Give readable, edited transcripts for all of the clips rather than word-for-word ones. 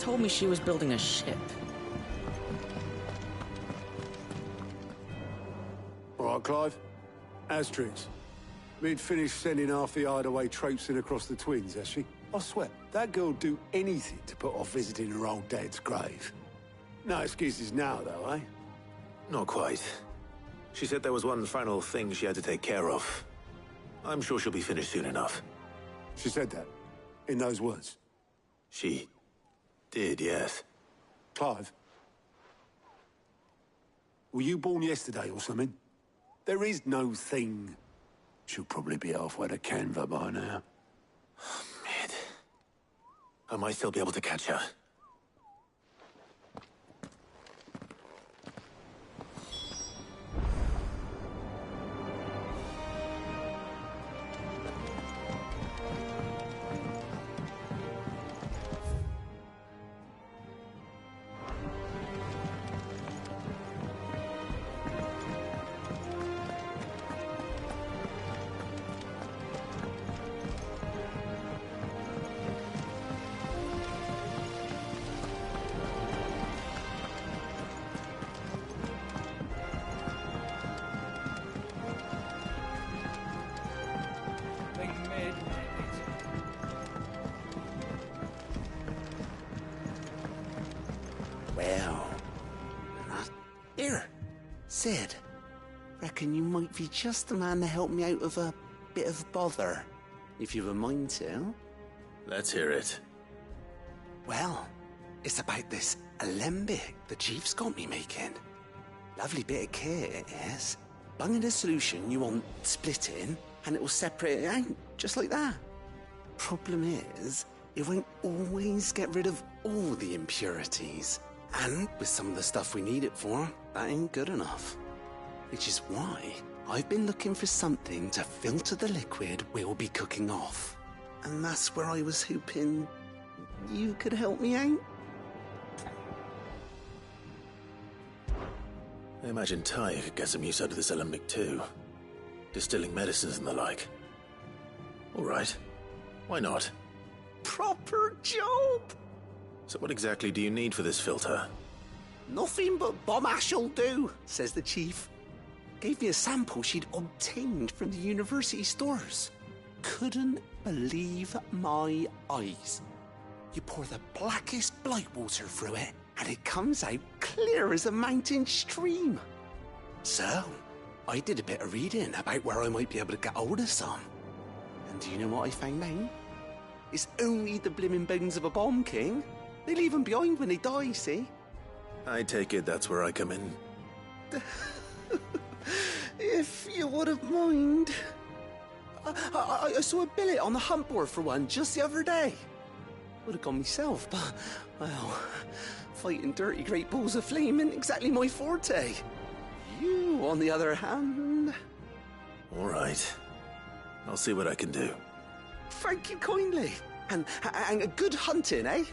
told me she was building a ship. All right, Clive. Asterix. We'd finished sending half the hideaway traipsing across the twins, has she? I swear, that girl'd do anything to put off visiting her old dad's grave. No excuses now, though, eh? Not quite. She said there was one final thing she had to take care of. I'm sure she'll be finished soon enough. She said that? In those words? She did, yes. Clive? Were you born yesterday or something? There is no thing. She'll probably be halfway to Canva by now. Mid. I might still be able to catch her. Well, here, Sid. Reckon you might be just the man to help me out of a bit of bother, if you've a mind to. Let's hear it. Well, it's about this alembic the Chief's got me making. Lovely bit of kit it is. Bung in a solution you want splitting, and it will separate it out, just like that. Problem is, it won't always get rid of all the impurities. And with some of the stuff we need it for, that ain't good enough. Which is why I've been looking for something to filter the liquid we'll be cooking off. And that's where I was hoping you could help me out. I imagine Ty could get some use out of this alembic too. Distilling medicines and the like. All right. Why not? Proper job! So what exactly do you need for this filter? Nothing but bomb ash'll do, says the Chief. Gave me a sample she'd obtained from the university stores. Couldn't believe my eyes. You pour the blackest blight water through it, and it comes out clear as a mountain stream. So, I did a bit of reading about where I might be able to get hold of some. And do you know what I found out? It's only the blimmin' bones of a bomb king. They leave them behind when they die, see? I take it that's where I come in. If you wouldn't mind. I saw a billet on the hunt board for one just the other day. Would have gone myself, but, well, fighting dirty great balls of flame isn't exactly my forte. You, on the other hand... All right. I'll see what I can do. Thank you kindly. And a good hunting, eh?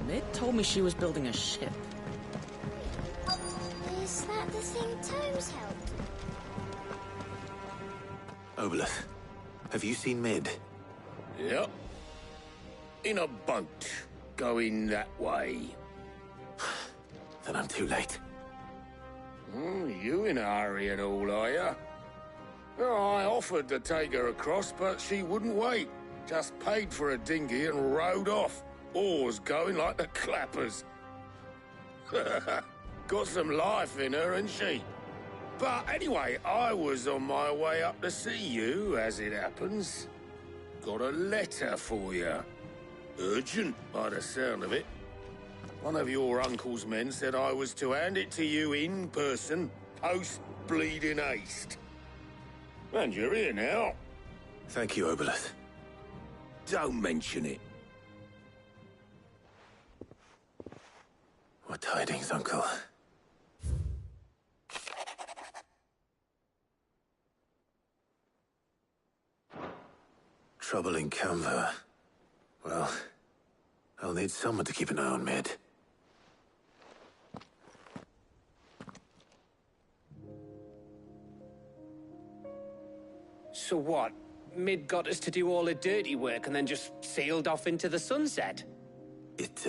Mid told me she was building a ship. Is that the thing Tomes helped? Obeleth, have you seen Mid? Yep. In a boat, going that way. Then I'm too late. You in a hurry and all, are ya? Oh, I offered to take her across, but she wouldn't wait. Just paid for a dinghy and rowed off. Oars going like the clappers. Got some life in her, ain't she? But anyway, I was on my way up to see you, as it happens. Got a letter for you. Urgent, by the sound of it. One of your uncle's men said I was to hand it to you in person, post-bleeding haste. And you're here now. Thank you, Obeleth. Don't mention it. What tidings, Uncle? Trouble in Canva. Well, I'll need someone to keep an eye on Mid. So what? Mid got us to do all the dirty work and then just sailed off into the sunset? It,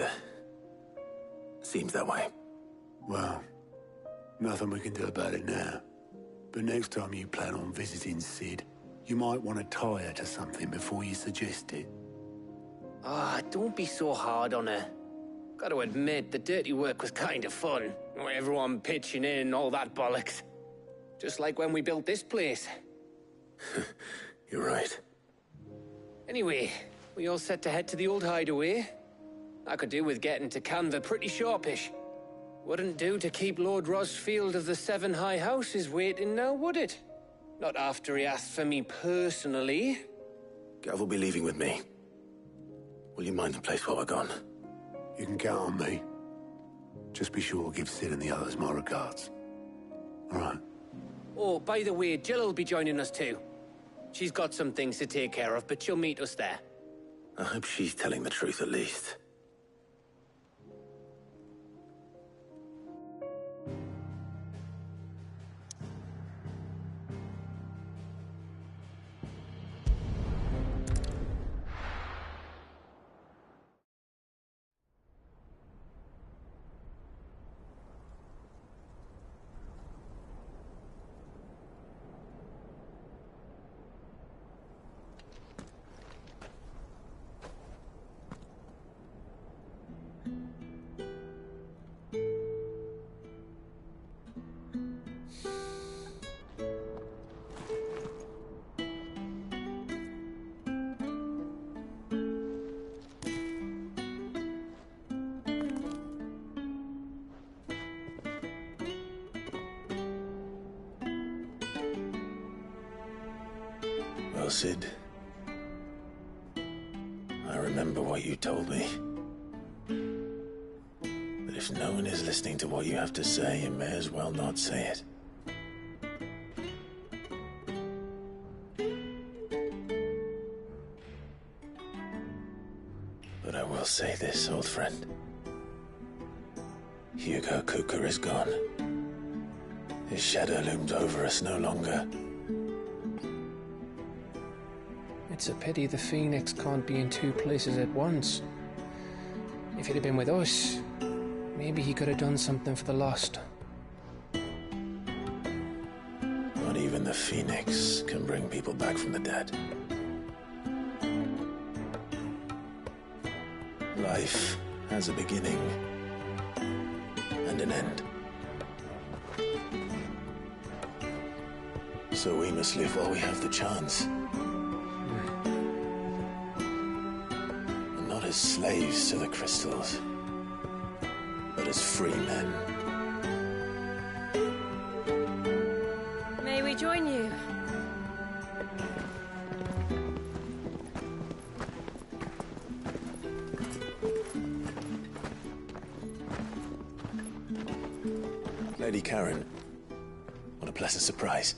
seems that way. Well, nothing we can do about it now. But next time you plan on visiting Sid, you might want to tie her to something before you suggest it. Ah, don't be so hard on her. Got to admit, the dirty work was kind of fun. Everyone pitching in, all that bollocks. Just like when we built this place. You're right. Anyway, we all set to head to the old hideaway. I could do with getting to Canva pretty sharpish. Wouldn't do to keep Lord Rosfield of the Seven High Houses waiting now, would it? Not after he asked for me personally. Gav will be leaving with me. Will you mind the place while we're gone? You can count on me. Just be sure to give Sid and the others my regards. All right. Oh, by the way, Jill will be joining us too. She's got some things to take care of, but she'll meet us there. I hope she's telling the truth at least. Well, Sid, I remember what you told me. That if no one is listening to what you have to say, you may as well not say it. But I will say this, old friend. Hugo Kuka is gone. His shadow looms over us no longer. It's a pity the Phoenix can't be in two places at once. If he'd have been with us, maybe he could have done something for the lost. Not even the Phoenix can bring people back from the dead. Life has a beginning and an end. So we must live while we have the chance. And not as slaves to the crystals, but as free men. May we join you? Lady Karen, what a pleasant surprise.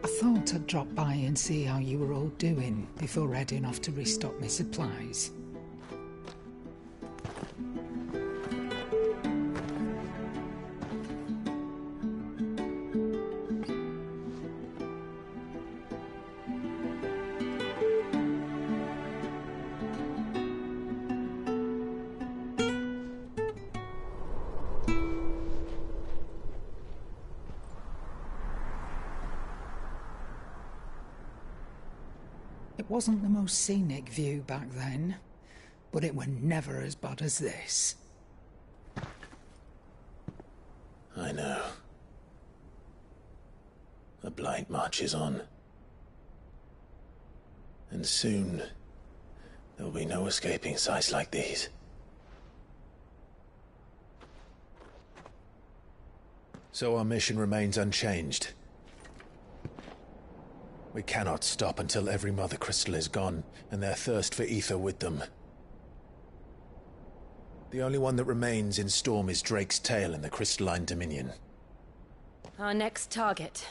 I thought I'd drop by and see how you were all doing before heading off to restock my supplies. wasn't the most scenic view back then, but it were never as bad as this. I know. The blight marches on. And soon, there will be no escaping sights like these. So our mission remains unchanged. We cannot stop until every Mother Crystal is gone, and their thirst for ether with them. The only one that remains in Storm is Drake's tail in the Crystalline Dominion. Our next target.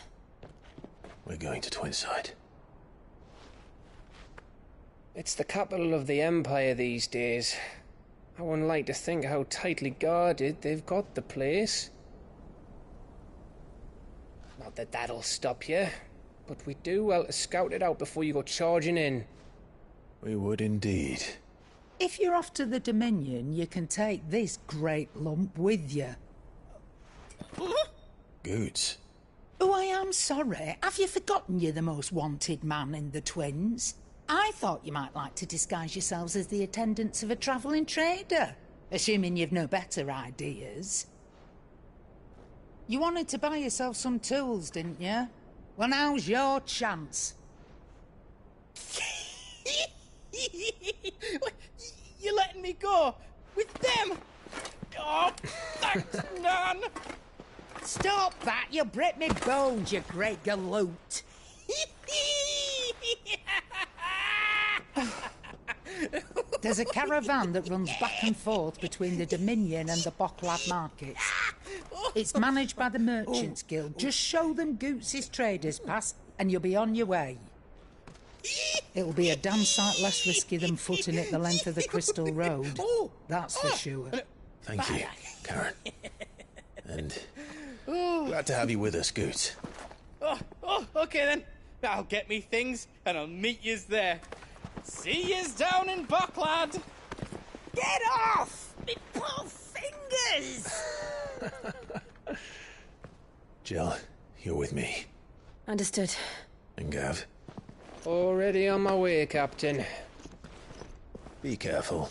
We're going to Twinside. It's the capital of the Empire these days. I wouldn't like to think how tightly guarded they've got the place. Not that that'll stop you, but we do well to scout it out before you go charging in. We would indeed. If you're off to the Dominion, you can take this great lump with you. Goods. Oh, I am sorry. Have you forgotten you're the most wanted man in the Twins? I thought you might like to disguise yourselves as the attendants of a travelling trader, assuming you've no better ideas. You wanted to buy yourself some tools, didn't you? Well, now's your chance. You're letting me go? With them? Oh, thanks, Nan! Stop that! You'll break me bones, you great galoot! There's a caravan that runs back and forth between the Dominion and the Bocklad markets. It's managed by the Merchants Guild. Just show them Goots' traders pass and you'll be on your way. It'll be a damn sight less risky than footing it the length of the Crystal Road. That's for sure. Thank you, Karen. And glad to have you with us, Goots. Okay then. I'll get me things and I'll meet yous there. See yous down in Bocklad. Get off! Me poor fingers! Jill, you're with me. Understood. And Gav, Already on my way, Captain. be careful.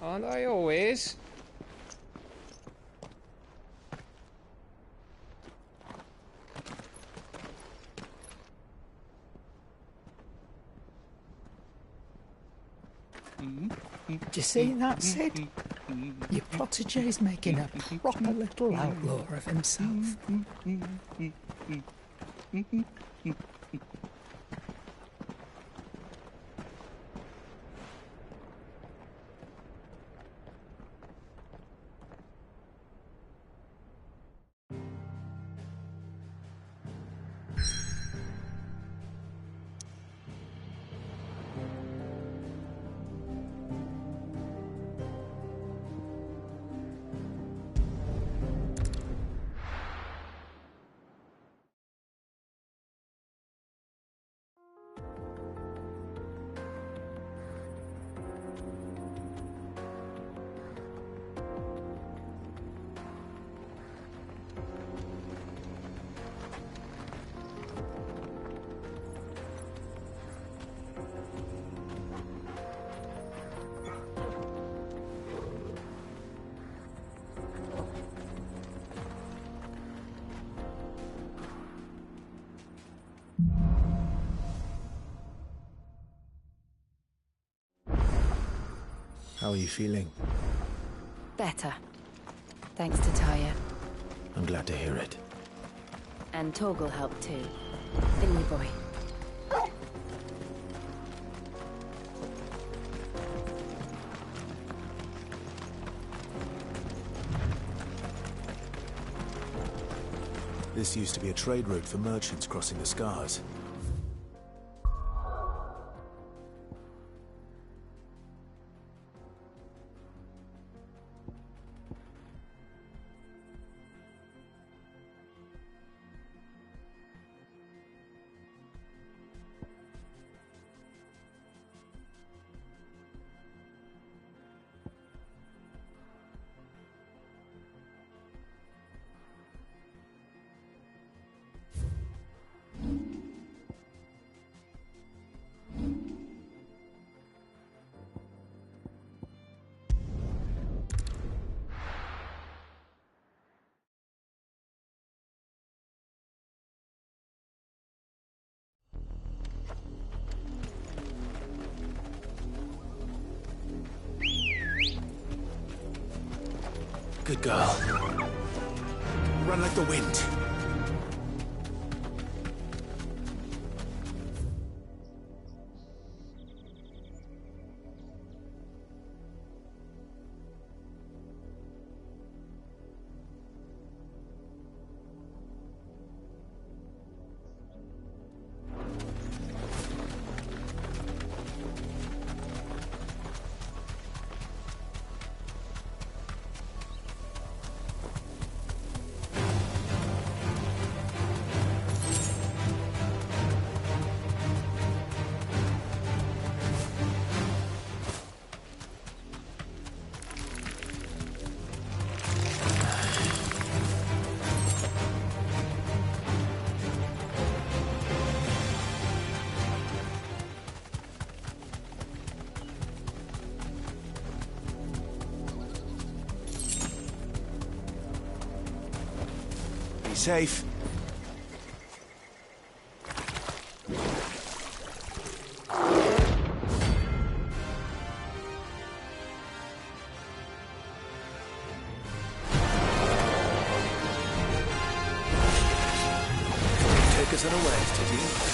Aren't I always? Do you see that, Sid? Your protégé's making a proper little outlaw of himself. How are you feeling? Better. Thanks to Taya. I'm glad to hear it. And Torgal helped too. Didn't you, boy? This used to be a trade route for merchants crossing the Scars. Good girl. Run like the wind. Safe. Take us unawares, Titty.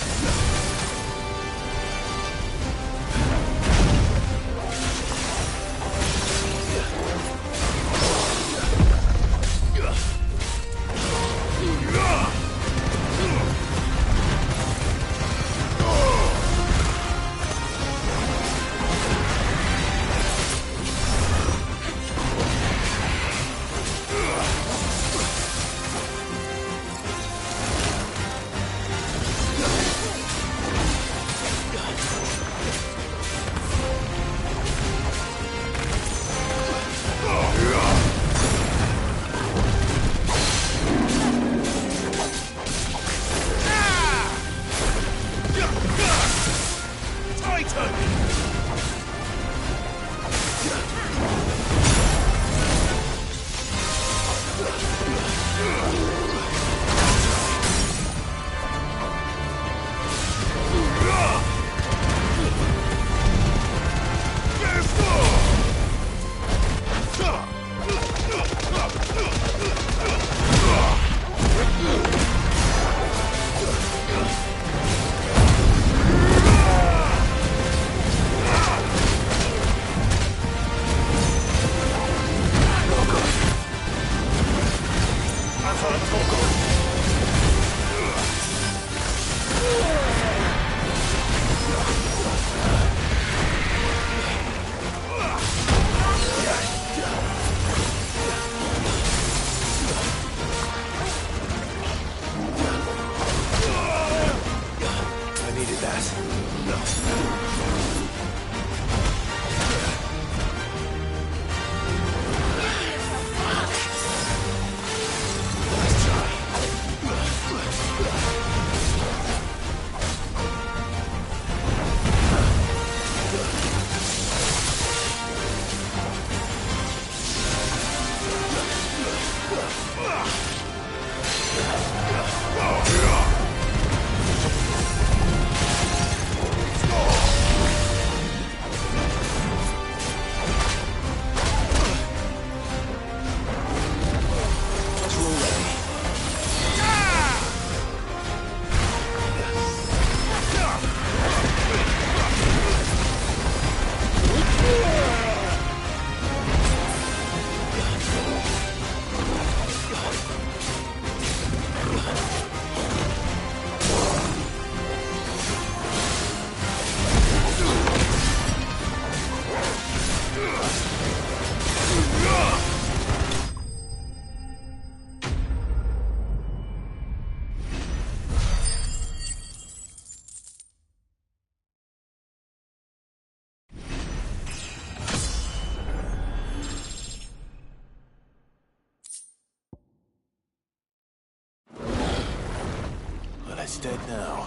It's dead now.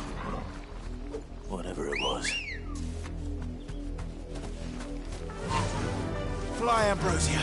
Whatever it was. Fly, Ambrosia.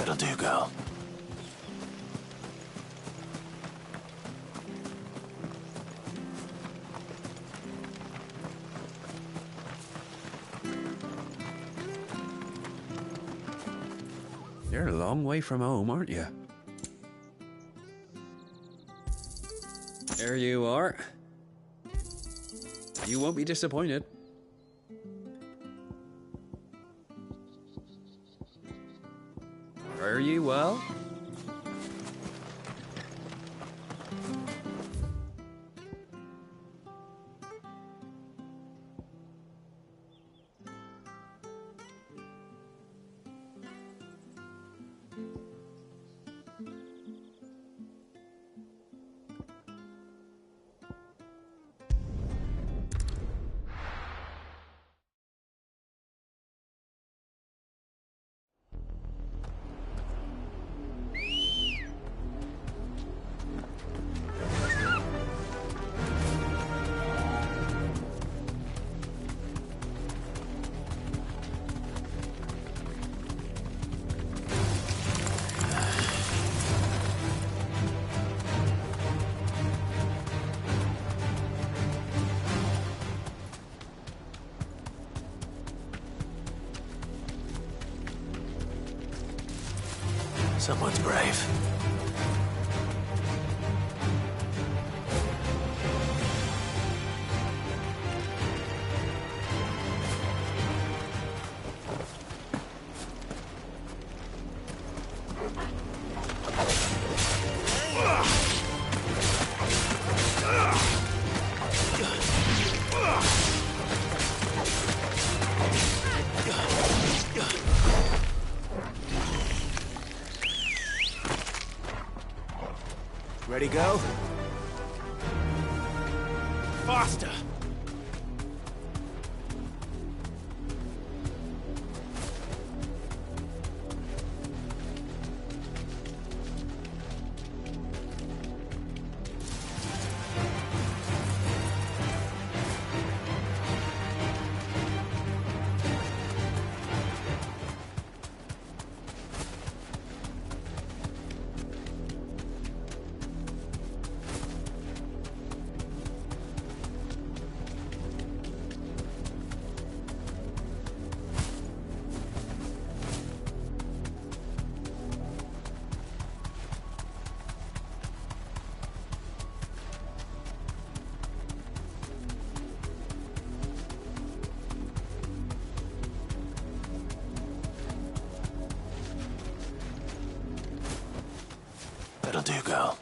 That'll do, girl. You're a long way from home, aren't you? There you are. You won't be disappointed. Are you well? Someone's brave. Ready, go? Faster! That'll do, girl.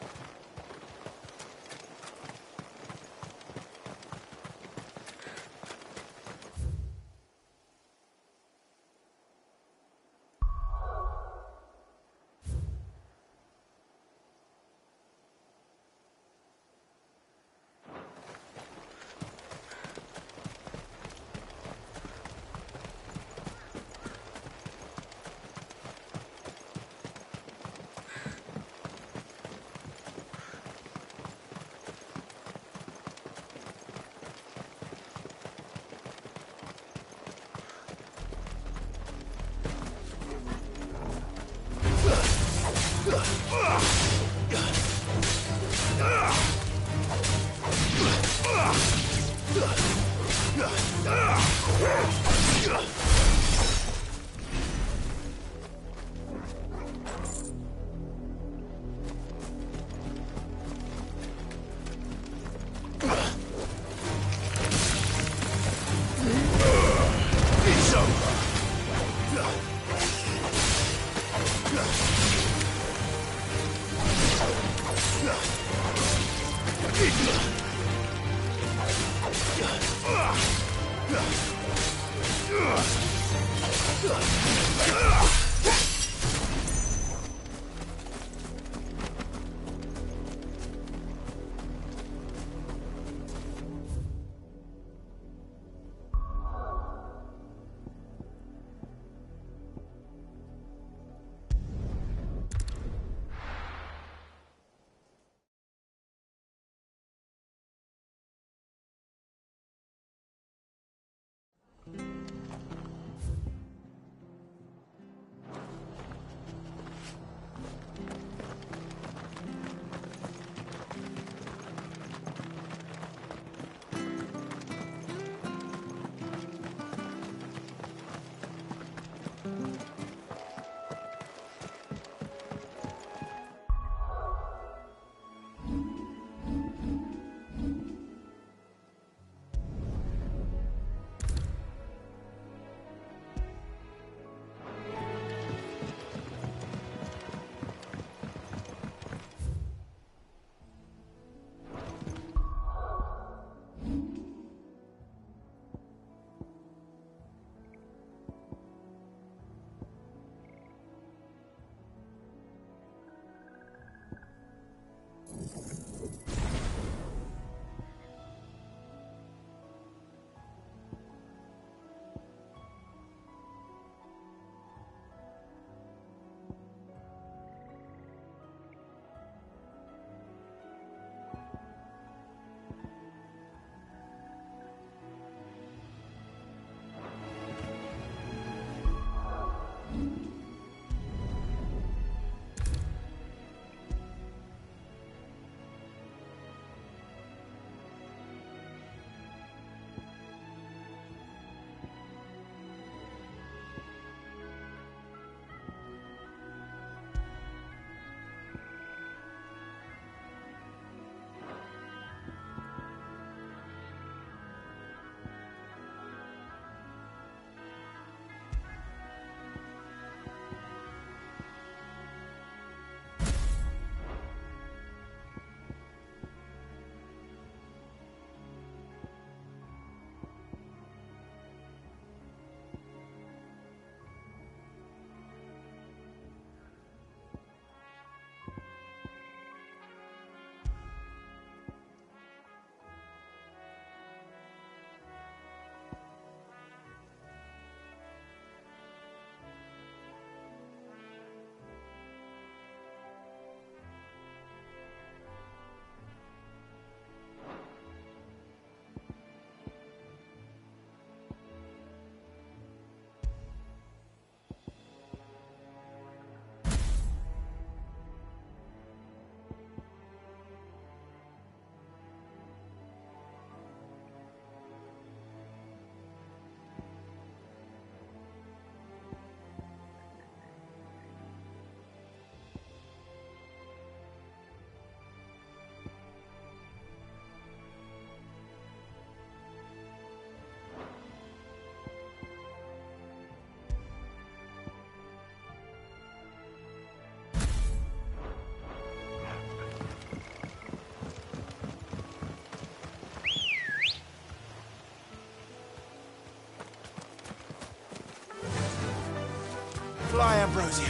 Fly, Ambrosia.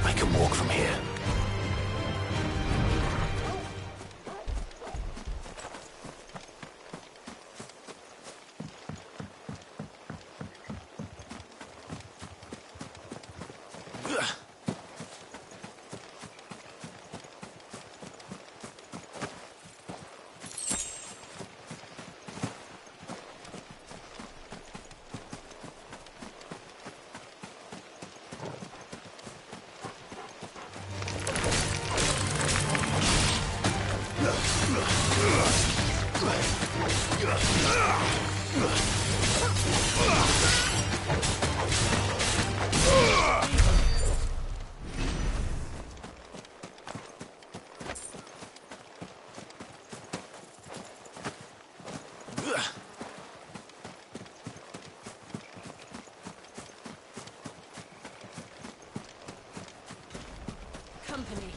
I can walk from here. Company.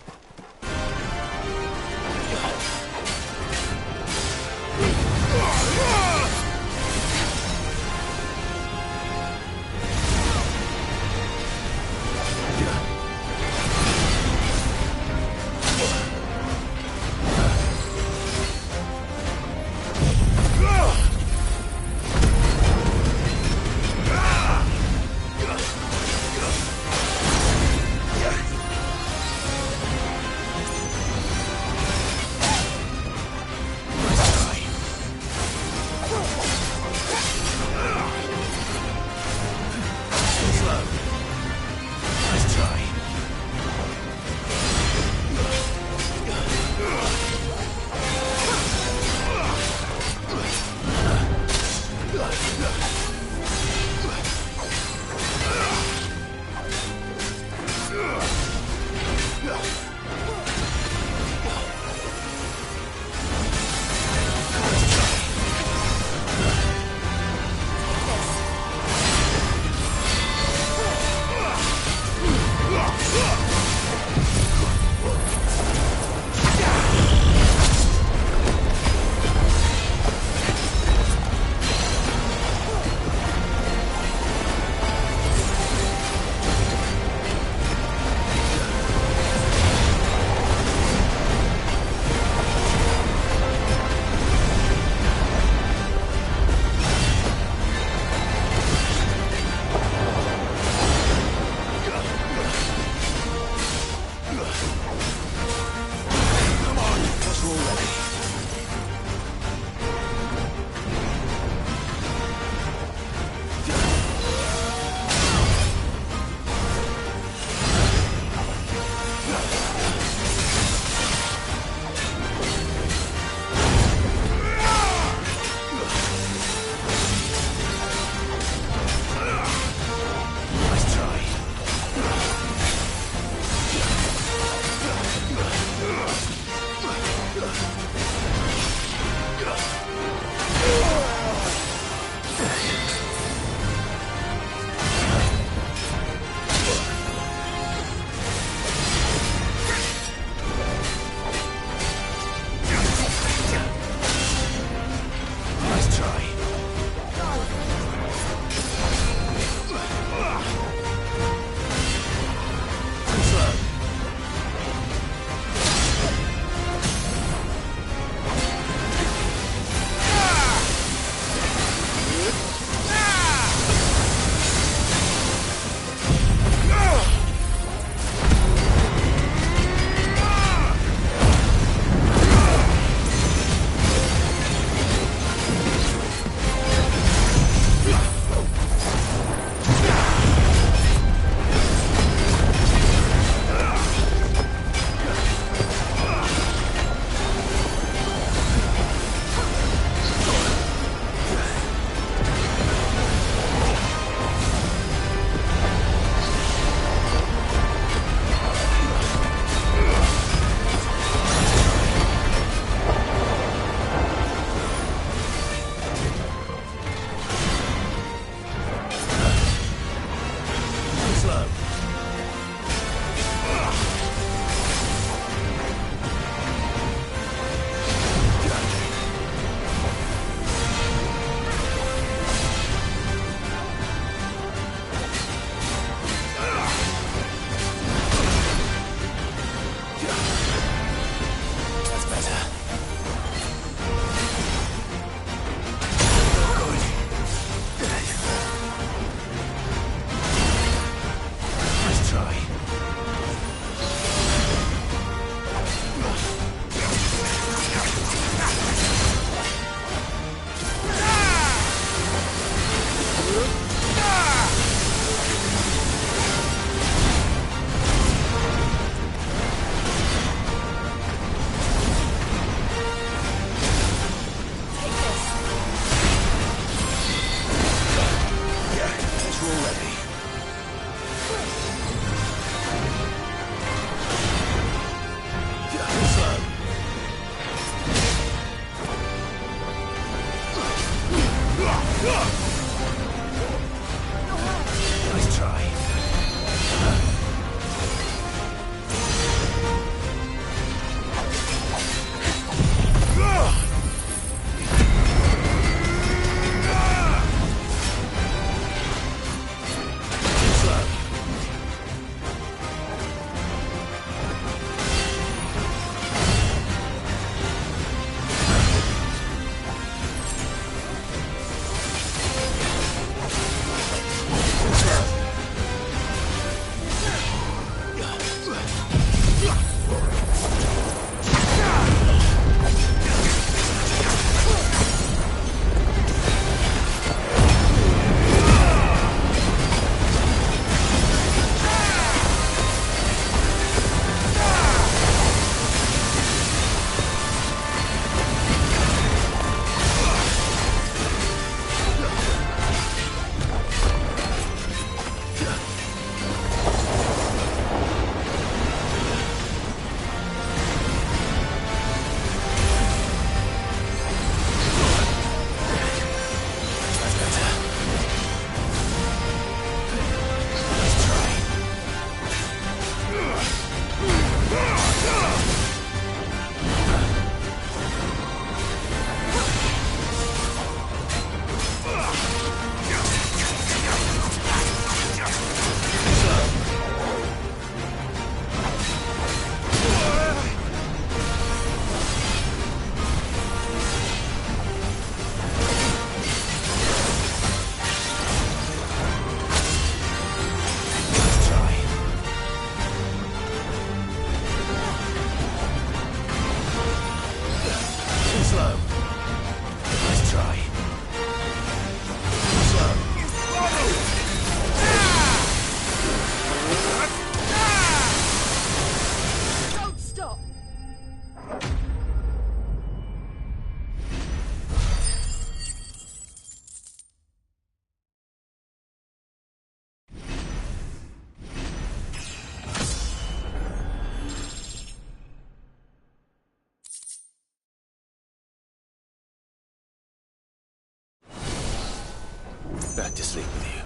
Back to sleep with you.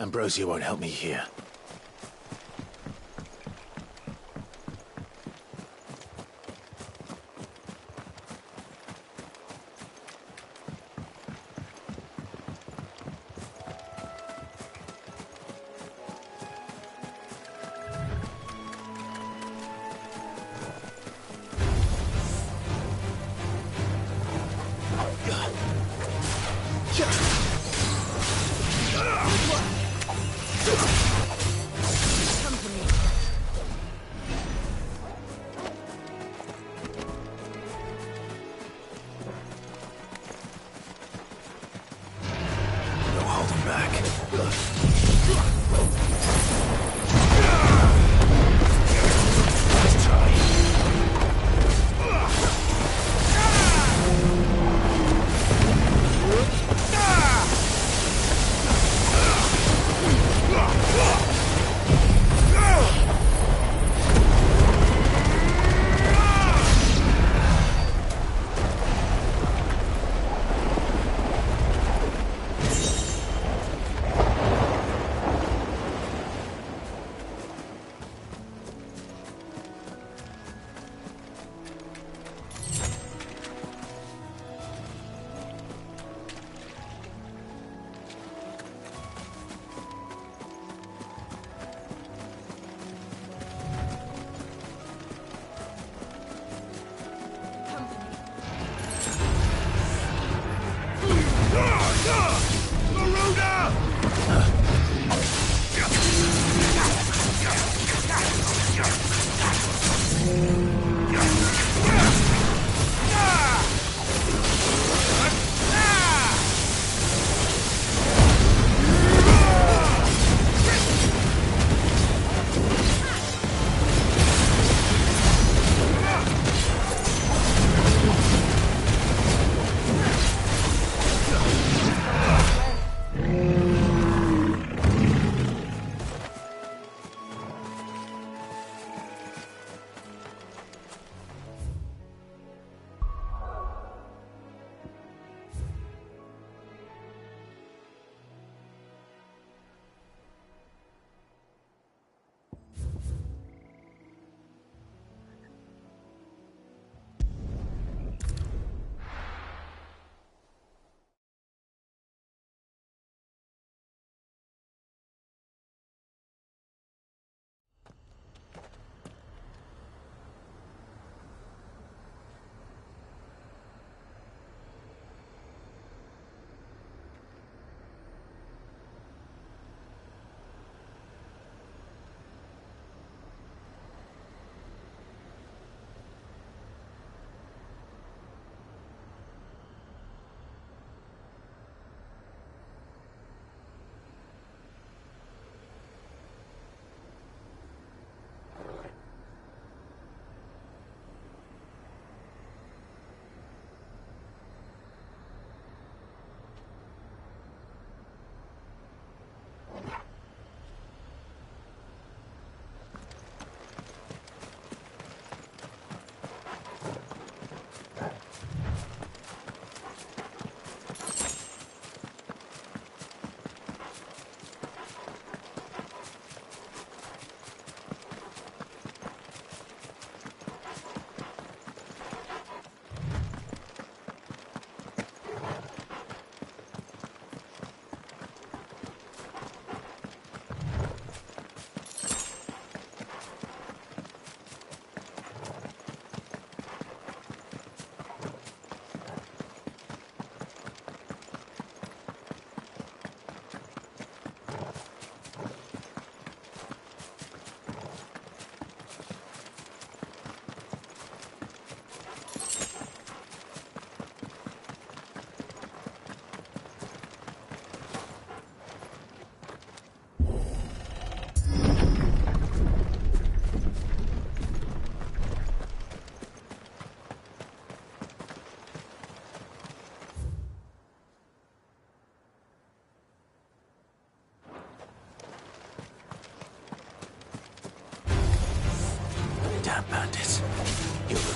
Ambrosia won't help me here.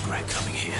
regret coming here.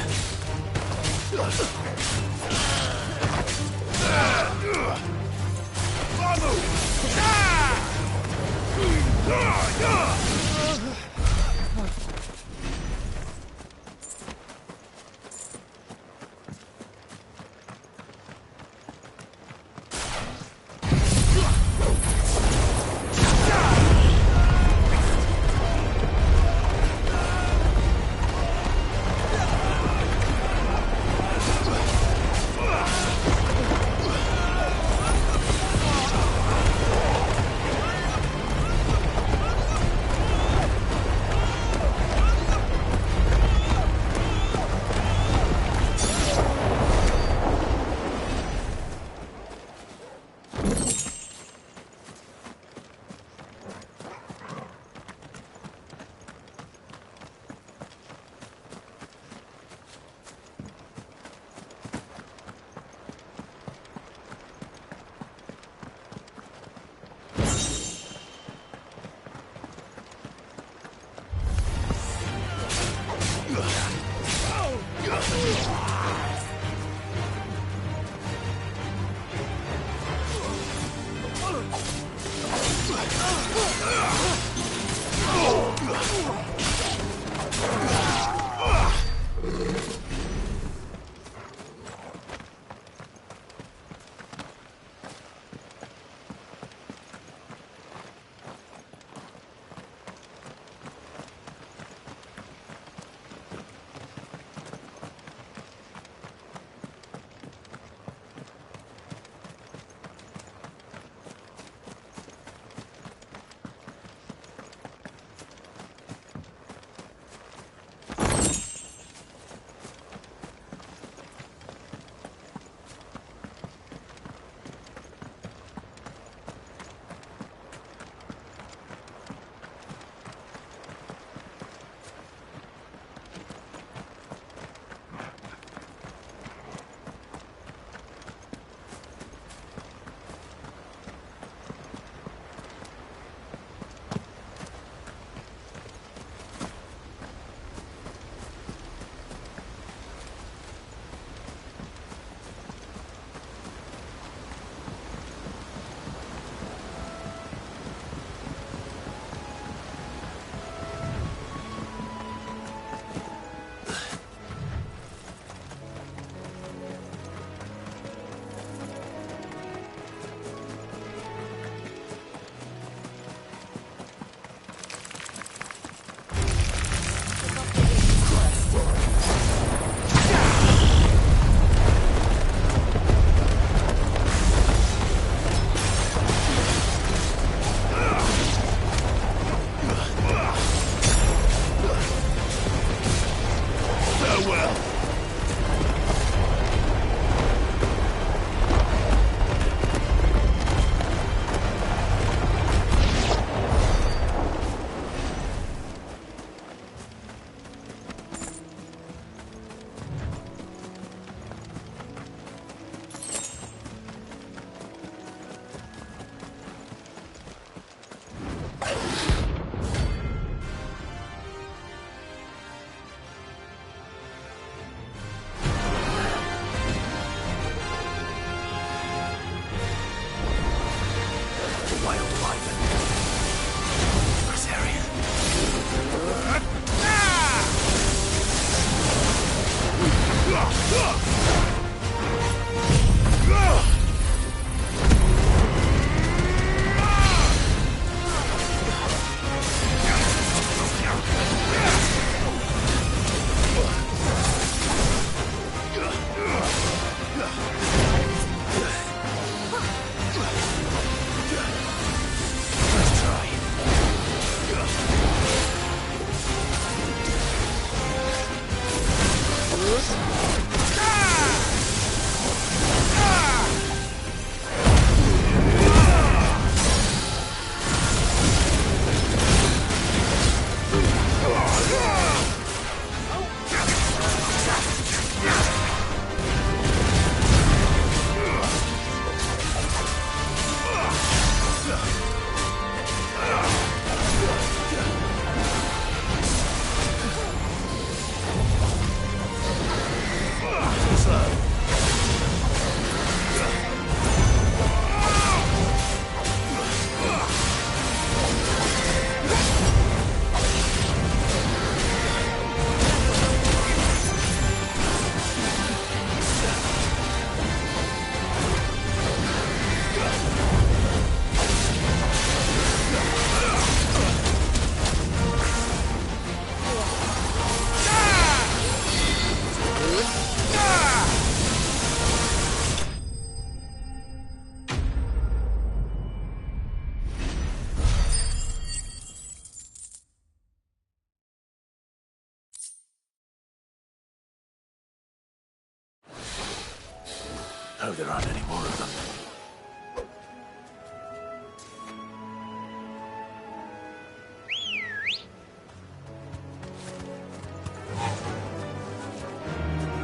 Hope there aren't any more of them.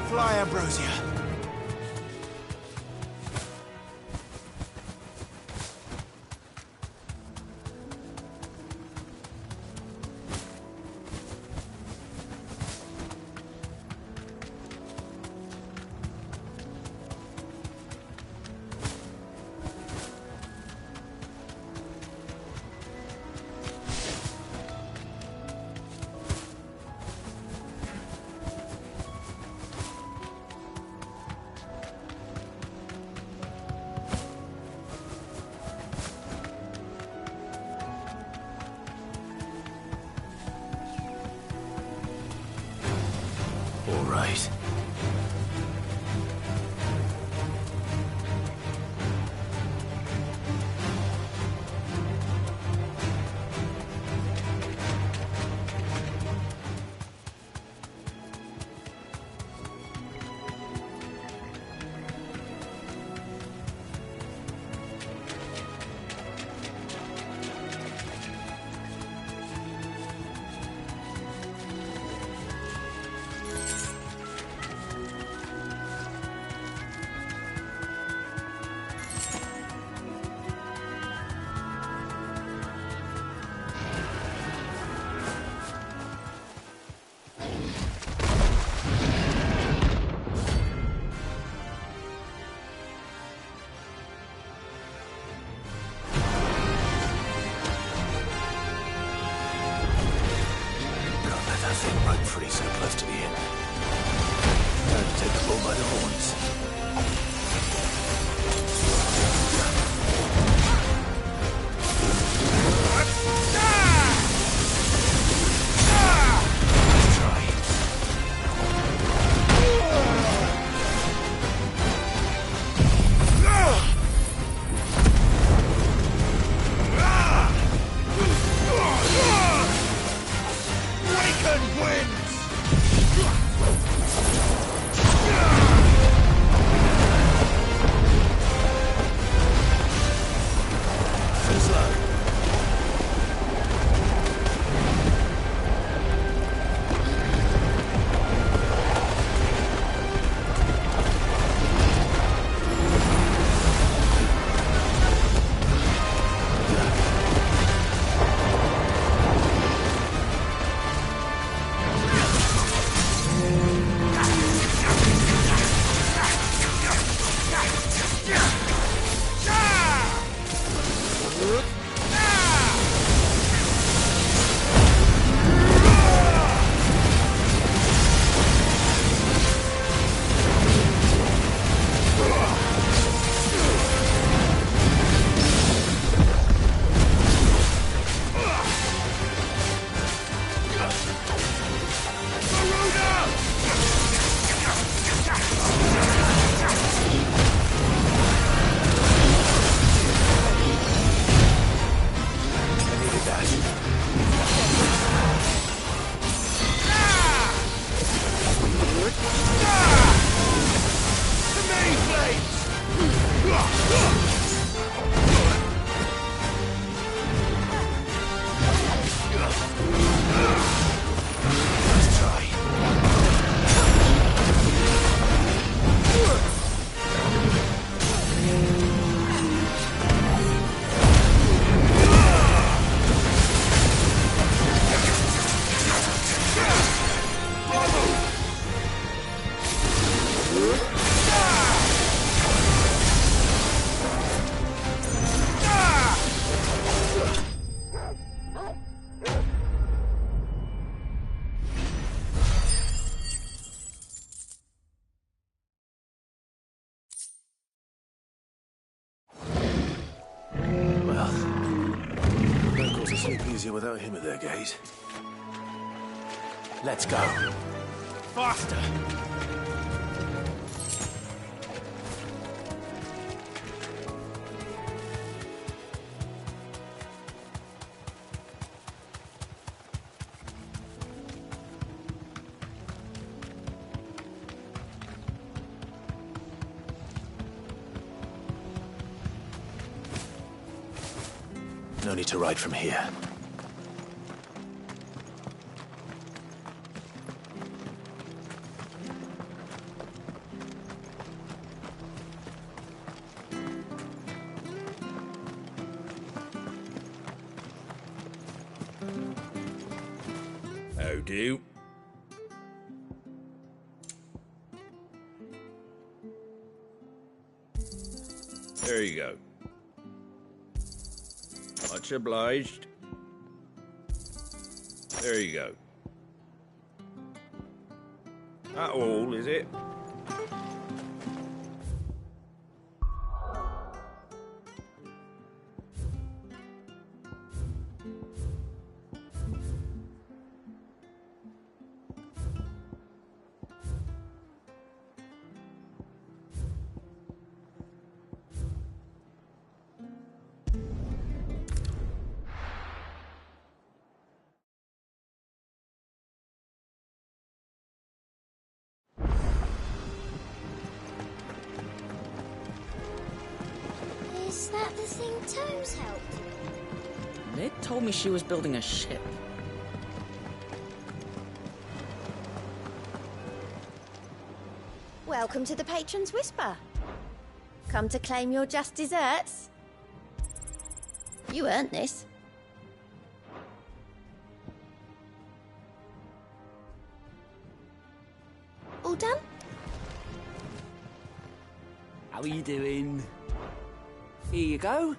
Fly, Ambrosia. All right. Free so close to the end. Time to take the bull by the horns. Sleep easier without him at their gate. Let's go. Faster! No need to ride from here. How do? There you go. Much obliged. There you go. That all, is it? Is that the thing Tomes helped? Mid told me she was building a ship. Welcome to the Patron's Whisper. Come to claim your just desserts? You earned this. All done? How are you doing? Here you go.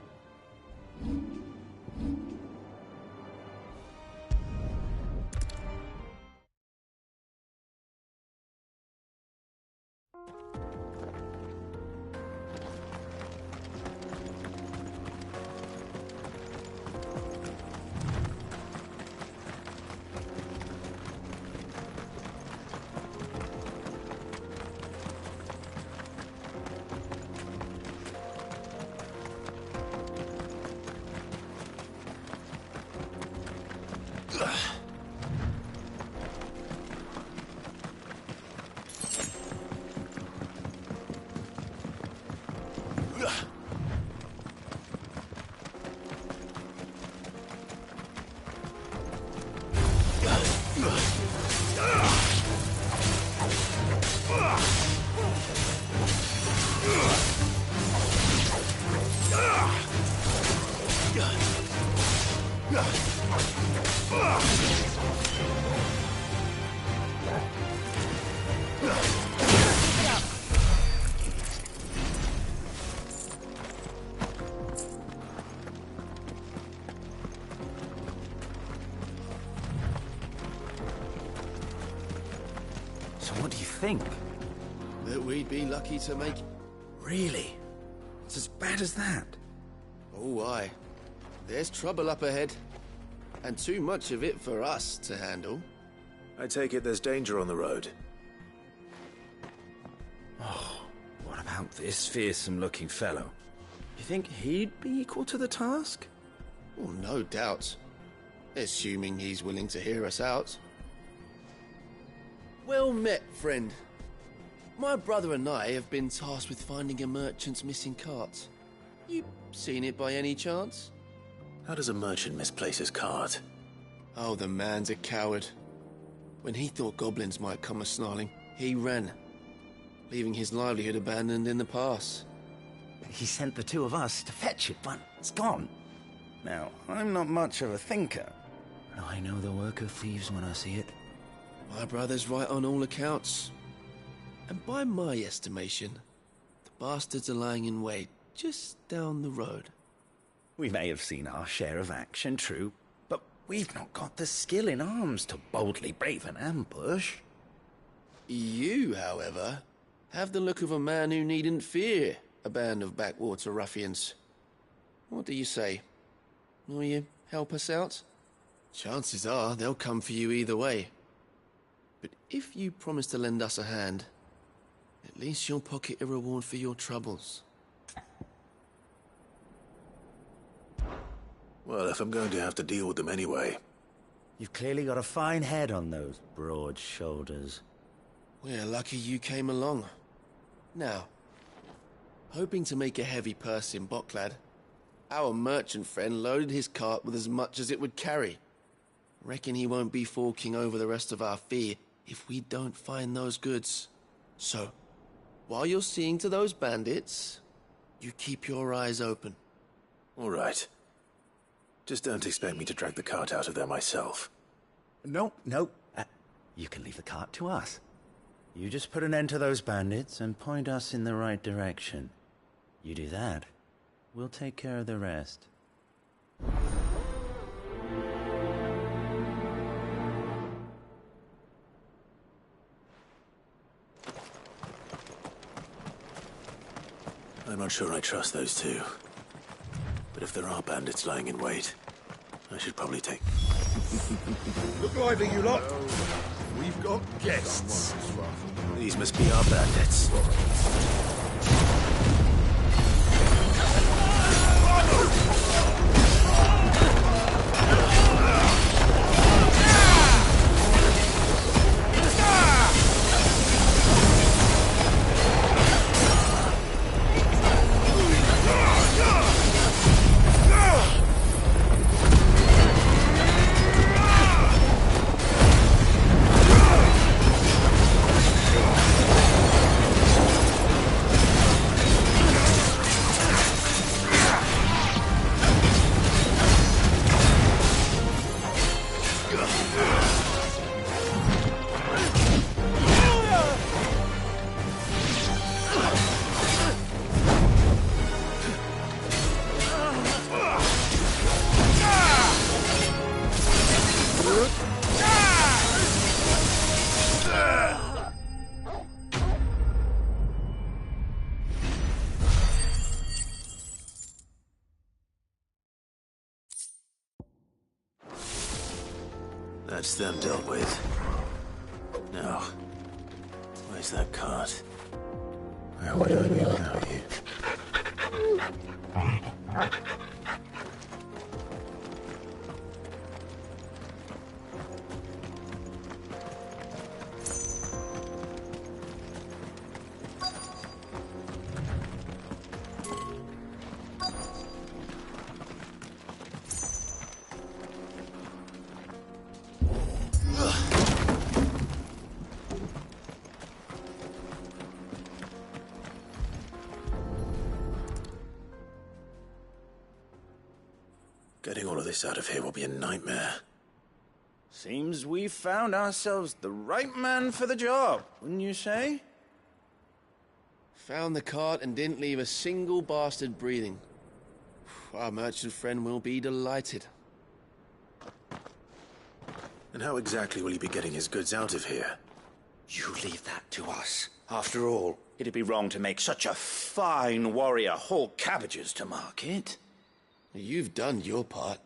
So what do you think? That we'd be lucky to make... Really? It's as bad as that? Oh, aye. There's trouble up ahead. And too much of it for us to handle. I take it there's danger on the road. Oh, what about this fearsome-looking fellow? You think he'd be equal to the task? Oh, no doubt. Assuming he's willing to hear us out. Well met, friend. My brother and I have been tasked with finding a merchant's missing cart. You seen it by any chance? How does a merchant misplace his cart? Oh, the man's a coward. When he thought goblins might come a-snarling, he ran, leaving his livelihood abandoned in the pass. He sent the two of us to fetch it, but it's gone. Now, I'm not much of a thinker, but I know the work of thieves when I see it. My brother's right on all accounts. And by my estimation, the bastards are lying in wait just down the road. We may have seen our share of action, true, but we've not got the skill in arms to boldly brave an ambush. You, however, have the look of a man who needn't fear a band of backwater ruffians. What do you say? Will you help us out? Chances are they'll come for you either way. But if you promise to lend us a hand, at least you'll pocket a reward for your troubles. Well, if I'm going to have to deal with them anyway. You've clearly got a fine head on those broad shoulders. We're lucky you came along. Now, hoping to make a heavy purse in Boklad, Our merchant friend loaded his cart with as much as it would carry. Reckon he won't be forking over the rest of our fee if we don't find those goods. So, while you're seeing to those bandits, you keep your eyes open. All right. Just don't expect me to drag the cart out of there myself. No. You can leave the cart to us. You just put an end to those bandits and point us in the right direction. You do that, we'll take care of the rest. I'm not sure I trust those two. But if there are bandits lying in wait, I should probably take... Look lively, you lot. We've got guests. These must be our bandits. That's them dealt with. Now, where's that cart? Where would I be without you? Getting all of this out of here will be a nightmare. Seems we've found ourselves the right man for the job, wouldn't you say? Found the cart and didn't leave a single bastard breathing. Our merchant friend will be delighted. And how exactly will he be getting his goods out of here? You leave that to us. After all, it'd be wrong to make such a fine warrior haul cabbages to market. You've done your part.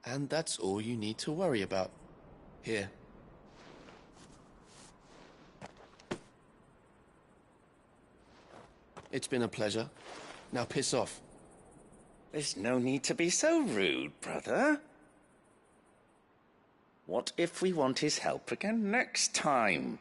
And that's all you need to worry about. Here. It's been a pleasure. Now piss off. There's no need to be so rude, brother. What if we want his help again next time?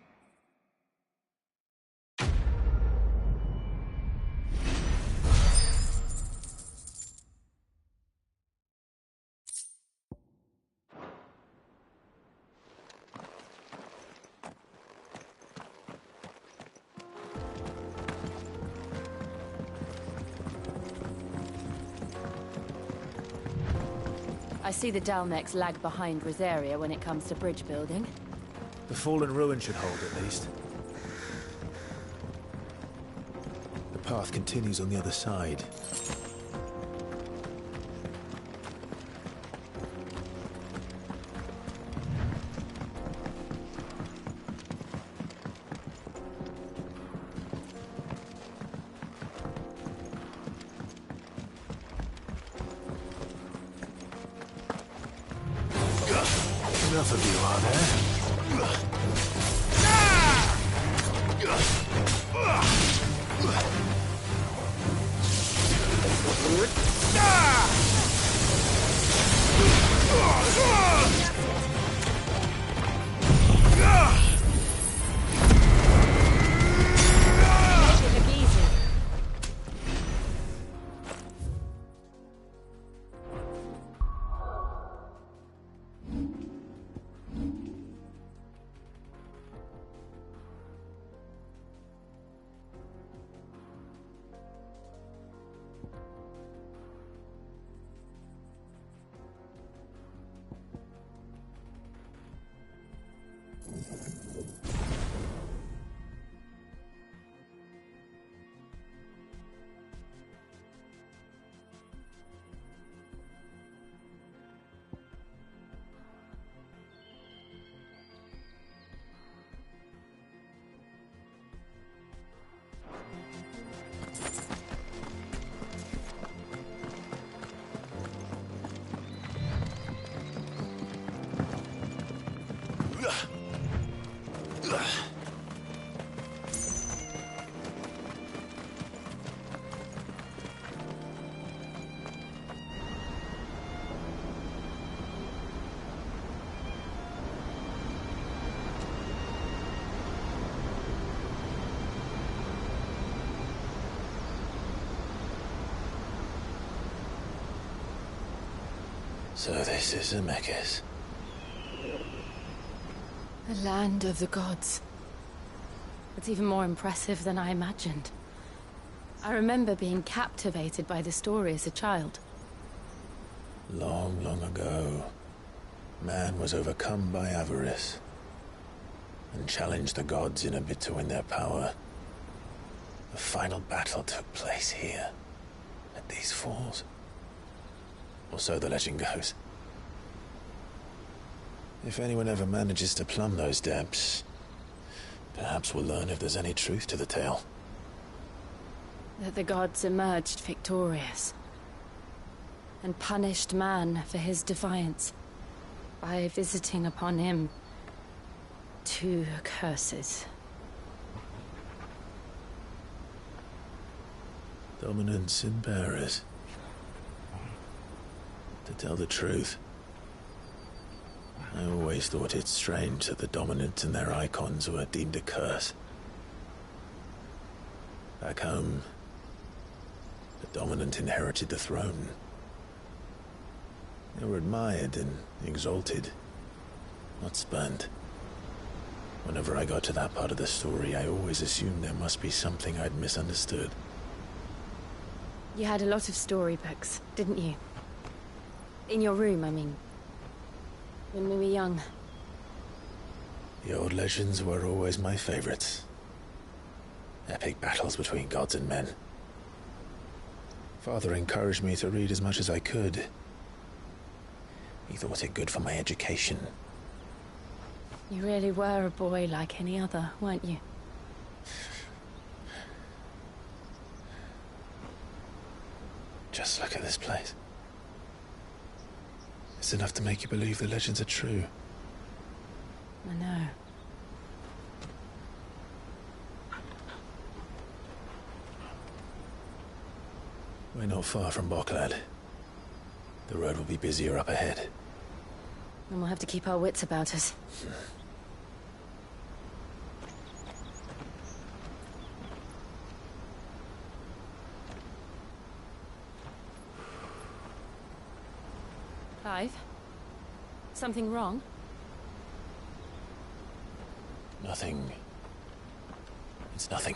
I see the Dalmex lag behind Rosaria when it comes to bridge building. The fallen ruin should hold, at least. The path continues on the other side. Enough of you, are there? So this is Zemeckis. The land of the gods. It's even more impressive than I imagined. I remember being captivated by the story as a child. Long, long ago, man was overcome by avarice and challenged the gods in a bid to win their power. The final battle took place here, at these falls. Or so the legend goes. If anyone ever manages to plumb those depths, perhaps we'll learn if there's any truth to the tale. That the gods emerged victorious and punished man for his defiance by visiting upon him 2 curses. Dominance and bearers. To tell the truth, I always thought it strange that the dominant and their icons were deemed a curse. Back home, the dominant inherited the throne. They were admired and exalted, not spurned. Whenever I got to that part of the story, I always assumed there must be something I'd misunderstood. You had a lot of storybooks, didn't you? In your room, I mean. When we were young. The old legends were always my favorites. Epic battles between gods and men. Father encouraged me to read as much as I could. He thought it good for my education. You really were a boy like any other, weren't you? Just look at this place. It's enough to make you believe the legends are true. I know. We're not far from Boklad. The road will be busier up ahead. And we'll have to keep our wits about us. Clive? Something wrong? Nothing. It's nothing.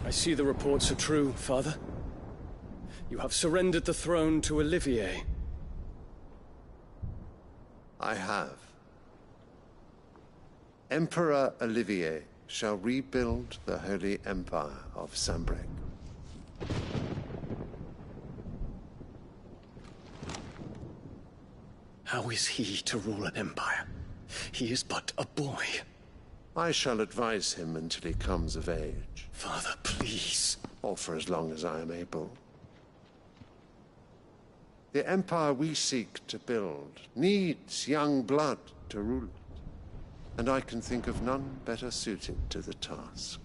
I see the reports are true, Father. You have surrendered the throne to Olivier. I have. Emperor Olivier shall rebuild the Holy Empire of Sanbreque. How is he to rule an empire? He is but a boy. I shall advise him until he comes of age. Father, please. Or for as long as I am able. The empire we seek to build needs young blood to rule it, and I can think of none better suited to the task.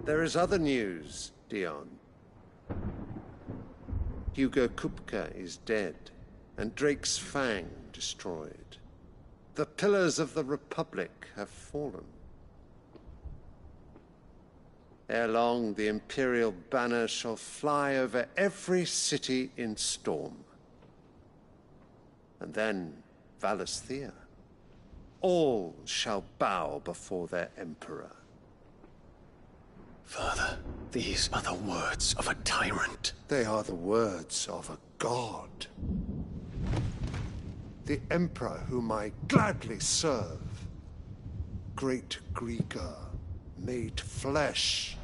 There is other news, Dion. Hugo Kupka is dead, and Drake's Fang destroyed. The pillars of the Republic have fallen. Ere long, the Imperial banner shall fly over every city in Storm. And then, Valisthea. All shall bow before their Emperor. Father, these are the words of a tyrant. They are the words of a god. The Emperor whom I gladly serve. Great Grieger, made flesh.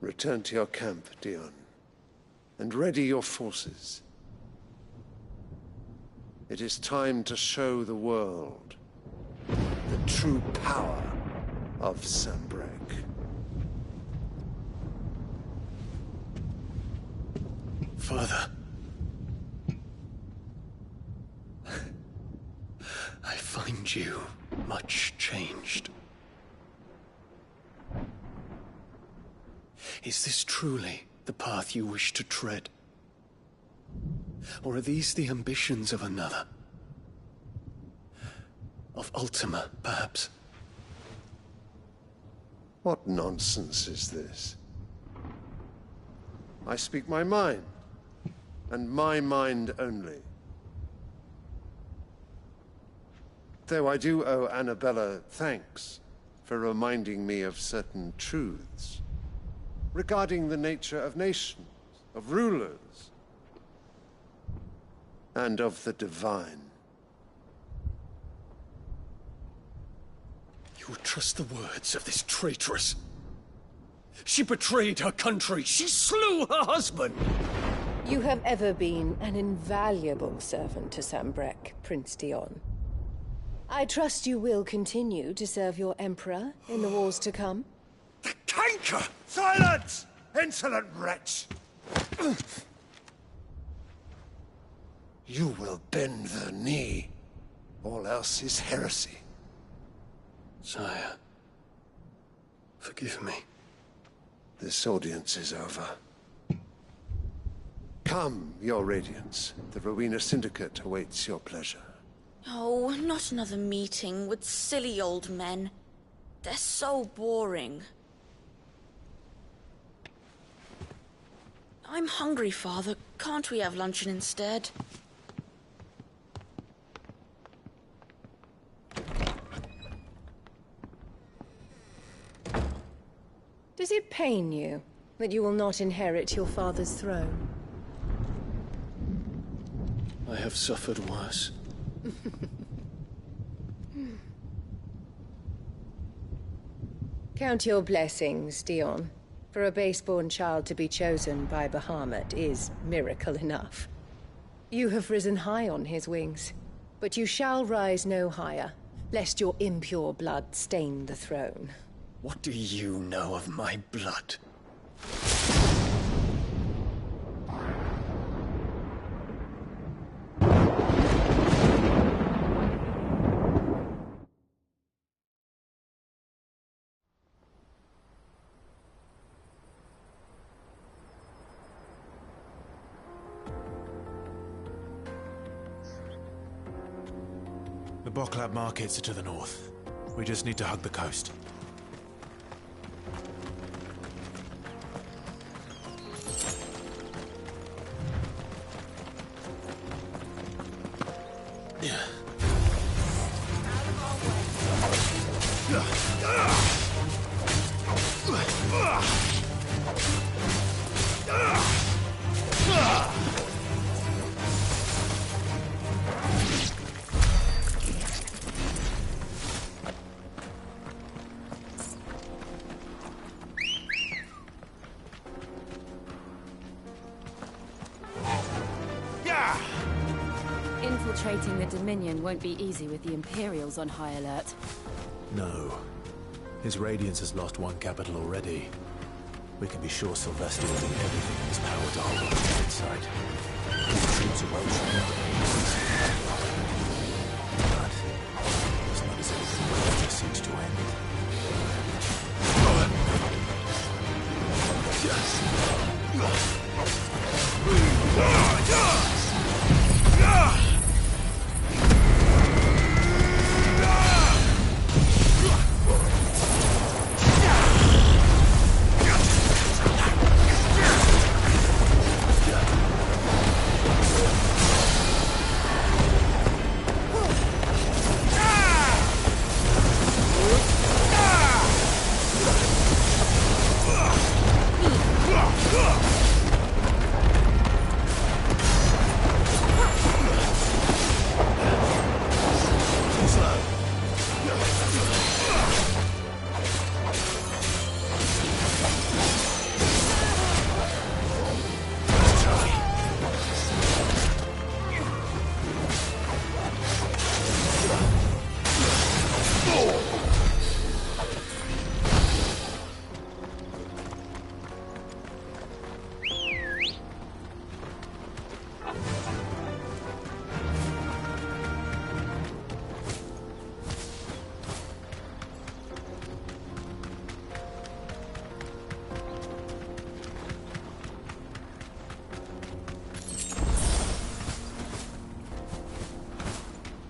Return to your camp, Dion, and ready your forces. It is time to show the world the true power of Sanbreque. Father. I find you much changed. Is this truly the path you wish to tread? Or are these the ambitions of another? Of Ultima, perhaps? What nonsense is this? I speak my mind, and my mind only. Though I do owe Annabella thanks for reminding me of certain truths regarding the nature of nations, of rulers, and of the divine. You would trust the words of this traitress? She betrayed her country. She slew her husband. You have ever been an invaluable servant to Sanbreque, Prince Dion. I trust you will continue to serve your Emperor in the wars to come. The canker! Silence! Insolent wretch! You will bend the knee. All else is heresy. Sire, forgive me. This audience is over. Come, your Radiance. The Rowena Syndicate awaits your pleasure. Oh, not another meeting with silly old men. They're so boring. I'm hungry, Father. Can't we have luncheon instead? Does it pain you that you will not inherit your father's throne? I have suffered worse. Count your blessings, Dion. For a base-born child to be chosen by Bahamut is miracle enough. You have risen high on his wings, but you shall rise no higher, lest your impure blood stain the throne. What do you know of my blood? The Boklab markets are to the north. We just need to hug the coast. Infiltrating the Dominion won't be easy with the Imperials on high alert. No. His Radiance has lost one capital already. We can be sure Sylvester will do everything in his power to hold on to the side. His troops are well trained. But it's not as if the war seems to end.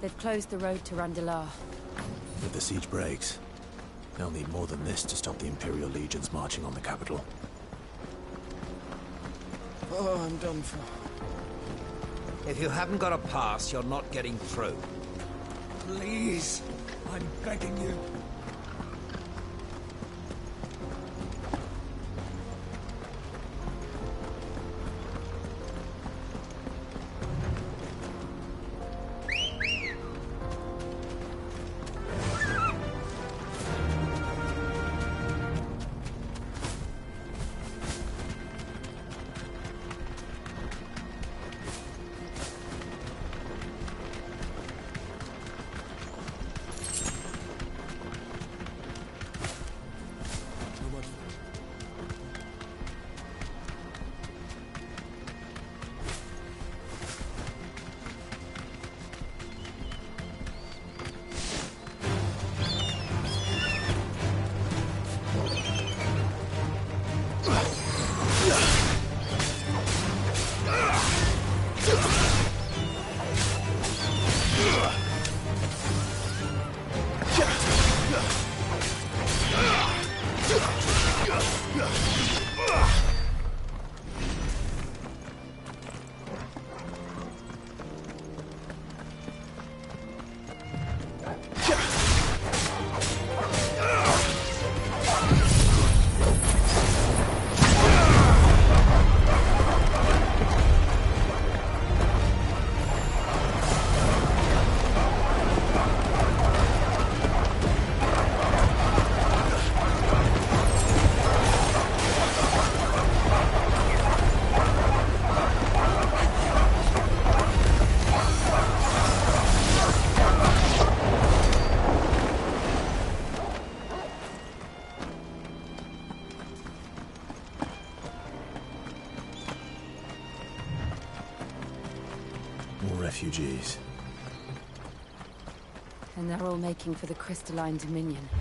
They've closed the road to Randalar. If the siege breaks, they'll need more than this to stop the Imperial legions marching on the capital. Oh, I'm done for. If you haven't got a pass, you're not getting through. Please, I'm begging you. Refugees. And they're all making for the crystalline dominion. I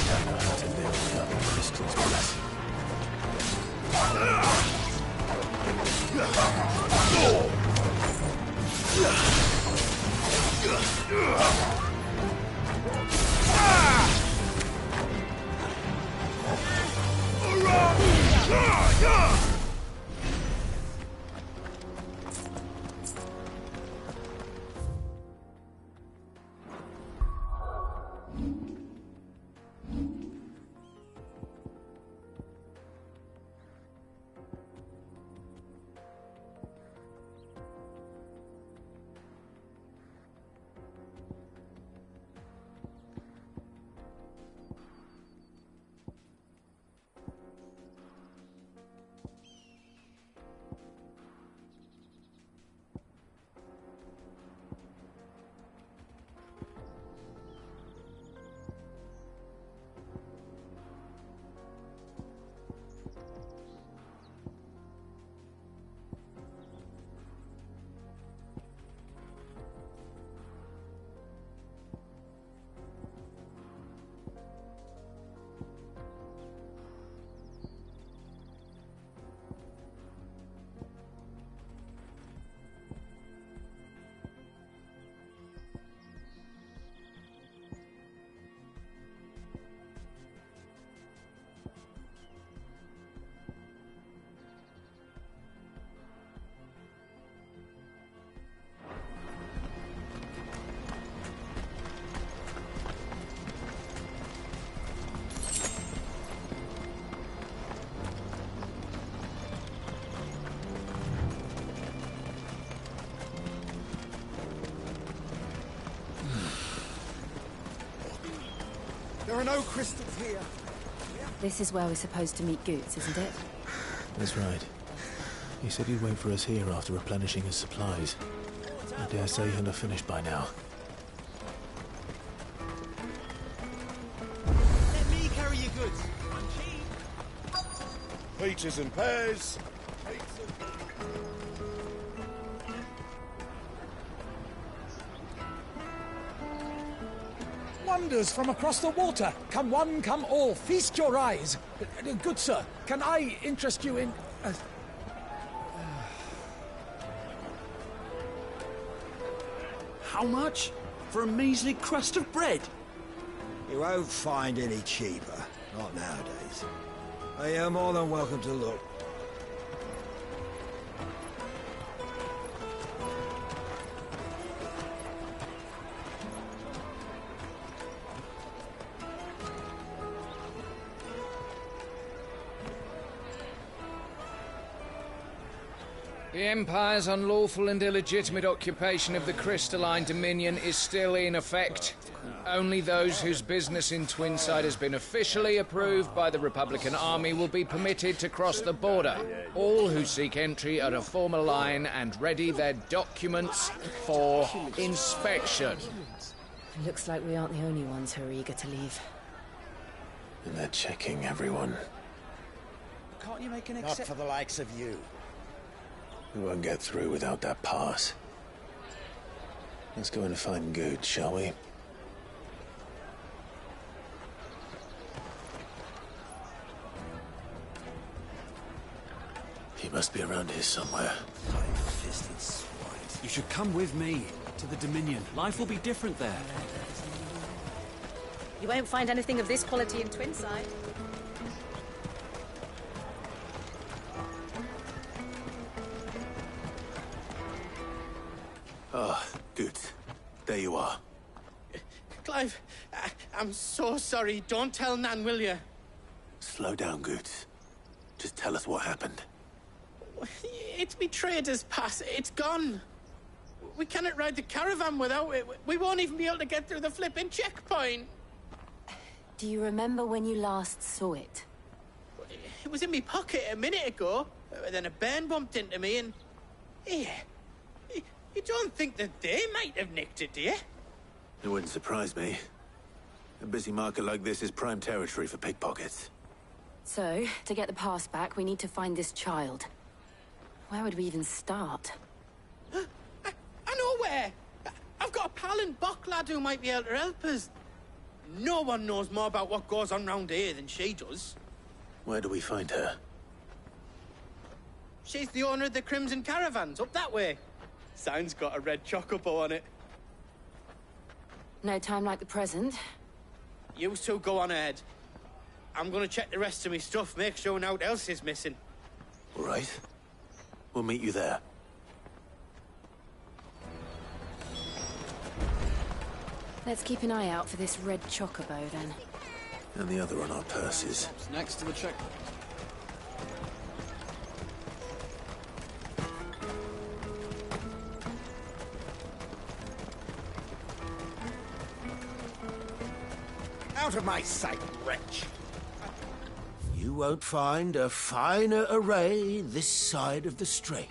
don't know how to live without the crystal's blessing. There are no crystals here. This is where we're supposed to meet Goots, isn't it? That's right. He said he'd wait for us here after replenishing his supplies. I dare say he'll have finished by now. Let me carry your goods. I'm cheap. Peaches and pears. Wonders from across the water. Come one, come all. Feast your eyes. Good sir, can I interest you in... How much? For a measly crust of bread? You won't find any cheaper. Not nowadays. You're more than welcome to look. The Empire's unlawful and illegitimate occupation of the Crystalline Dominion is still in effect. Only those whose business in Twinside has been officially approved by the Republican Army will be permitted to cross the border. All who seek entry are to form a line and ready their documents for inspection. It looks like we aren't the only ones who are eager to leave. And they're checking everyone. Can't you make an exception? Not for the likes of you. We won't get through without that pass. Let's go in and find Good, shall we? He must be around here somewhere. Tight-fisted swine. You should come with me to the Dominion. Life will be different there. You won't find anything of this quality in Twinside. Ah, Good. There you are. Clive, I'm so sorry. Don't tell Nan, will you? Slow down, Good. Just tell us what happened. It's me trader's pass. It's gone. We cannot ride the caravan without it. We won't even be able to get through the flipping checkpoint. Do you remember when you last saw it? It was in my pocket a minute ago. Then a bairn bumped into me and... Yeah. You don't think that they might have nicked it, do you? It wouldn't surprise me. A busy market like this is prime territory for pickpockets. So, to get the pass back, we need to find this child. Where would we even start? I know where! I've got a pal in Bock lad who might be able to help us. No one knows more about what goes on round here than she does. Where do we find her? She's the owner of the Crimson Caravans, up that way. Sign's got a red chocobo on it. No time like the present. You two go on ahead. I'm gonna check the rest of my stuff, make sure naught else is missing. All right. We'll meet you there. Let's keep an eye out for this red chocobo, then. And the other on our purses. It's next to the checkpoint. Out of my sight, wretch! You won't find a finer array this side of the strait.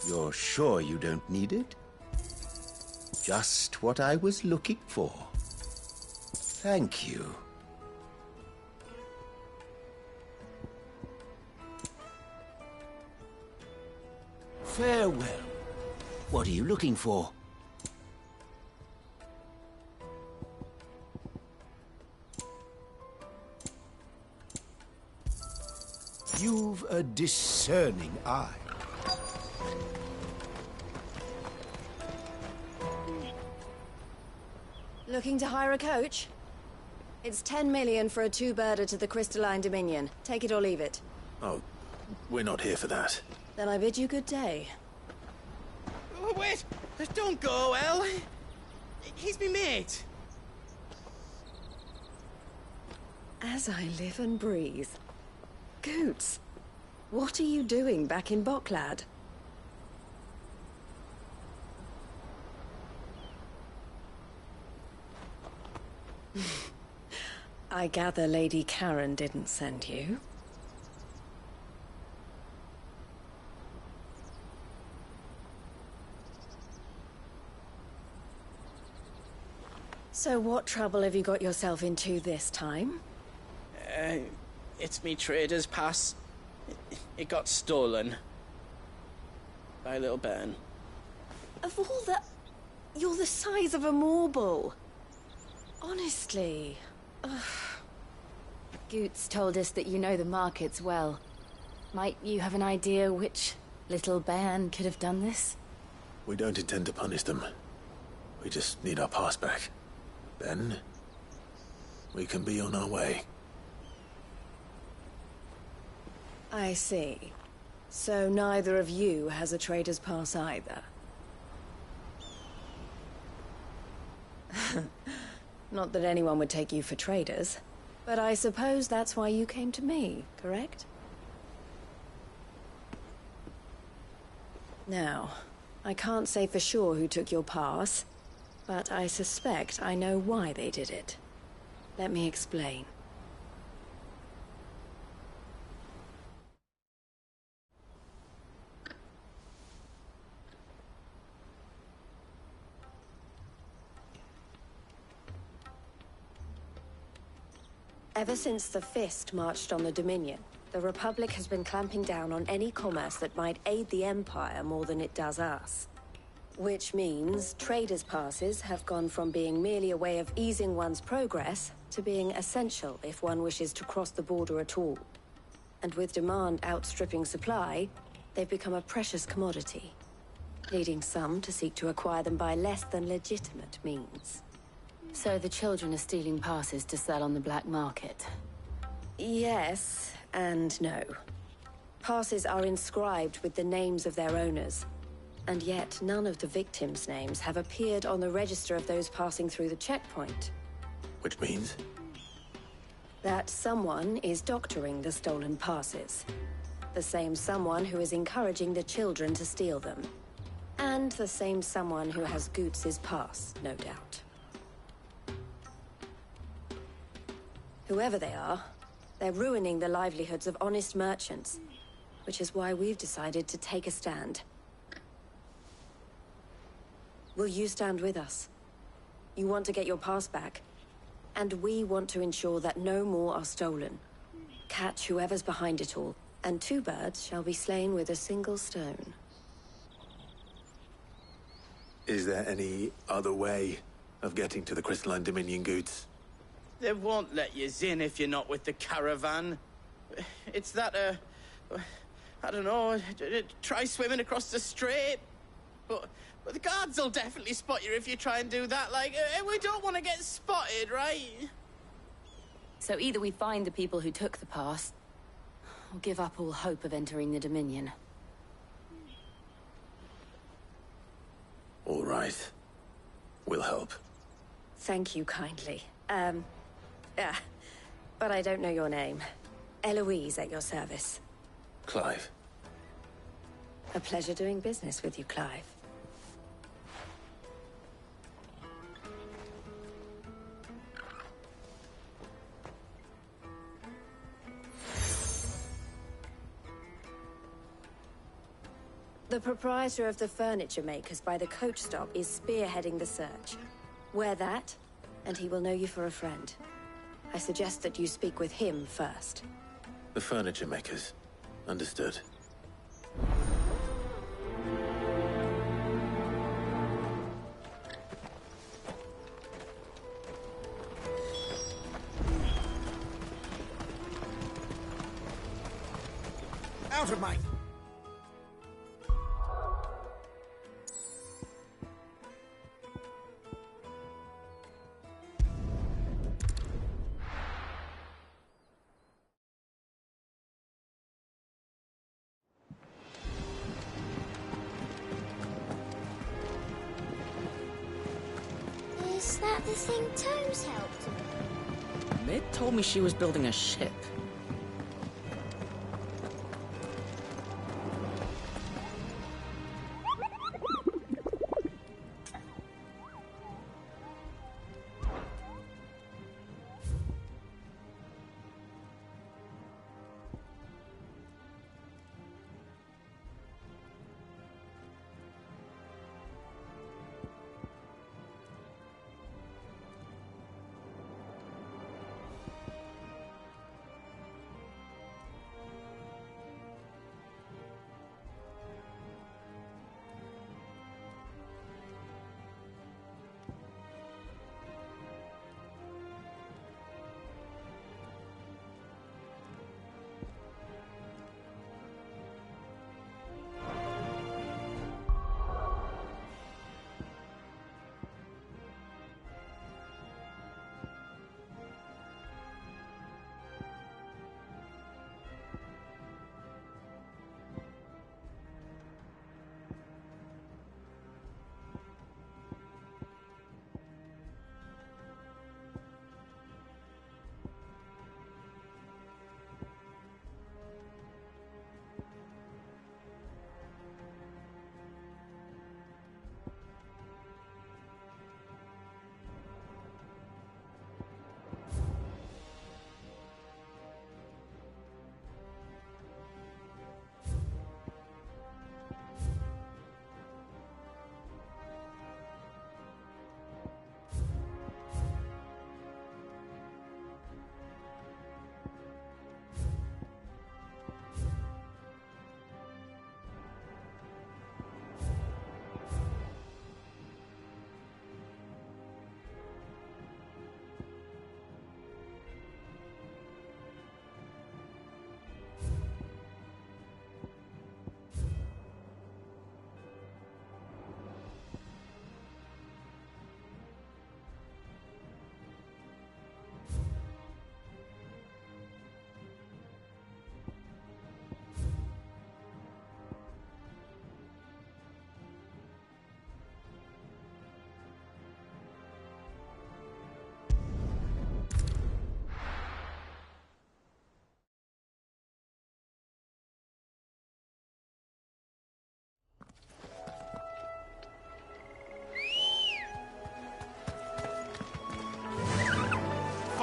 You're sure you don't need it? Just what I was looking for. Thank you. Farewell. What are you looking for? You've a discerning eye. Looking to hire a coach? It's 10 million for a two-birder to the Crystalline Dominion. Take it or leave it. Oh, we're not here for that. Then I bid you good day. Oh, wait! Don't go, El! He's me mate. As I live and breathe. Goots, what are you doing back in Bocklad? I gather Lady Karen didn't send you. So what trouble have you got yourself into this time? It's me trader's pass. It got stolen. By little Ben. Of all the... You're the size of a marble. Honestly. Ugh. Goots told us that you know the markets well. Might you have an idea which little bairn could have done this? We don't intend to punish them. We just need our pass back. Then, we can be on our way. I see. So neither of you has a trader's pass either. Not that anyone would take you for traders, but I suppose that's why you came to me, correct? Now, I can't say for sure who took your pass, but I suspect I know why they did it. Let me explain. Ever since the Fist marched on the Dominion, the Republic has been clamping down on any commerce that might aid the Empire more than it does us. Which means traders' passes have gone from being merely a way of easing one's progress to being essential if one wishes to cross the border at all. And with demand outstripping supply, they've become a precious commodity, leading some to seek to acquire them by less than legitimate means. So the children are stealing passes to sell on the black market? Yes, and no. Passes are inscribed with the names of their owners, and yet none of the victims' names have appeared on the register of those passing through the checkpoint. Which means? That someone is doctoring the stolen passes. The same someone who is encouraging the children to steal them. And the same someone who has Goots's pass, no doubt. Whoever they are, they're ruining the livelihoods of honest merchants, which is why we've decided to take a stand. Will you stand with us? You want to get your pass back, and we want to ensure that no more are stolen. Catch whoever's behind it all, and two birds shall be slain with a single stone. Is there any other way of getting to the Crystalline Dominion, Goots? They won't let you in if you're not with the caravan. It's that, I don't know, try swimming across the strait. But the guards will definitely spot you if you try and do that. Like, we don't want to get spotted, right? So either we find the people who took the pass, or give up all hope of entering the Dominion. All right. We'll help. Thank you kindly. But I don't know your name. Eloise at your service. Clive. A pleasure doing business with you, Clive. The proprietor of the furniture makers by the coach stop is spearheading the search. Wear that, and he will know you for a friend. I suggest that you speak with him first. The furniture makers. Understood. Out of my... Is that the thing Tomes helped? Mid told me she was building a ship.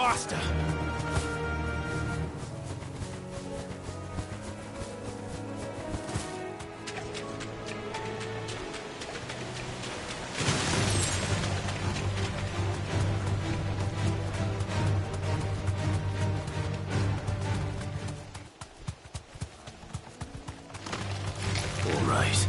faster! All right.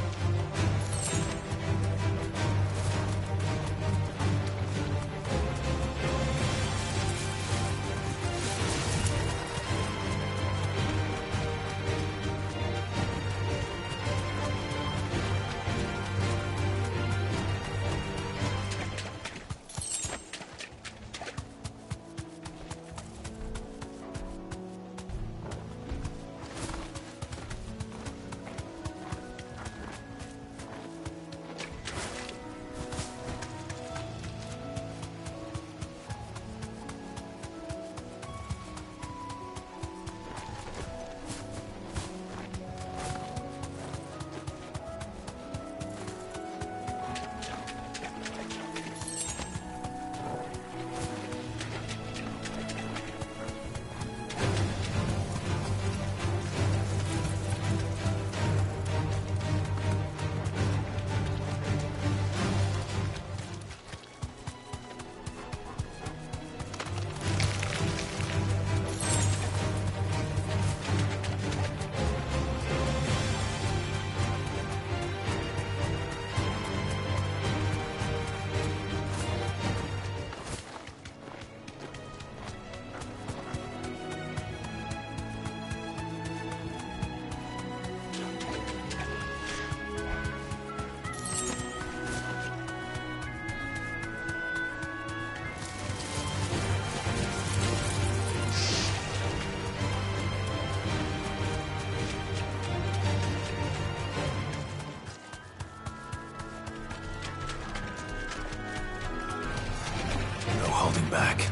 No holding back.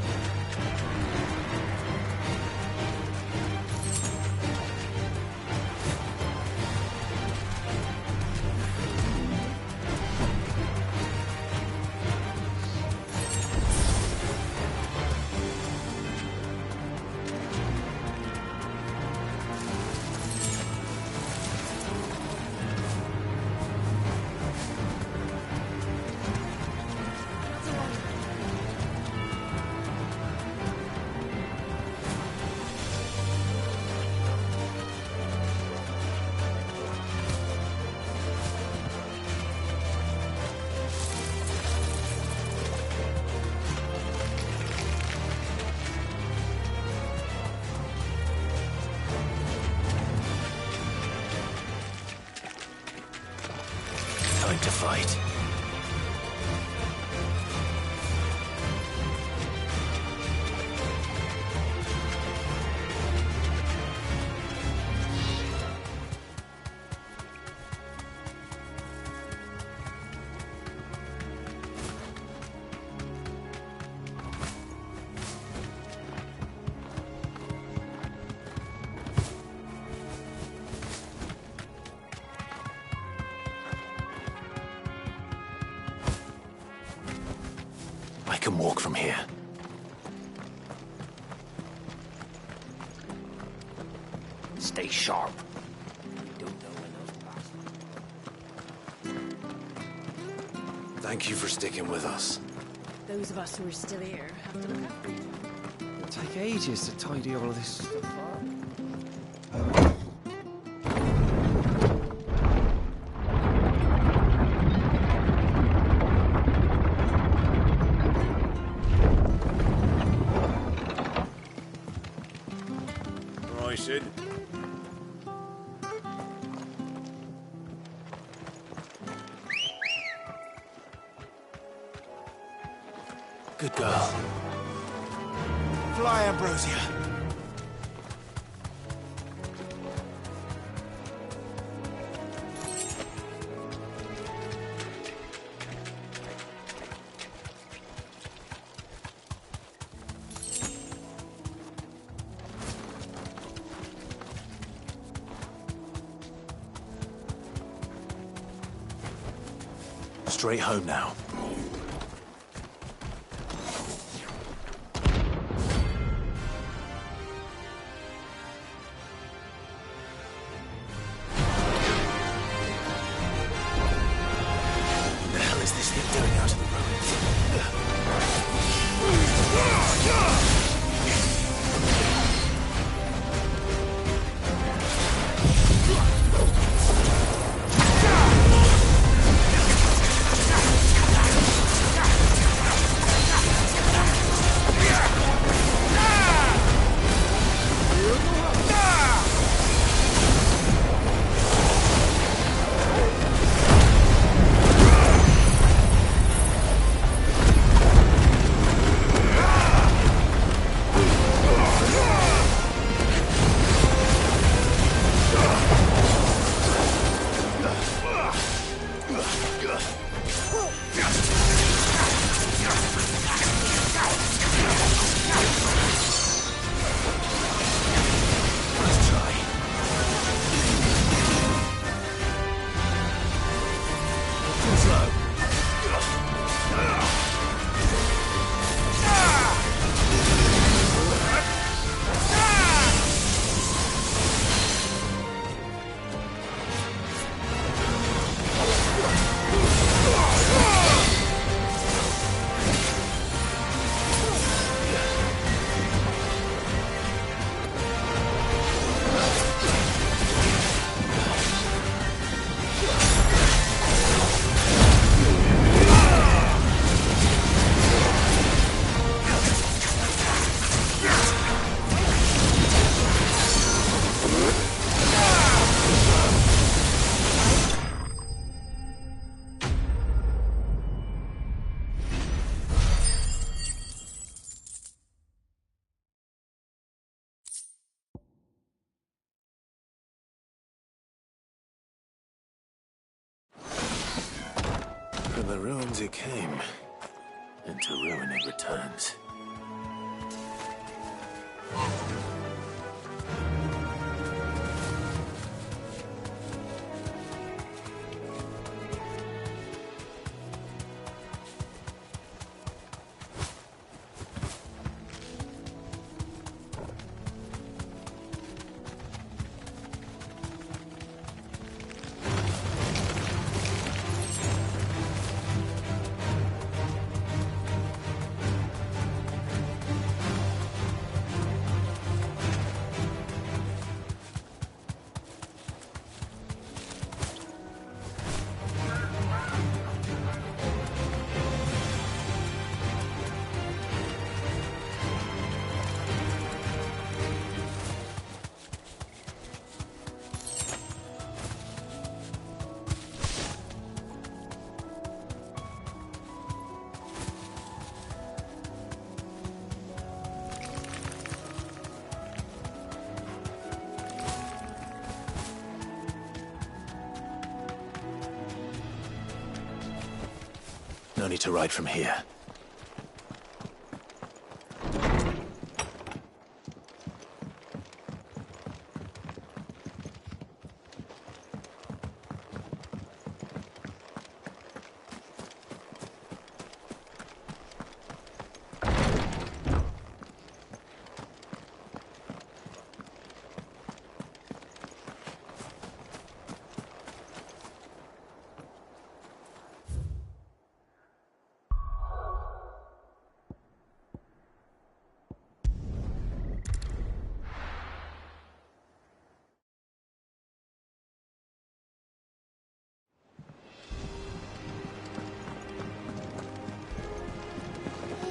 Time to fight. I can walk from here. Stay sharp. Thank you for sticking with us. Those of us who are still here have to look after each other. It'll take ages to tidy all of this stuff up. Right, Sid. Good girl. Fly, Ambrosia. Straight home now. the ruins it came, and to ruin it returns. No need to ride from here.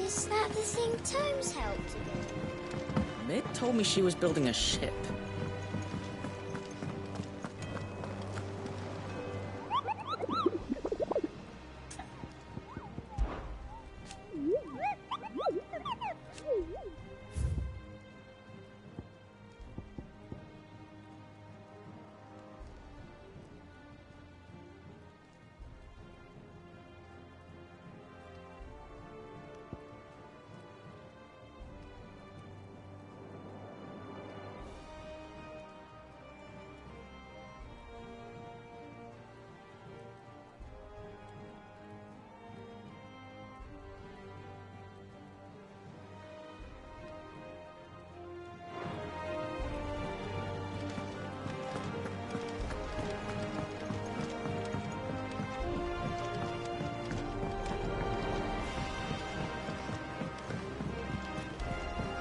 Is that the thing Tomes helped with? Mid told me she was building a ship.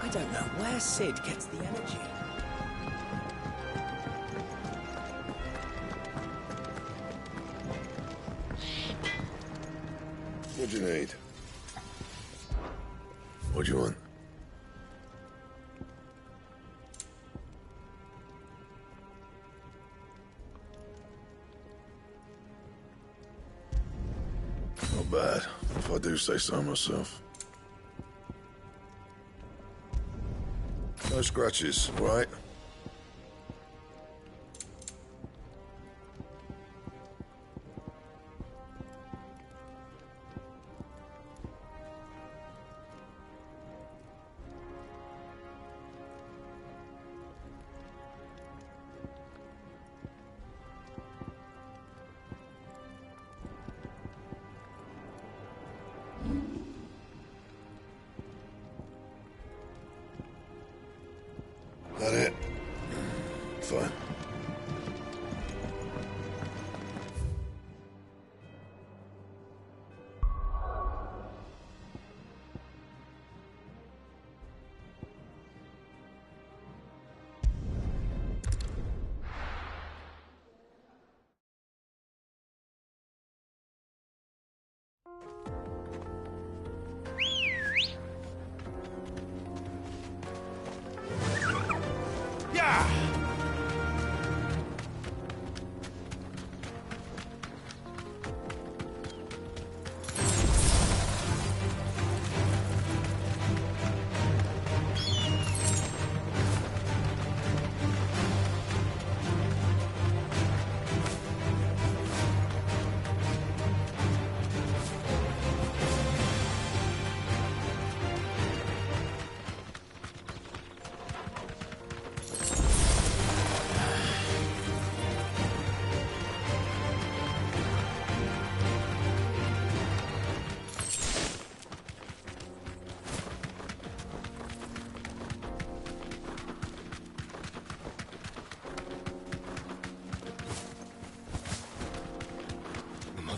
I don't know where Sid gets the energy. What do you need? What do you want? Not bad, if I do say so myself. No scratches, right? That it? Fine.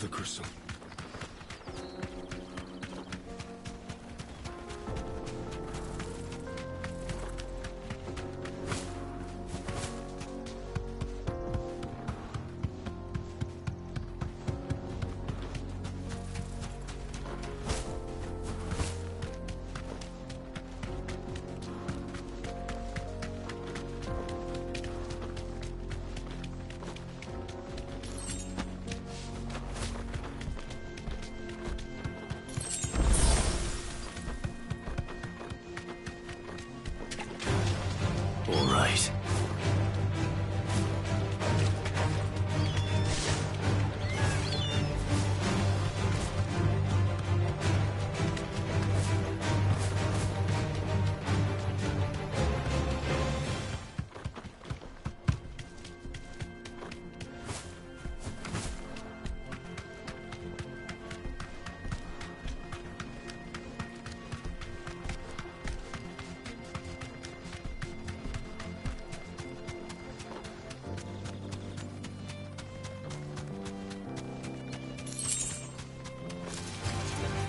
the crystal. All right.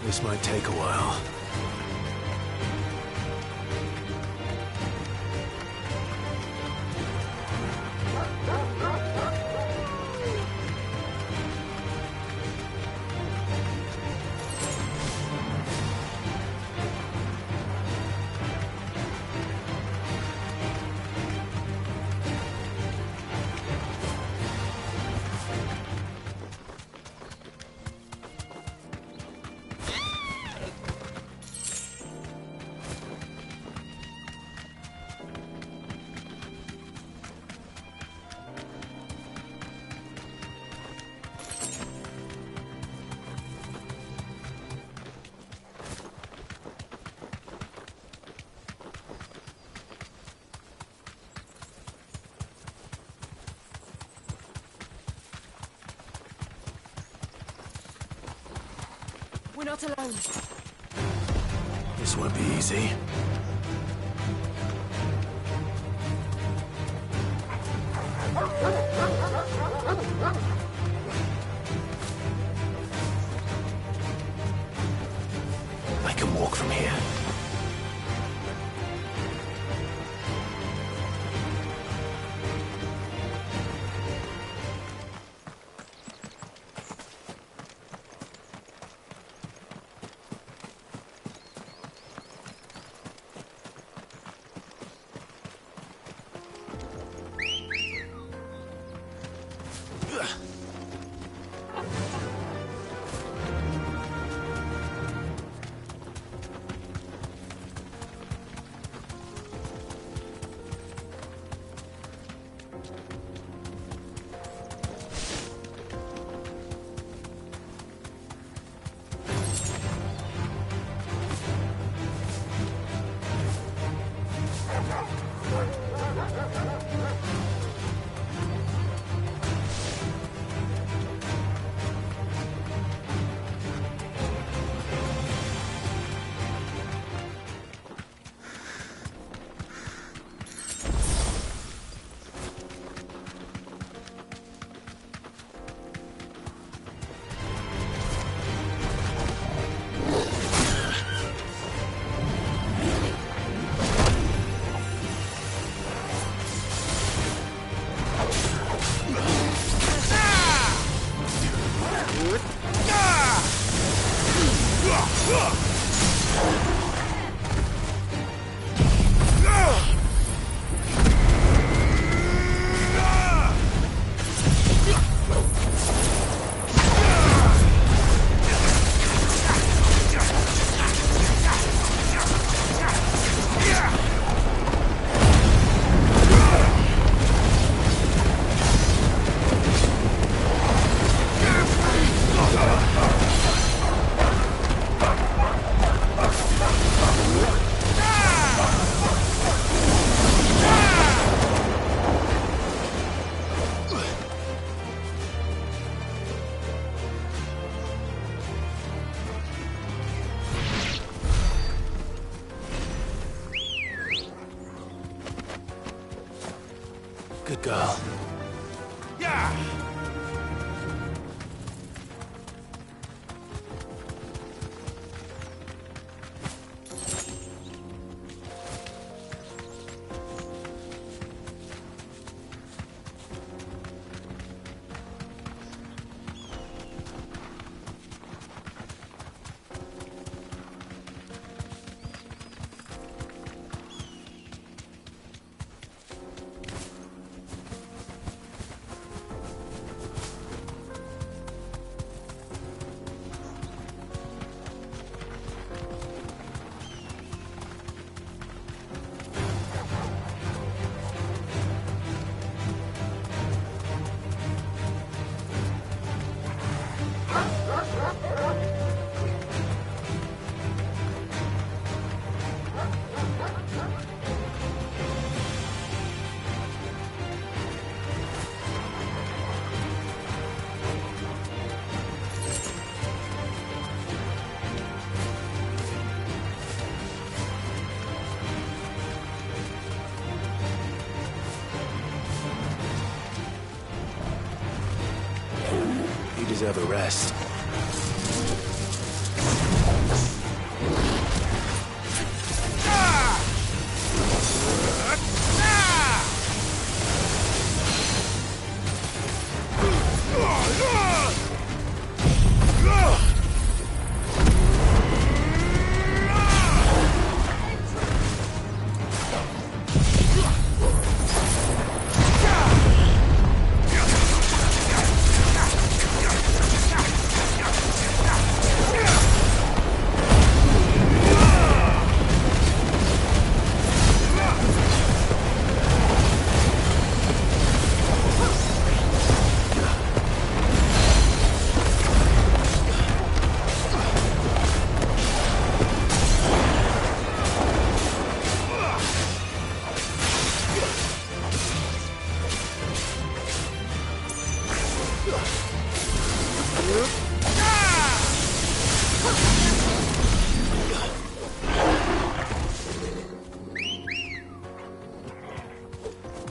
This might take a while. We're not alone. This won't be easy. I can walk from here. Good girl. Yeah! deserve a rest.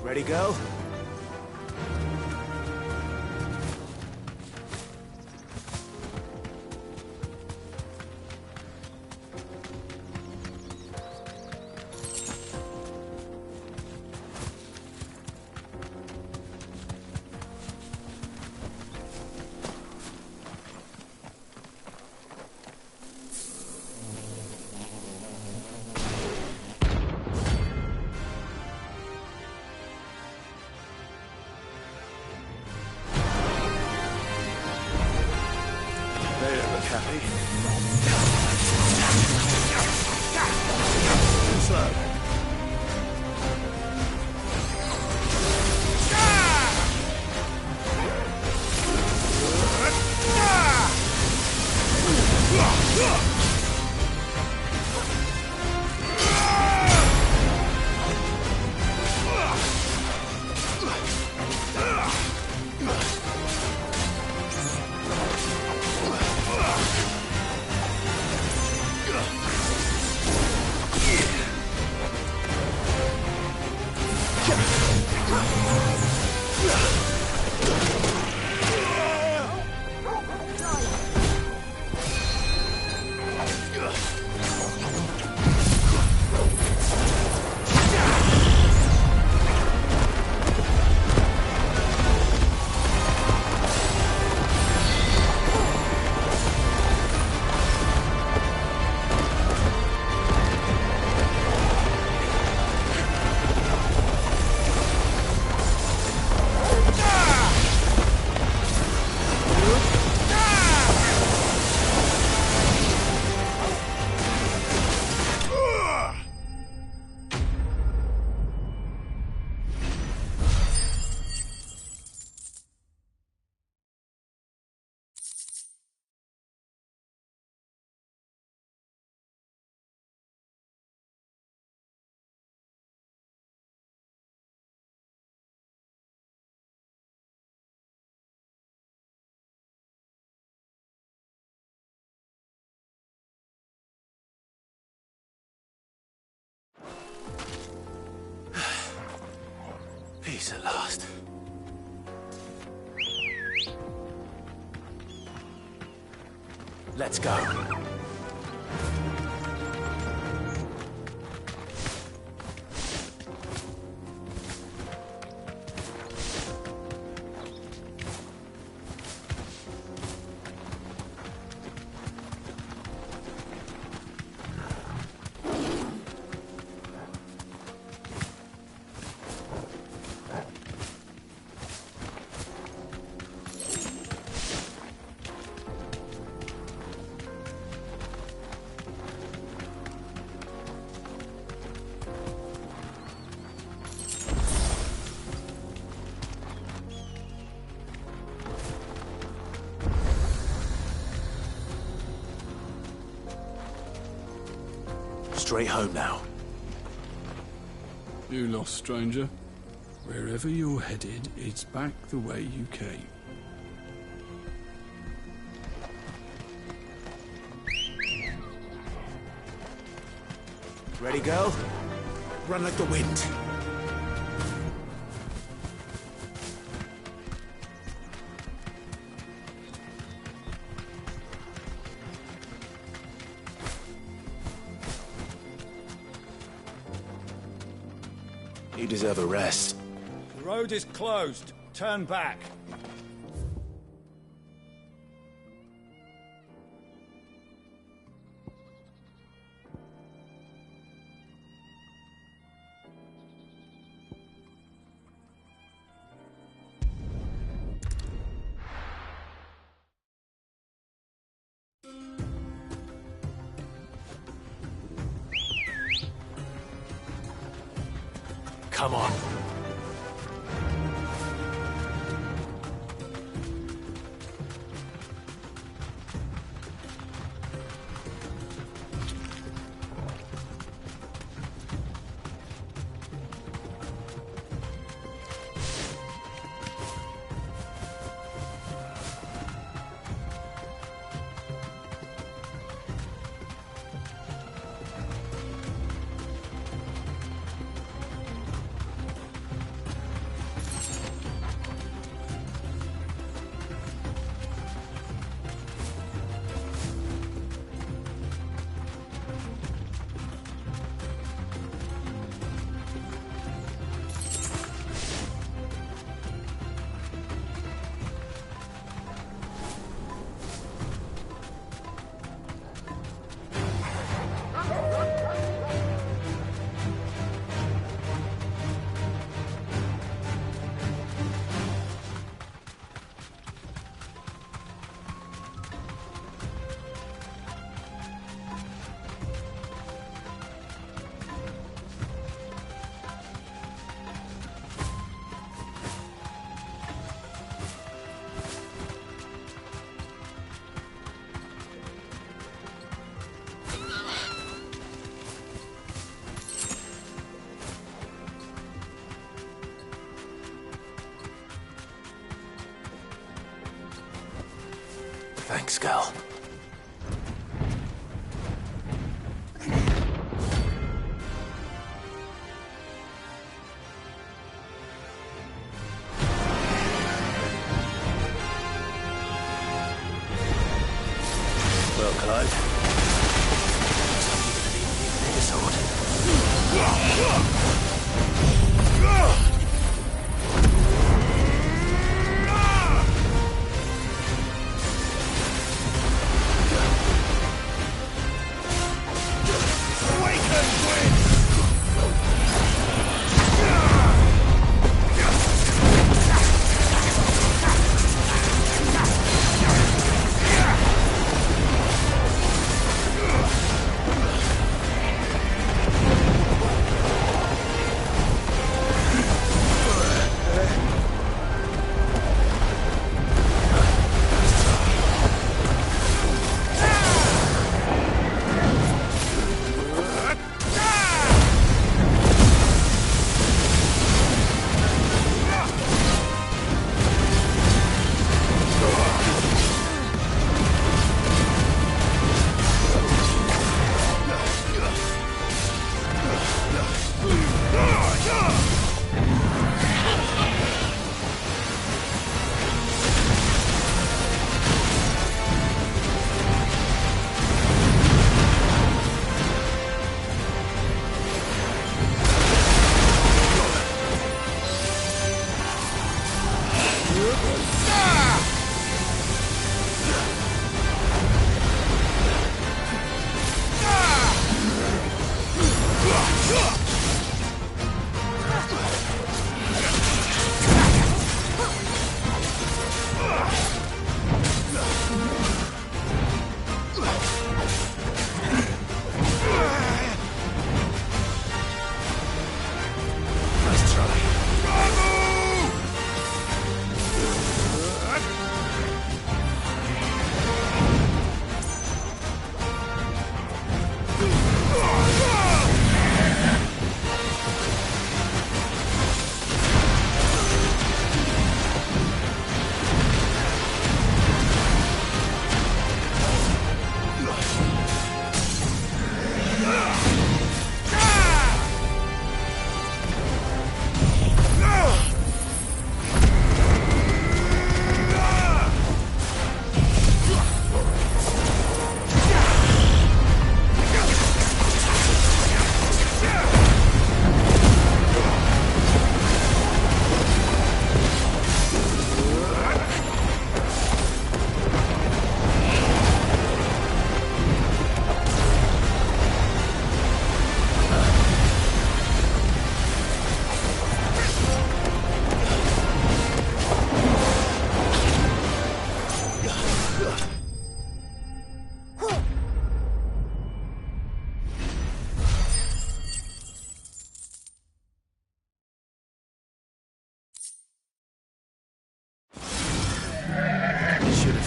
Ready, go? They don't look happy. Slow. Peace at last. Let's go. Straight home now. You lost, stranger. Wherever you're headed, it's back the way you came. Ready, go? Run like the wind. You deserve a rest. The road is closed. Turn back. Come on. Thanks, Gal. Well, Clyde. Looks like you're gonna need a bigger sword.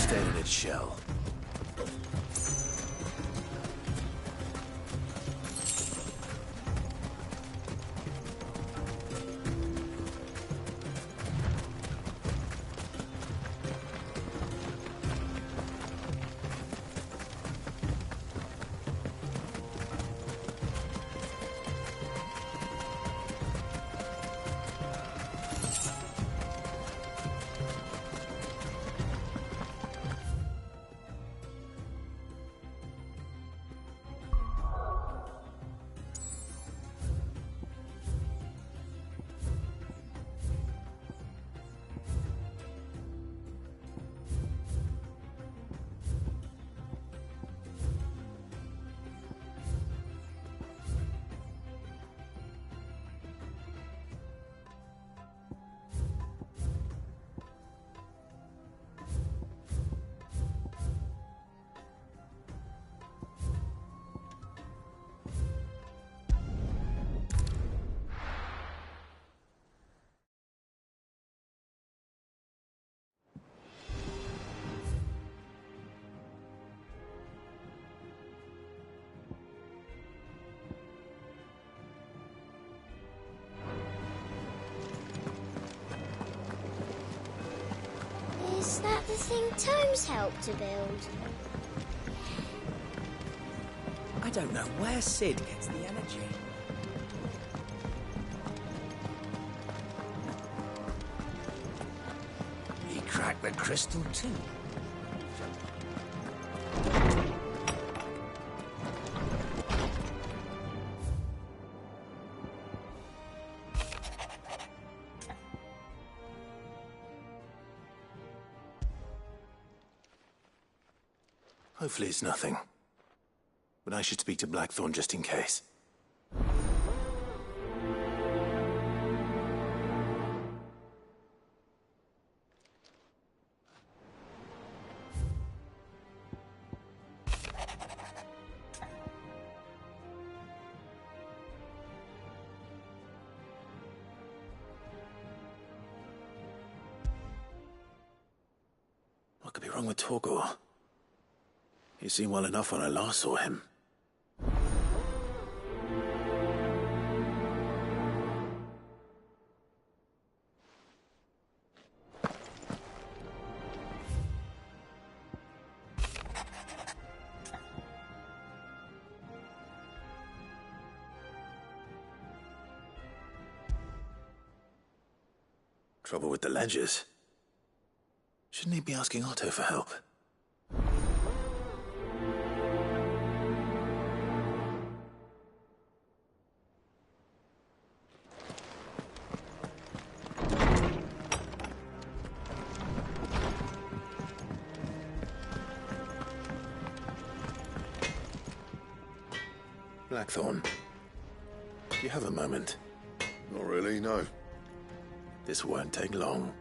stayed in its shell. Is that the thing Tomes helped to build? I don't know where Sid gets the energy. He cracked the crystal too. Hopefully it's nothing. But I should speak to Blackthorn just in case. What could be wrong with Torgor? He seemed well enough when I last saw him. Trouble with the ledgers. Shouldn't he be asking Otto for help? Blackthorn, do you have a moment? Not really, no. This won't take long.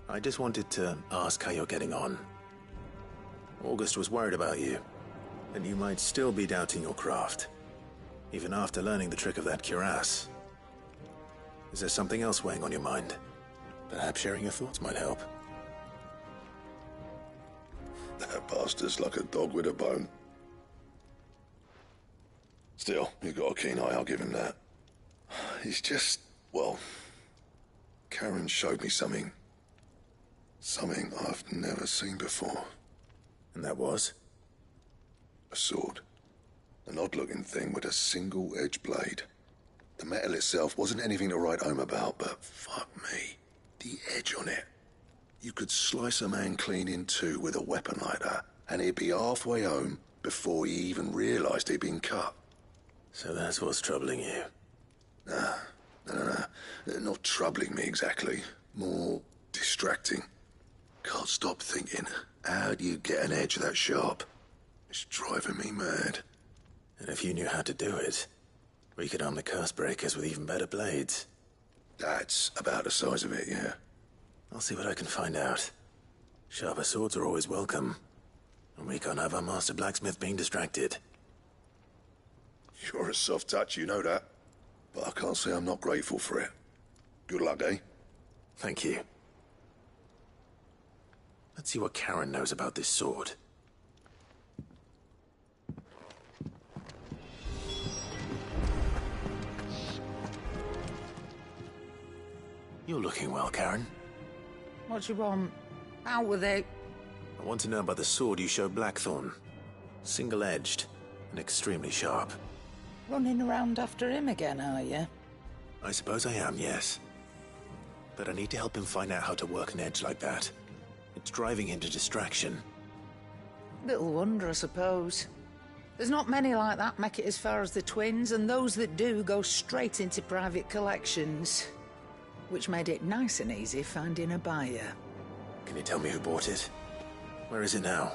I just wanted to ask how you're getting on. August was worried about you, and you might still be doubting your craft, even after learning the trick of that cuirass. Is there something else weighing on your mind? Perhaps sharing your thoughts might help. That bastard's like a dog with a bone. Still, he's got a keen eye, I'll give him that. He's just, well, Karen showed me something. Something I've never seen before. And that was? A sword. An odd-looking thing with a single-edged blade. The metal itself wasn't anything to write home about, but fuck me, the edge on it. You could slice a man clean in two with a weapon like that, and he'd be halfway home before he even realised he'd been cut. So that's what's troubling you? No. Not troubling me exactly. More distracting. Can't stop thinking, how do you get an edge that sharp? It's driving me mad. And if you knew how to do it, we could arm the curse breakers with even better blades. That's about the size of it, yeah. I'll see what I can find out. Sharper swords are always welcome. And we can't have our master blacksmith being distracted. You're a soft touch, you know that. But I can't say I'm not grateful for it. Good luck, eh? Thank you. Let's see what Karen knows about this sword. You're looking well, Karen. What do you want? Out with it. I want to know about the sword you showed Blackthorn. Single-edged and extremely sharp. Running around after him again, are you? I suppose I am, yes. But I need to help him find out how to work an edge like that. It's driving him to distraction. Little wonder, I suppose. There's not many like that make it as far as the twins, and those that do go straight into private collections. Which made it nice and easy finding a buyer. Can you tell me who bought it? Where is it now?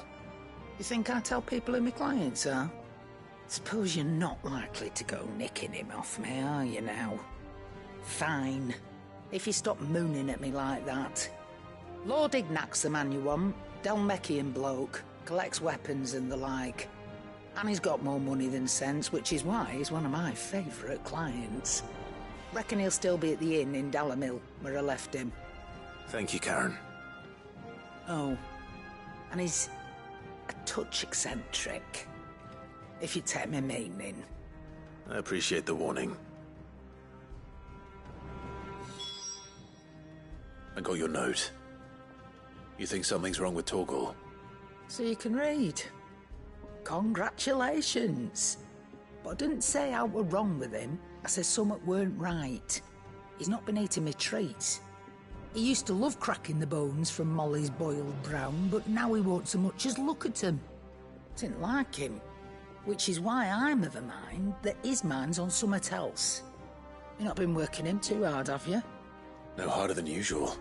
You think I tell people who my clients are? Suppose you're not likely to go nicking him off me, are you now? Fine. If you stop mooning at me like that. Lord Ignac's the man you want. Delmechian bloke. Collects weapons and the like. And he's got more money than sense, which is why he's one of my favourite clients. Reckon he'll still be at the inn in Dalamil, where I left him. Thank you, Karen. Oh. And he's a touch eccentric. If you take my meaning. I appreciate the warning. I got your note. You think something's wrong with Torgal? So you can read. Congratulations. But I didn't say how we're wrong with him. I said something weren't right. He's not been eating my treats. He used to love cracking the bones from Molly's boiled brown, but now he won't so much as look at them. Didn't like him. Which is why I'm of a mind that his mind's on something else. You've not been working him too hard, have you? No harder than usual.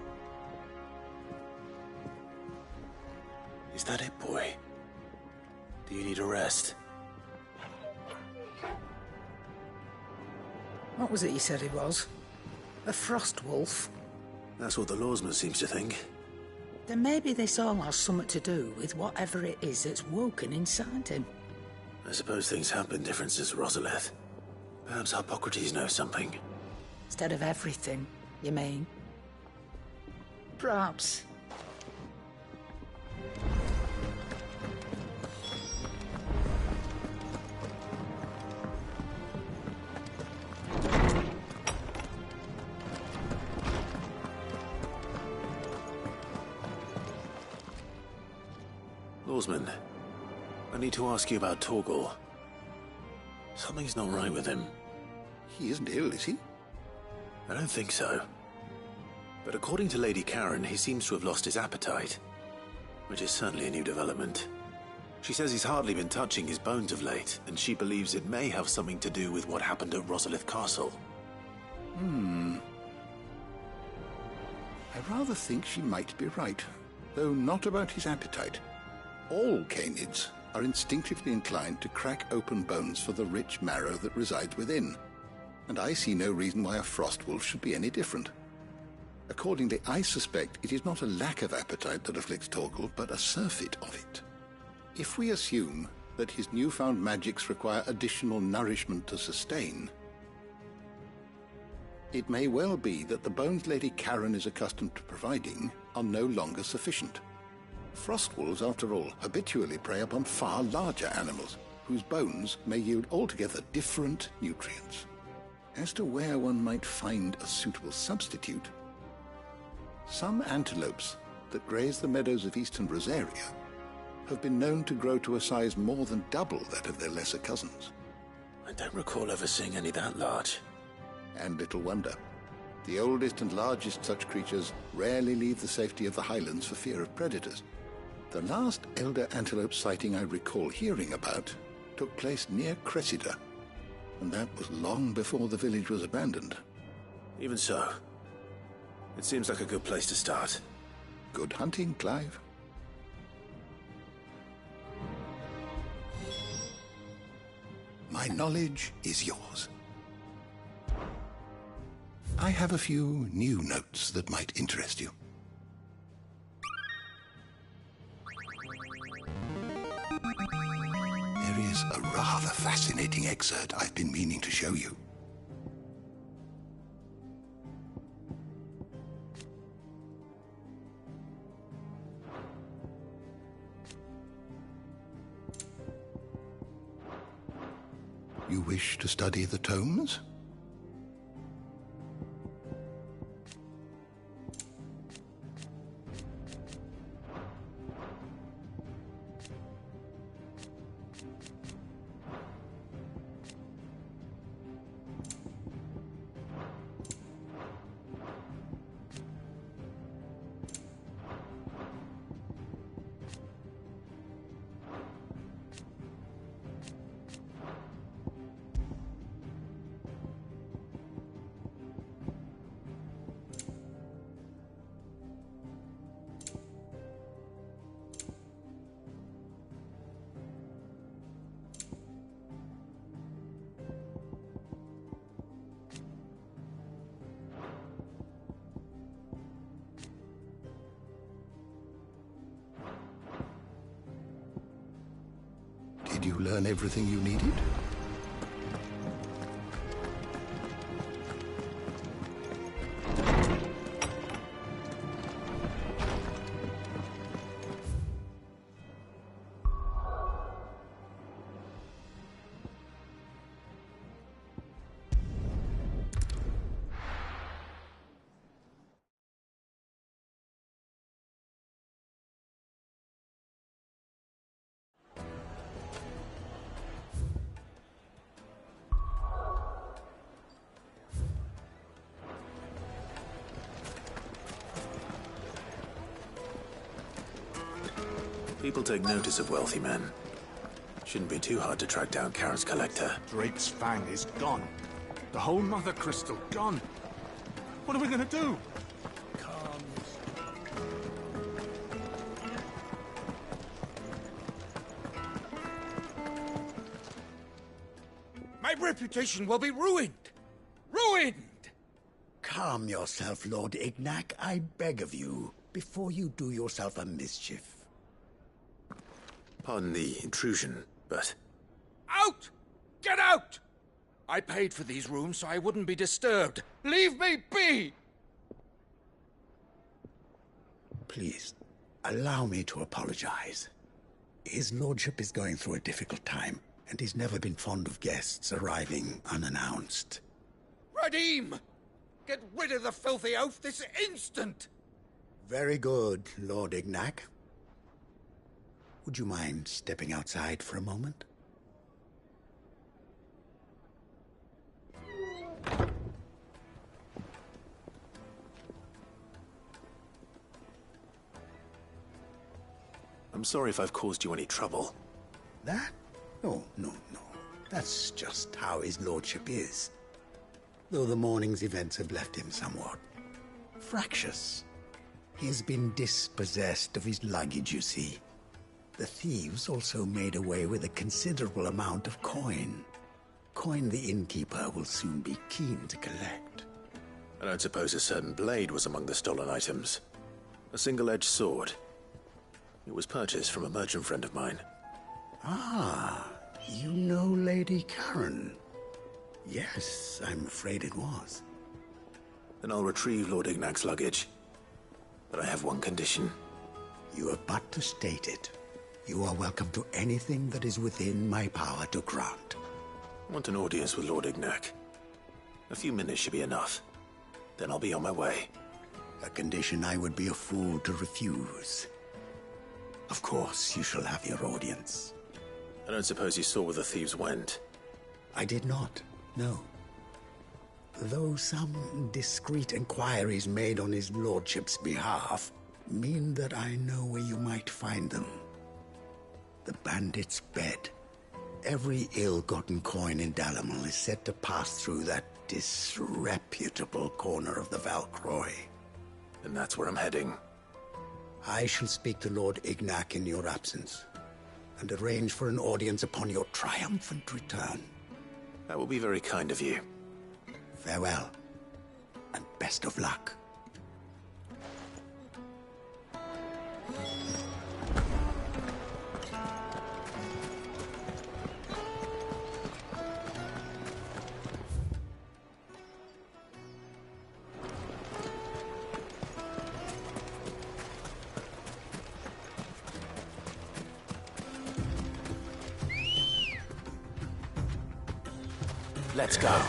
Is that it, boy? Do you need a rest? What was it you said he was? A frost wolf? That's what the lawsman seems to think. Then maybe this all has something to do with whatever it is that's woken inside him. I suppose things have been different since Rosalith. Perhaps Hippocrates knows something. Instead of everything, you mean? Perhaps. Lawsman, I need to ask you about Torgal. Something's not right with him. He isn't ill, is he? I don't think so. But according to Lady Karen, he seems to have lost his appetite. Which is certainly a new development. She says he's hardly been touching his bones of late, and she believes it may have something to do with what happened at Rosalith Castle. I rather think she might be right, though not about his appetite. All canids are instinctively inclined to crack open bones for the rich marrow that resides within, and I see no reason why a frost wolf should be any different. Accordingly, I suspect it is not a lack of appetite that afflicts Torgal, but a surfeit of it. If we assume that his newfound magics require additional nourishment to sustain, it may well be that the bones Lady Karen is accustomed to providing are no longer sufficient. Frost wolves, after all, habitually prey upon far larger animals, whose bones may yield altogether different nutrients. As to where one might find a suitable substitute, some antelopes that graze the meadows of eastern Rosaria have been known to grow to a size more than double that of their lesser cousins. I don't recall ever seeing any that large. And little wonder. The oldest and largest such creatures rarely leave the safety of the highlands for fear of predators. The last elder antelope sighting I recall hearing about took place near Cressida, and that was long before the village was abandoned. Even so, it seems like a good place to start. Good hunting, Clive. My knowledge is yours. I have a few new notes that might interest you. There is a rather fascinating excerpt I've been meaning to show you. You wish to study the tomes? Did you learn everything you needed? People take notice of wealthy men. Shouldn't be too hard to track down Karen's collector. Drake's Fang is gone. The whole Mother Crystal gone. What are we gonna do? My reputation will be ruined! Ruined! Calm yourself, Lord Ignac, I beg of you, before you do yourself a mischief. Pardon the intrusion, but... Out! Get out! I paid for these rooms so I wouldn't be disturbed. Leave me be! Please, allow me to apologize. His lordship is going through a difficult time, and he's never been fond of guests arriving unannounced. Radim! Get rid of the filthy oaf this instant! Very good, Lord Ignac. Would you mind stepping outside for a moment? I'm sorry if I've caused you any trouble. That? No. That's just how his lordship is. Though the morning's events have left him somewhat fractious. He has been dispossessed of his luggage, you see. The thieves also made away with a considerable amount of coin. Coin the innkeeper will soon be keen to collect. I don't suppose a certain blade was among the stolen items. A single-edged sword. It was purchased from a merchant friend of mine. Ah, you know Lady Karen. Yes, I'm afraid it was. Then I'll retrieve Lord Ignac's luggage. But I have one condition. You have but to state it. You are welcome to anything that is within my power to grant. I want an audience with Lord Ignac. A few minutes should be enough. Then I'll be on my way. A condition I would be a fool to refuse. Of course, you shall have your audience. I don't suppose you saw where the thieves went? I did not, no. Though some discreet inquiries made on his lordship's behalf mean that I know where you might find them. The bandit's bed. Every ill-gotten coin in Dalamon is said to pass through that disreputable corner of the Valcroy. And that's where I'm heading. I shall speak to Lord Ignac in your absence, and arrange for an audience upon your triumphant return. That will be very kind of you. Farewell, and best of luck. Let's go.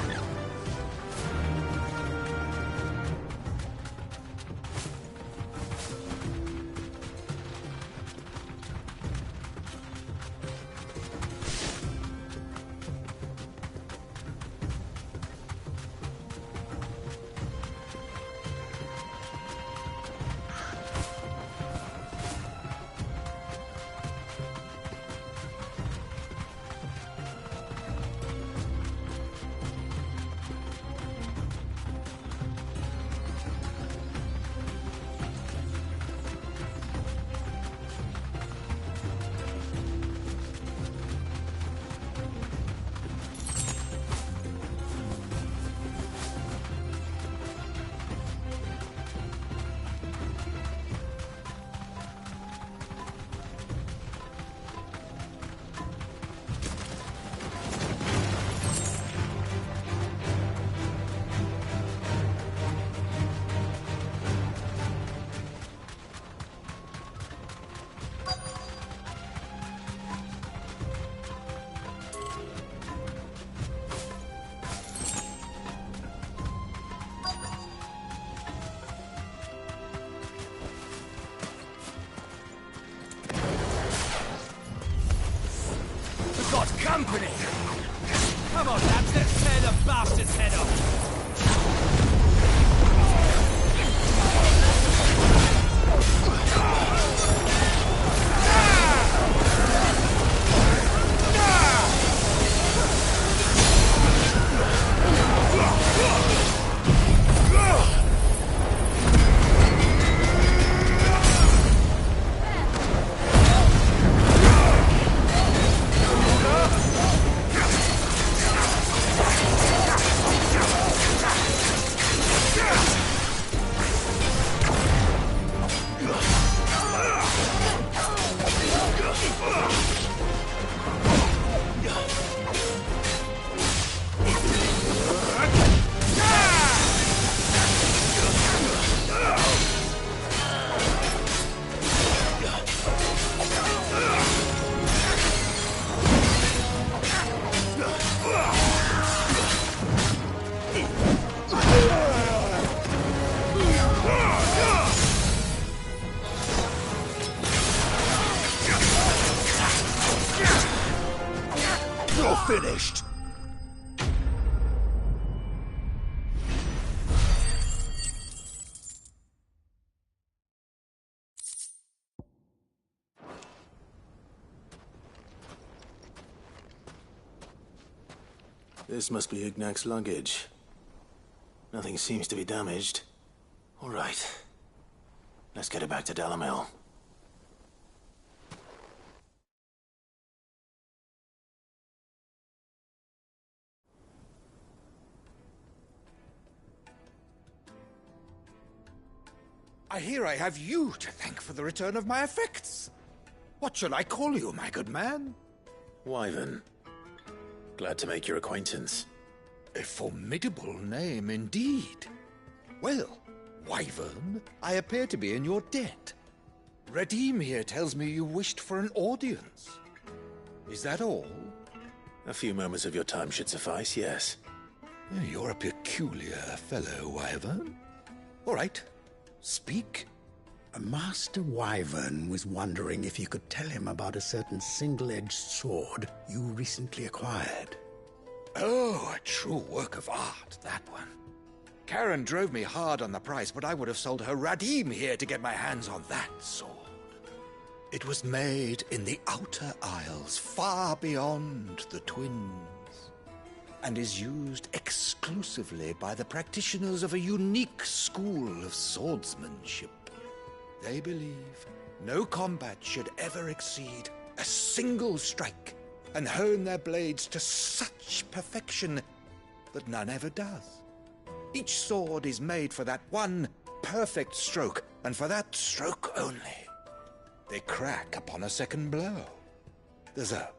Company! Come on, lads, let's tear the bastard's head off! You're finished! This must be Ignac's luggage. Nothing seems to be damaged. All right. Let's get it back to Dalamil. I hear I have you to thank for the return of my effects. What shall I call you, my good man? Wyvern. Glad to make your acquaintance. A formidable name indeed. Well, Wyvern, I appear to be in your debt. Redeem here tells me you wished for an audience. Is that all? A few moments of your time should suffice, yes. You're a peculiar fellow, Wyvern. All right. Speak. Master Wyvern was wondering if you could tell him about a certain single-edged sword you recently acquired. Oh, a true work of art, that one. Karen drove me hard on the price, but I would have sold her Radim here to get my hands on that sword. It was made in the Outer Isles, far beyond the Twins, and is used exclusively by the practitioners of a unique school of swordsmanship. They believe no combat should ever exceed a single strike, and hone their blades to such perfection that none ever does. Each sword is made for that one perfect stroke, and for that stroke only. They crack upon a second blow. There's a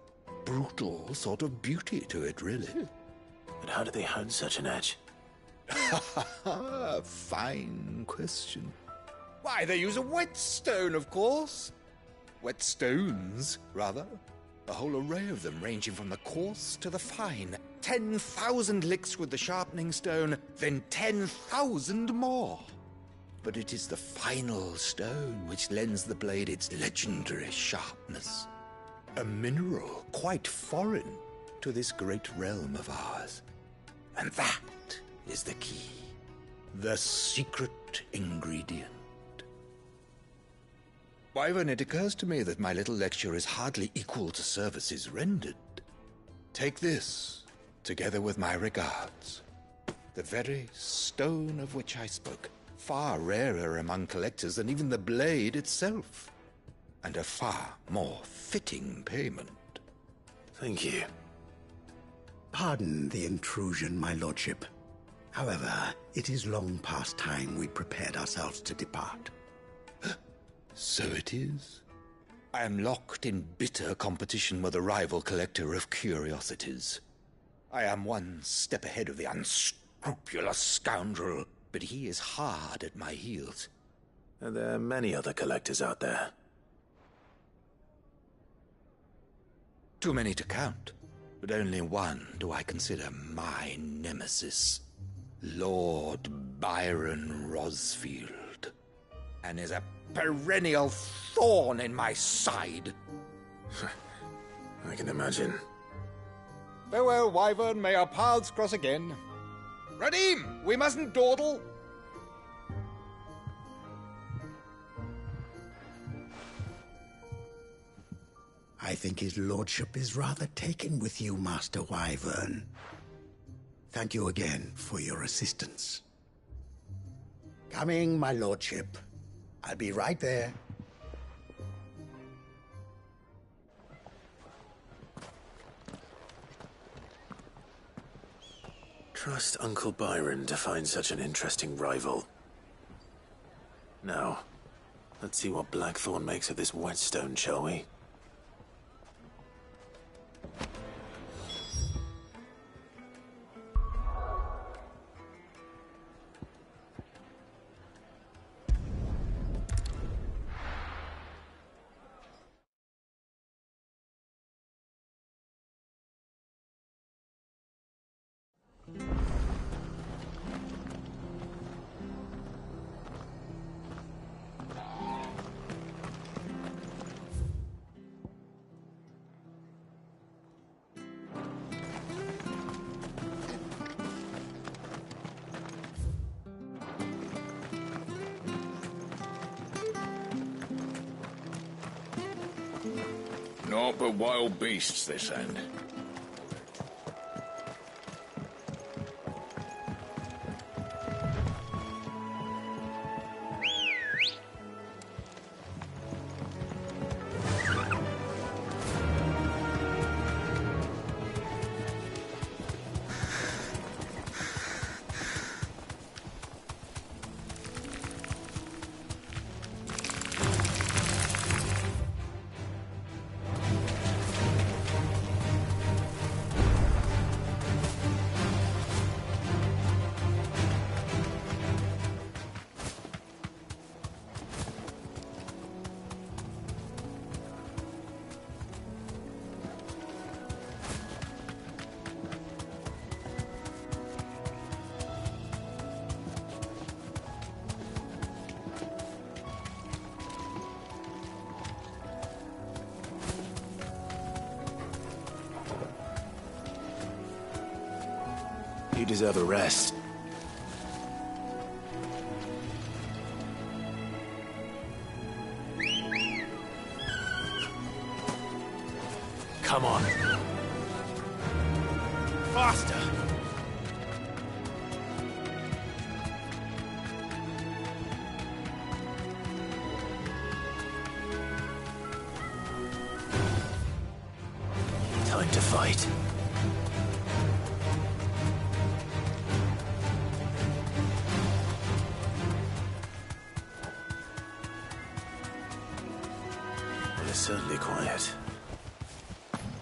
brutal sort of beauty to it, really. But how do they hone such an edge? Fine question. Why, they use a whetstone, of course. Whetstones, rather. A whole array of them ranging from the coarse to the fine. 10,000 licks with the sharpening stone, then 10,000 more. But it is the final stone which lends the blade its legendary sharpness. A mineral quite foreign to this great realm of ours. And that is the key. The secret ingredient. Wyvern, it occurs to me that my little lecture is hardly equal to services rendered. Take this, together with my regards. The very stone of which I spoke, far rarer among collectors than even the blade itself, and a far more fitting payment. Thank you. Pardon the intrusion, my lordship. However, it is long past time we prepared ourselves to depart. So it is. I am locked in bitter competition with a rival collector of curiosities. I am one step ahead of the unscrupulous scoundrel, but he is hard at my heels. And there are many other collectors out there. Too many to count, but only one do I consider my nemesis. Lord Byron Rosfield, and is a perennial thorn in my side. I can imagine. Farewell, Wyvern. May our paths cross again. Radim, we mustn't dawdle. I think his lordship is rather taken with you, Master Wyvern. Thank you again for your assistance. Coming, my lordship. I'll be right there. Trust Uncle Byron to find such an interesting rival. Now, let's see what Blackthorn makes of this whetstone, shall we? Naught but wild beasts this end. You deserve a rest. Come on. Faster! Time to fight. It's certainly quiet.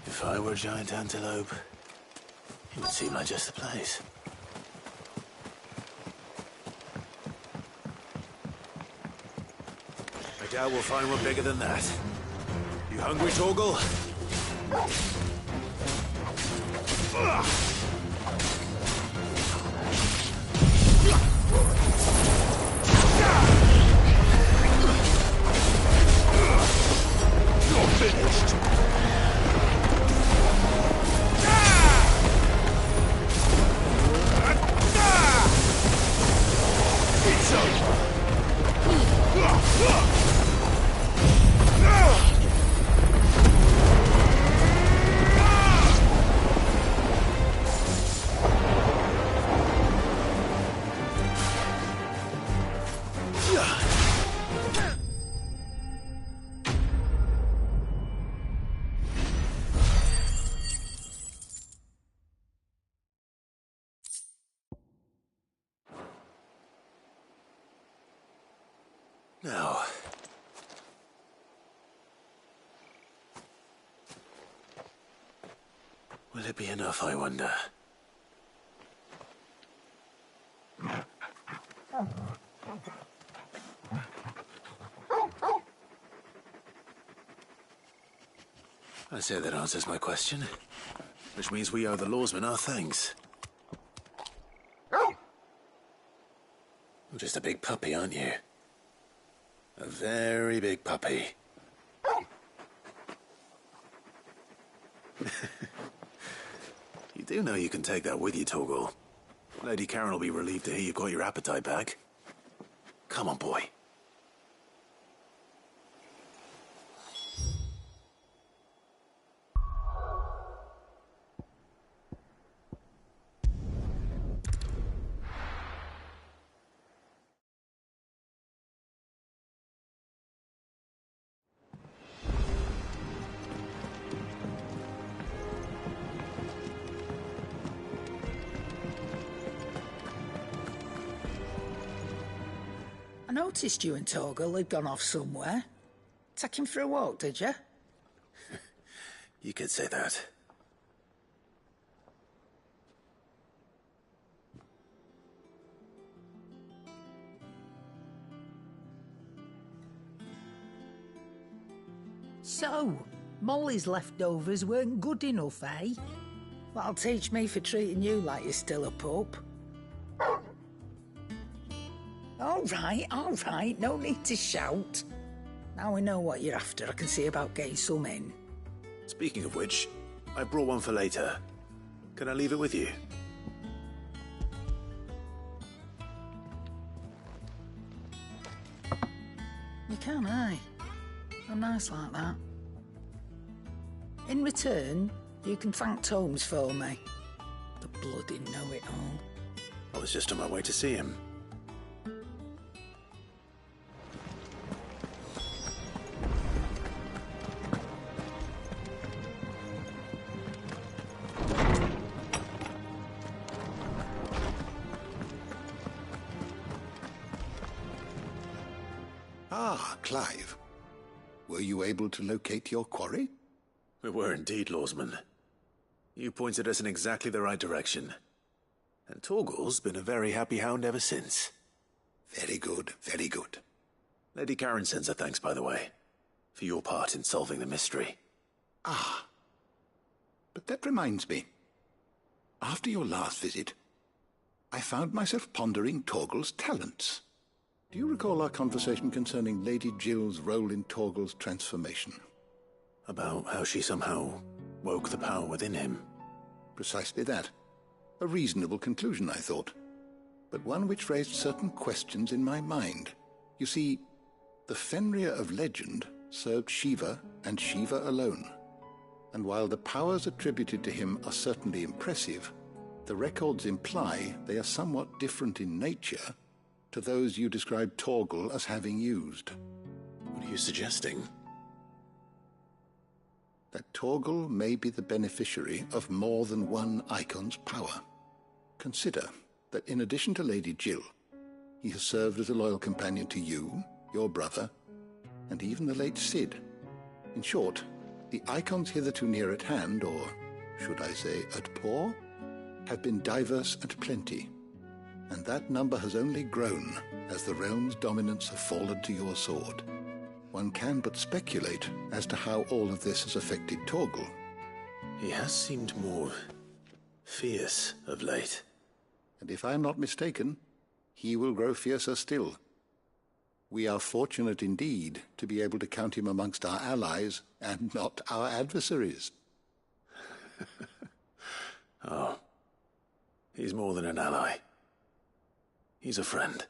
If I were a giant antelope, it would seem like just the place. I doubt we'll find one bigger than that. You hungry, Torgal? Now, will it be enough, I wonder? I say that answers my question, which means we owe the lawsmen our thanks. You're just a big puppy, aren't you? A very big puppy. You do know you can take that with you, Torgal. Lady Karen will be relieved to hear you've got your appetite back. Come on, boy. I noticed you and Torgal had gone off somewhere. Take him for a walk, did you? You could say that. So, Molly's leftovers weren't good enough, eh? That'll teach me for treating you like you're still a pup. All right, no need to shout. Now we know what you're after, I can see about getting some in. Speaking of which, I brought one for later. Can I leave it with you? You can, aye. I'm nice like that. In return, you can thank Tomes for me. The bloody know-it-all. I was just on my way to see him. Ah, Clive. Were you able to locate your quarry? We were indeed, Lawsman. You pointed us in exactly the right direction. And Torgal's been a very happy hound ever since. Very good, very good. Lady Karen sends her thanks, by the way, for your part in solving the mystery. Ah. But that reminds me. After your last visit, I found myself pondering Torgal's talents. Do you recall our conversation concerning Lady Jill's role in Torgal's transformation? About how she somehow woke the power within him. Precisely that. A reasonable conclusion, I thought. But one which raised certain questions in my mind. You see, the Fenrir of legend served Shiva and Shiva alone. And while the powers attributed to him are certainly impressive, the records imply they are somewhat different in nature to those you described Torgal as having used. What are you suggesting? That Torgal may be the beneficiary of more than one icon's power. Consider that in addition to Lady Jill, he has served as a loyal companion to you, your brother, and even the late Cid. In short, the icons hitherto near at hand, or should I say at paw, have been diverse and plenty. And that number has only grown as the realm's dominance have fallen to your sword. One can but speculate as to how all of this has affected Torgal. He has seemed more fierce of late. And if I am not mistaken, he will grow fiercer still. We are fortunate indeed to be able to count him amongst our allies and not our adversaries. Oh, he's more than an ally. He's a friend.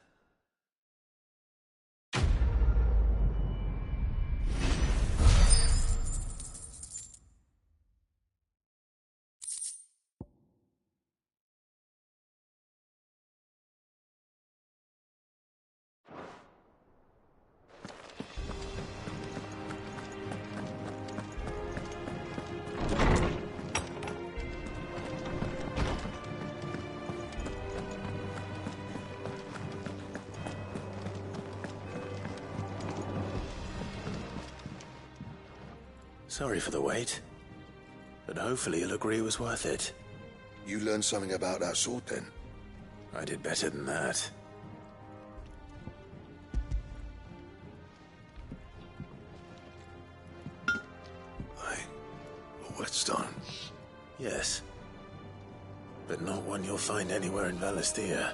Sorry for the wait. But hopefully you'll agree it was worth it. You learned something about that sword, then? I did better than that. A whetstone? Yes. But not one you'll find anywhere in Valisthea.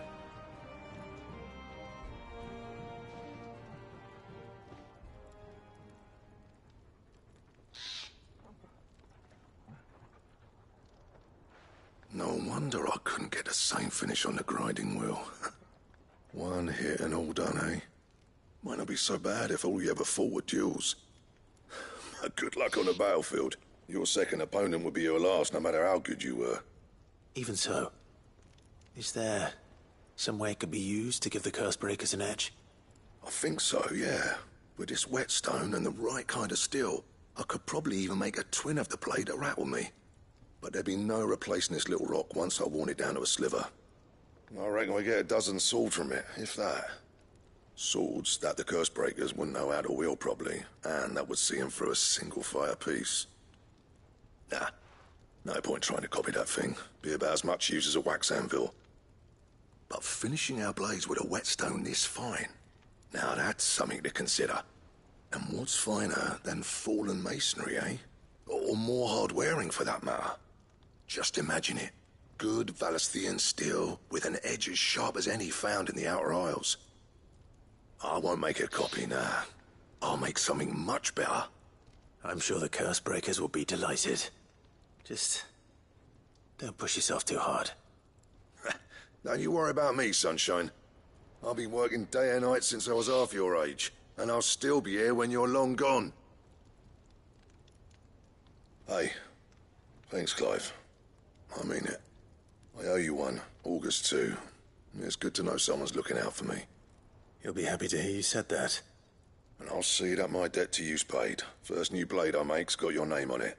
No wonder I couldn't get the same finish on the grinding wheel. One hit and all done, eh? Might not be so bad if all you ever fought were duels. Good luck on the battlefield. Your second opponent would be your last, no matter how good you were. Even so, is there some way it could be used to give the Cursebreakers an edge? I think so, yeah. With this whetstone and the right kind of steel, I could probably even make a twin of the blade that rattled me. But there'd be no replacing this little rock once I worn it down to a sliver. I reckon we get a dozen swords from it, if that. Swords that the Cursebreakers wouldn't know how to wield properly, and that would see them through a single fire piece. Nah, no point trying to copy that thing. Be about as much use as a wax anvil. But finishing our blades with a whetstone this fine, now that's something to consider. And what's finer than fallen masonry, eh? Or more hard-wearing, for that matter. Just imagine it. Good Valisthean steel with an edge as sharp as any found in the Outer Isles. I won't make a copy, nah. I'll make something much better. I'm sure the Cursebreakers will be delighted. Just don't push yourself too hard. Don't you worry about me, sunshine. I've been working day and night since I was half your age, and I'll still be here when you're long gone. Hey, thanks, Clive. I mean it. I owe you one, August too. It's good to know someone's looking out for me. You'll be happy to hear you said that. And I'll see that my debt to you's paid. First new blade I make's got your name on it.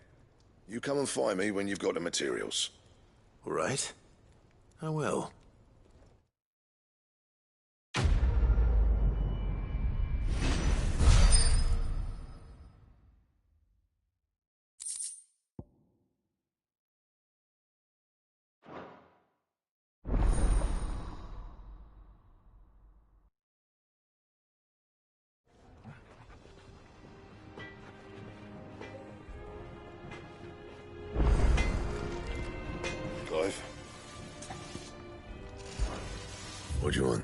You come and find me when you've got the materials. All right. I will. Clive? What do you want?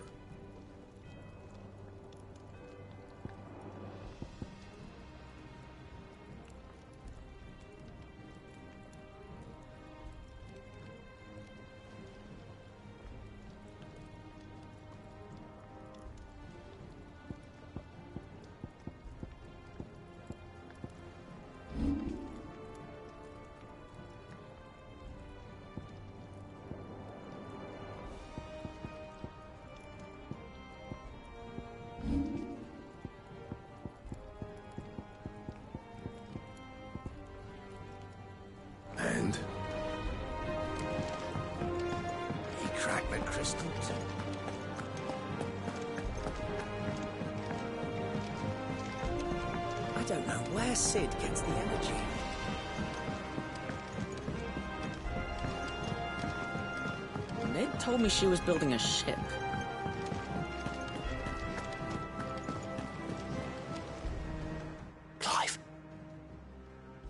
And? He cracked the crystals. I don't know where Sid gets the energy. Ned told me she was building a ship. Clive,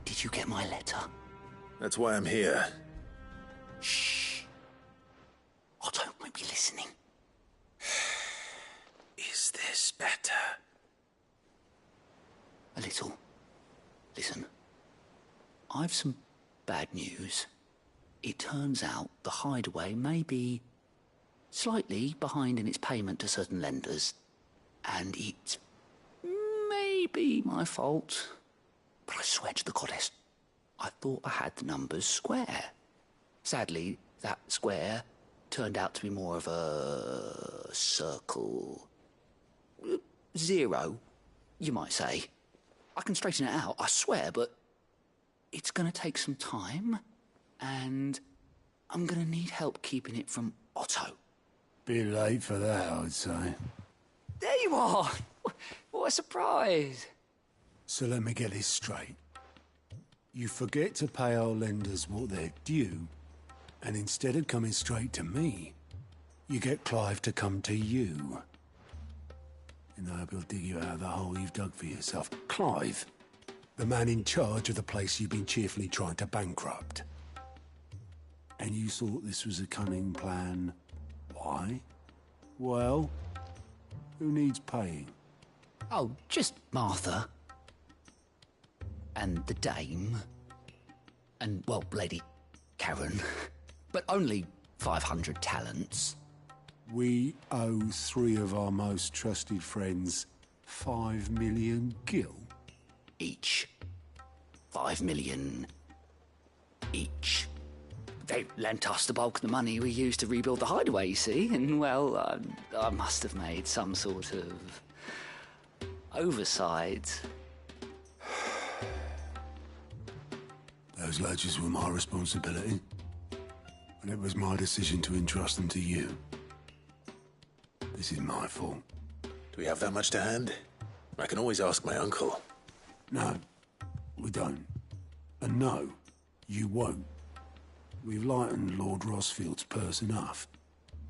did you get my letter? That's why I'm here. Shh. Otto might be listening. Is this better? A little. Listen, I've some bad news. It turns out the Hideaway may be slightly behind in its payment to certain lenders, and it may be my fault. But I swear to the goddess, I thought I had the numbers square. Sadly, that square turned out to be more of a circle. Zero, you might say. I can straighten it out, I swear, but it's going to take some time, and I'm going to need help keeping it from Otto. Be late for that, I'd say. There you are! What a surprise! So let me get this straight. You forget to pay our lenders what they're due, and instead of coming straight to me, you get Clive to come to you. And I hope he'll dig you out of the hole you've dug for yourself. Clive, the man in charge of the place you've been cheerfully trying to bankrupt. And you thought this was a cunning plan. Why? Well, who needs paying? Oh, just Martha. And the dame. And, well, Lady Karen. But only 500 talents. We owe 3 of our most trusted friends 5 million gil. Each. 5 million each. They lent us the bulk of the money we used to rebuild the hideaway, you see, and, well, I must have made some sort of oversight. Those ledgers were my responsibility, and it was my decision to entrust them to you. This is my fault. Do we have that much to hand? I can always ask my uncle. No, we don't. And no, you won't. We've lightened Lord Rosfield's purse enough.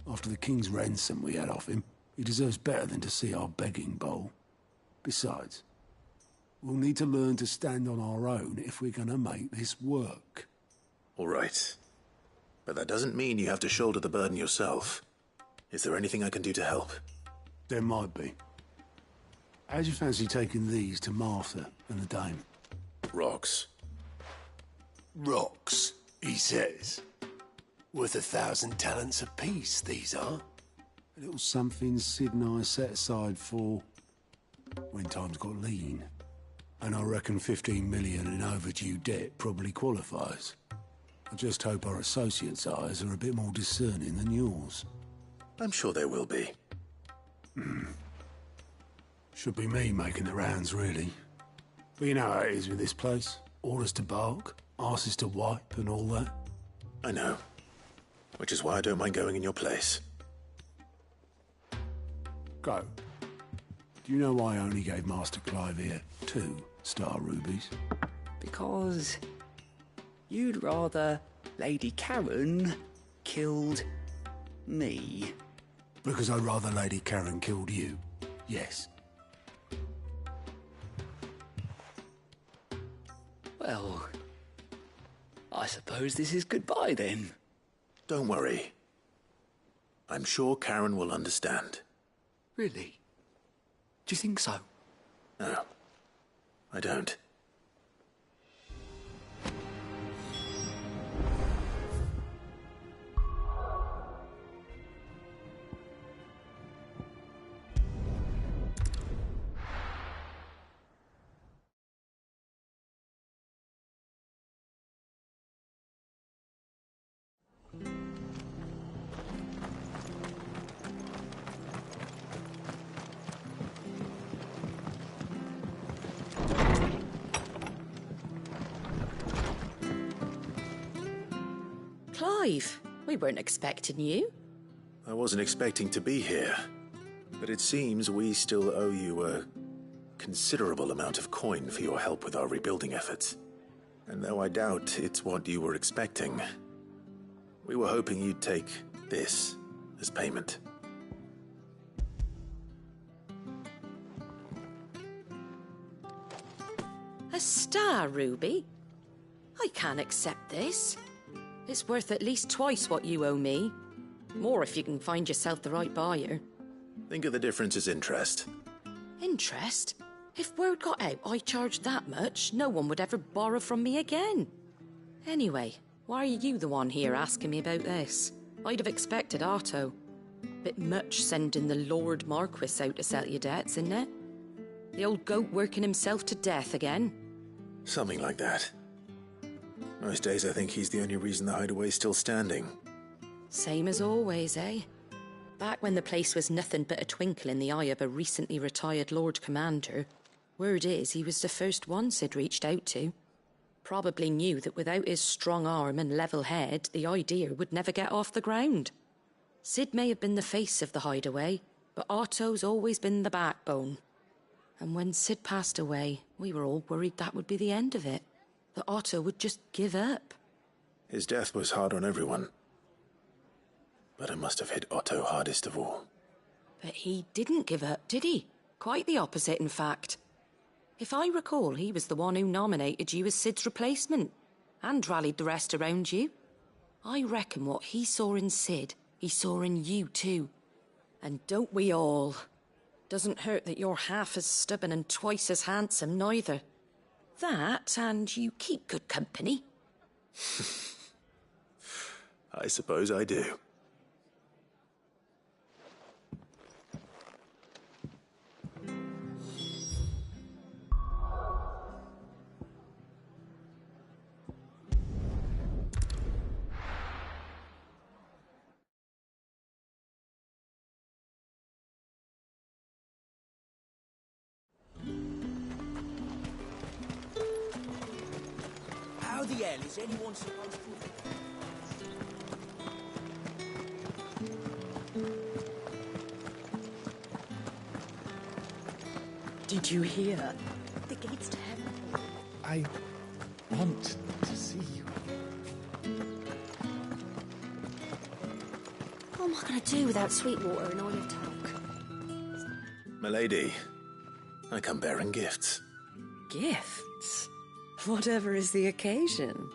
After the king's ransom we had off him, he deserves better than to see our begging bowl. Besides, we'll need to learn to stand on our own if we're gonna make this work. All right. But that doesn't mean you have to shoulder the burden yourself. Is there anything I can do to help? There might be. How'd you fancy taking these to Martha and the dame? Rocks. Rocks, he says. Worth 1,000 talents apiece, these are. A little something Sid and I set aside for when times got lean. And I reckon 15 million in overdue debt probably qualifies. I just hope our associates' eyes are a bit more discerning than yours. I'm sure there will be. Should be me making the rounds, really. But you know how it is with this place. Orders to bark, arses to wipe, and all that. I know. Which is why I don't mind going in your place. Go. Do you know why I only gave Master Clive here 2 star rubies? Because you'd rather Lady Karen killed me. Because I'd rather Lady Karen killed you. Yes. Well, I suppose this is goodbye then. Don't worry. I'm sure Karen will understand. Really? Do you think so? No, I don't. Clive, we weren't expecting you. I wasn't expecting to be here, but it seems we still owe you a considerable amount of coin for your help with our rebuilding efforts. And though I doubt it's what you were expecting, we were hoping you'd take this as payment. A star ruby? I can't accept this. It's worth at least twice what you owe me. More if you can find yourself the right buyer. Think of the difference as interest. Interest? If word got out I charged that much, no one would ever borrow from me again. Anyway, why are you the one here asking me about this? I'd have expected Otto. Bit much sending the Lord Marquis out to settle your debts, isn't it? The old goat working himself to death again? Something like that. Most days I think he's the only reason the hideaway's still standing. Same as always, eh? Back when the place was nothing but a twinkle in the eye of a recently retired Lord Commander, word is he was the first one Sid reached out to. Probably knew that without his strong arm and level head, the idea would never get off the ground. Sid may have been the face of the hideaway, but Otto's always been the backbone. And when Sid passed away, we were all worried that would be the end of it. that Otto would just give up. His death was hard on everyone. But it must have hit Otto hardest of all. But he didn't give up, did he? Quite the opposite, in fact. If I recall, he was the one who nominated you as Sid's replacement, and rallied the rest around you. I reckon what he saw in Sid, he saw in you too. And don't we all? Doesn't hurt that you're half as stubborn and twice as handsome, neither. That, and you keep good company. I suppose I do. How the hell is anyone supposed to... Did you hear? The gate's terrible. I want to see you. What am I going to do without Sweetwater and all your talk? Milady, I come bearing gifts. Gifts? Whatever is the occasion.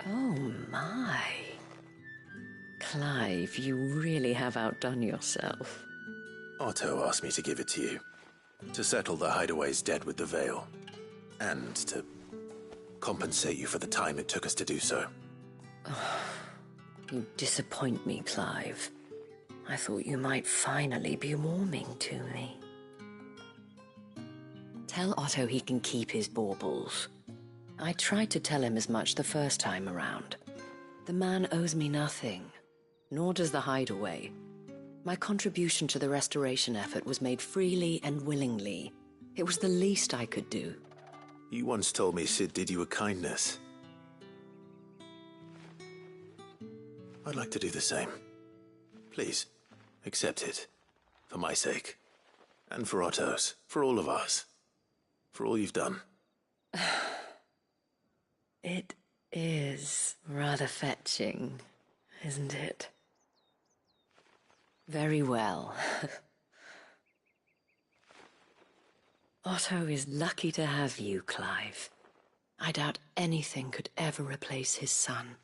Oh my. Clive, you really have outdone yourself. Otto asked me to give it to you. To settle the Hideaway's debt with the Veil. And to compensate you for the time it took us to do so. You disappoint me, Clive. I thought you might finally be warming to me. Tell Otto he can keep his baubles. I tried to tell him as much the first time around. The man owes me nothing, nor does the Hideaway. My contribution to the restoration effort was made freely and willingly. It was the least I could do. You once told me Sid did you a kindness. I'd like to do the same. Please, accept it. For my sake. And for Otto's. For all of us. For all you've done. It is rather fetching, isn't it? Very well. Otto is lucky to have you, Clive. I doubt anything could ever replace his son.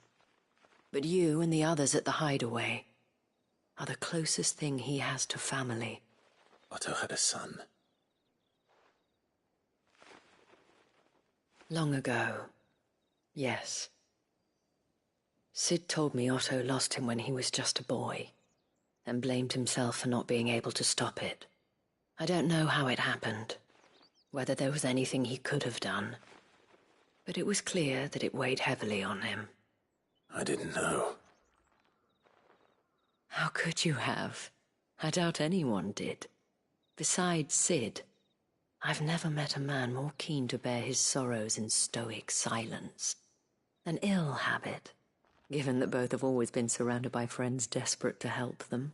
But you and the others at the Hideaway are the closest thing he has to family. Otto had a son. Long ago, yes. Sid told me Otto lost him when he was just a boy, and blamed himself for not being able to stop it. I don't know how it happened, whether there was anything he could have done, but it was clear that it weighed heavily on him. I didn't know. How could you have? I doubt anyone did. Besides Sid, I've never met a man more keen to bear his sorrows in stoic silence. An ill habit, given that both have always been surrounded by friends desperate to help them.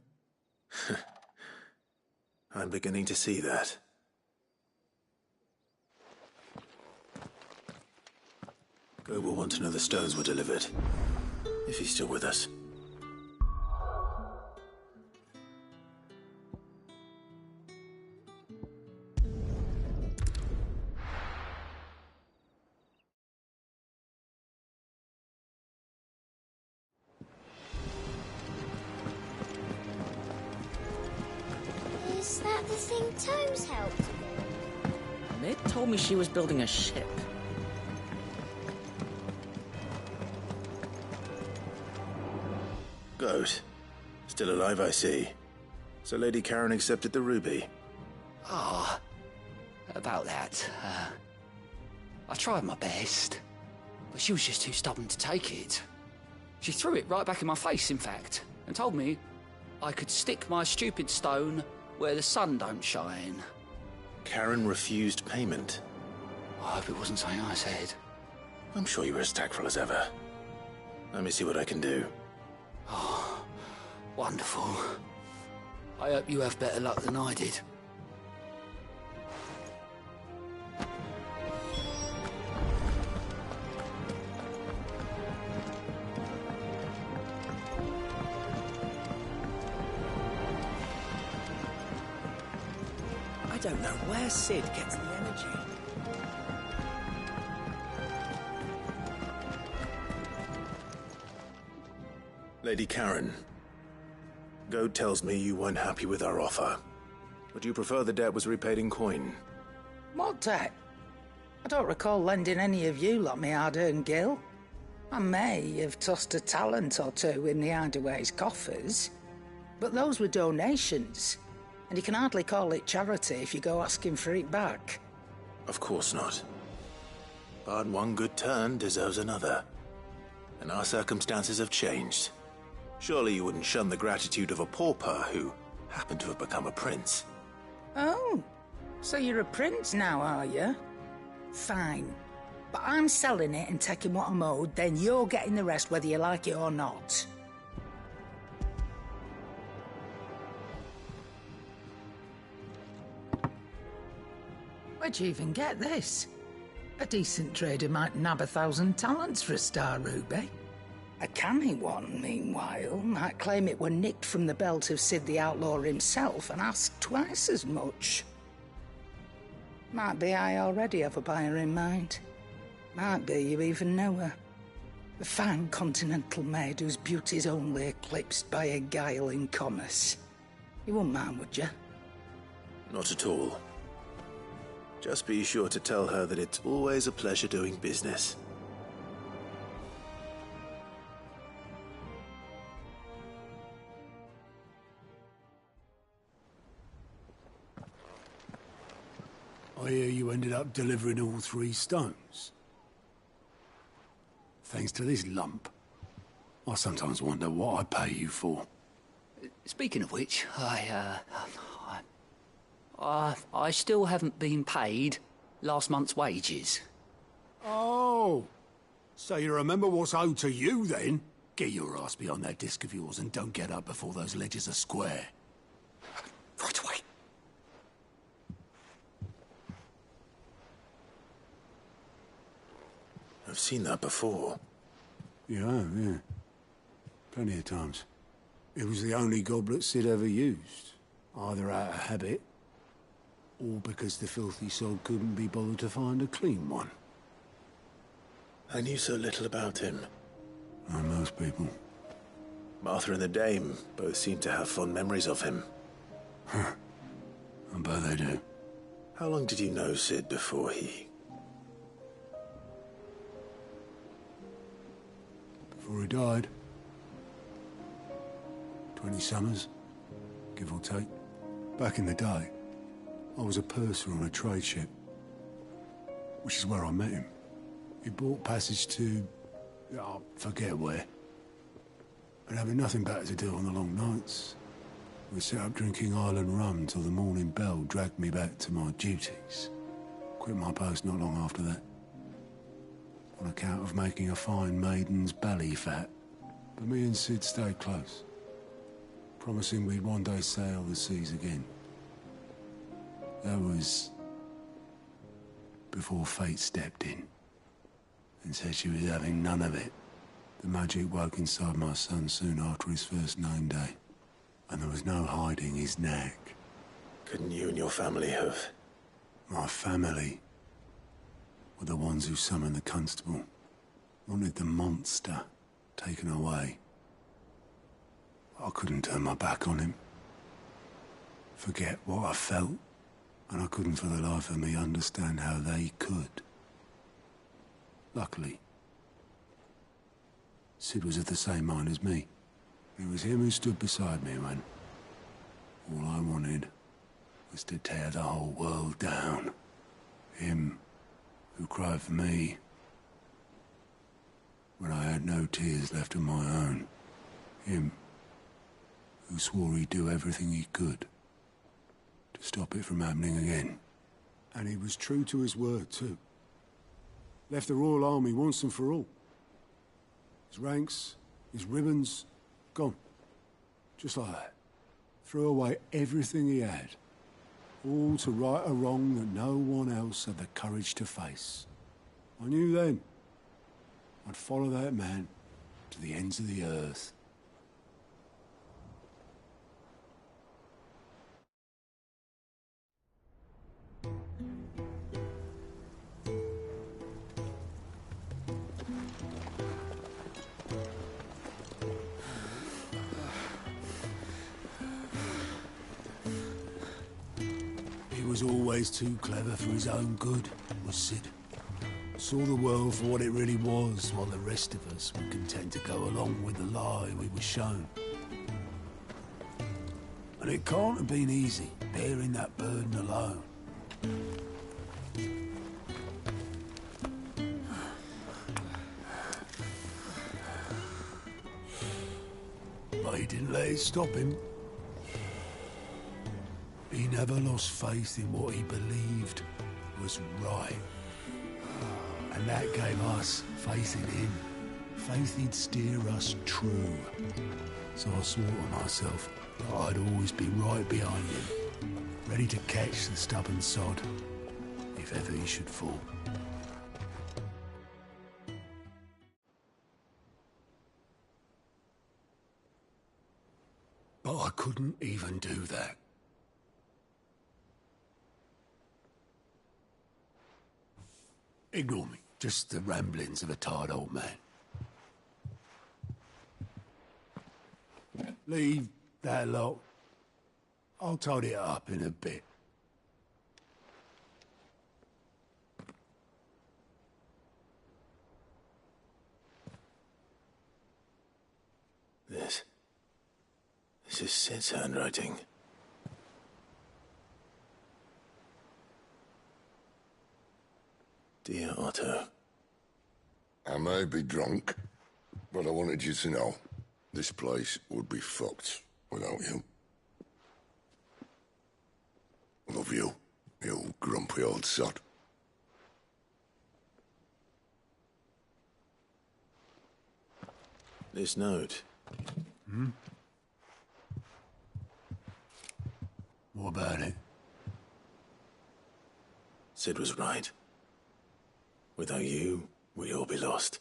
I'm beginning to see that. Go will want to know the stones were delivered. If he's still with us. Is that the thing Tomes helped with? Mid told me she was building a ship. Goat. Still alive, I see. So Lady Karen accepted the ruby. Ah, about that. I tried my best, but she was just too stubborn to take it. She threw it right back in my face, in fact, and told me I could stick my stupid stone where the sun don't shine. Karen refused payment. I hope it wasn't something I said. I'm sure you were as tactful as ever. Let me see what I can do. Oh, wonderful. I hope you have better luck than I did. I don't know where Sid gets the energy. Lady Karen, Goad tells me you weren't happy with our offer. Would you prefer the debt was repaid in coin? What debt? I don't recall lending any of you lot me hard-earned gil. I may have tossed a talent or two in the Hideaway's coffers, but those were donations, and you can hardly call it charity if you go asking for it back. Of course not. But one good turn deserves another. And our circumstances have changed. Surely you wouldn't shun the gratitude of a pauper who happened to have become a prince. Oh, so you're a prince now, are you? Fine. But I'm selling it and taking what I'm owed, then you're getting the rest whether you like it or not. Where'd you even get this? A decent trader might nab 1,000 talents for a star ruby. A canny one, meanwhile, might claim it were nicked from the belt of Sid the Outlaw himself and ask twice as much. Might be I already have a buyer in mind. Might be you even know her. A fine continental maid whose beauty's only eclipsed by a guile in commerce. You wouldn't mind, would you? Not at all. Just be sure to tell her that it's always a pleasure doing business. I hear you ended up delivering all 3 stones. Thanks to this lump. I sometimes wonder what I pay you for. Speaking of which, I still haven't been paid last month's wages. Oh, so you remember what's owed to you then? Get your ass behind that disc of yours and don't get up before those ledgers are square. Right away. I've seen that before. You have, yeah. Plenty of times. It was the only goblet Sid ever used. Either out of habit, or because the filthy soul couldn't be bothered to find a clean one. I knew so little about him. Like most people. Martha and the Dame both seem to have fond memories of him. Huh. I bet they do. How long did you know Sid before he... Before he died. 20 summers, give or take. Back in the day, I was a purser on a trade ship, which is where I met him. He bought passage to... I forget where. And having nothing better to do on the long nights, we set up drinking island rum till the morning bell dragged me back to my duties. Quit my post not long after that. On account of making a fine maiden's belly fat. But me and Sid stayed close, promising we'd one day sail the seas again. That was before fate stepped in and said she was having none of it. The magic woke inside my son soon after his first name day, and there was no hiding his knack. Couldn't you and your family have... My family were the ones who summoned the constable, wanted the monster taken away. I couldn't turn my back on him. Forget what I felt, and I couldn't for the life of me understand how they could. Luckily, Sid was of the same mind as me. It was him who stood beside me when all I wanted was to tear the whole world down. Him who cried for me when I had no tears left of my own. Him who swore he'd do everything he could to stop it from happening again. And he was true to his word, too. Left the Royal Army once and for all. His ranks, his ribbons, gone. Just like that. Threw away everything he had. All to right a wrong that no one else had the courage to face. I knew then I'd follow that man to the ends of the earth. was always too clever for his own good, was Sid. Saw the world for what it really was, while the rest of us were content to go along with the lie we were shown. And it can't have been easy, bearing that burden alone. But he didn't let it stop him. He never lost faith in what he believed was right. And that gave us faith in him. Faith he'd steer us true. So I swore to myself that I'd always be right behind him, ready to catch the stubborn sod, if ever he should fall. But I couldn't even do that. Ignore me. Just the ramblings of a tired old man. Leave that lot. I'll tidy it up in a bit. This is Sid's handwriting. Dear Otto. I may be drunk, but I wanted you to know this place would be fucked without you. Love you, you grumpy old sod. This note. Hmm? What about it? Sid was right. Without you, we'd all be lost.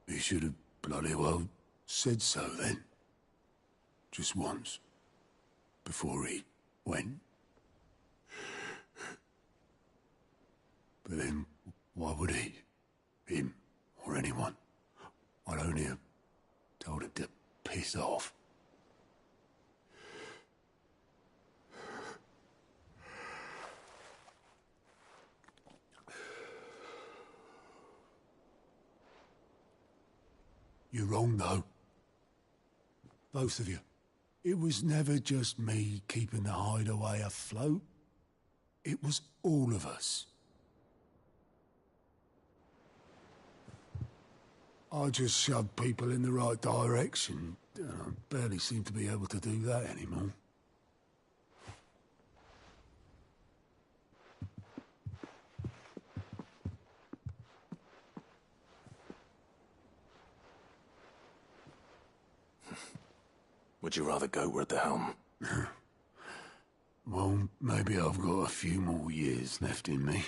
He should have bloody well said so then. Just once. Before he went. But then, why would he? Him, or anyone? I'd only have told him to piss off. You're wrong, though. Both of you. It was never just me keeping the hideaway afloat. It was all of us. I just shoved people in the right direction. I barely seem to be able to do that anymore. Would you rather go at the helm? Well, maybe I've got a few more years left in me.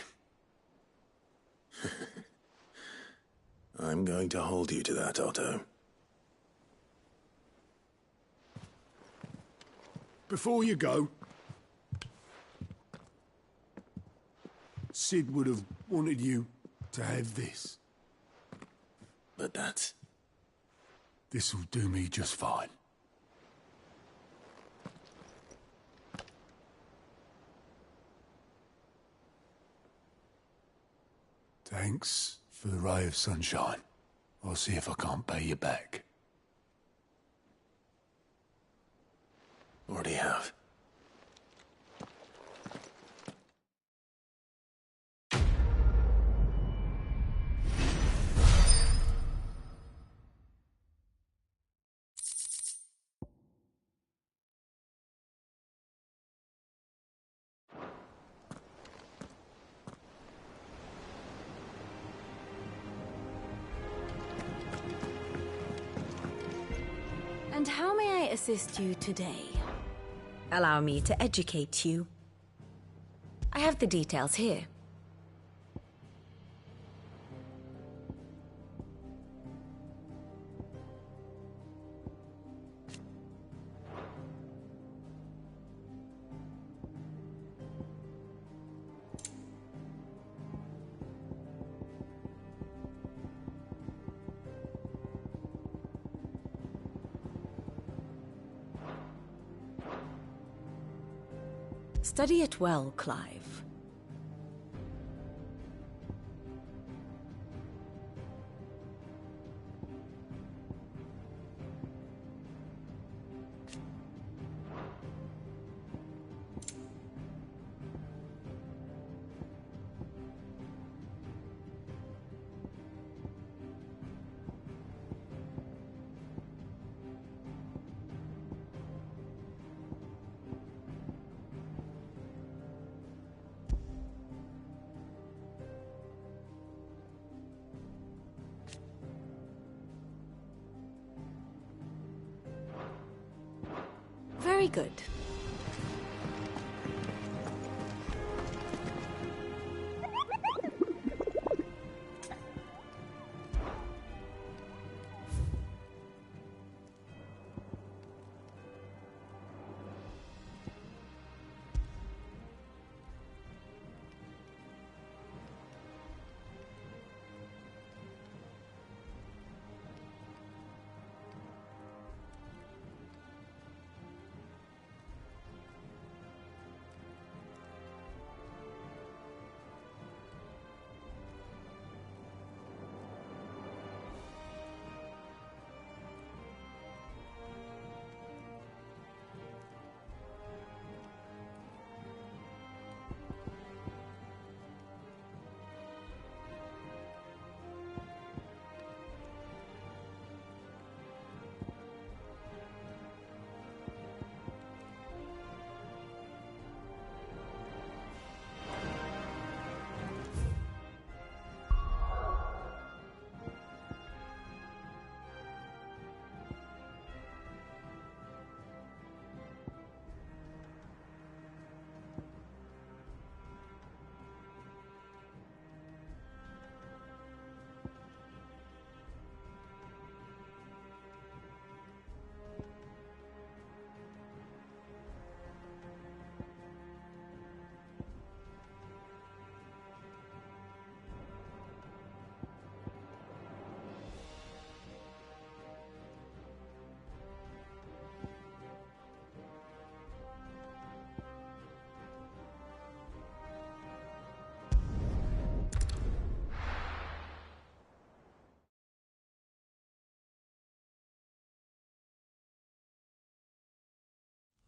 I'm going to hold you to that, Otto. Before you go, Sid would have wanted you to have this. But that's... This'll do me just fine. Thanks for the ray of sunshine. I'll see if I can't pay you back. Already have. And how may I assist you today? Allow me to educate you. I have the details here. Study it well, Clive. Very good.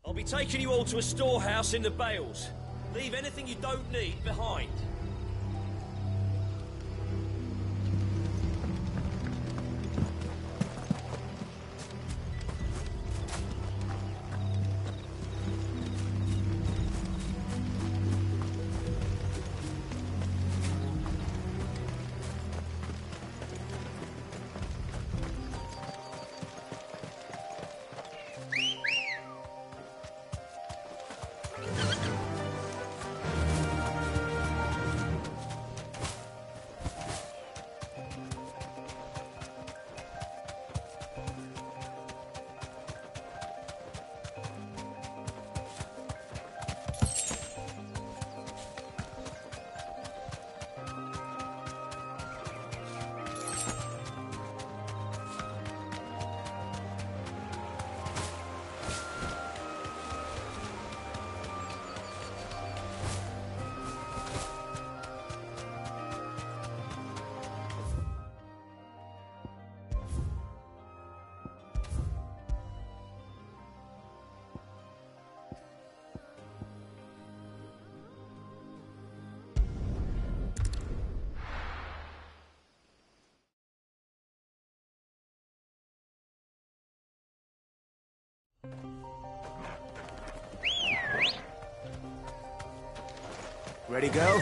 I'll be taking you all to a storehouse in the Bales. Leave anything you don't need behind. Ready, go?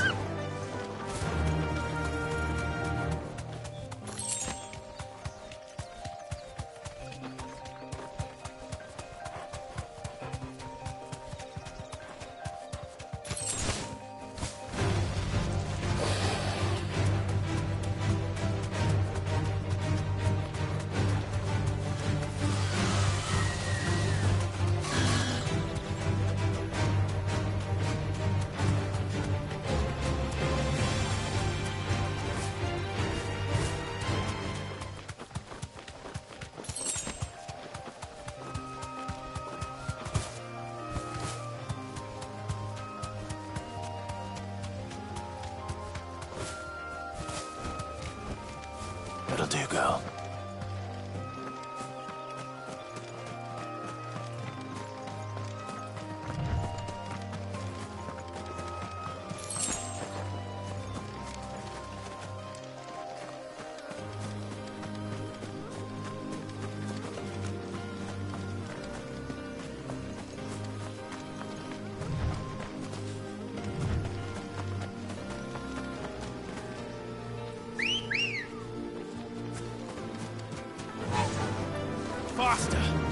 do, girl. Faster!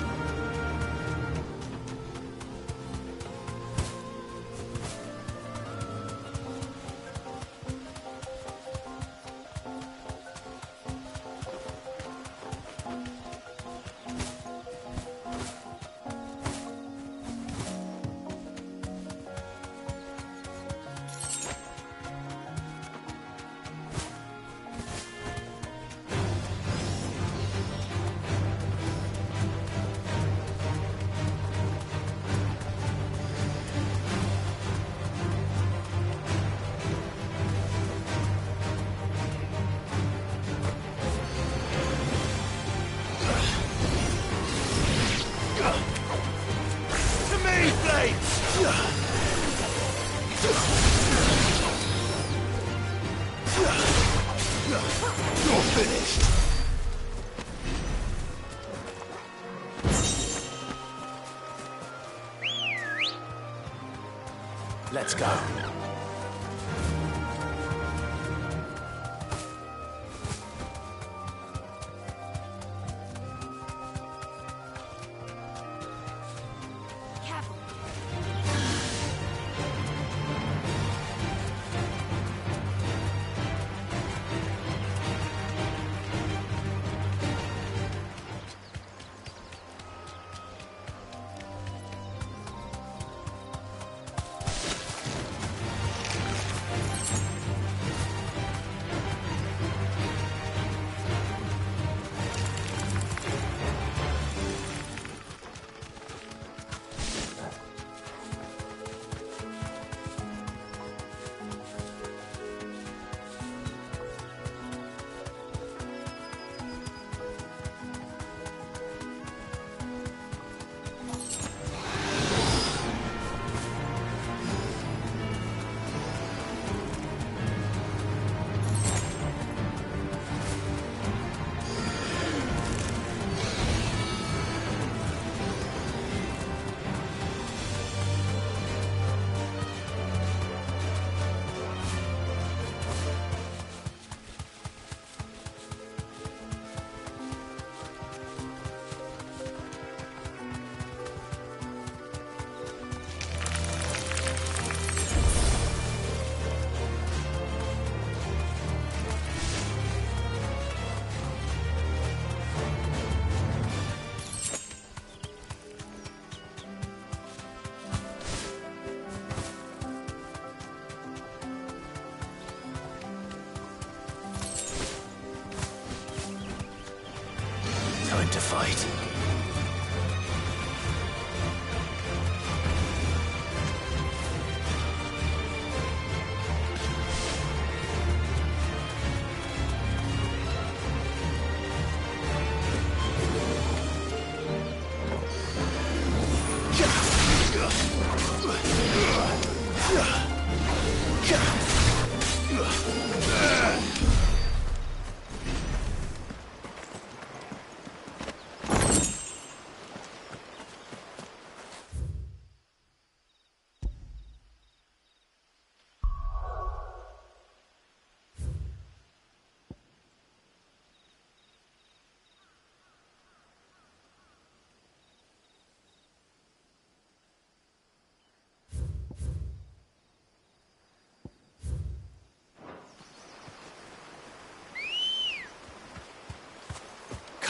You're finished. Let's go. Time to fight.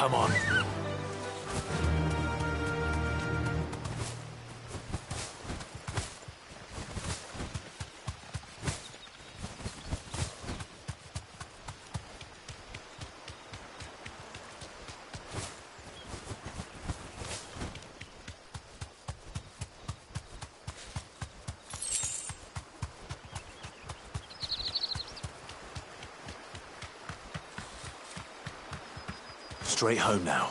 Come on. straight home now.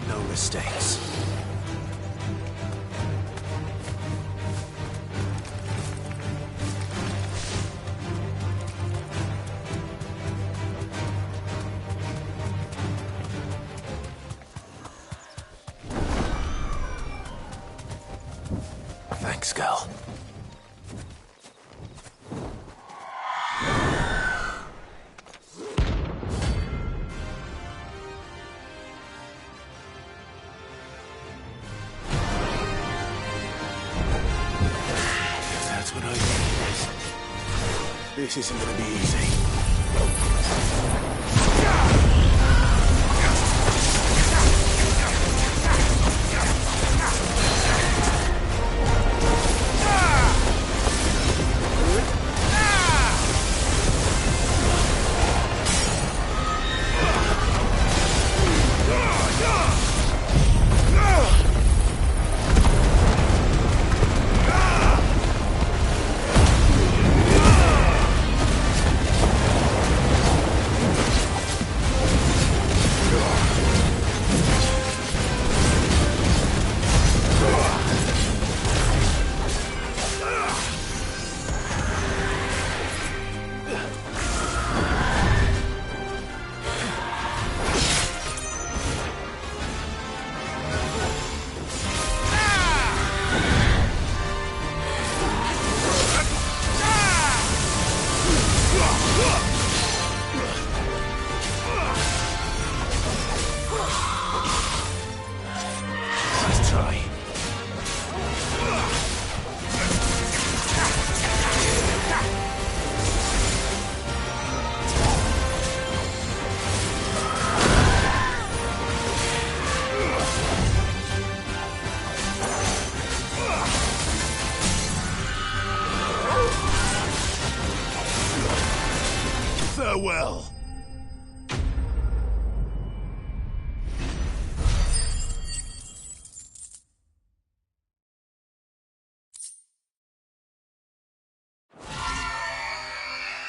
No mistakes. Thanks, girl. That's what I think it is. This isn't gonna be easy. Let's try. Farewell.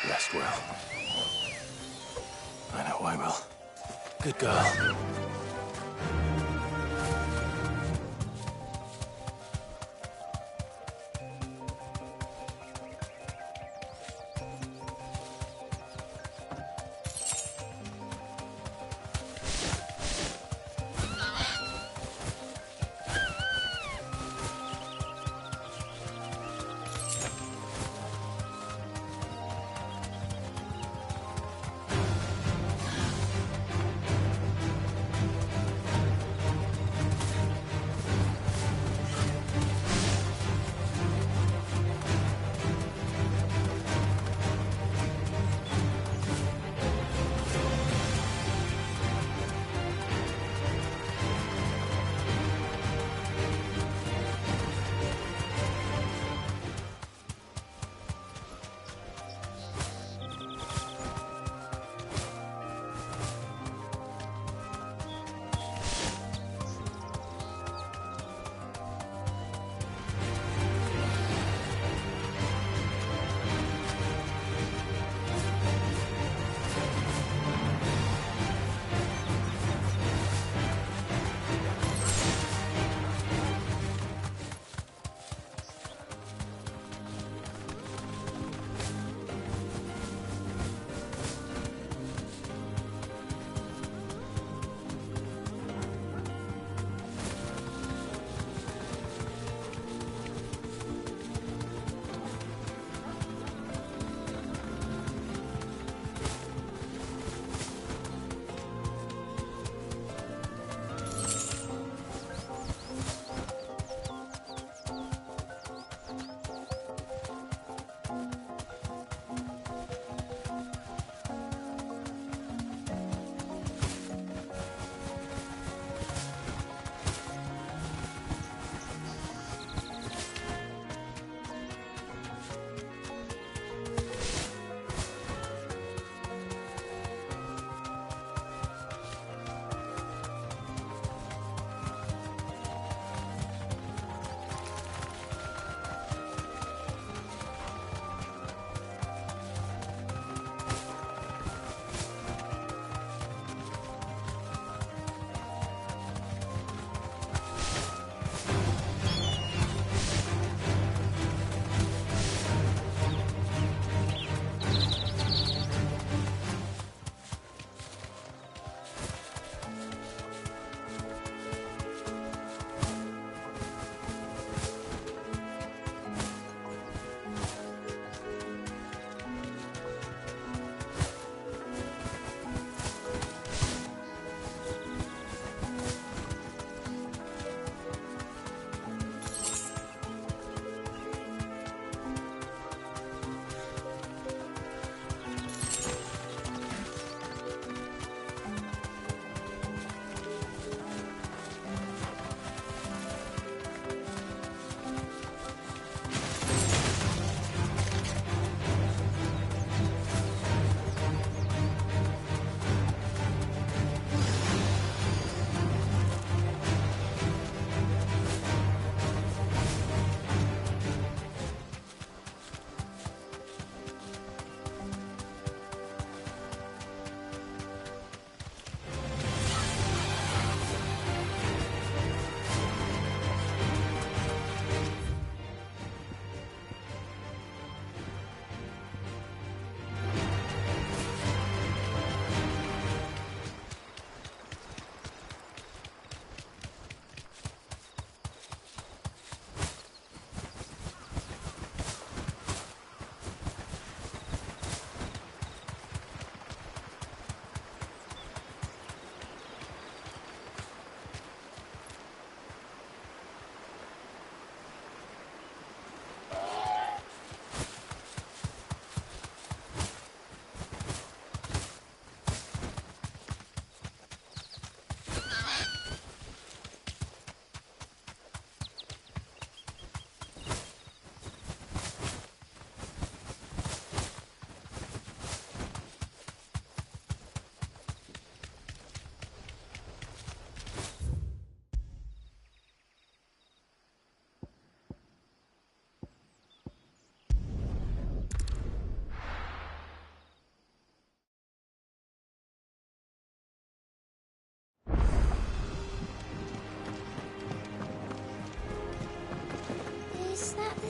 Rest well. I know I will. Good girl.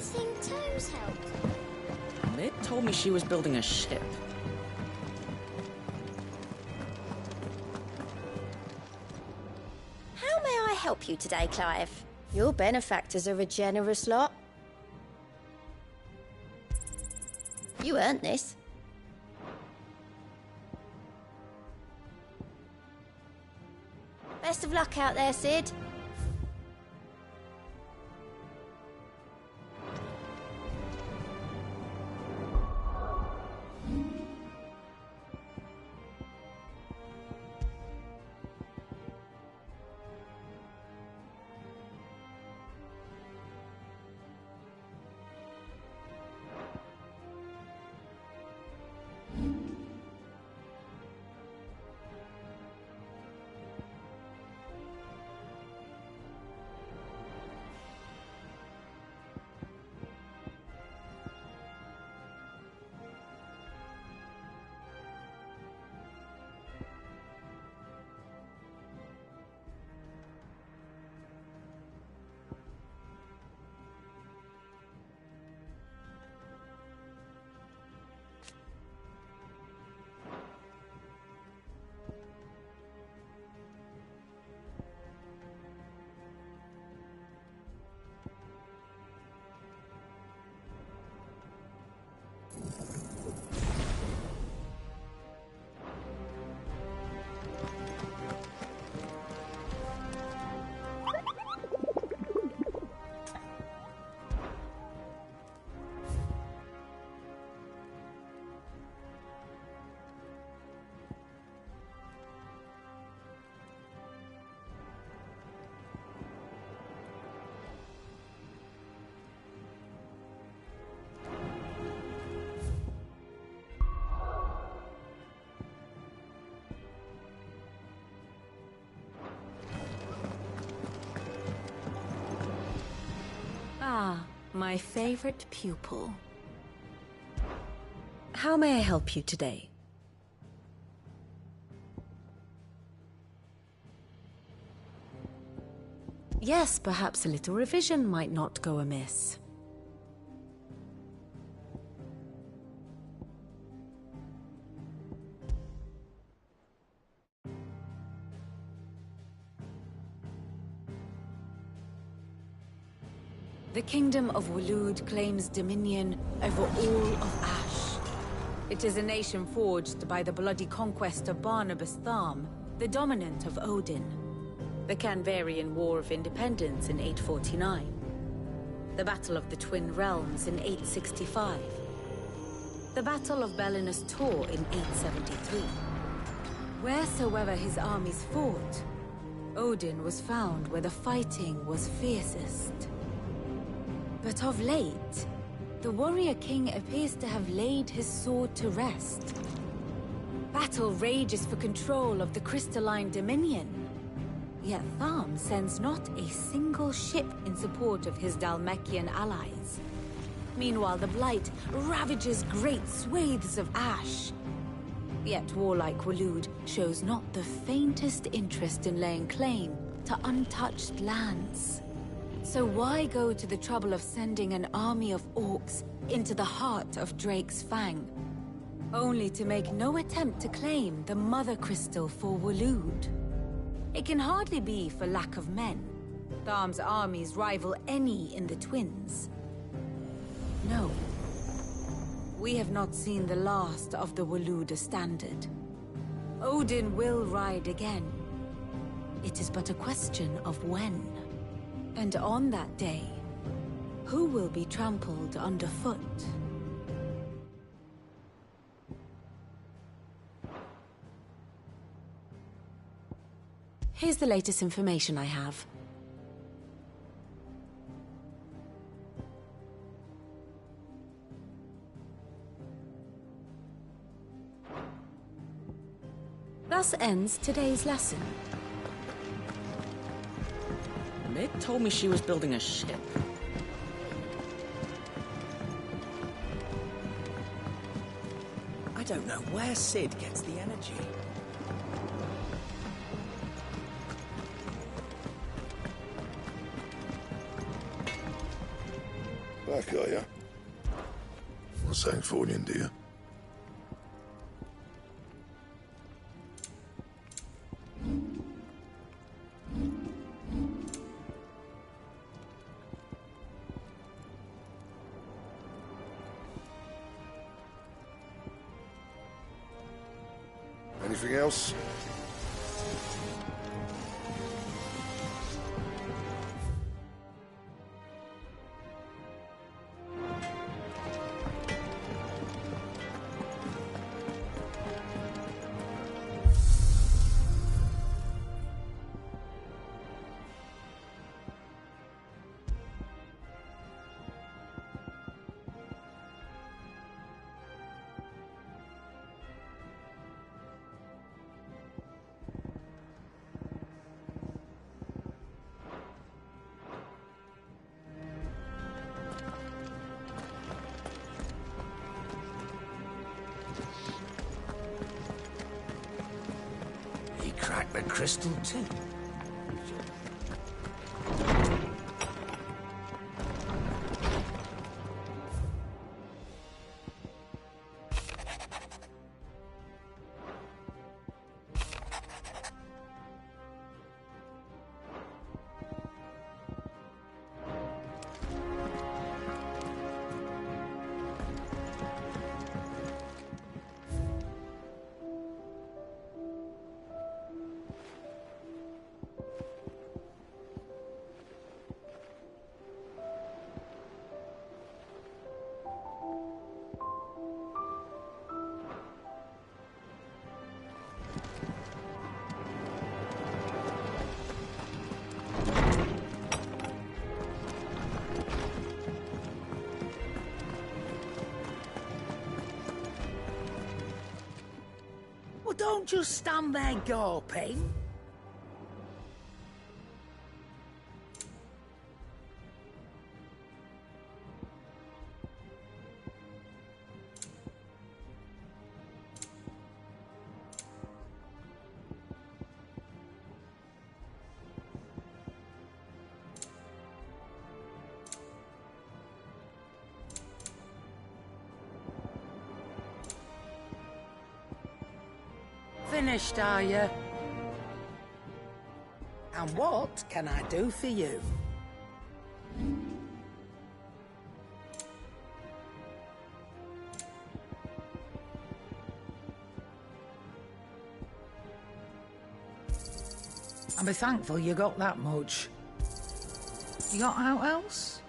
thing Tomes helped? Mid told me she was building a ship. How may I help you today, Clive? Your benefactors are a generous lot. You earned this. Best of luck out there, Sid. Ah, my favorite pupil. How may I help you today? Yes, perhaps a little revision might not go amiss. The Kingdom of Waloed claims dominion over all of Ash. It is a nation forged by the bloody conquest of Barnabas Tharm, the dominant of Odin. The Canvarian War of Independence in 849. The Battle of the Twin Realms in 865. The Battle of Belinus Tor in 873. Wheresoever his armies fought, Odin was found where the fighting was fiercest. But of late, the warrior king appears to have laid his sword to rest. Battle rages for control of the crystalline dominion. Yet Tharm sends not a single ship in support of his Dhalmekian allies. Meanwhile, the Blight ravages great swathes of Ash. Yet warlike Waloed shows not the faintest interest in laying claim to untouched lands. So why go to the trouble of sending an army of orcs into the heart of Drake's Fang, only to make no attempt to claim the Mother Crystal for Waloed? It can hardly be for lack of men. Tharm's armies rival any in the Twins. No. We have not seen the last of the Waloed standard. Odin will ride again. It is but a question of when. And on that day, who will be trampled underfoot? Here's the latest information I have. Thus ends today's lesson. Mid told me she was building a ship. I don't know where Sid gets the energy. Back, are you? What's St. Fornian, do you? Anything else? He cracked the crystal too. Well, don't just stand there gawping. Finished, are you? And what can I do for you? I'll be thankful you got that much. You got out else?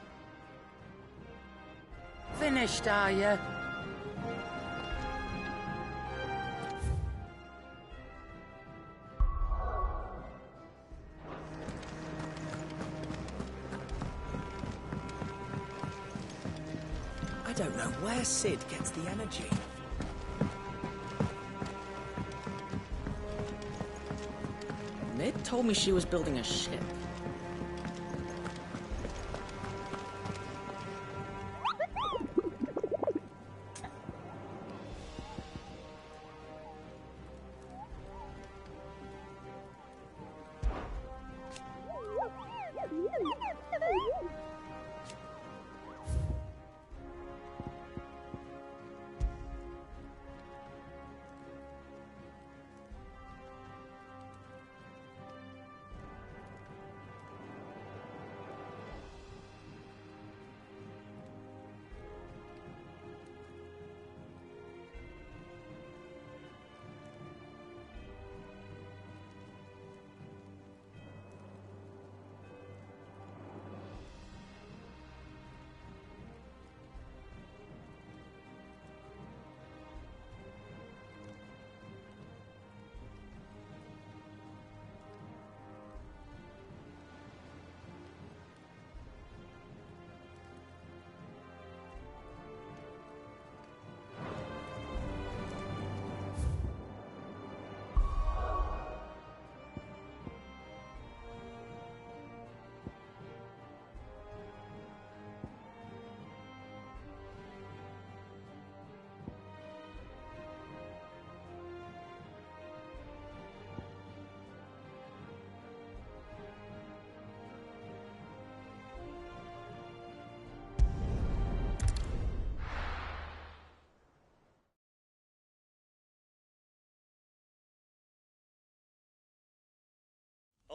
Finished, are you? I don't know where Sid gets the energy. Ned told me she was building a ship.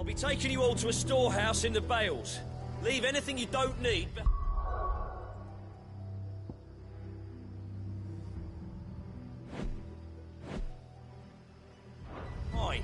I'll be taking you all to a storehouse in the Bales. Leave anything you don't need. Behind.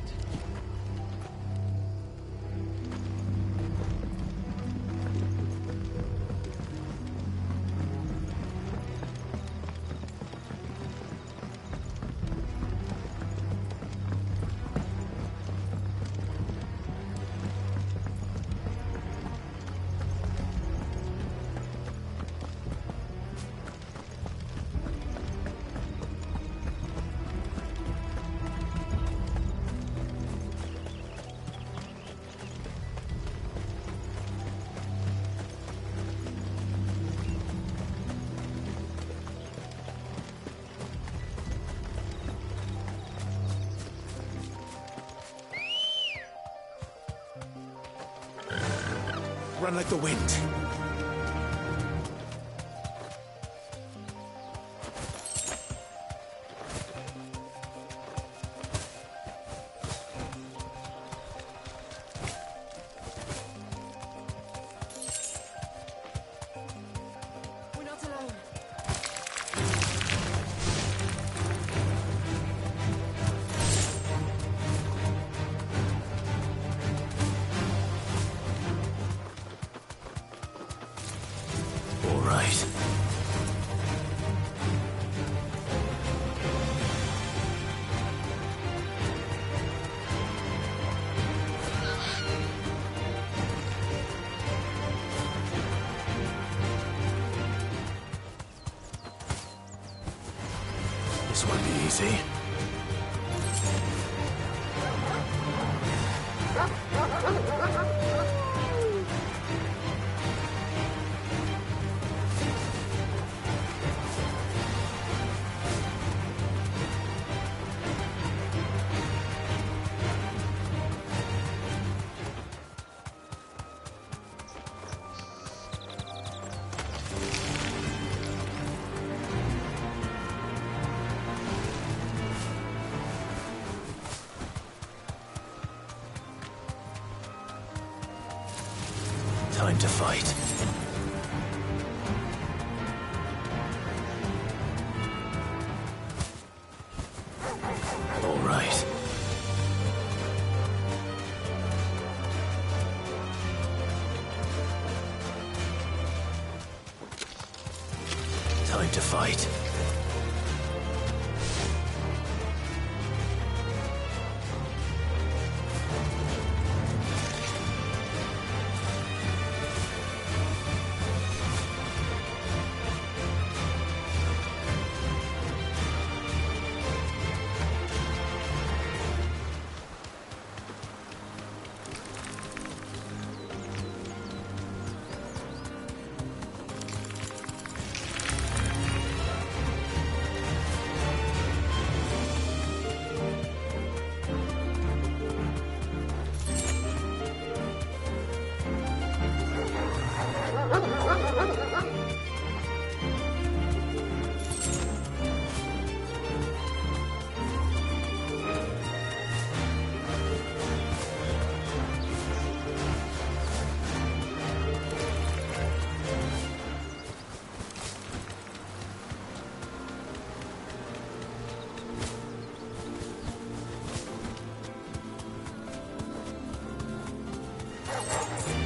Run like the wind. We're not alone. All right. This won't be easy. Time to fight. All right. Time to fight.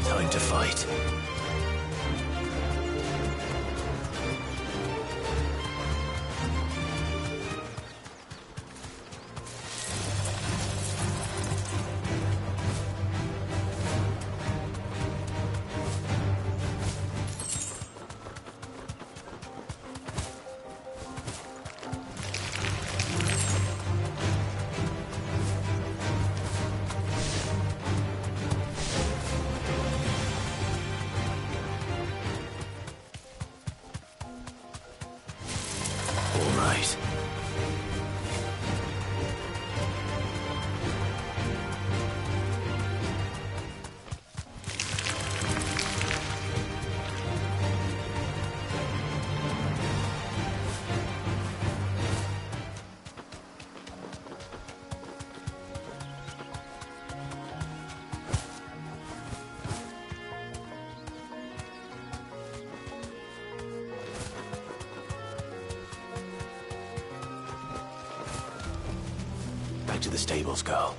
Time to fight. All right. back to the stables, girl.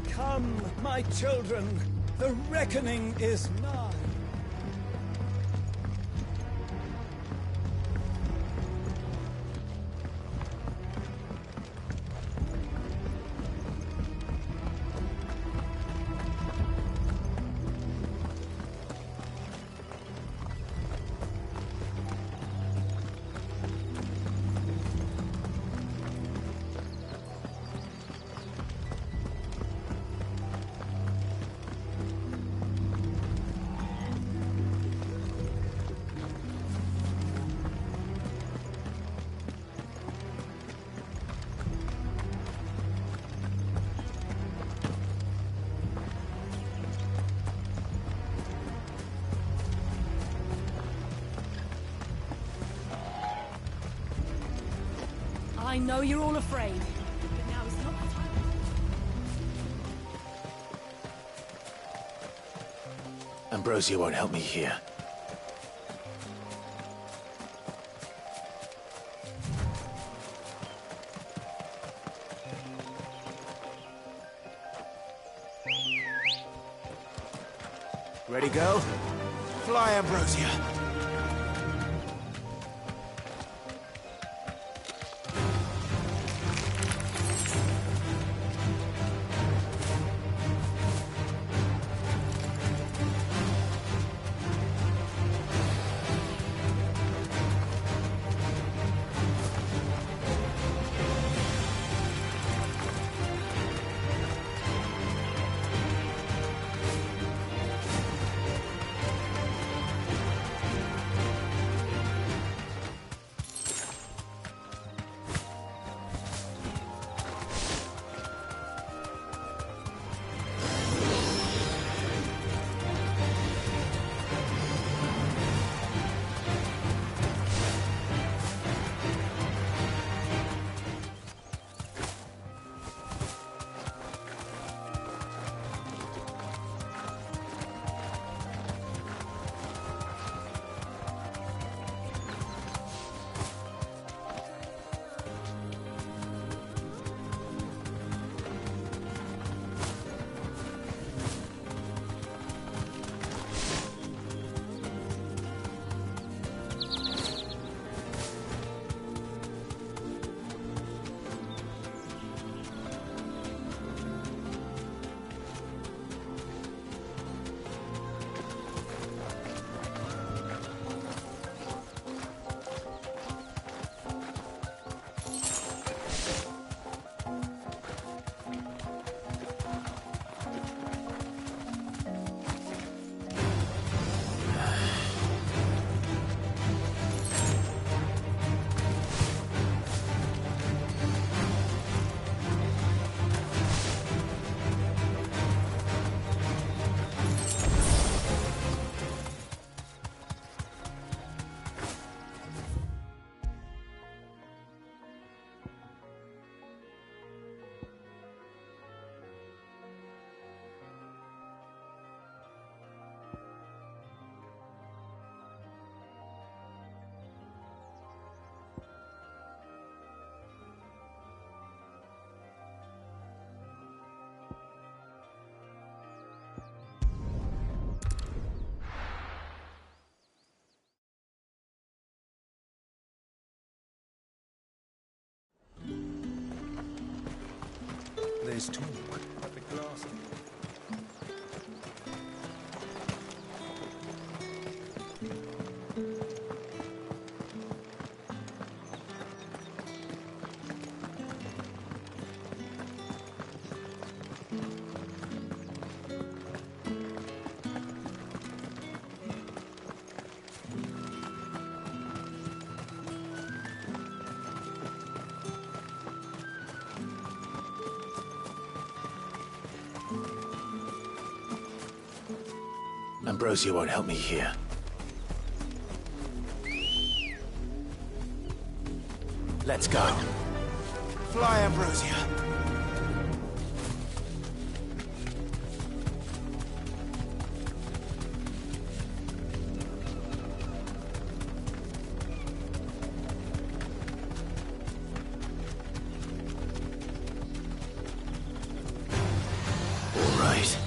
Come, my children, the reckoning is nigh. I know you're all afraid, but now is not the time. Ambrosia won't help me here. Ready, girl? Fly, Ambrosia. There's talk at the glass. Ambrosia won't help me here. Let's go. Fly, Ambrosia. All right.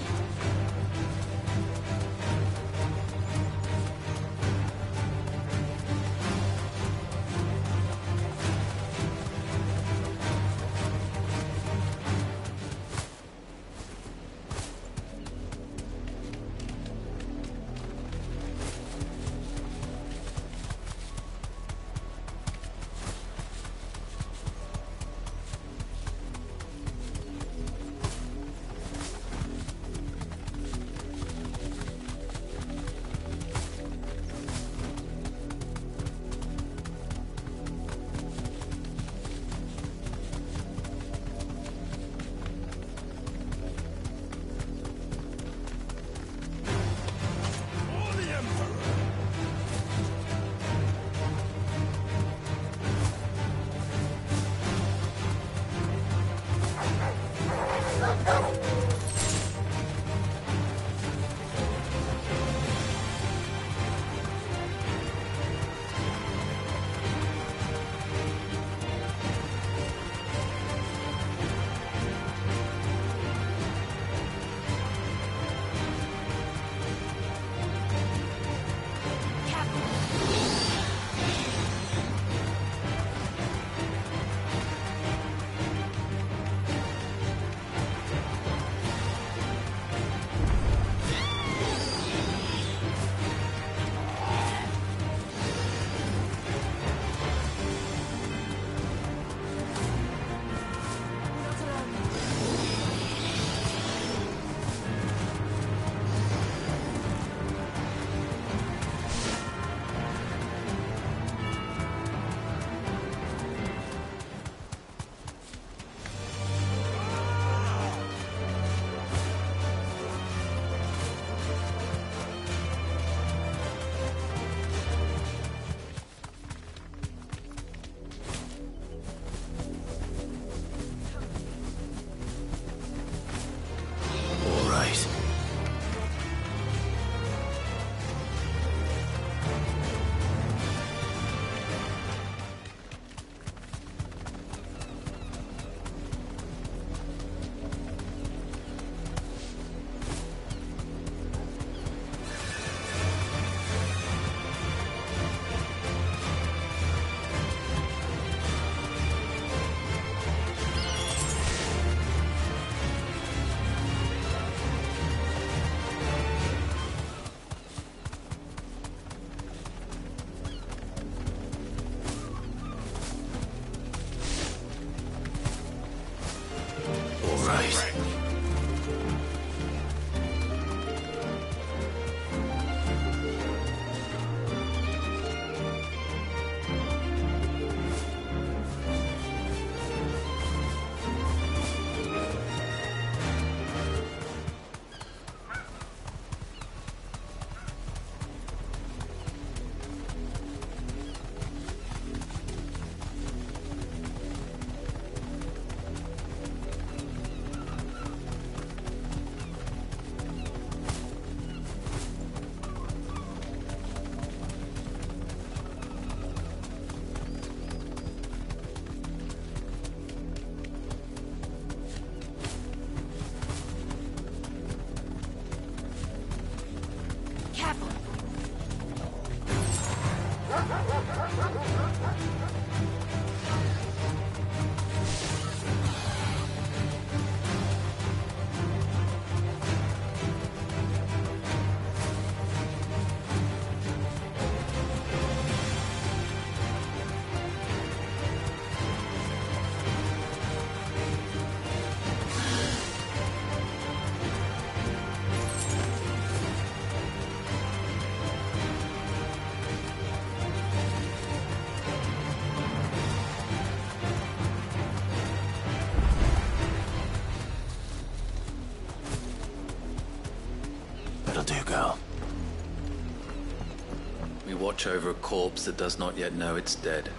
Watch over a corpse that does not yet know it's dead.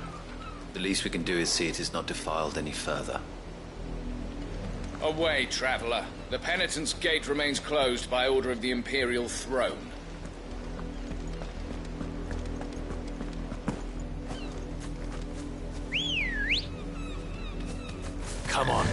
The least we can do is see it is not defiled any further. Away, traveler. The Penitent's Gate remains closed by order of the Imperial Throne. Come on.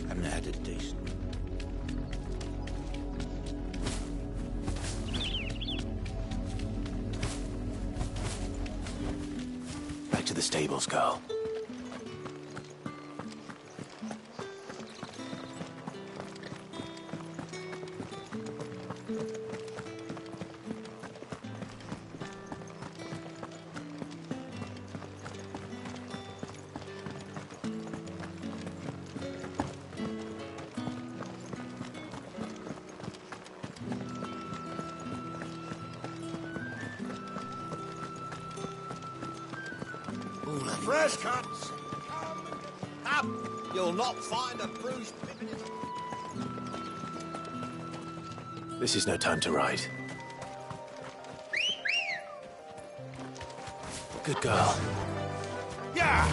Haven't had it decent. Back to the stables, girl. Fresh cuts! Up! You'll not find a bruised pippin. This is no time to ride. Good girl. Yeah!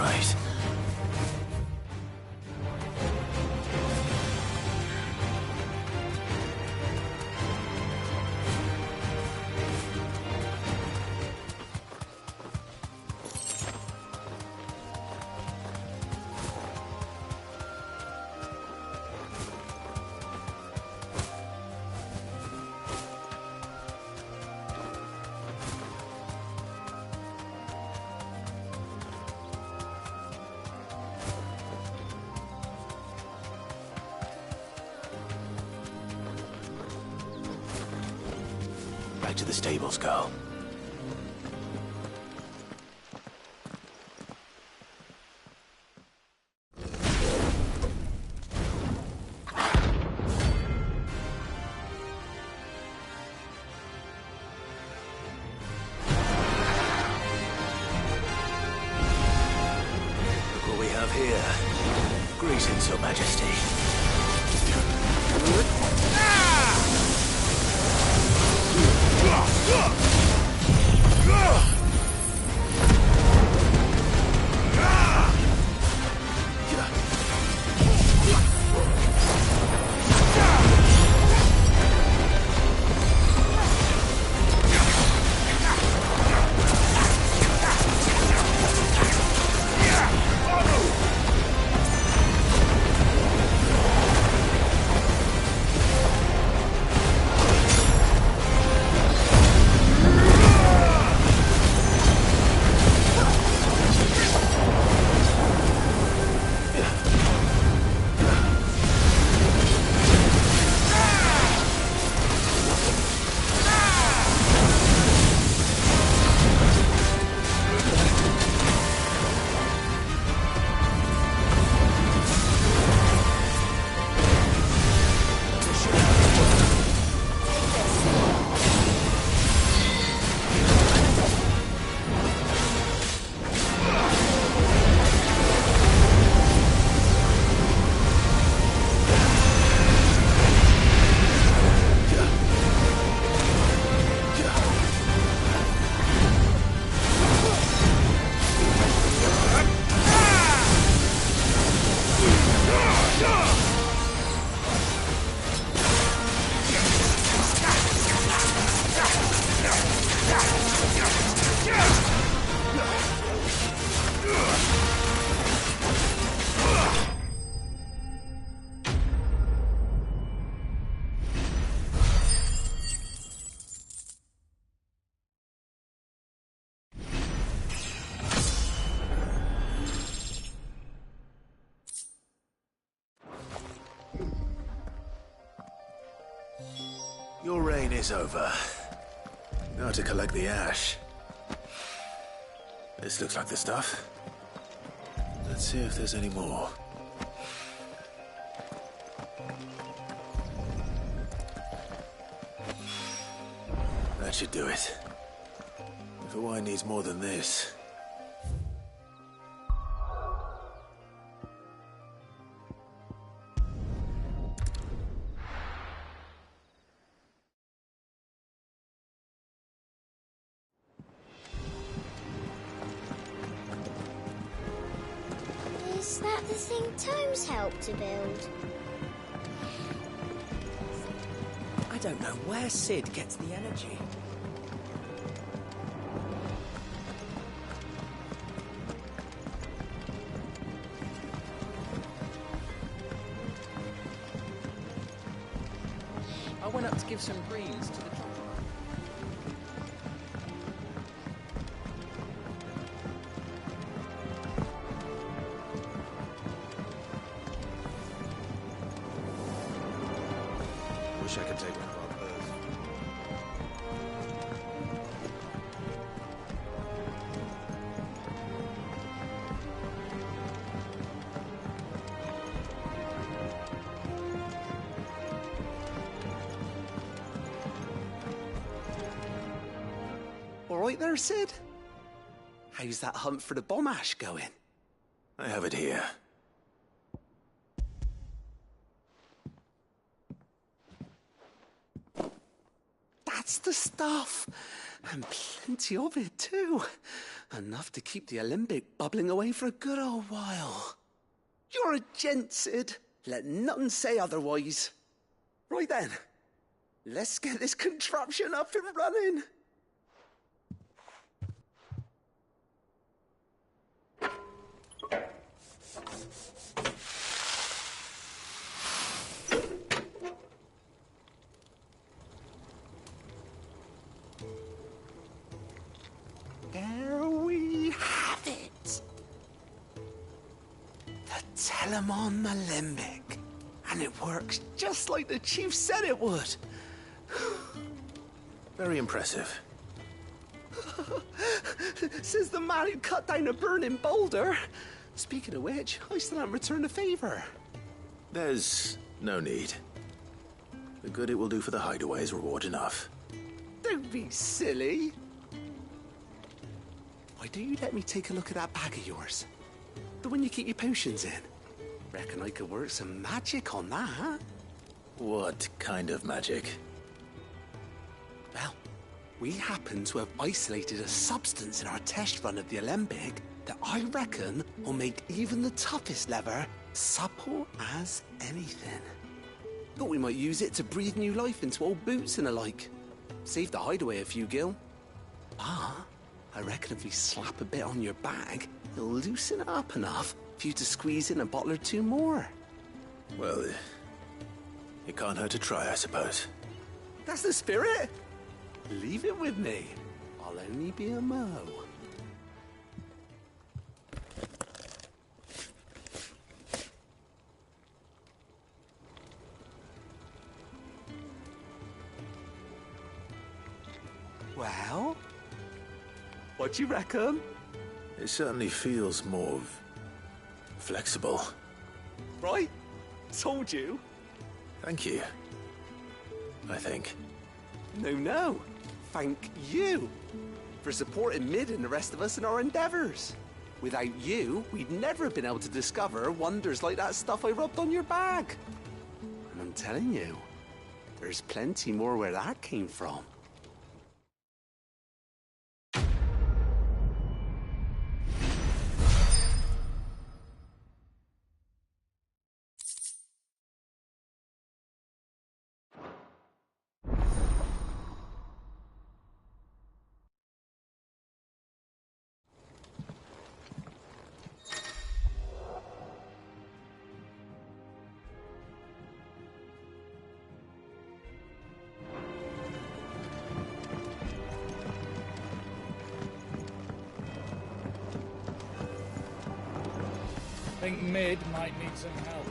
right. Back to the stables, Carl. Look what we have here. Greetings, Your Majesty. Your reign is over. Now to collect the ash. This looks like the stuff. Let's see if there's any more. That should do it. If a wine needs more than this. Is that the thing Tomes helped to build? I don't know where Sid gets the energy. I went up to give some greens to the dropper. Wish I could take one of our birds. All right there, Sid? How's that hunt for the bomb ash going? I have it here. That's the stuff. And plenty of it, too. Enough to keep the Alembic bubbling away for a good old while. You're a gent, Sid. Let nothing say otherwise. Right then, let's get this contraption up and running. There we have it. The Telemon Alembic. And it works just like the chief said it would. Very impressive. Says the man who cut down a burning boulder. Speaking of which, I still haven't returned the favor. There's no need. The good it will do for the hideaway is reward enough. Don't be silly. Why don't you let me take a look at that bag of yours? The one you keep your potions in. Reckon I could work some magic on that. What kind of magic? Well, we happen to have isolated a substance in our test run of the Alembic that I reckon will make even the toughest lever supple as anything. Thought we might use it to breathe new life into old boots and the like. Save the hideaway a few gil. But I reckon if we slap a bit on your bag, it'll loosen it up enough for you to squeeze in a bottle or two more. Well, it can't hurt to try, I suppose. That's the spirit. Leave it with me. I'll only be a mo. Well, what do you reckon? It certainly feels more flexible. Right? Told you. Thank you. I think. No. Thank you for supporting Mid and the rest of us in our endeavors. Without you, we'd never have been able to discover wonders like that stuff I rubbed on your bag. And I'm telling you, there's plenty more where that came from. I think Mid might need some help.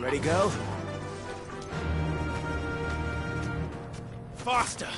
Ready, go? Faster!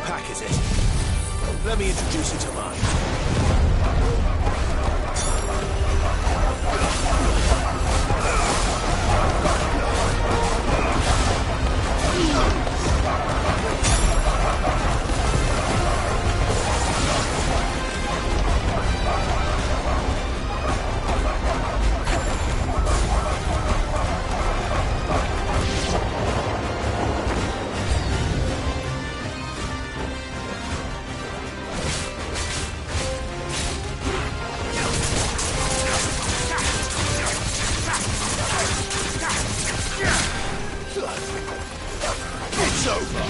pack, is it? Let me introduce you to mine. It's over!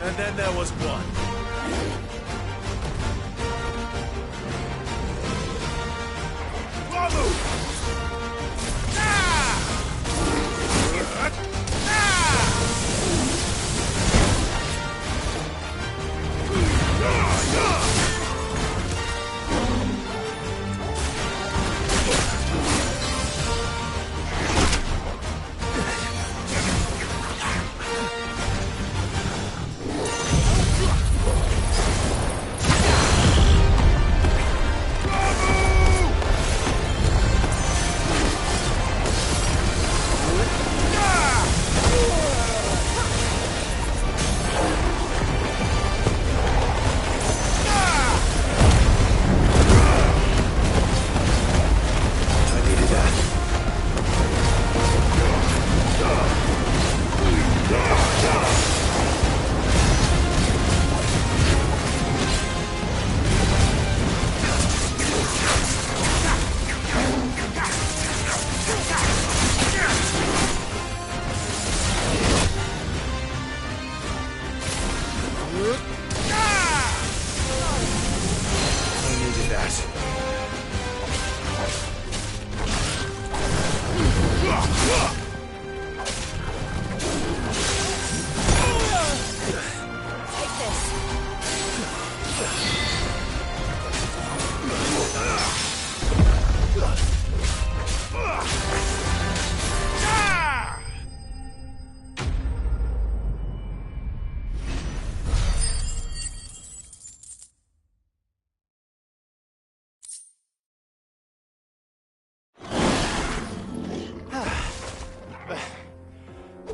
And then there was one.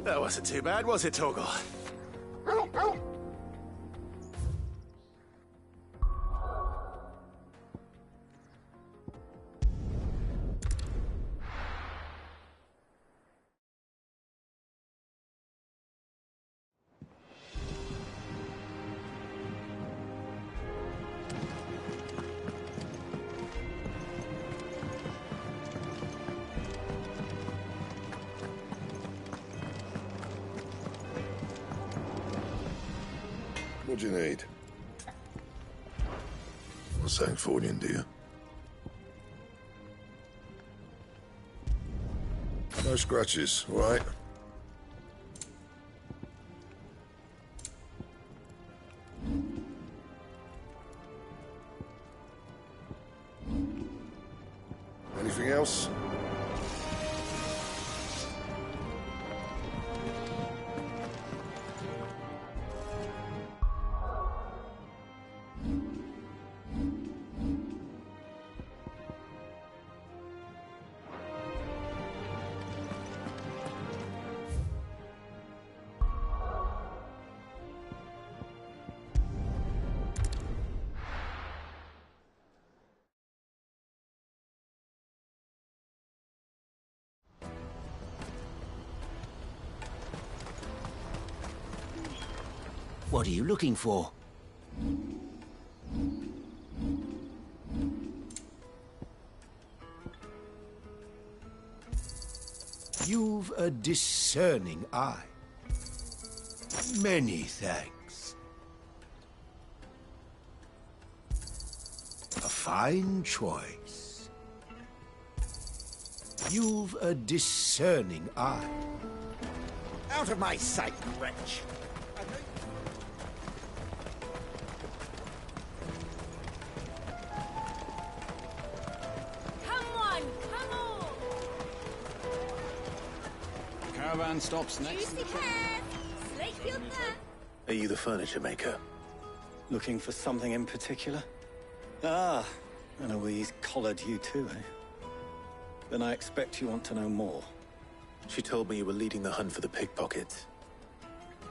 That wasn't too bad, was it, Torgal? What do you need? Not saying Fordian, do you? No scratches, all right? Anything else? What are you looking for? You've a discerning eye. Many thanks. A fine choice. You've a discerning eye. Out of my sight, wretch! Come on, come on! Caravan stops next to the train. Are you the furniture maker? Looking for something in particular? Ah, and Eloise collared you too, eh? Then I expect you want to know more. She told me you were leading the hunt for the pickpockets.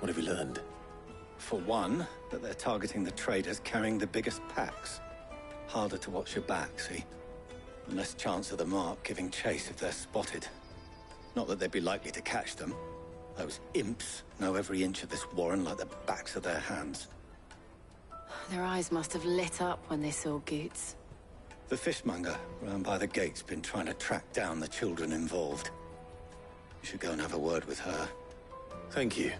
What have you learned? For one, that they're targeting the traders carrying the biggest packs. Harder to watch your back, see? And less chance of the mark giving chase if they're spotted. Not that they'd be likely to catch them. Those imps know every inch of this warren like the backs of their hands. Their eyes must have lit up when they saw Goots. The fishmonger round by the gate's been trying to track down the children involved. You should go and have a word with her. Thank you.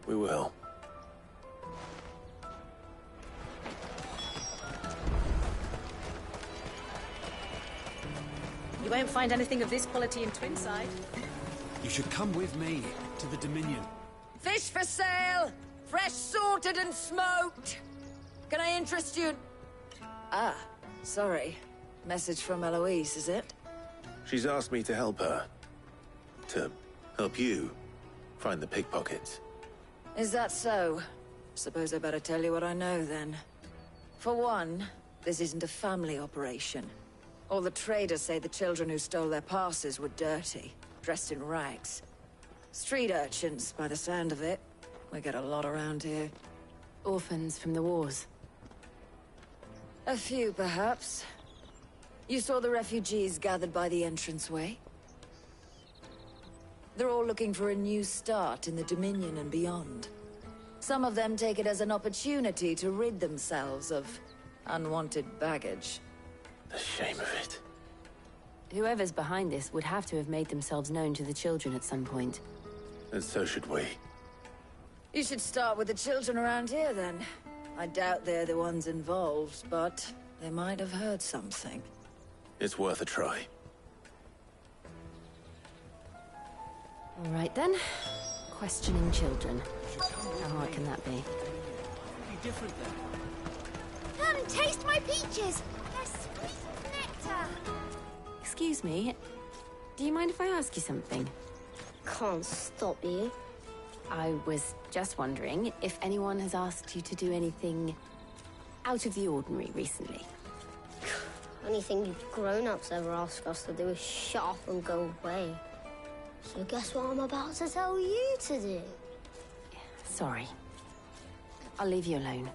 We will. You won't find anything of this quality in Twinside. You should come with me to the Dominion. Fish for sale! Fresh sorted and smoked! Can I interest you? Ah, sorry. Message from Eloise, is it? She's asked me to help her. To help you find the pickpockets. Is that so? Suppose I better tell you what I know, then. For one, this isn't a family operation. All the traders say the children who stole their passes were dirty, dressed in rags. Street urchins, by the sound of it. We get a lot around here. Orphans from the wars. A few, perhaps. You saw the refugees gathered by the entranceway? They're all looking for a new start in the Dominion and beyond. Some of them take it as an opportunity to rid themselves of unwanted baggage. The shame of it. Whoever's behind this would have to have made themselves known to the children at some point. And so should we. You should start with the children around here, then. I doubt they're the ones involved, but they might have heard something. It's worth a try. All right, then. Questioning children. How hard can that be? Be different then. Come, taste my peaches! They're sweet nectar! Excuse me. Do you mind if I ask you something? Can't stop you. I was just wondering if anyone has asked you to do anything out of the ordinary recently. Anything you grown-ups ever ask us to do is shut up and go away. So guess what I'm about to tell you to do? Sorry. I'll leave you alone.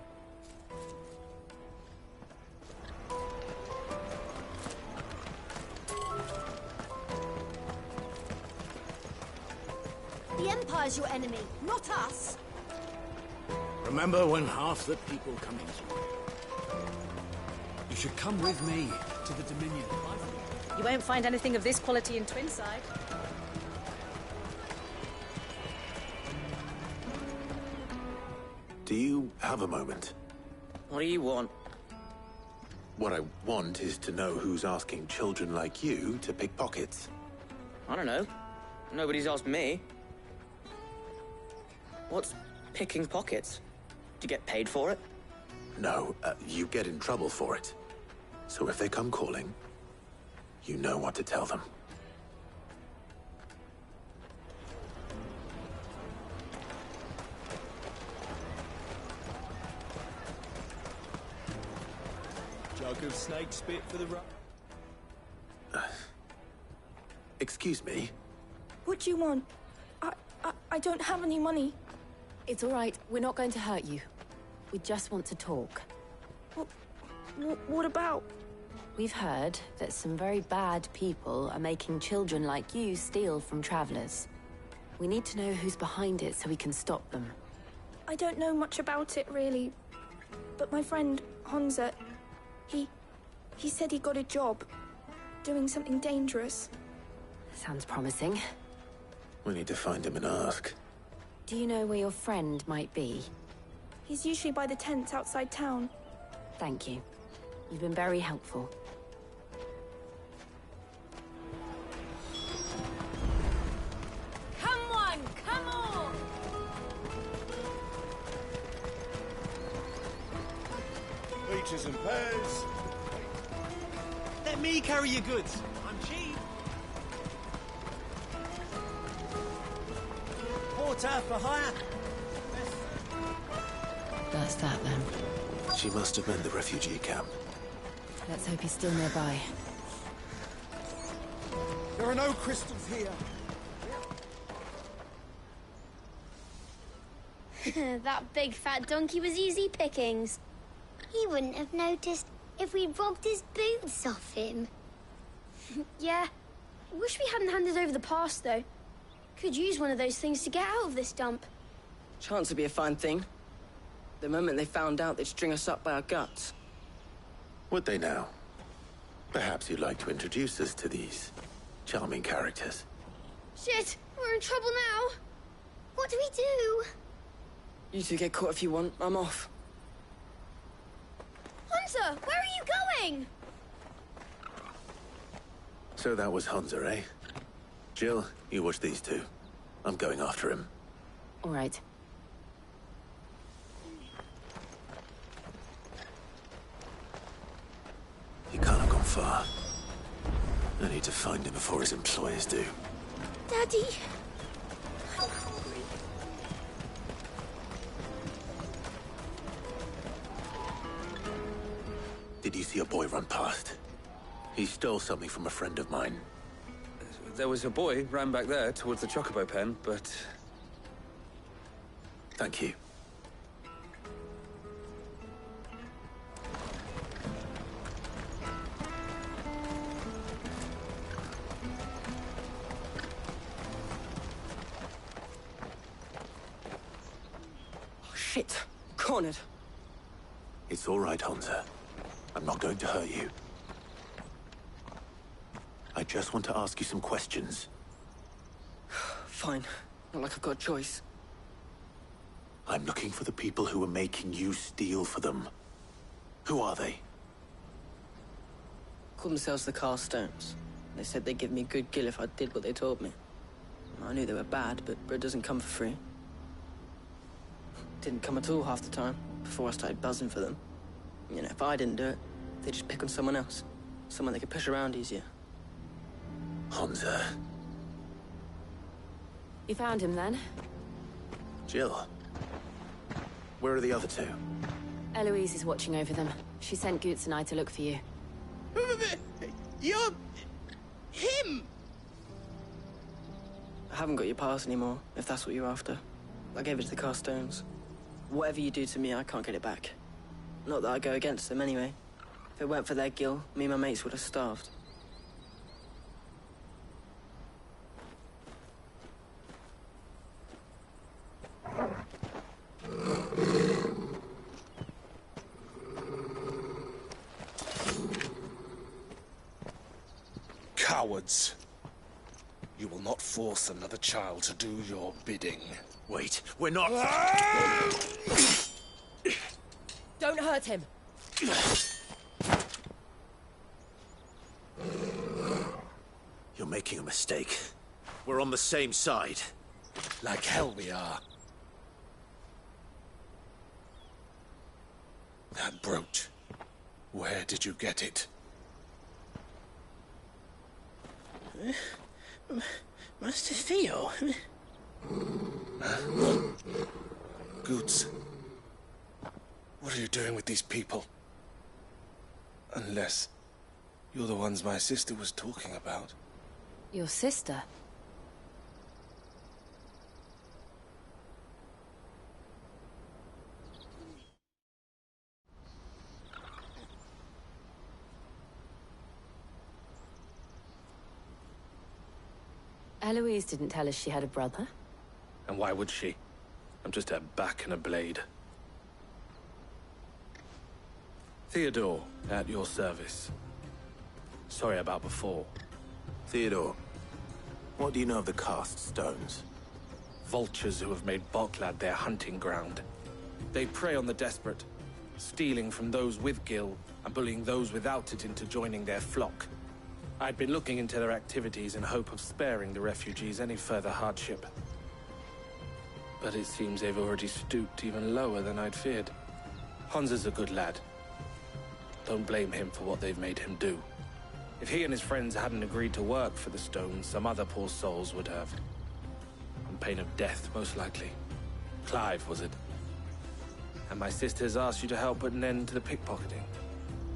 The Empire's your enemy, not us! Remember when half the people come into it? You should come with me to the Dominion. You won't find anything of this quality in Twinside. Do you have a moment? What do you want? What I want is to know who's asking children like you to pick pockets. I don't know. Nobody's asked me. What's picking pockets? Do you get paid for it? No, you get in trouble for it. So if they come calling, you know what to tell them. Jug of snake spit for the Excuse me? What do you want? I don't have any money. It's all right. We're not going to hurt you. We just want to talk. What about? We've heard that some very bad people are making children like you steal from travelers. We need to know who's behind it so we can stop them. I don't know much about it, really. But my friend, Hansa, he said he got a job. Doing something dangerous. Sounds promising. We need to find him and ask. Do you know where your friend might be? He's usually by the tents outside town. Thank you. You've been very helpful. Come on, come on! Peaches and pears. Let me carry your goods. I'm cheap. Porter for hire. That's that then. She must have been the refugee camp. Let's hope he's still nearby. There are no crystals here. That big fat donkey was easy pickings. He wouldn't have noticed if we'd robbed his boots off him. Yeah. Wish we hadn't handed over the pass, though. Could use one of those things to get out of this dump. Chance would be a fine thing. The moment they found out, they'd string us up by our guts. Would they now? Perhaps you'd like to introduce us to these charming characters. Shit! We're in trouble now! What do we do? You two get caught if you want. I'm off. Hunter! Where are you going? So that was Hansa, eh? Jill, you watch these two. I'm going after him. All right. He can't have gone far. I need to find him before his employers do. Daddy! Did you see a boy run past? He stole something from a friend of mine. There was a boy ran back there towards the Chocobo pen, but... Thank you. Oh, shit. Cornered. It's all right, Hansa. I'm not going to hurt you. I just want to ask you some questions. Fine. Not like I've got a choice. I'm looking for the people who are making you steal for them. Who are they? Called themselves the Carstones. They said they'd give me a good gill if I did what they told me. I knew they were bad, but bread doesn't come for free. Didn't come at all half the time, before I started buzzing for them. You know, if I didn't do it, they'd just pick on someone else. Someone they could push around easier. Hansa. You found him then? Jill. Where are the other two? Eloise is watching over them. She sent Goots and I to look for you. You're... him! I haven't got your pass anymore, if that's what you're after. I gave it to the Carstones. Whatever you do to me, I can't get it back. Not that I go against them, anyway. If it weren't for their gill, me and my mates would have starved. Cowards. You will not force another child to do your bidding. Wait, we're not... Don't hurt him. You're making a mistake. We're on the same side. Like hell we are. That brooch. Where did you get it? Master Theo? Goots. What are you doing with these people? Unless you're the ones my sister was talking about. Your sister? Eloise didn't tell us she had a brother. And why would she? I'm just a back and a blade. Theodore, at your service. Sorry about before. Theodore, what do you know of the cast stones? Vultures who have made Boklad their hunting ground. They prey on the desperate, stealing from those with Gil and bullying those without it into joining their flock. I'd been looking into their activities in hope of sparing the refugees any further hardship. But it seems they've already stooped even lower than I'd feared. Hans is a good lad. Don't blame him for what they've made him do. If he and his friends hadn't agreed to work for the stones, some other poor souls would have. On pain of death, most likely. Clive, was it? And my sisters asked you to help put an end to the pickpocketing.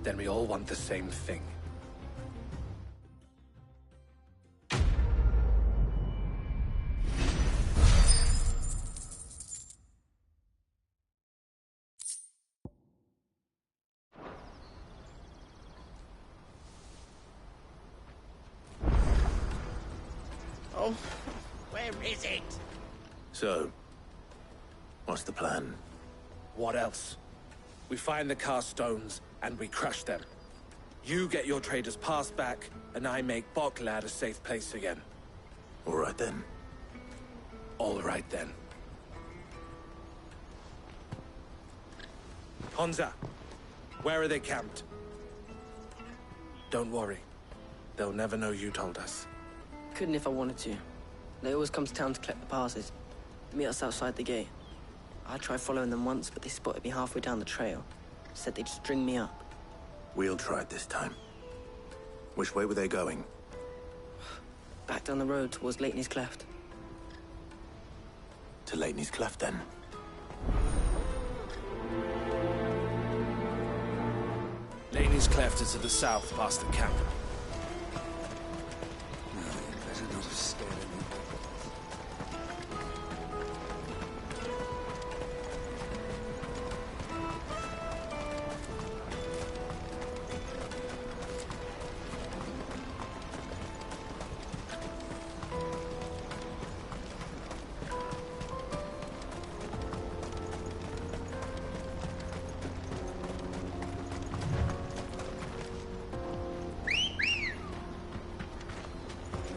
Then we all want the same thing. Oh, where is it? So, what's the plan? What else? We find the cast stones, and we crush them. You get your traders' pass back, and I make Boklad a safe place again. All right then. All right then. Honza, where are they camped? Don't worry. They'll never know you told us. Couldn't if I wanted to. They always come to town to collect the passes. Meet us outside the gate. I tried following them once, but they spotted me halfway down the trail. Said they'd string me up. We'll try it this time. Which way were they going? Back down the road towards Leighton's Cleft. To Leighton's Cleft, then? Leighton's Cleft is to the south, past the camp. Better not have scared me.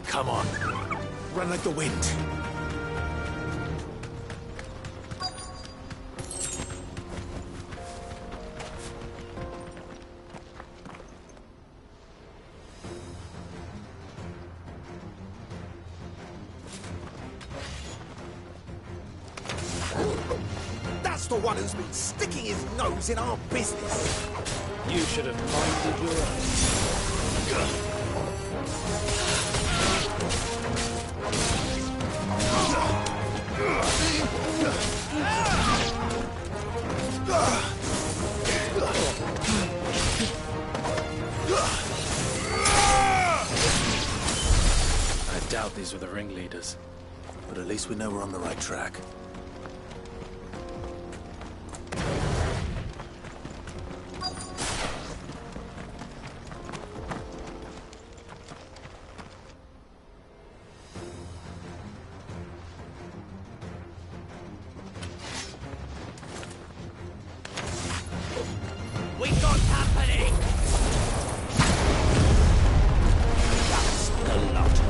Come on. Run like the wind. That's the one who's been sticking his nose in our business. You should have minded your own. I doubt these were the ringleaders. But at least we know we're on the right track. We got company! That's the lot.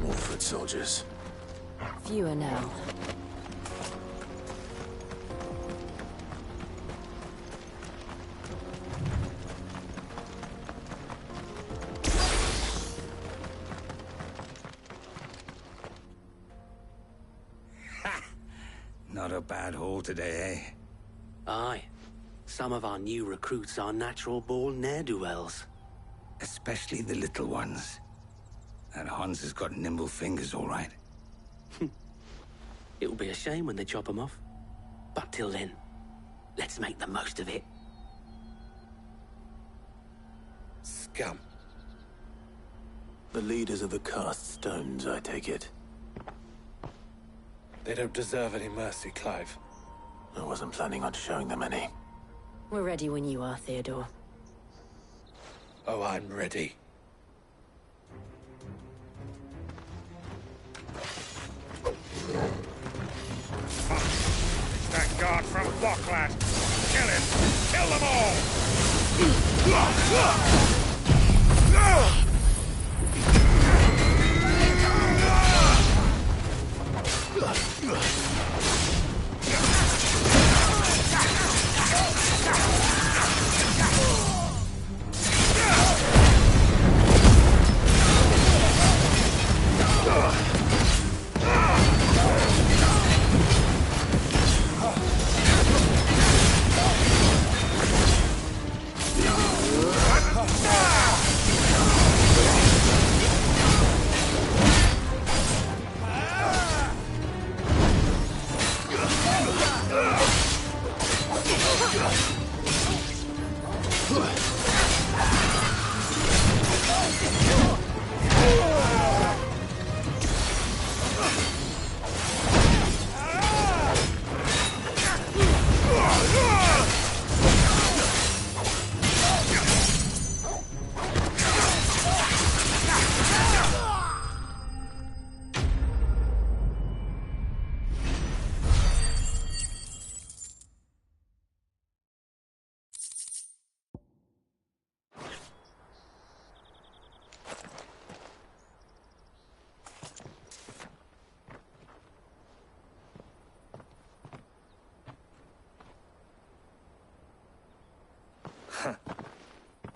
More foot soldiers. Fewer now. Not a bad haul today, eh? Aye. Some of our new recruits are natural-born ne'er-do-wells. Especially the little ones. And Hans has got nimble fingers, all right. It'll be a shame when they chop them off. But till then, let's make the most of it. Scum. The leaders of the cast stones, I take it. They don't deserve any mercy, Clive. I wasn't planning on showing them any. We're ready when you are, Theodore. Oh, I'm ready. It's that guard from Bocklad. Kill him! Kill them all!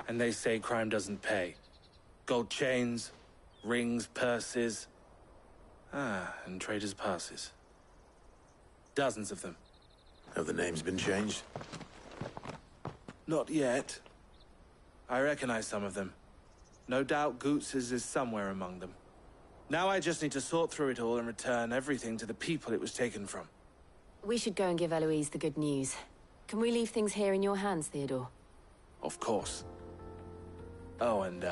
And they say crime doesn't pay. Gold chains, rings, purses. And traders' passes. Dozens of them. Have the names been changed? Not yet. I recognize some of them. No doubt Goots's is somewhere among them. Now I just need to sort through it all and return everything to the people it was taken from. We should go and give Eloise the good news. Can we leave things here in your hands, Theodore? Of course. Oh, and,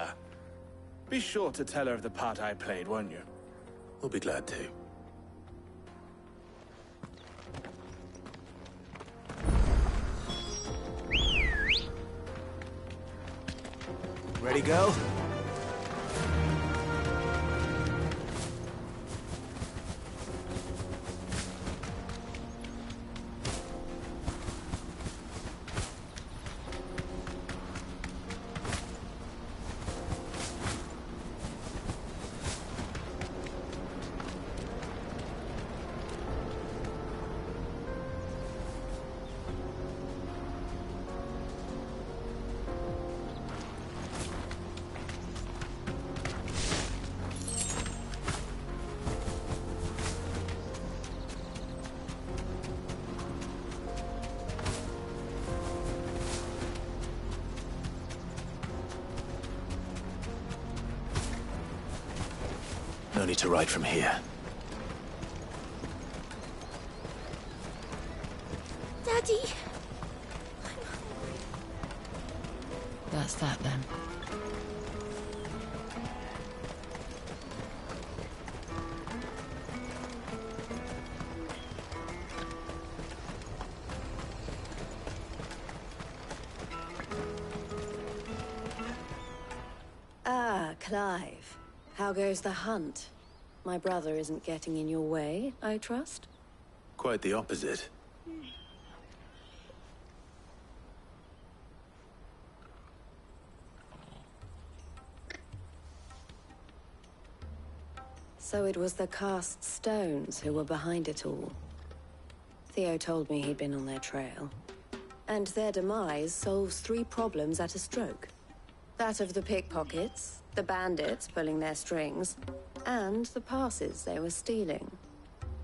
be sure to tell her of the part I played, won't you? We'll be glad to. Ready, go? No need to ride from here. Daddy! That's that, then. Ah, Clive. How goes the hunt? My brother isn't getting in your way, I trust? Quite the opposite. So it was the cast stones who were behind it all. Theo told me he'd been on their trail. And their demise solves 3 problems at a stroke. That of the pickpockets, the bandits pulling their strings, and the passes they were stealing.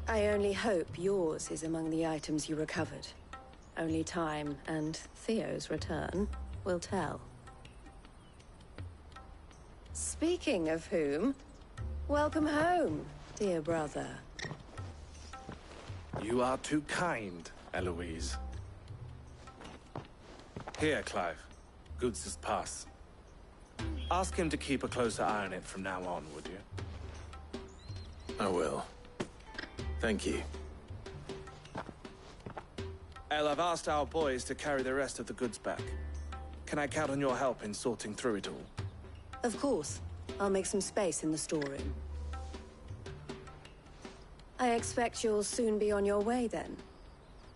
I only hope yours is among the items you recovered. Only time and Theo's return will tell. Speaking of whom, welcome home, dear brother. You are too kind, Eloise. Here, Clive. Goods' pass. Ask him to keep a closer eye on it from now on, would you? I will. Thank you. El, I've asked our boys to carry the rest of the goods back. Can I count on your help in sorting through it all? Of course. I'll make some space in the storeroom. I expect you'll soon be on your way then.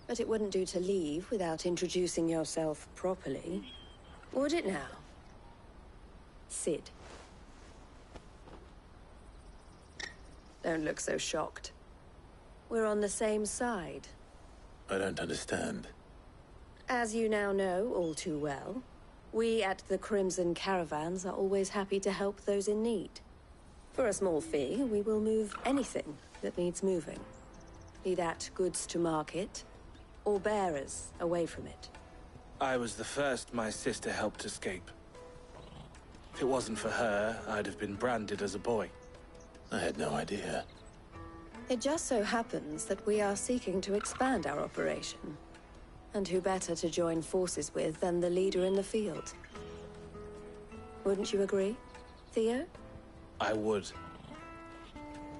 But it wouldn't do to leave without introducing yourself properly. Would it now? Sid. Don't look so shocked. We're on the same side. I don't understand. As you now know all too well, we at the Crimson Caravans are always happy to help those in need. For a small fee, we will move anything that needs moving. Be that goods to market, or bearers away from it. I was the first my sister helped escape. If it wasn't for her, I'd have been branded as a boy. I had no idea. It just so happens that we are seeking to expand our operation. And who better to join forces with than the leader in the field? Wouldn't you agree, Theo? I would.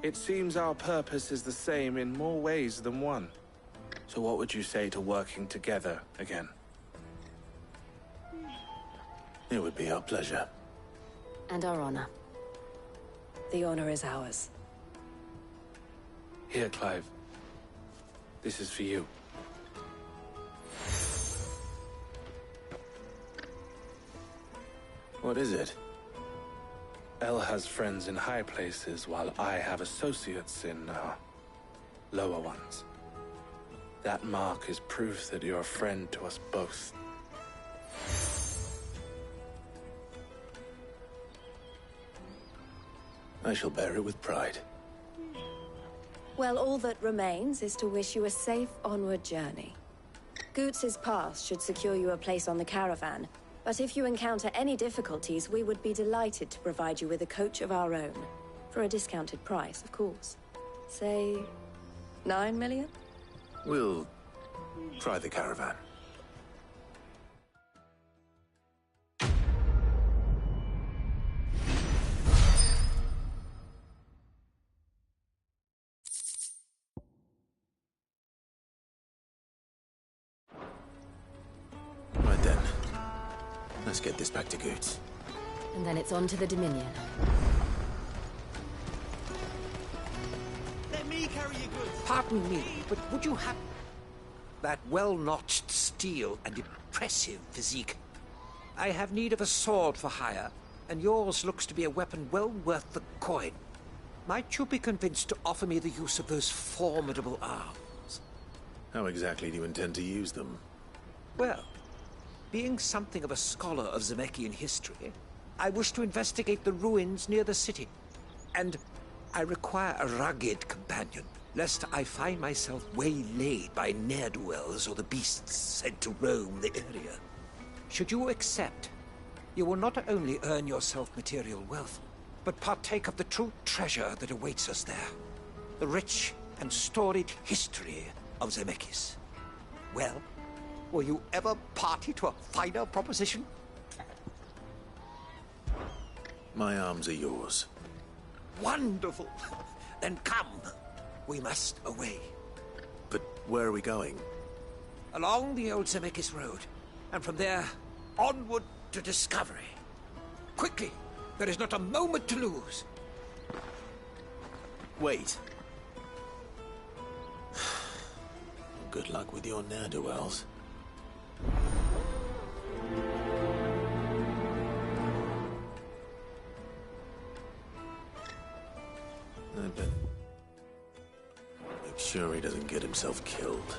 It seems our purpose is the same in more ways than one. So what would you say to working together again? It would be our pleasure. And our honor. The honor is ours. Here, Clive. This is for you. What is it? El has friends in high places, while I have associates in, lower ones. That mark is proof that you're a friend to us both. I shall bear it with pride. Well, all that remains is to wish you a safe onward journey. Goots's pass should secure you a place on the caravan, but if you encounter any difficulties, we would be delighted to provide you with a coach of our own. For a discounted price, of course. Say, 9 million? We'll try the caravan. Right then. Let's get this back to Goots. And then it's on to the Dominion. Let me carry your goods. Pardon me, but would you have that well-notched steel and impressive physique? I have need of a sword for hire, and yours looks to be a weapon well worth the coin. Might you be convinced to offer me the use of those formidable arms? How exactly do you intend to use them? Well, being something of a scholar of Zemeckis history, I wish to investigate the ruins near the city. And I require a rugged companion, lest I find myself waylaid by ne'er-do-wells or the beasts sent to roam the area. Should you accept, you will not only earn yourself material wealth, but partake of the true treasure that awaits us there. The rich and storied history of Zemeckis. Well, were you ever party to a finer proposition? My arms are yours. Wonderful! Then come. We must away. But where are we going? Along the old Zemeckis Road, and from there, onward to discovery. Quickly! There is not a moment to lose. Wait. Good luck with your ne'er-do-wells. I bet. Make sure he doesn't get himself killed.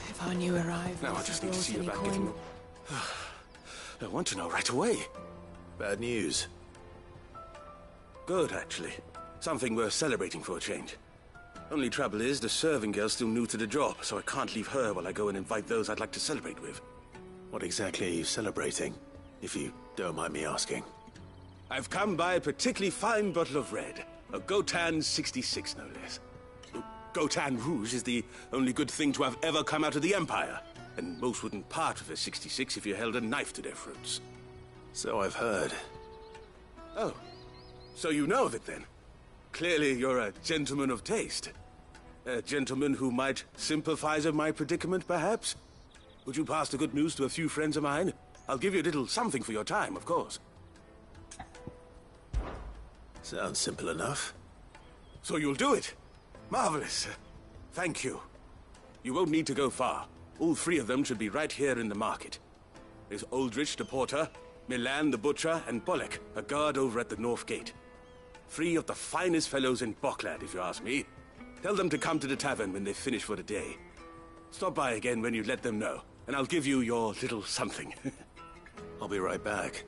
If I knew arrived. Now I just need to see about getting... I want to know right away. Bad news. Good, actually. Something worth celebrating for a change. Only trouble is, the serving girl's still new to the job, so I can't leave her while I go and invite those I'd like to celebrate with. What exactly are you celebrating, if you don't mind me asking? I've come by a particularly fine bottle of red. A Gotan 66, no less. Gotan Rouge is the only good thing to have ever come out of the Empire. And most wouldn't part with a 66 if you held a knife to their throats. So I've heard. Oh, so you know of it then? Clearly you're a gentleman of taste. A gentleman who might sympathize with my predicament, perhaps? Would you pass the good news to a few friends of mine? I'll give you a little something for your time, of course. Sounds simple enough. So you'll do it? Marvelous. Thank you. You won't need to go far. All three of them should be right here in the market. There's Aldrich the porter, Milan the butcher, and Bolek, a guard over at the north gate. Three of the finest fellows in Boklad, if you ask me. Tell them to come to the tavern when they've finished for the day. Stop by again when you let them know, and I'll give you your little something. I'll be right back.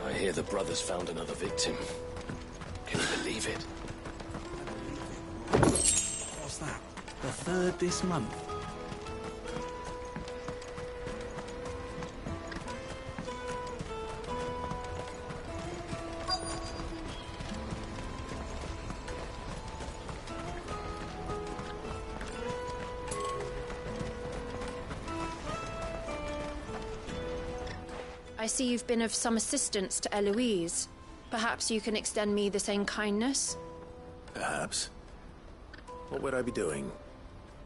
I hear the brothers found another victim. Can you believe it? What's that? The third this month? I see you've been of some assistance to Eloise. Perhaps you can extend me the same kindness? Perhaps. What would I be doing?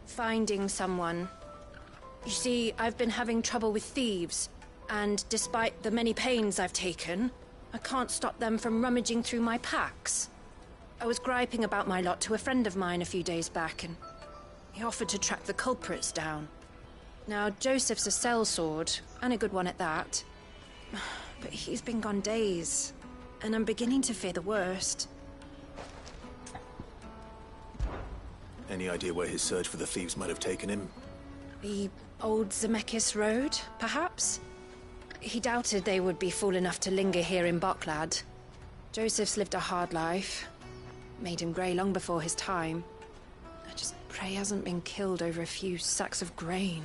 Finding someone. You see, I've been having trouble with thieves, and despite the many pains I've taken, I can't stop them from rummaging through my packs. I was griping about my lot to a friend of mine a few days back, and he offered to track the culprits down. Now, Joseph's a sellsword, and a good one at that. But he's been gone days, and I'm beginning to fear the worst. Any idea where his search for the thieves might have taken him? The old Zemeckis Road, perhaps? He doubted they would be fool enough to linger here in Boklad. Joseph's lived a hard life. Made him grey long before his time. I just pray he hasn't been killed over a few sacks of grain.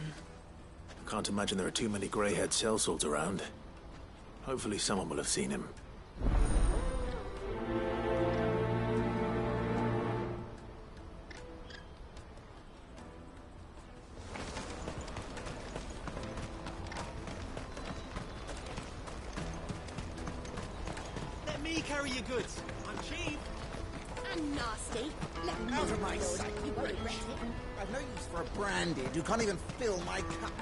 I can't imagine there are too many grey-haired sellswords around. Hopefully someone will have seen him. Let me carry your goods. I'm cheap. And nasty. Let me Out of my Lord, sight, you you won't wench. regret it. I've no use for a branded who can't even fill my cup.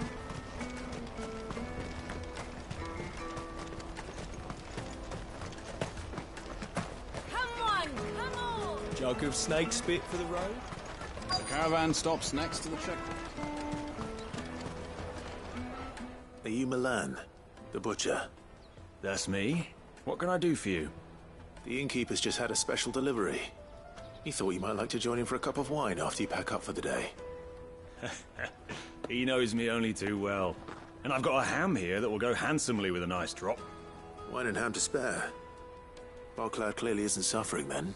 Come on! Jug of snake spit for the road? The caravan stops next to the checkpoint. Are you Milan, the butcher? That's me. What can I do for you? The innkeeper's just had a special delivery. He thought you might like to join him for a cup of wine after you pack up for the day. He knows me only too well. And I've got a ham here that will go handsomely with a nice drop. Wine and ham to spare. Boklad clearly isn't suffering then.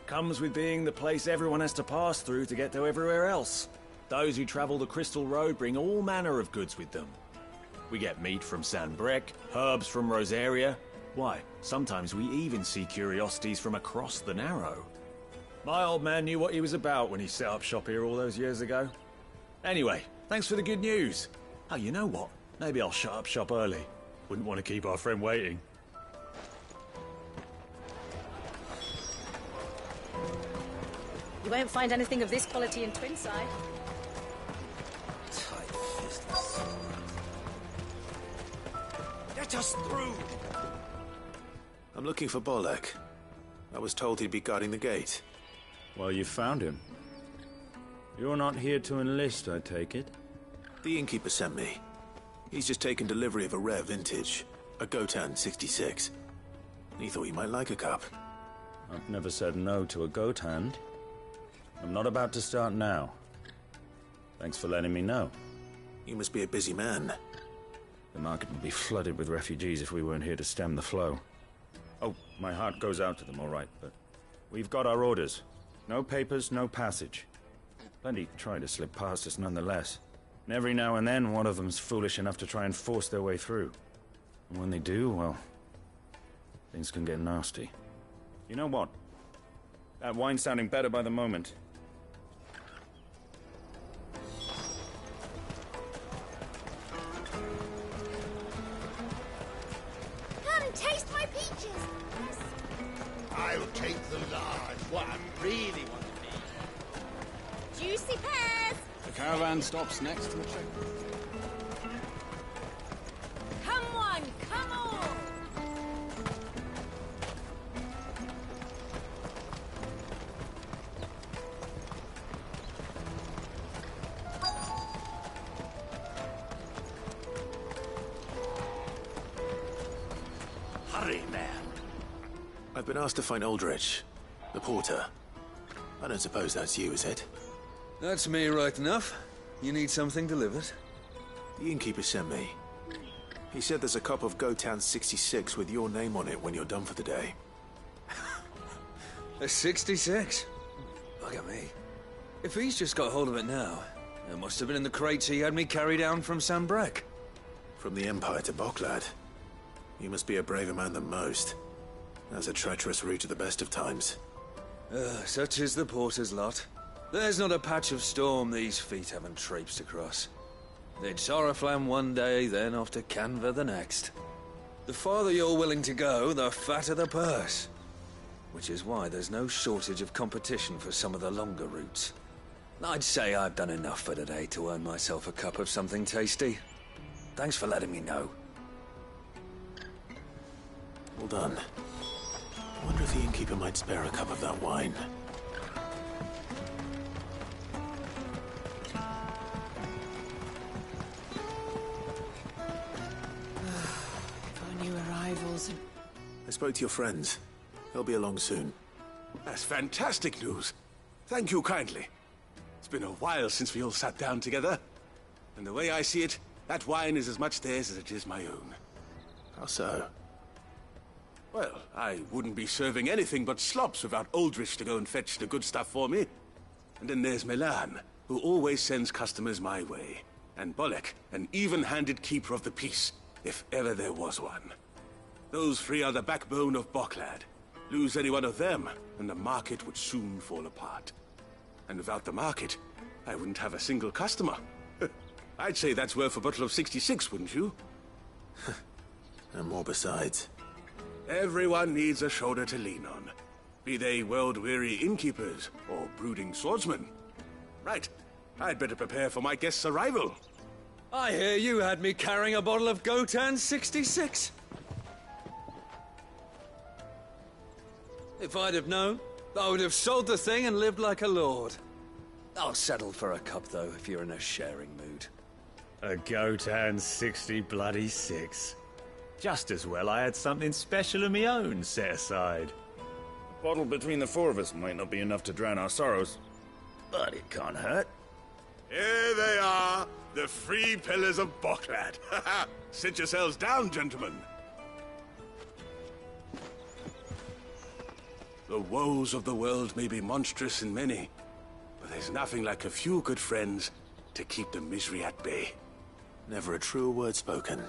Comes with being the place everyone has to pass through to get to everywhere else. Those who travel the Crystal Road bring all manner of goods with them. We get meat from San Brec, herbs from Rosaria. Why, sometimes we even see curiosities from across the Narrow. My old man knew what he was about when he set up shop here all those years ago. Anyway, thanks for the good news. Oh, you know what? Maybe I'll shut up shop early. Wouldn't want to keep our friend waiting. You won't find anything of this quality in Twinside. Let us through! I'm looking for Bolek. I was told he'd be guarding the gate. Well, you found him. You're not here to enlist, I take it? The innkeeper sent me. He's just taken delivery of a rare vintage, a Gotan 66. He thought you might like a cup. I've never said no to a goat hand. I'm not about to start now. Thanks for letting me know. You must be a busy man. The market would be flooded with refugees if we weren't here to stem the flow. Oh, my heart goes out to them, all right, but we've got our orders. No papers, no passage. Plenty try to slip past us nonetheless. And every now and then, one of them's foolish enough to try and force their way through. And when they do, well, things can get nasty. You know what? That wine's sounding better by the moment. Come, taste my peaches. I'll take the large one. Really want to be. Juicy pears. The caravan stops next to the checkpoint. Come on, come on. Hurry, man. I've been asked to find Aldrich, the porter. I don't suppose that's you, is it? That's me right enough. You need something delivered? The innkeeper sent me. He said there's a cup of Gotan 66 with your name on it when you're done for the day. A 66? Look at me. If he's just got hold of it now, it must have been in the crates he had me carry down from San Brek. From the Empire to Boklad. You must be a braver man than most. That's a treacherous route at the best of times. Such is the porter's lot. There's not a patch of storm these feet haven't traipsed across. They'd Soraflam one day, then off to Canva the next. The farther you're willing to go, the fatter the purse. Which is why there's no shortage of competition for some of the longer routes. I'd say I've done enough for today to earn myself a cup of something tasty. Thanks for letting me know. Well done. I wonder if the innkeeper might spare a cup of that wine. If our new arrivals... I spoke to your friends. They'll be along soon. That's fantastic news. Thank you kindly. It's been a while since we all sat down together. And the way I see it, that wine is as much theirs as it is my own. How so? Well, I wouldn't be serving anything but slops without Aldrich to go and fetch the good stuff for me. And then there's Milan, who always sends customers my way. And Bolek, an even-handed keeper of the peace, if ever there was one. Those three are the backbone of Boklad. Lose any one of them, and the market would soon fall apart. And without the market, I wouldn't have a single customer. I'd say that's worth a bottle of 66, wouldn't you? And more besides. Everyone needs a shoulder to lean on. Be they world-weary innkeepers or brooding swordsmen. Right. I'd better prepare for my guest's arrival. I hear you had me carrying a bottle of Gotan 66. If I'd have known, I would have sold the thing and lived like a lord. I'll settle for a cup, though, if you're in a sharing mood. A Gotan 66. Just as well I had something special of my own set aside. A bottle between the four of us might not be enough to drown our sorrows, but it can't hurt. Here they are, the three pillars of Boklad. Sit yourselves down, gentlemen. The woes of the world may be monstrous in many, but there's nothing like a few good friends to keep the misery at bay. Never a truer word spoken.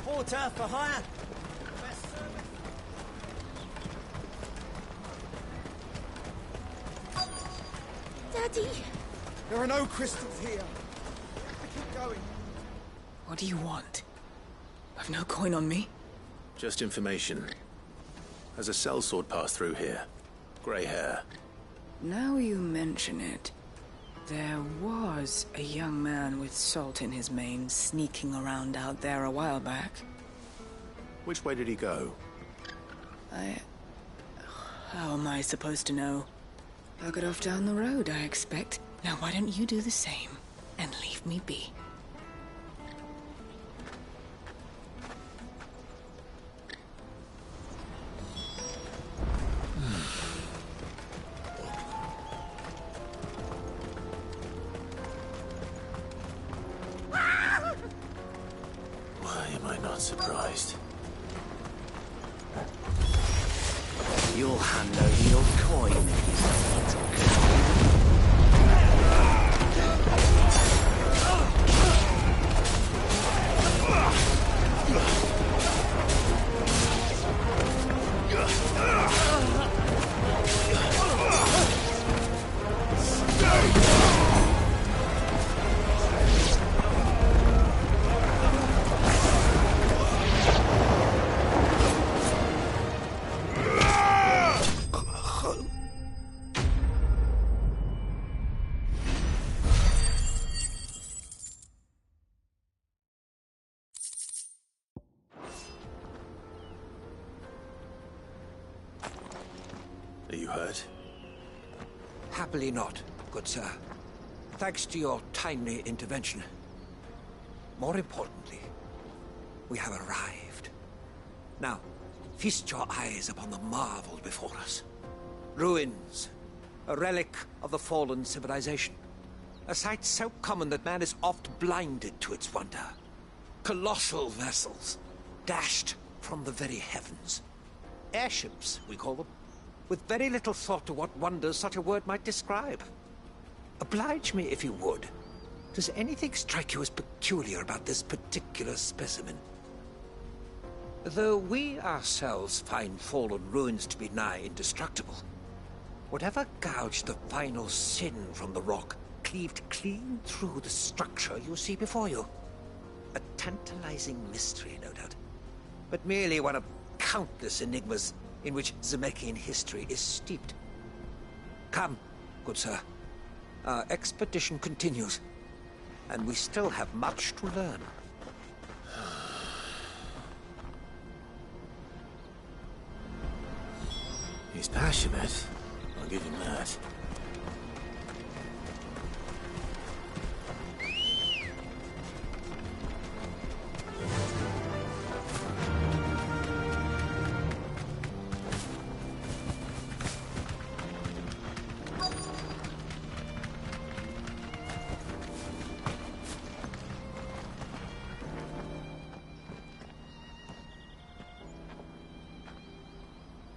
Porter for hire. Daddy! There are no crystals here. I keep going. What do you want? I've no coin on me. Just information. Has a sellsword passed through here? Grey hair. Now you mention it, there was a young man with salt in his mane sneaking around out there a while back. Which way did he go? How am I supposed to know? Buggered off down the road, I expect. Now why don't you do the same and leave me be? Why am I not surprised? You'll hand over your coin if you don't talk. Are you hurt? Happily not, good sir. Thanks to your timely intervention. More importantly, we have arrived. Now, feast your eyes upon the marvel before us. Ruins, a relic of the fallen civilization. A sight so common that man is oft blinded to its wonder. Colossal vessels, dashed from the very heavens. Airships, we call them, with very little thought to what wonders such a word might describe. Oblige me if you would. Does anything strike you as peculiar about this particular specimen? Though we ourselves find fallen ruins to be nigh indestructible, whatever gouged the final sin from the rock cleaved clean through the structure you see before you. A tantalizing mystery, no doubt, but merely one of countless enigmas in which Zemeckis history is steeped. Come, good sir. Our expedition continues, and we still have much to learn. He's passionate. I'll give him that.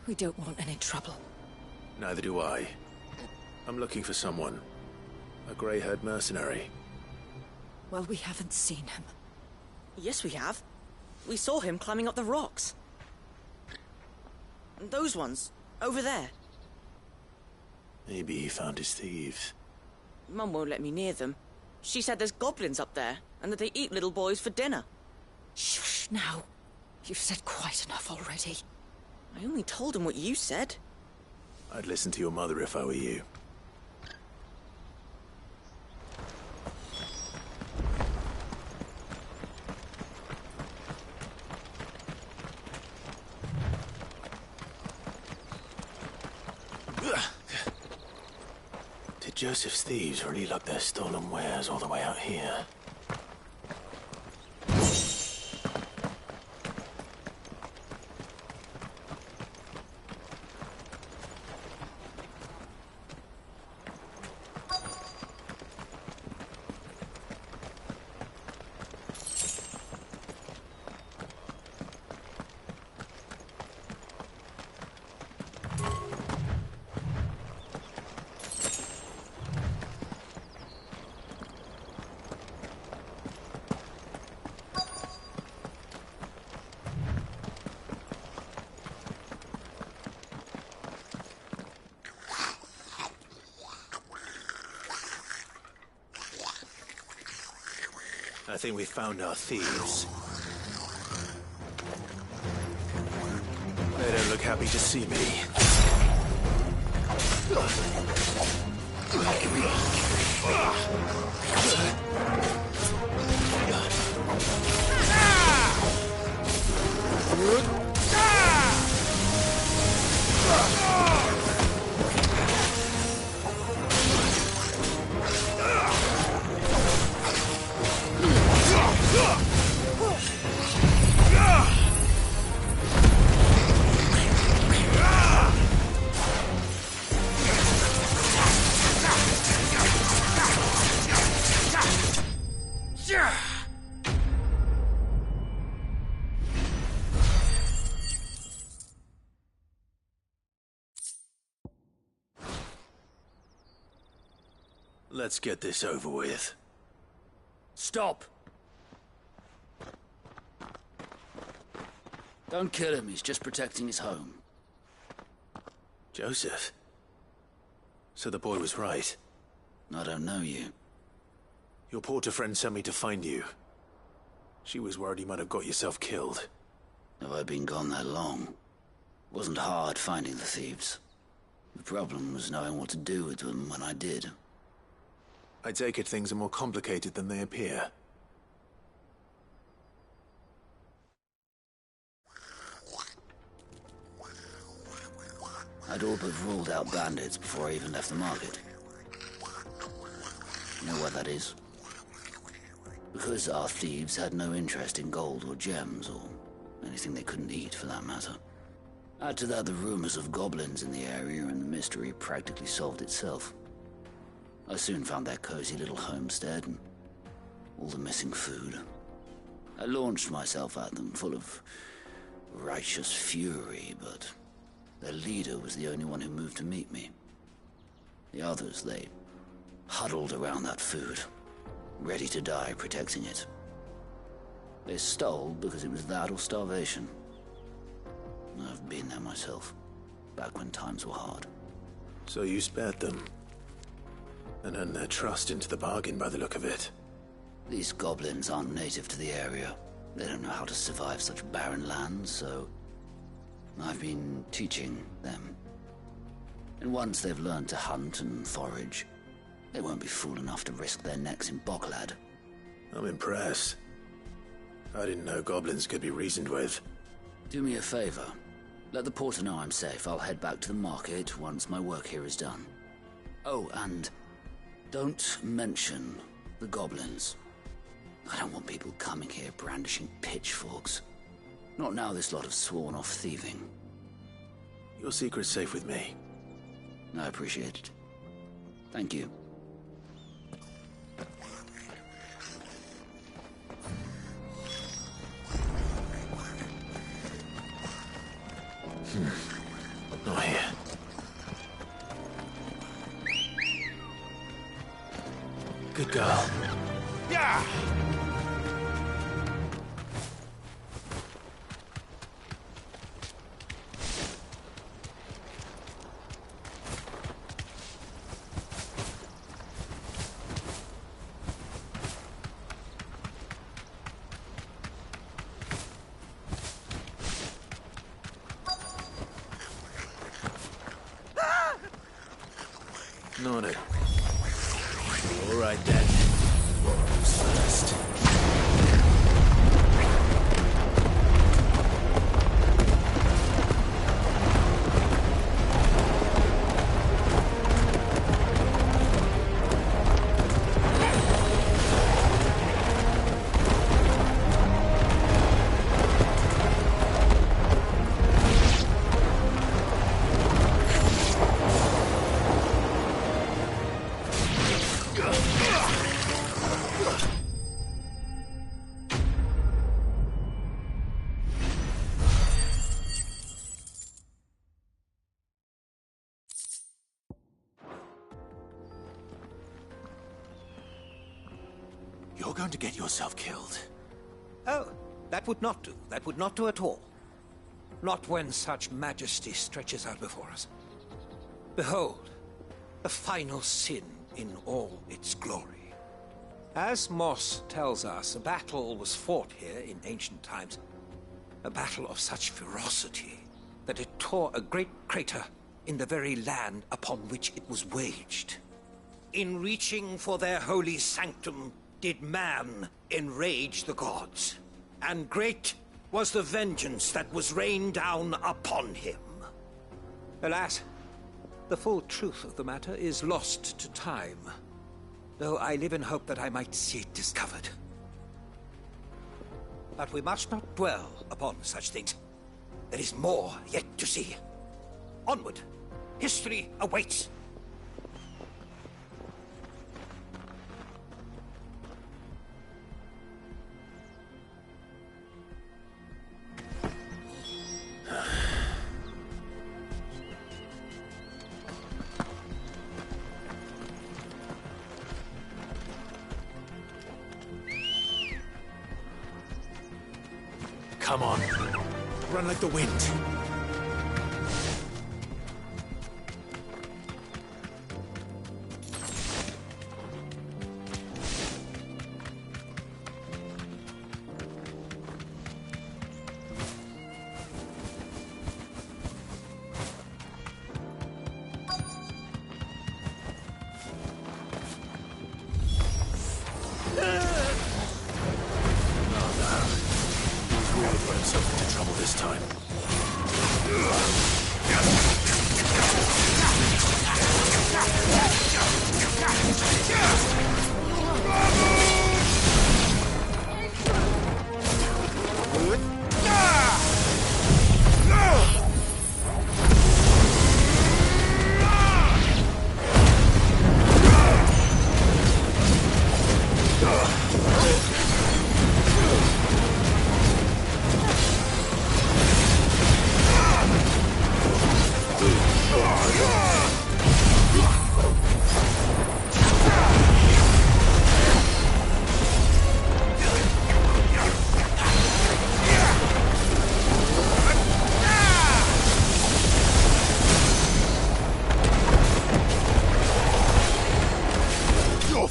We don't want any trouble. Neither do I. I'm looking for someone. A grey-haired mercenary. Well, we haven't seen him. Yes, we have. We saw him climbing up the rocks. And those ones, over there. Maybe he found his thieves. Mum won't let me near them. She said there's goblins up there, and that they eat little boys for dinner. Shush, now. You've said quite enough already. I only told him what you said. I'd listen to your mother if I were you. Did Joseph's thieves really lug their stolen wares all the way out here? I think we found our thieves. look happy to see me. Let's get this over with. Stop! Don't kill him, he's just protecting his home. Joseph? So the boy was right. I don't know you. Your porter friend sent me to find you. She was worried you might have got yourself killed. Have I been gone that long? Wasn't hard finding the thieves. The problem was knowing what to do with them when I did. I take it things are more complicated than they appear. I'd all but ruled out bandits before I even left the market. You know why that is? Because our thieves had no interest in gold or gems, or anything they couldn't eat for that matter. Add to that the rumors of goblins in the area, and the mystery practically solved itself. I soon found their cozy little homestead and all the missing food. I launched myself at them, full of righteous fury, but their leader was the only one who moved to meet me. The others, they huddled around that food, ready to die protecting it. They stole because it was that or starvation. I've been there myself, back when times were hard. So you spared them? And earned their trust into the bargain by the look of it. These goblins aren't native to the area. They don't know how to survive such barren lands, so I've been teaching them. And once they've learned to hunt and forage, they won't be fool enough to risk their necks in Boklad. I'm impressed. I didn't know goblins could be reasoned with. Do me a favor. Let the porter know I'm safe. I'll head back to the market once my work here is done. Oh, and don't mention the goblins. I don't want people coming here brandishing pitchforks. Not now this lot have sworn off thieving. Your secret's safe with me. I appreciate it. Thank you. Not here. Good girl. Yeah! Not it. All right, then. Who's first? You're going to get yourself killed. Oh, that would not do. That would not do at all. Not when such majesty stretches out before us. Behold, the final sin in all its glory. As Moss tells us, a battle was fought here in ancient times. A battle of such ferocity that it tore a great crater in the very land upon which it was waged. In reaching for their holy sanctum did man enrage the gods, and great was the vengeance that was rained down upon him. Alas, the full truth of the matter is lost to time, though I live in hope that I might see it discovered. But we must not dwell upon such things. There is more yet to see. Onward! History awaits! Come on. Run like the wind.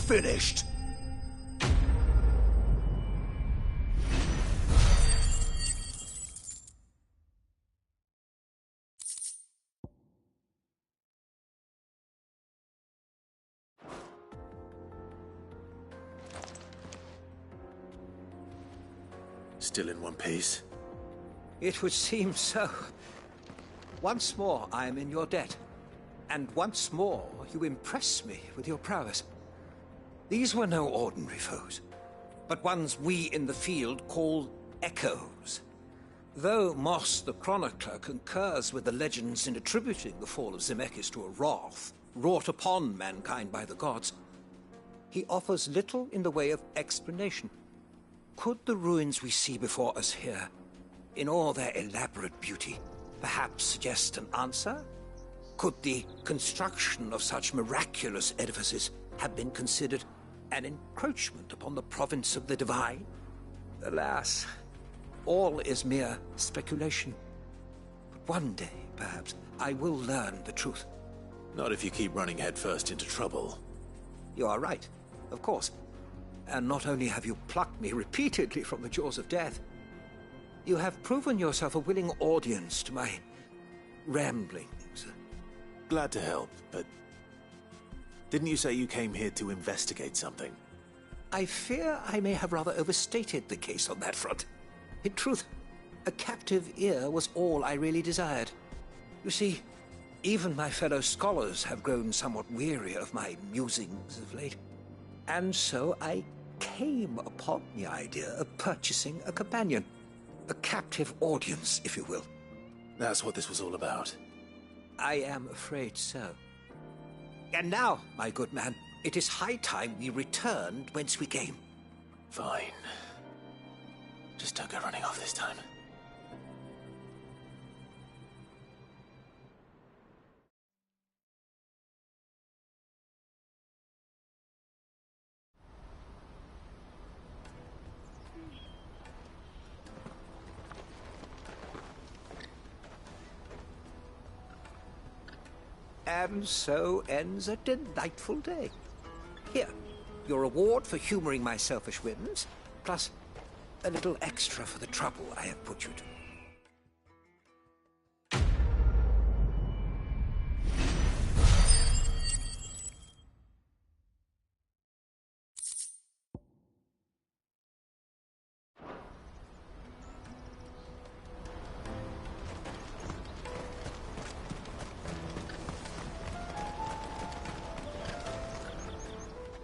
Finished. Still in one piece? It would seem so. Once more I am in your debt, and once more you impress me with your prowess. These were no ordinary foes, but ones we in the field call echoes. Though Moss the Chronicler concurs with the legends in attributing the fall of Zemeckis to a wrath wrought upon mankind by the gods, he offers little in the way of explanation. Could the ruins we see before us here, in all their elaborate beauty, perhaps suggest an answer? Could the construction of such miraculous edifices have been considered an encroachment upon the province of the divine? Alas, all is mere speculation. But one day, perhaps, I will learn the truth. Not if you keep running headfirst into trouble. You are right, of course. And not only have you plucked me repeatedly from the jaws of death, you have proven yourself a willing audience to my ramblings. Glad to help, but didn't you say you came here to investigate something? I fear I may have rather overstated the case on that front. In truth, a captive ear was all I really desired. You see, even my fellow scholars have grown somewhat weary of my musings of late. And so I came upon the idea of purchasing a companion. A captive audience, if you will. That's what this was all about. I am afraid so. And now, my good man, it is high time we returned whence we came. Fine. Just don't go running off this time. And so ends a delightful day. Here, your reward for humoring my selfish whims, plus a little extra for the trouble I have put you to.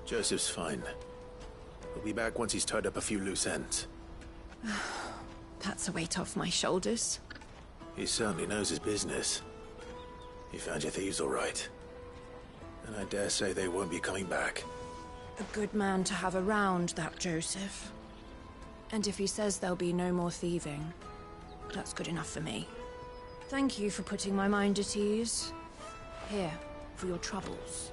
Joseph's fine. He'll be back once he's tied up a few loose ends. That's a weight off my shoulders. He certainly knows his business. He found your thieves all right. And I dare say they won't be coming back. A good man to have around, that Joseph. And if he says there'll be no more thieving, that's good enough for me. Thank you for putting my mind at ease. Here, for your troubles.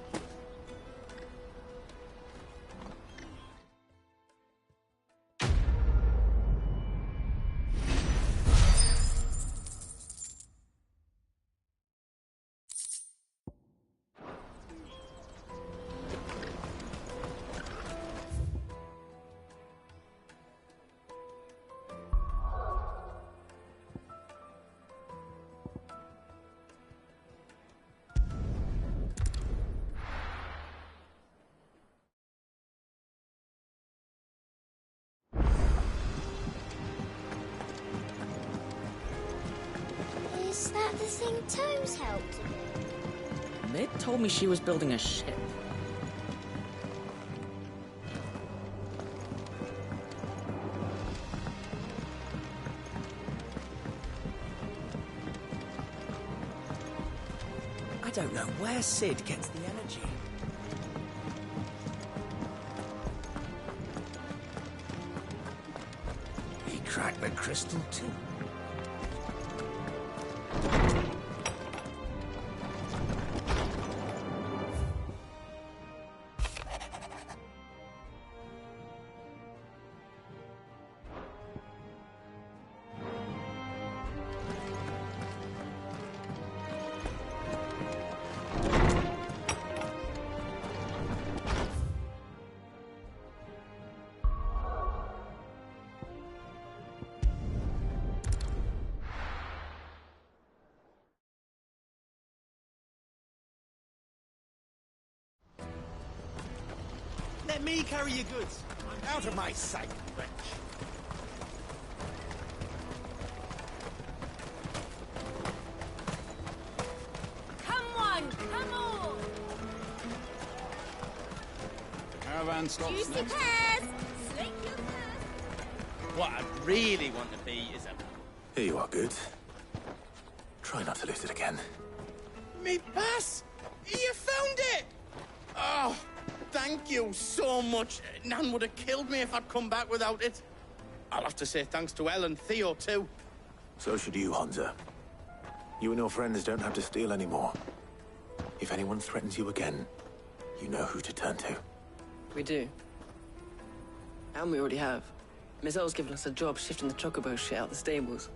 Is that the thing Tomes helped with? Mid told me she was building a ship. I don't know where Sid gets the energy. He cracked the crystal too. Let me carry your goods. Out of my sight, wretch. Come on, come on! Caravan stops Juicy next. pears! Slake your thirst! What I really want to be is a... Here you are, Good. Try not to lose it again. Me pass! You found it! Oh, thank you so much. Nan would have killed me if I'd come back without it. I'll have to say thanks to Elle and Theo, too. So should you, Honza. You and your friends don't have to steal anymore. If anyone threatens you again, you know who to turn to. We do. And we already have. Miss L's given us a job shifting the chocobo shit out the stables.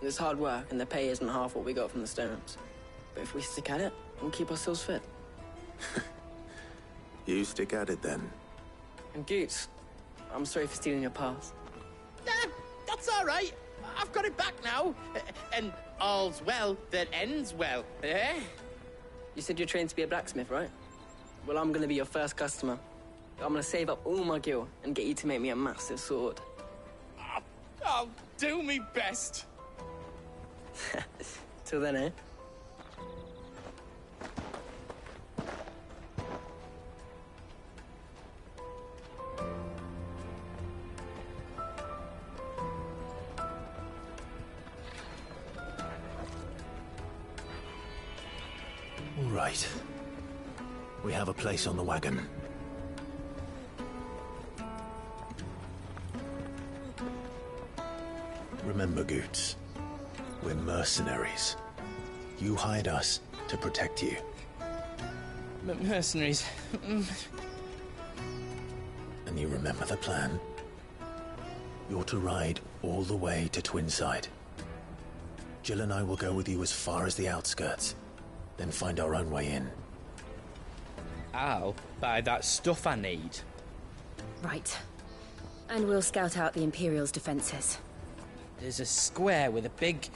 It's hard work, and the pay isn't half what we got from the stones. But if we stick at it, we'll keep ourselves fit. You stick at it, then. And Goots, I'm sorry for stealing your pass. Nah, that's all right. I've got it back now. And all's well that ends well, eh? You said you're trained to be a blacksmith, right? Well, I'm gonna be your first customer. I'm gonna save up all my gil and get you to make me a massive sword. I'll do me best. Till then, eh? All right. We have a place on the wagon. Remember, Goots, we're mercenaries. You hired us to protect you. Mercenaries. And you remember the plan? You're to ride all the way to Twinside. Jill and I will go with you as far as the outskirts, then find our own way in. I'll buy that stuff I need. Right. And we'll scout out the Imperial's defenses. There's a square with a big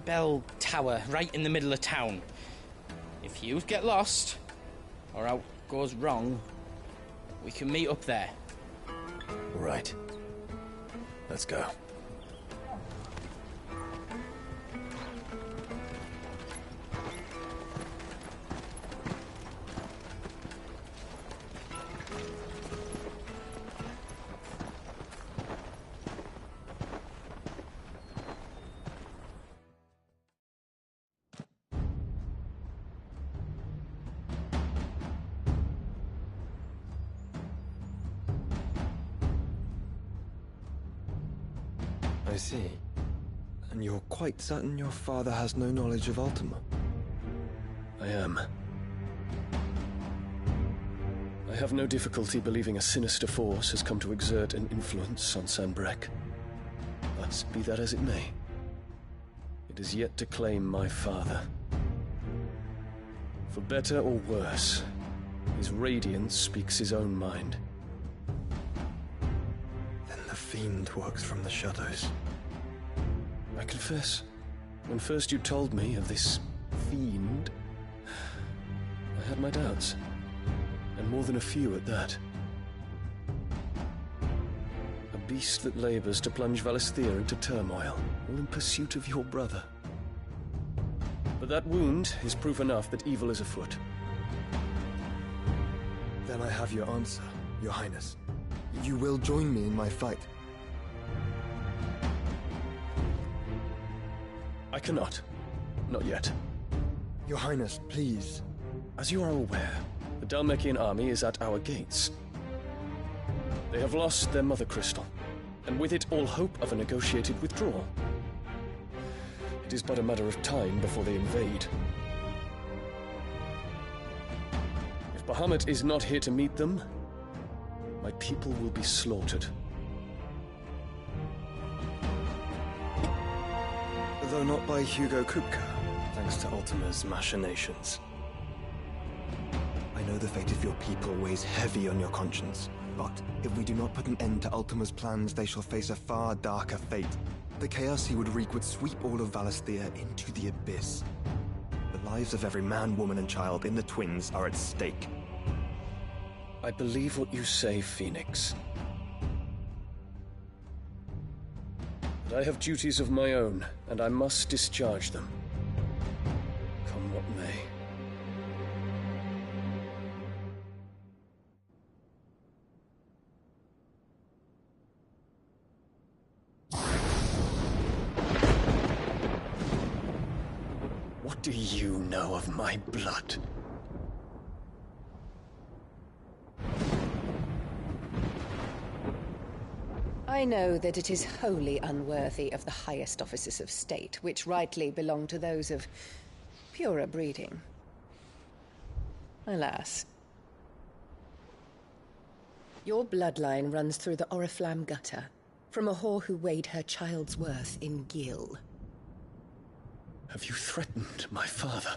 bell tower right in the middle of town. If you get lost, or out goes wrong, we can meet up there. All right. Let's go. I see. And you're quite certain your father has no knowledge of Ultima? I am. I have no difficulty believing a sinister force has come to exert an influence on Sanbreque. But be that as it may, it is yet to claim my father. For better or worse, his radiance speaks his own mind. Then the fiend works from the shadows. I confess, when first you told me of this fiend, I had my doubts. And more than a few at that. A beast that labors to plunge Valisthea into turmoil, all in pursuit of your brother. But that wound is proof enough that evil is afoot. Then I have your answer, Your Highness. You will join me in my fight. I cannot. Not yet. Your Highness, please. As you are aware, the Dhalmekian army is at our gates. They have lost their mother crystal, and with it all hope of a negotiated withdrawal. It is but a matter of time before they invade. If Bahamut is not here to meet them, my people will be slaughtered. Though not by Hugo Kupka, thanks to Ultima's machinations. I know the fate of your people weighs heavy on your conscience, but if we do not put an end to Ultima's plans, they shall face a far darker fate. The chaos he would wreak would sweep all of Valisthea into the abyss. The lives of every man, woman, and child in the Twins are at stake. I believe what you say, Phoenix. But I have duties of my own, and I must discharge them. Come what may. What do you know of my blood? I know that it is wholly unworthy of the highest offices of state, which rightly belong to those of purer breeding. Alas. Your bloodline runs through the Oriflamme gutter, from a whore who weighed her child's worth in gil. Have you threatened my father?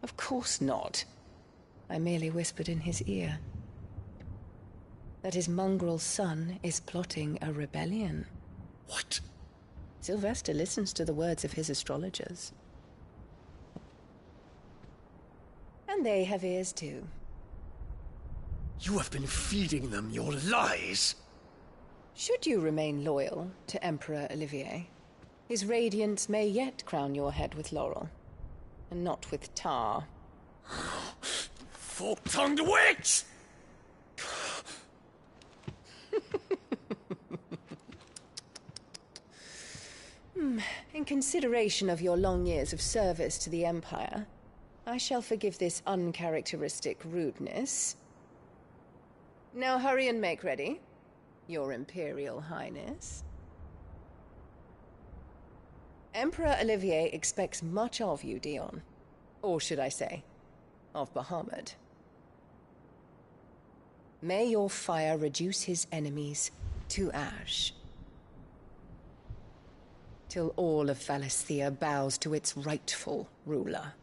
Of course not. I merely whispered in his ear that his mongrel son is plotting a rebellion. What? Sylvester listens to the words of his astrologers. And they have ears too. You have been feeding them your lies! Should you remain loyal to Emperor Olivier, his radiance may yet crown your head with laurel, and not with tar. Fork-tongued witch! In consideration of your long years of service to the Empire, I shall forgive this uncharacteristic rudeness. Now hurry and make ready, Your Imperial Highness. Emperor Olivier expects much of you, Dion. Or should I say, of Bahamut. May your fire reduce his enemies to ash, till all of Valisthea bows to its rightful ruler.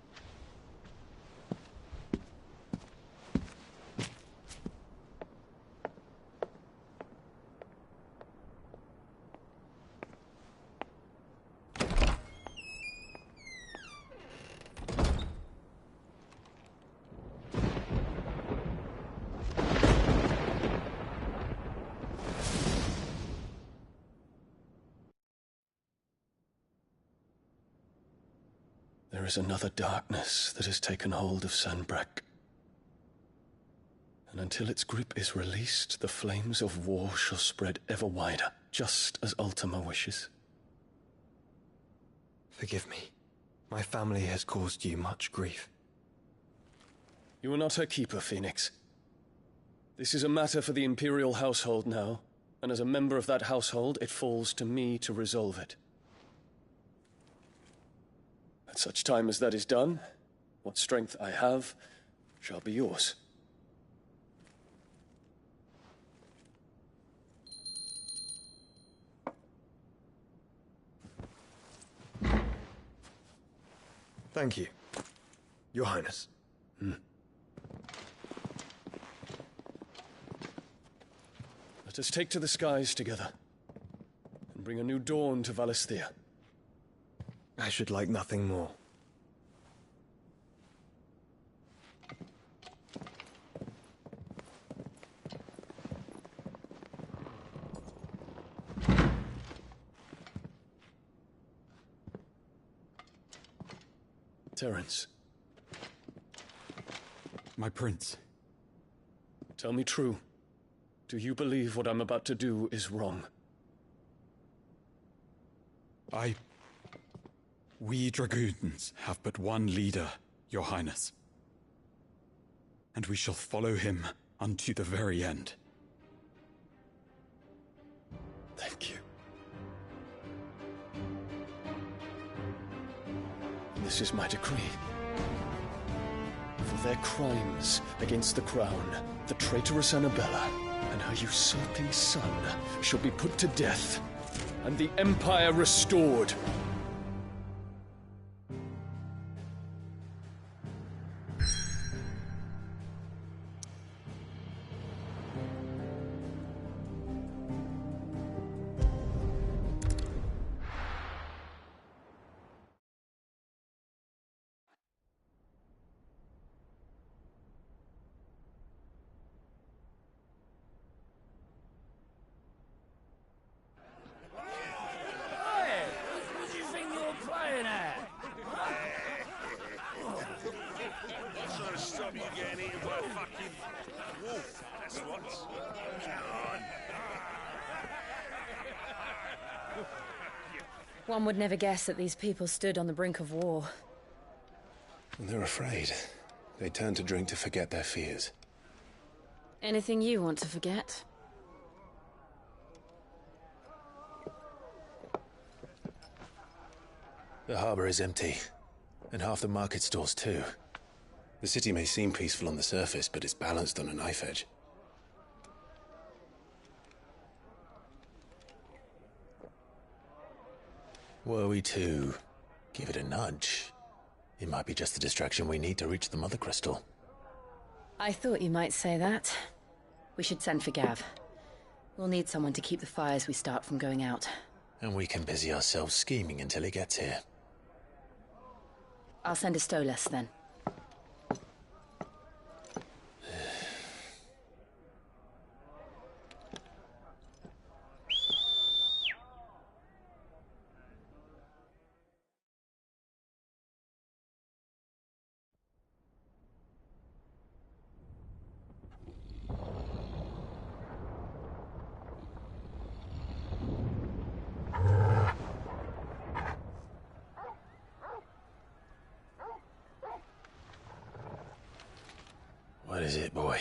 There is another darkness that has taken hold of Sanbreque. And until its grip is released, the flames of war shall spread ever wider, just as Ultima wishes. Forgive me. My family has caused you much grief. You are not her keeper, Phoenix. This is a matter for the Imperial household now, and as a member of that household, it falls to me to resolve it. At such time as that is done, what strength I have shall be yours. Thank you, Your Highness. Let us take to the skies together, and bring a new dawn to Valisthea. I should like nothing more. Terence. My prince. Tell me true. Do you believe what I'm about to do is wrong? We dragoons have but one leader, Your Highness. And we shall follow him unto the very end. Thank you. This is my decree. For their crimes against the crown, the traitorous Annabella and her usurping son shall be put to death, and the Empire restored. One would never guess that these people stood on the brink of war. They're afraid. They turn to drink to forget their fears. Anything you want to forget? The harbor is empty, and half the market stalls too. The city may seem peaceful on the surface, but it's balanced on a knife edge. Were we to give it a nudge, it might be just the distraction we need to reach the Mother Crystal. I thought you might say that. We should send for Gav. We'll need someone to keep the fires we start from going out. And we can busy ourselves scheming until he gets here. I'll send a Stolas then. What is it, boy?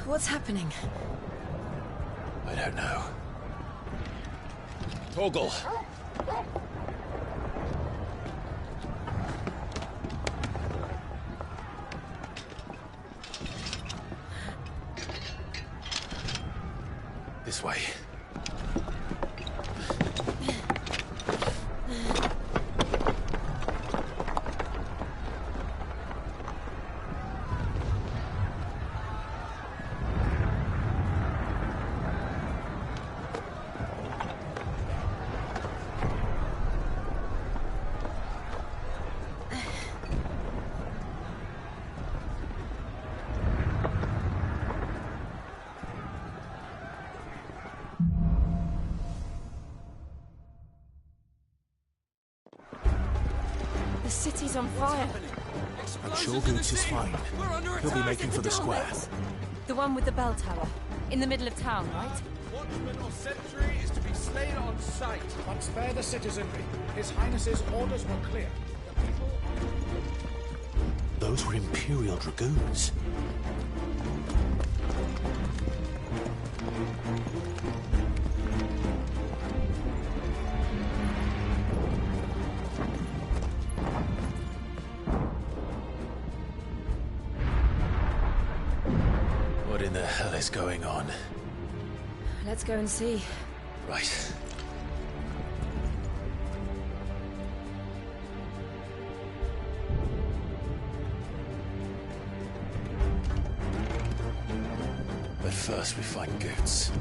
What's happening? I don't know. Torgal! This way. city's on fire. I'm sure Goots is fine. He'll be making for the square. The one with the bell tower. In the middle of town, right? Watchman or sentry is to be slain on sight. But spare the citizenry. His Highness's orders were clear. The people... Those were Imperial Dragoons. What in the hell is going on? Let's go and see. Right. But first we find Goots.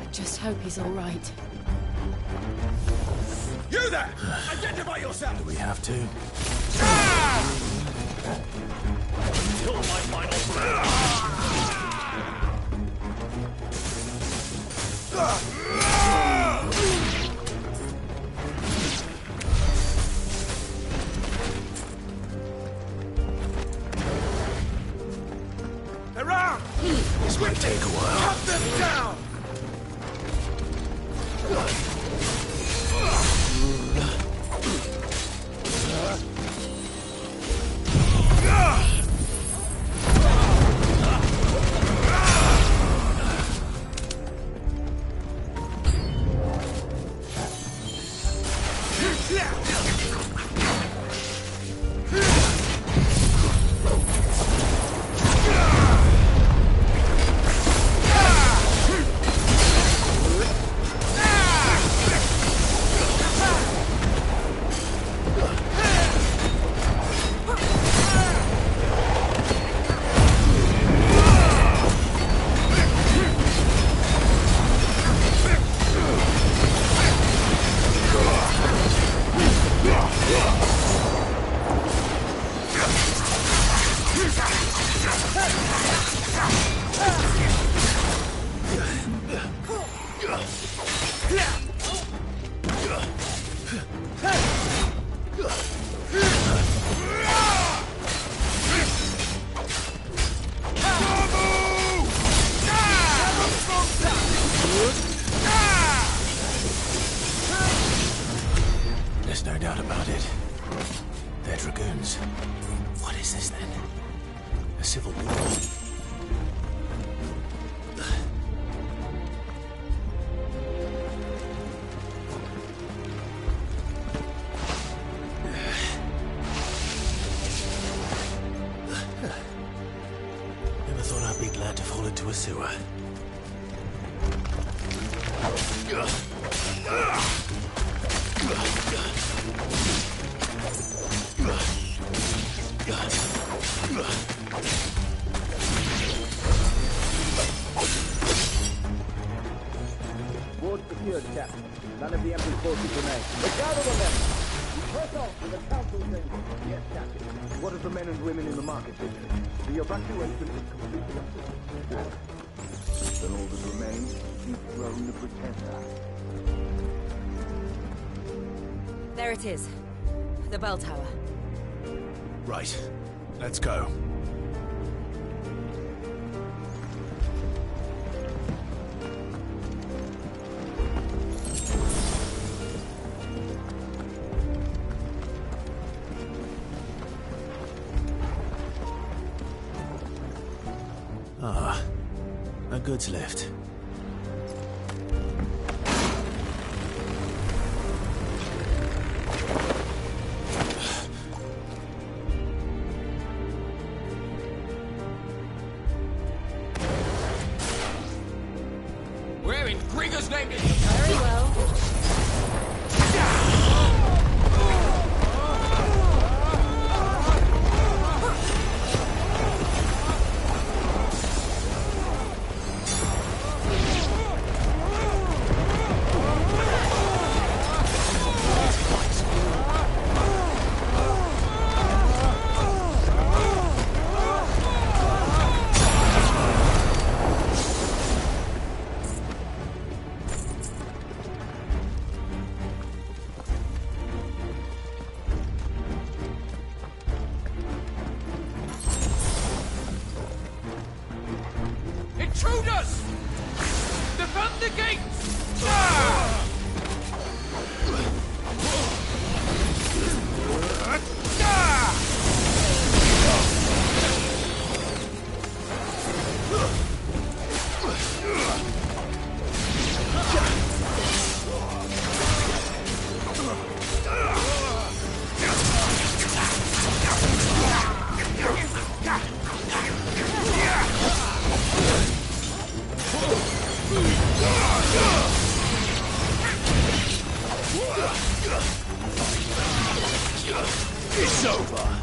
I just hope he's all right. You there! Identify yourself! Do we have to? Till my final breath! Around! This might take a while. Cut them down! There's no doubt about it. They're Dragoons. What is this then? A civil war? Never thought I'd be glad to fall into a sewer. Ward secured, Captain. None of the Emperor's forces remain. But gather the men! We press on to the council chamber. Yes, Captain. What of the men and women in the market district? The evacuation is completely underway. Then all that remains is to dethrone the Pretender. There it is. The bell tower. Right. Let's go. Ah, a goods lift. Where in Grieger's name is... Very well. intruders! Defend the gates! Ah! It's over.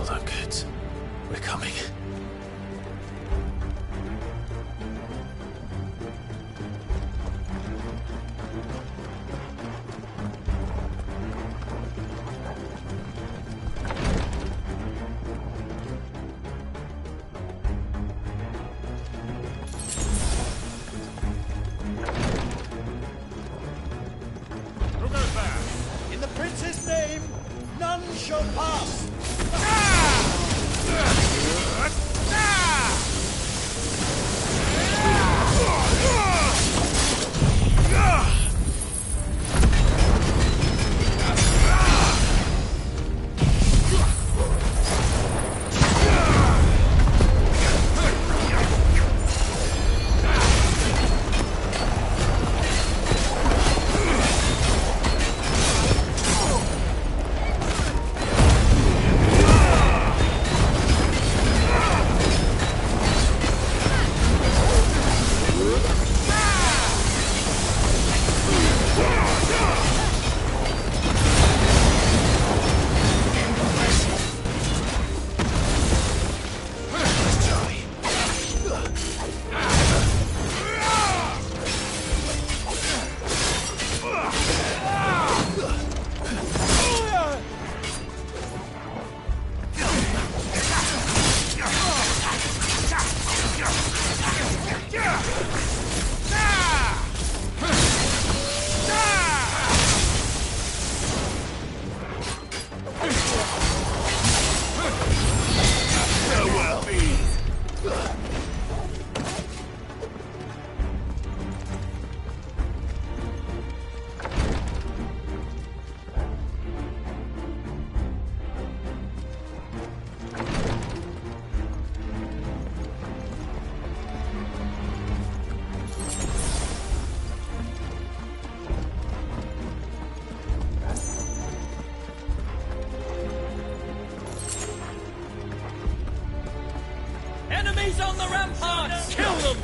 Hold on, kids. We're coming. Who goes there? In the prince's name, none shall pass! Enemies on the ramparts! Kill them!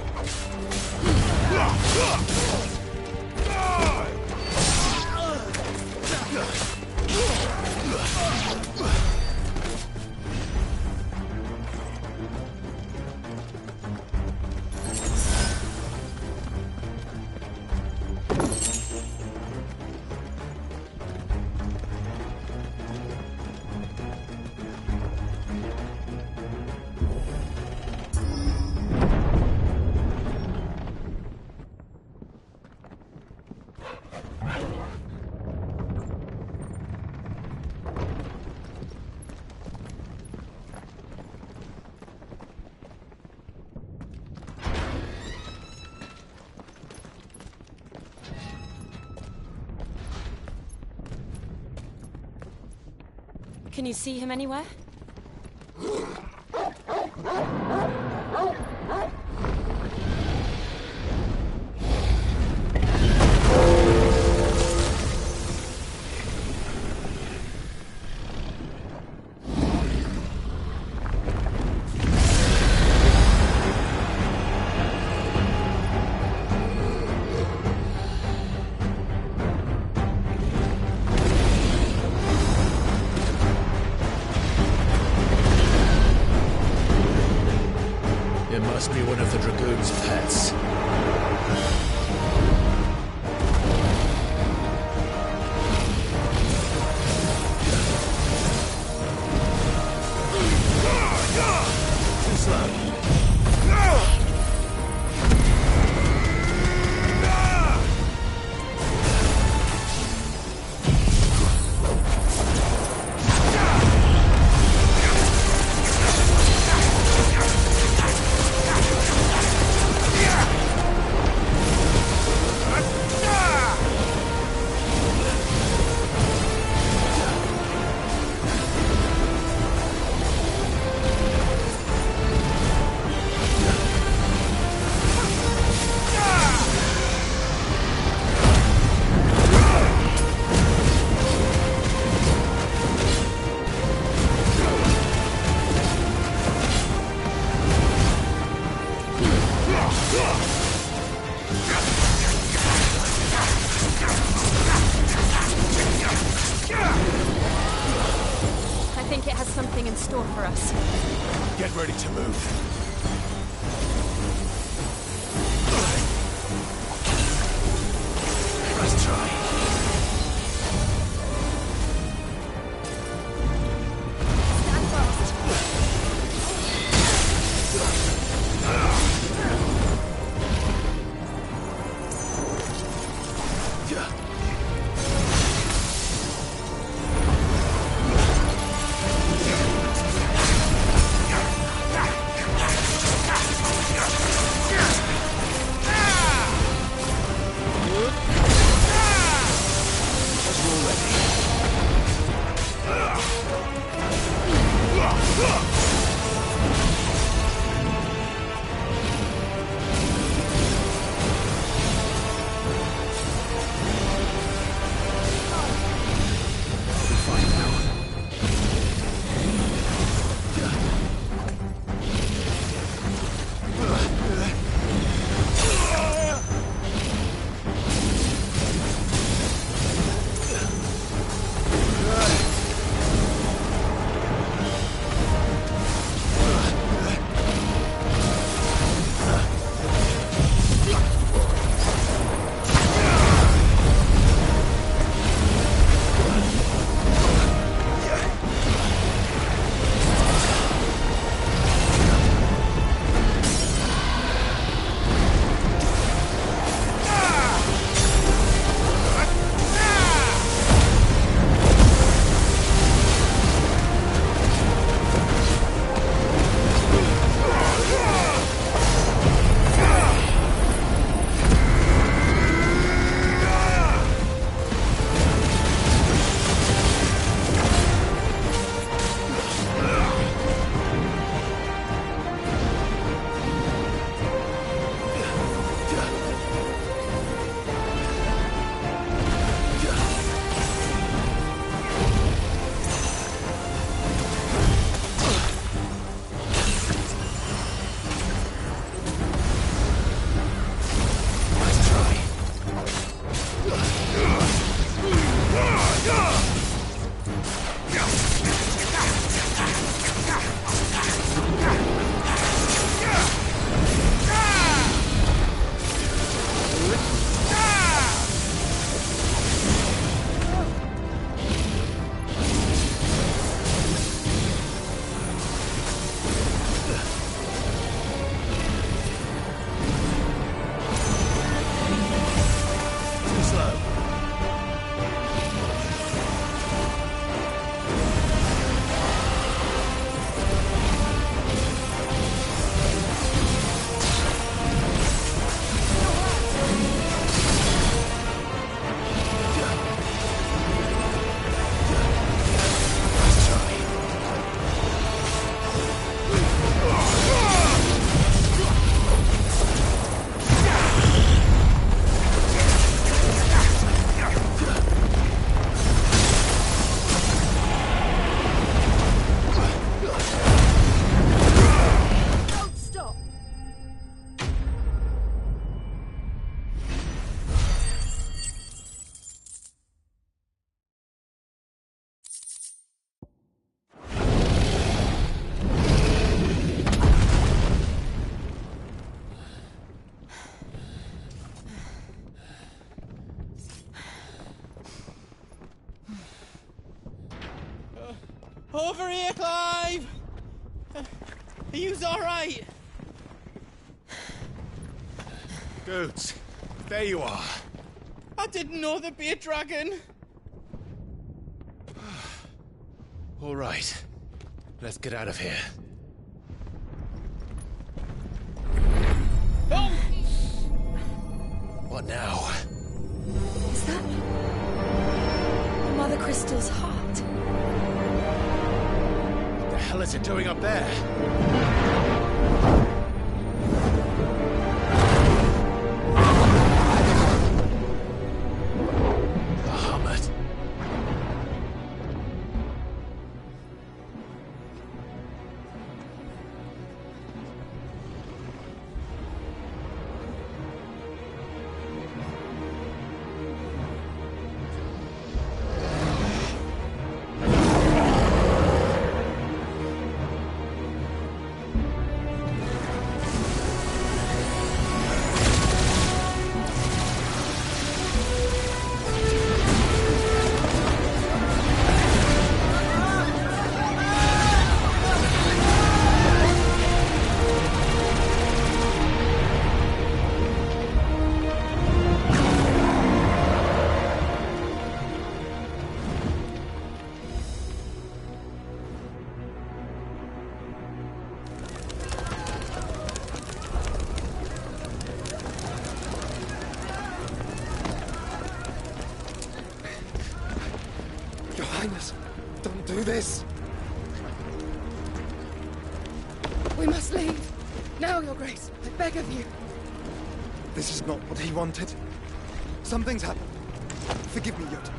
Can you see him anywhere? It must be one of the Dragoon's pets. Too slow. I think it has something in store for us. Get ready to move. Let's try. Stand fast. Over here, Clive! Are you alright? Goots, there you are. I didn't know there'd be a dragon. All right. Let's get out of here. Oh! What now? Is that Mother Crystal's heart? What the hell is it doing up there? Your Highness, don't do this. We must leave. Now, Your Grace. I beg of you. This is not what he wanted. Something's happened. Forgive me, Yod,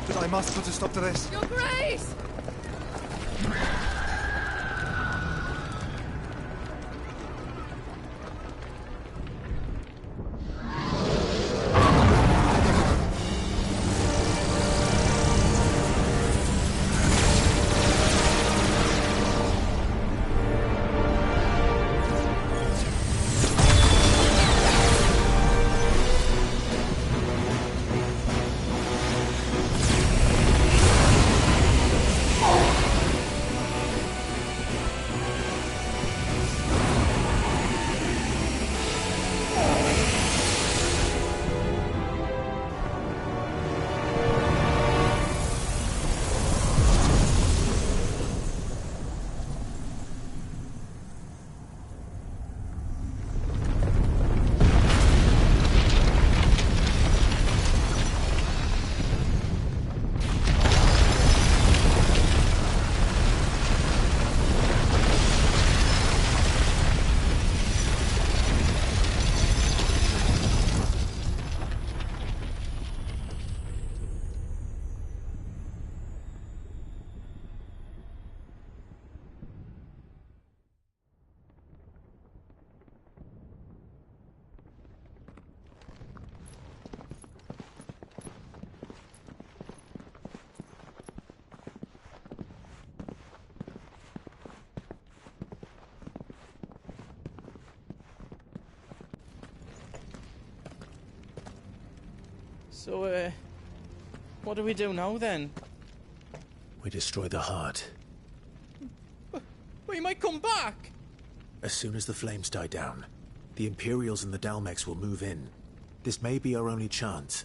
but I must put a stop to this. Your Grace! So, what do we do now, then? We destroy the heart. Well, you might come back! As soon as the flames die down, the Imperials and the Dalmex will move in. This may be our only chance.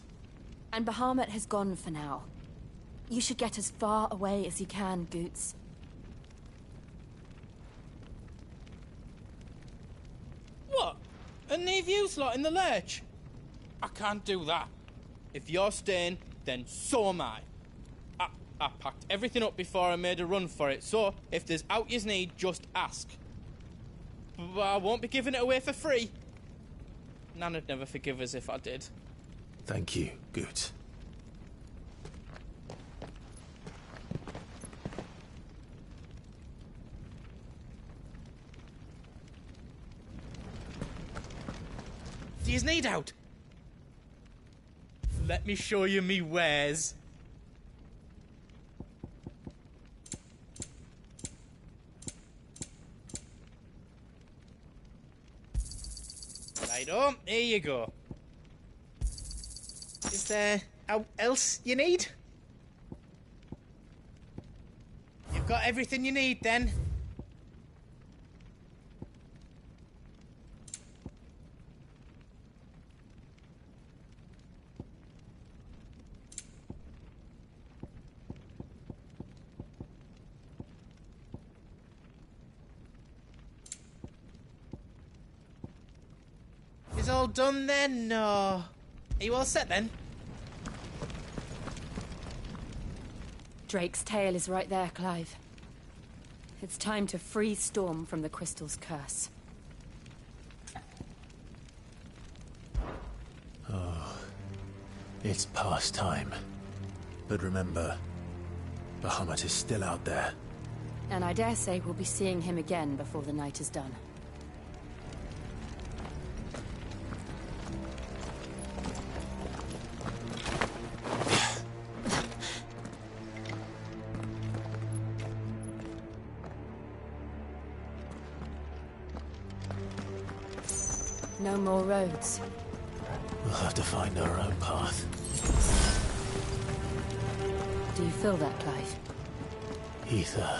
And Bahamut has gone for now. You should get as far away as you can, Goots. What? And leave you lot in the lurch? I can't do that. If you're staying, then so am I. I packed everything up before I made a run for it, so if there's out you need, just ask. But I won't be giving it away for free. Nana'd never forgive us if I did. Thank you, Goots. Do you need out? Let me show you me wares. Righto, here you go. Is there out else you need? got everything you need then. Is all done then? No. Are you all set then? Drake's tail is right there, Clive. It's time to free Storm from the Crystal's curse. Oh, it's past time. But remember, Bahamut is still out there. And I dare say we'll be seeing him again before the night is done. No more roads. We'll have to find our own path. Do you feel that, Clive? Ether.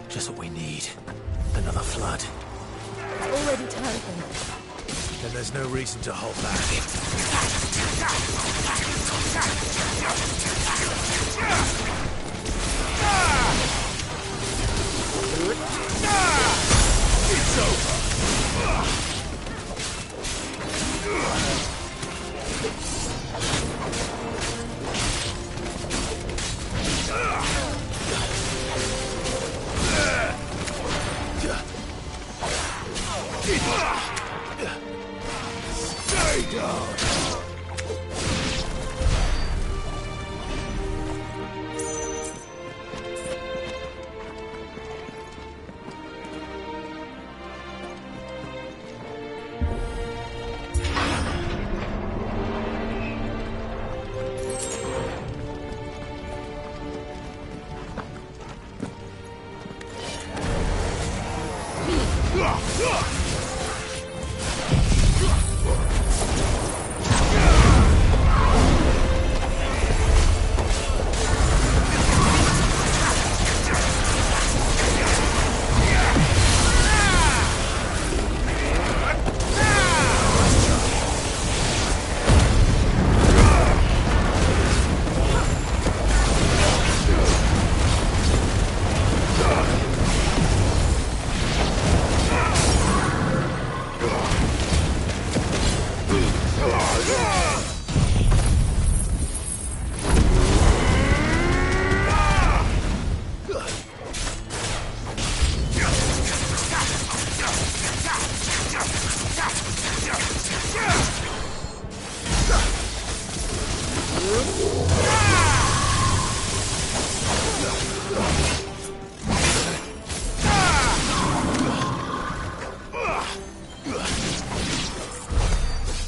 Just what we need. Another flood. It's already turned them. Then there's no reason to hold back. It's over! Stay down!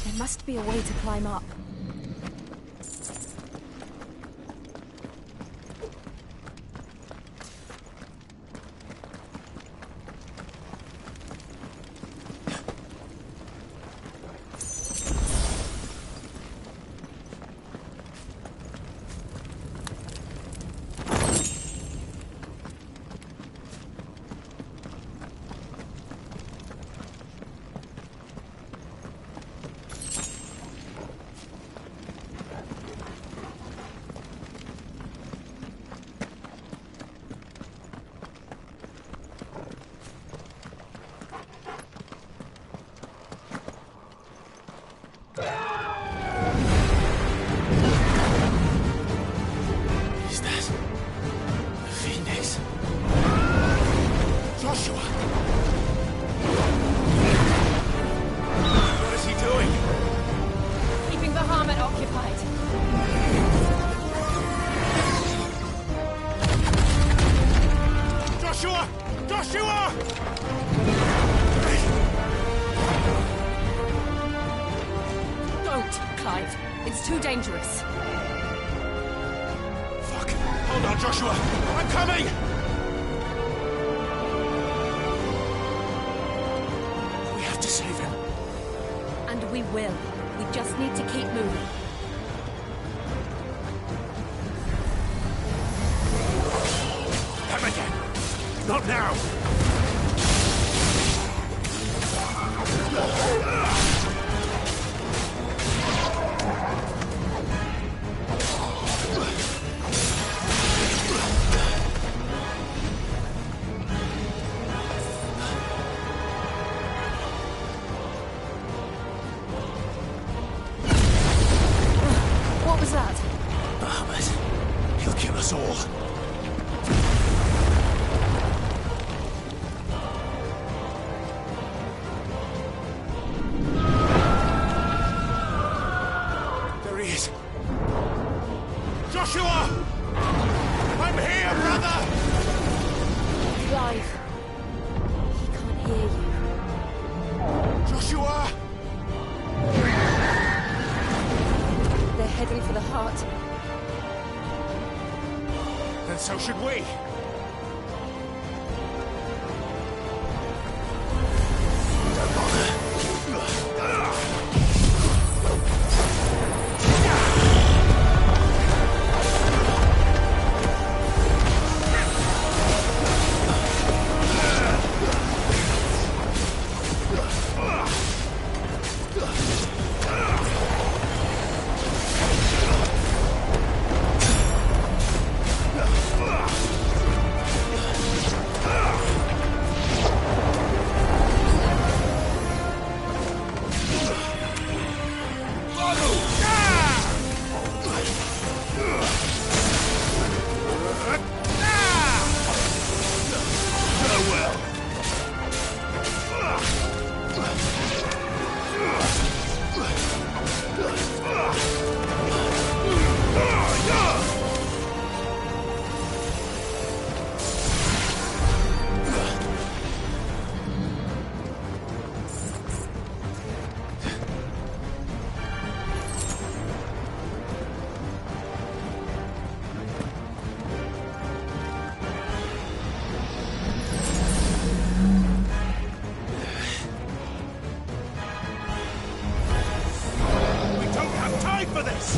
There must be a way to climb up. Is that the Phoenix? Joshua! What is he doing? Keeping Bahamut occupied. Joshua! Joshua! Don't, Clive. It's too dangerous. Fuck! Hold on, Joshua! I'm coming! We have to save him. And we will. We just need to keep moving. Come again! Not now! What was that? Bahamut. He'll kill us all. There he is. Joshua! I'm here, brother! Clive. He can't hear you. Joshua! They're heading for the heart. Then so should we. Don't bother. We don't have time for this!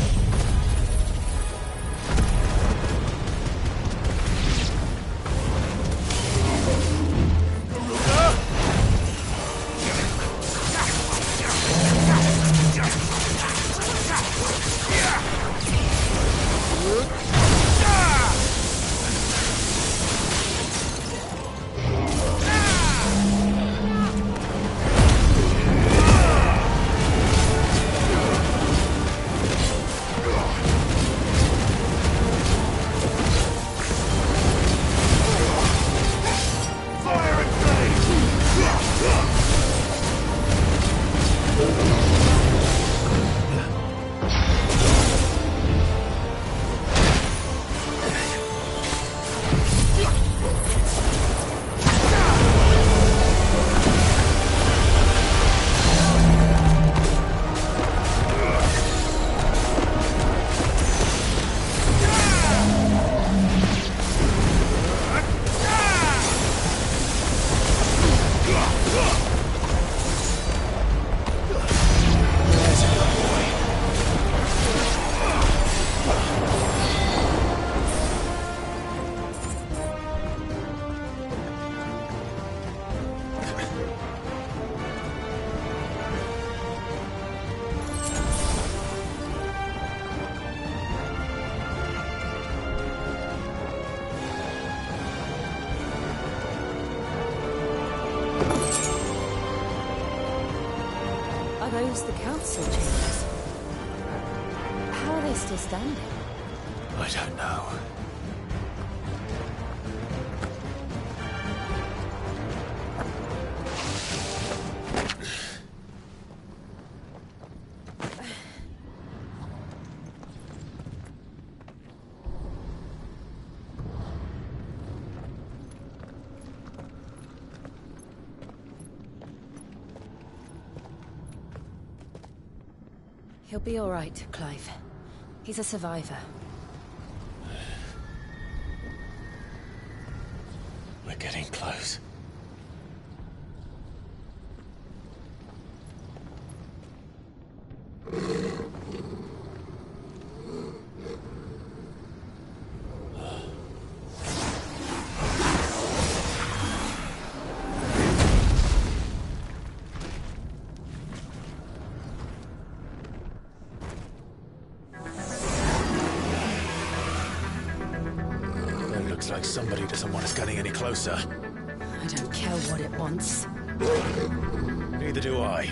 Are those the council chambers? How are they still standing? I don't know. He'll be all right, Clive. He's a survivor. We're getting close. Looks like somebody doesn't want us getting any closer. I don't care what it wants. Neither do I.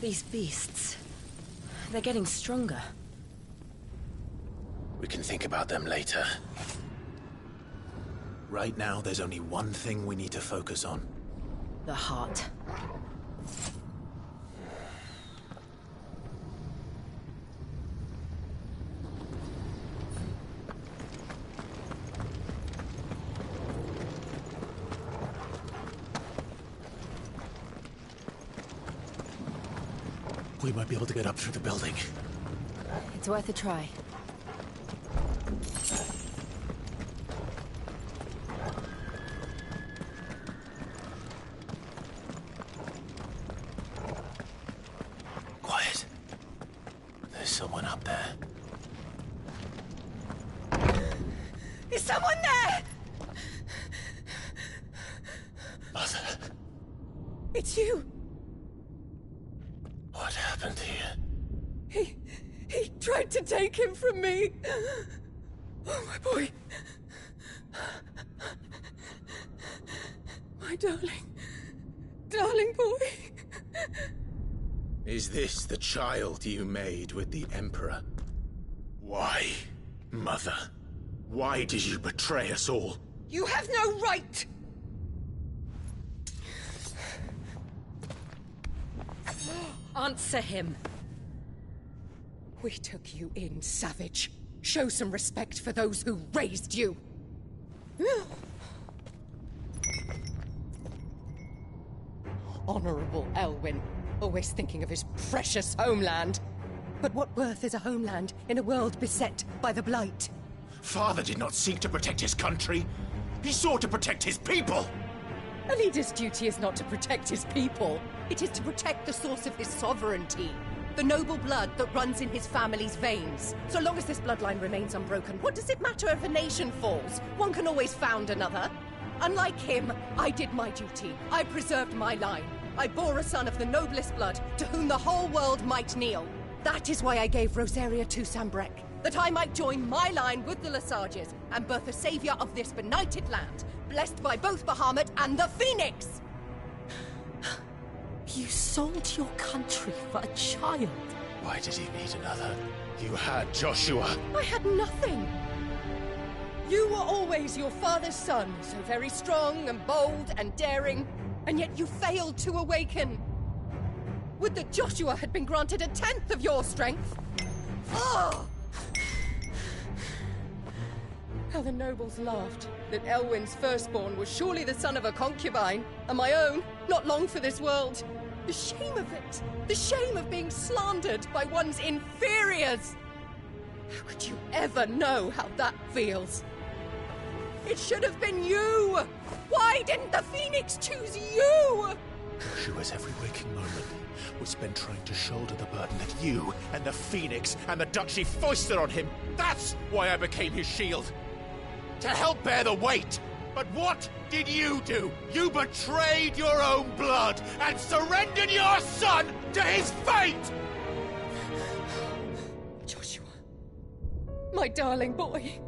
These beasts... they're getting stronger. We can think about them later. Right now, there's only one thing we need to focus on. The heart. We might be able to get up through the building. It's worth a try. someone there? Mother. It's you. What happened here? He tried to take him from me. Oh, my boy. My darling boy. Is this the child you made with the Emperor? Why, Mother? Why did you betray us all? You have no right! Answer him. We took you in, savage. Show some respect for those who raised you. Honorable Elwyn, always thinking of his precious homeland. But what worth is a homeland in a world beset by the Blight? Father did not seek to protect his country. He sought to protect his people. A leader's duty is not to protect his people. It is to protect the source of his sovereignty. The noble blood that runs in his family's veins. So long as this bloodline remains unbroken, what does it matter if a nation falls? One can always found another. Unlike him, I did my duty. I preserved my line. I bore a son of the noblest blood, to whom the whole world might kneel. That is why I gave Rosaria to Sambrek, that I might join my line with the Lesages and birth a savior of this benighted land, blessed by both Bahamut and the Phoenix! You sold your country for a child. Why did he need another? You had Joshua. I had nothing. You were always your father's son, so very strong and bold and daring, and yet you failed to awaken. Would that Joshua had been granted 1/10 of your strength? Oh! How the nobles laughed that Elwyn's firstborn was surely the son of a concubine, and my own, not long for this world. The shame of it! The shame of being slandered by one's inferiors! How could you ever know how that feels? It should have been you! Why didn't the Phoenix choose you? Joshua's every waking moment was spent trying to shoulder the burden that you and the Phoenix and the Duchy foisted on him. That's why I became his shield. To help bear the weight. But what did you do? You betrayed your own blood and surrendered your son to his fate! Joshua, my darling boy.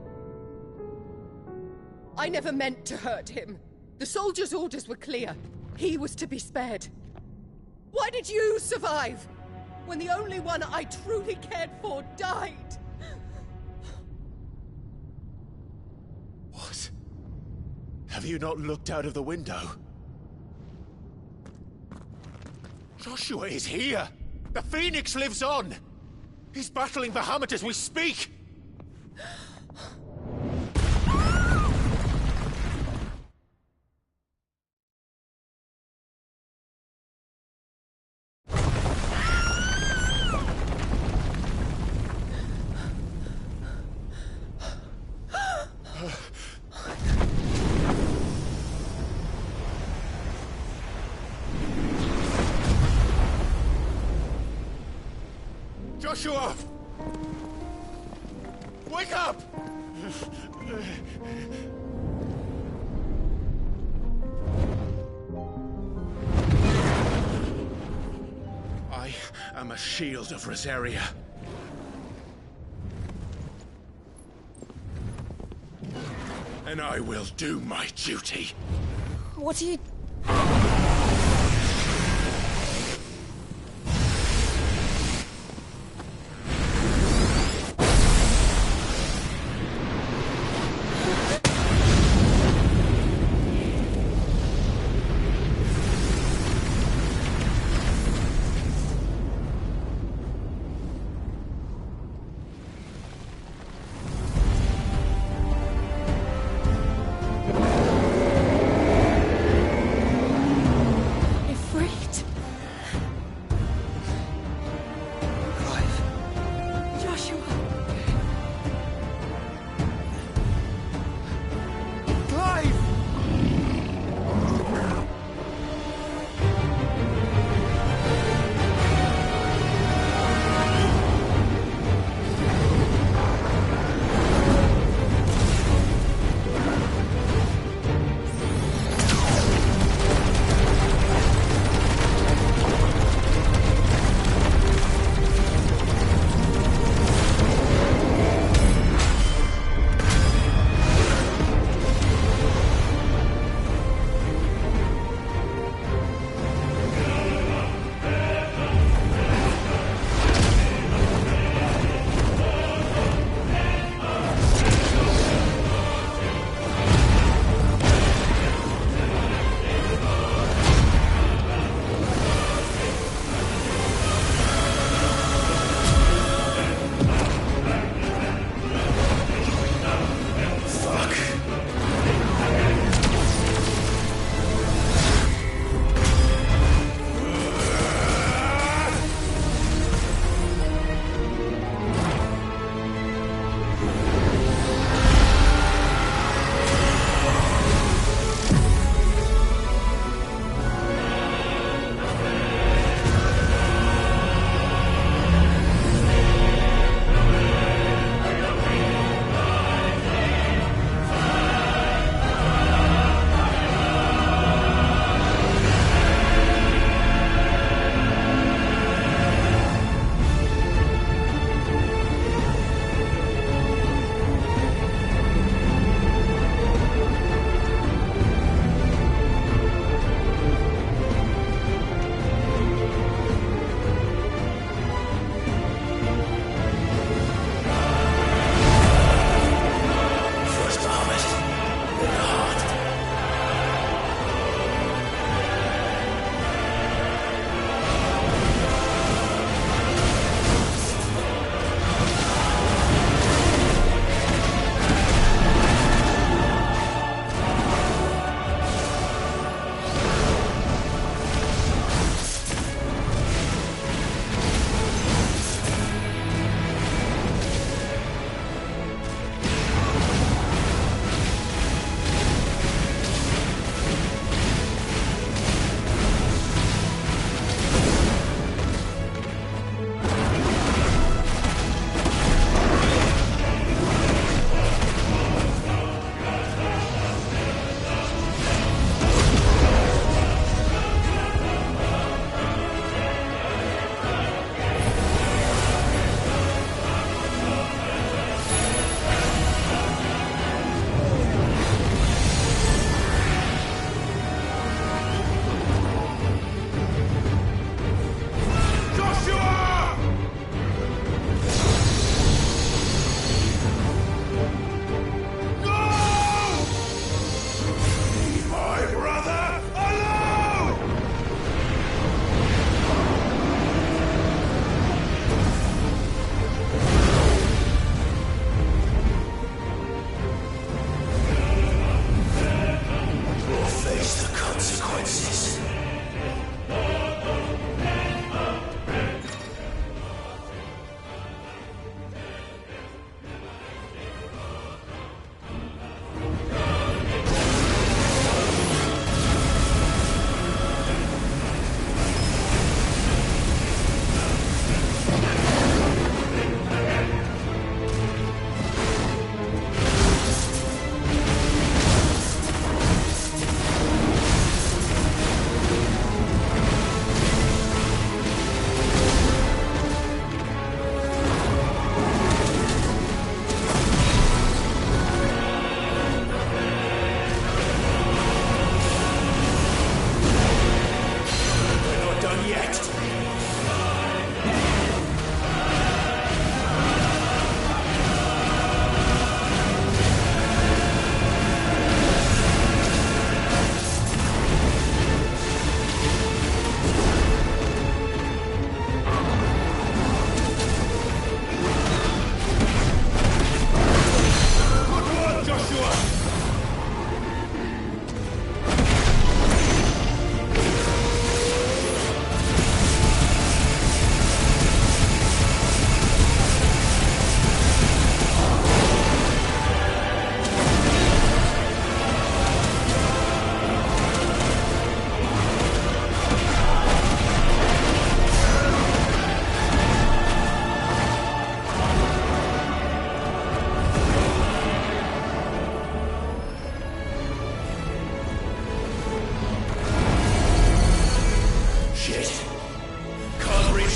I never meant to hurt him. The soldiers' orders were clear. He was to be spared. Why did you survive when the only one I truly cared for died? What? Have you not looked out of the window? Joshua is here! The Phoenix lives on! He's battling Bahamut as we speak! Joshua! Wake up! I am a shield of Rosaria. And I will do my duty. What are you...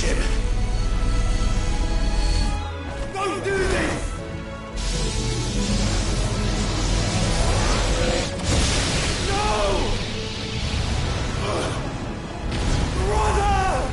mission! Don't do this! No! Brother!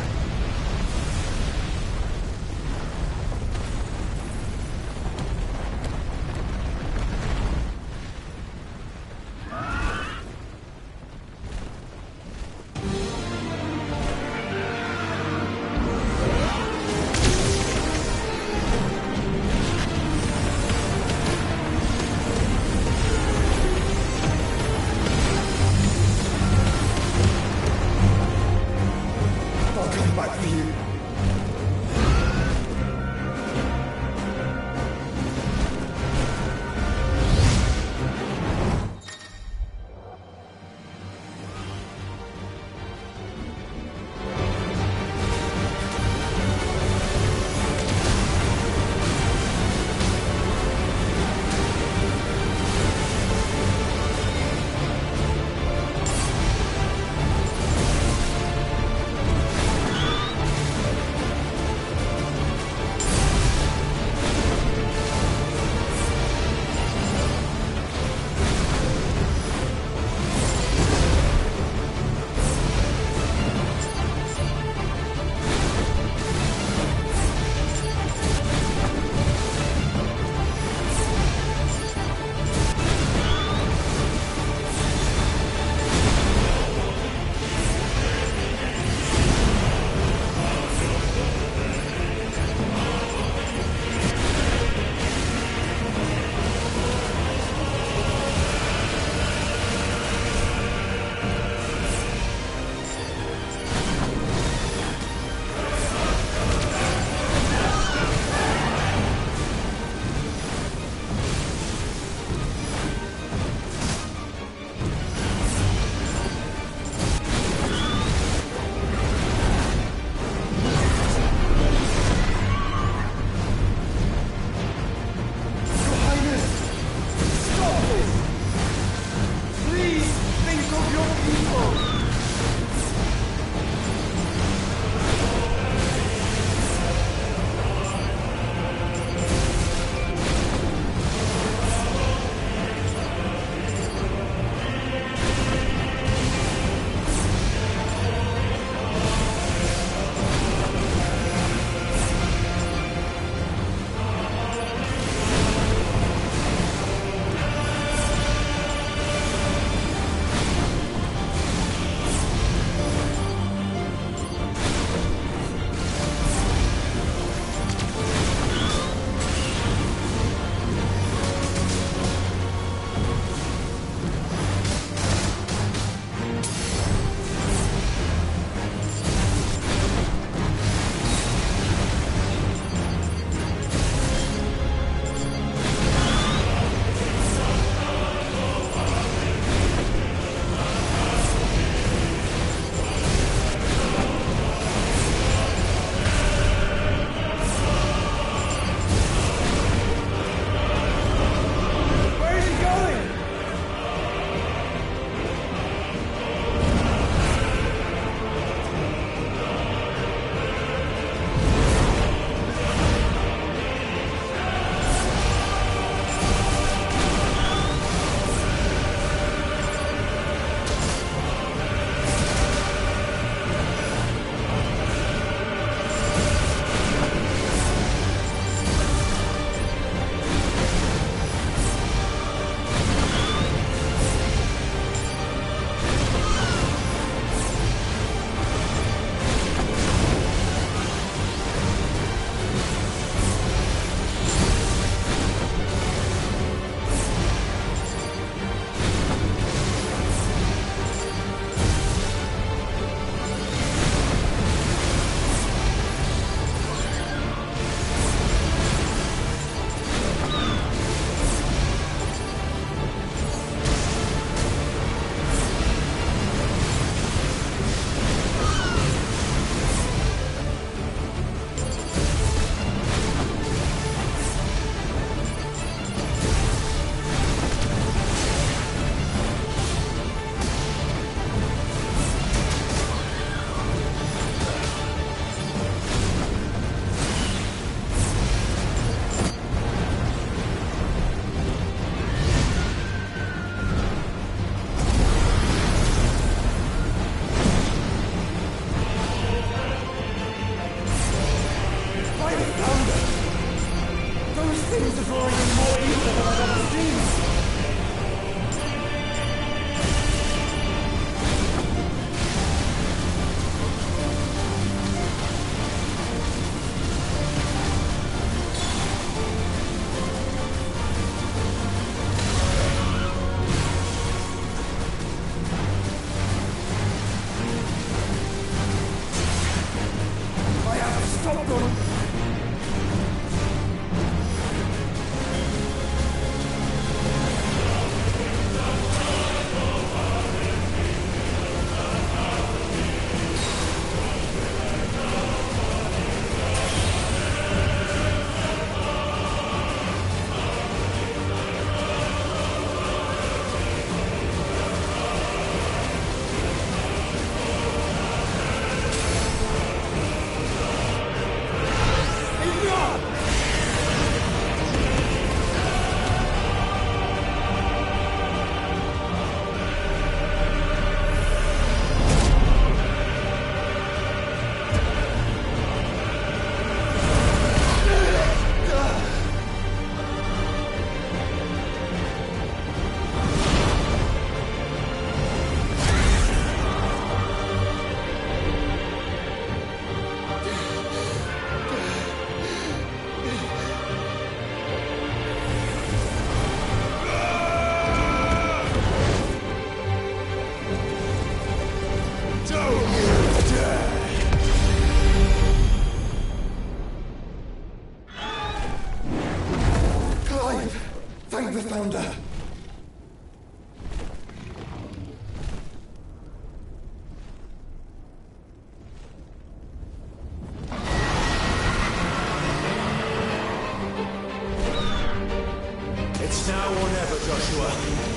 Things are falling in more evil than I've ever seen. Thank the Founder! It's now or never, Joshua.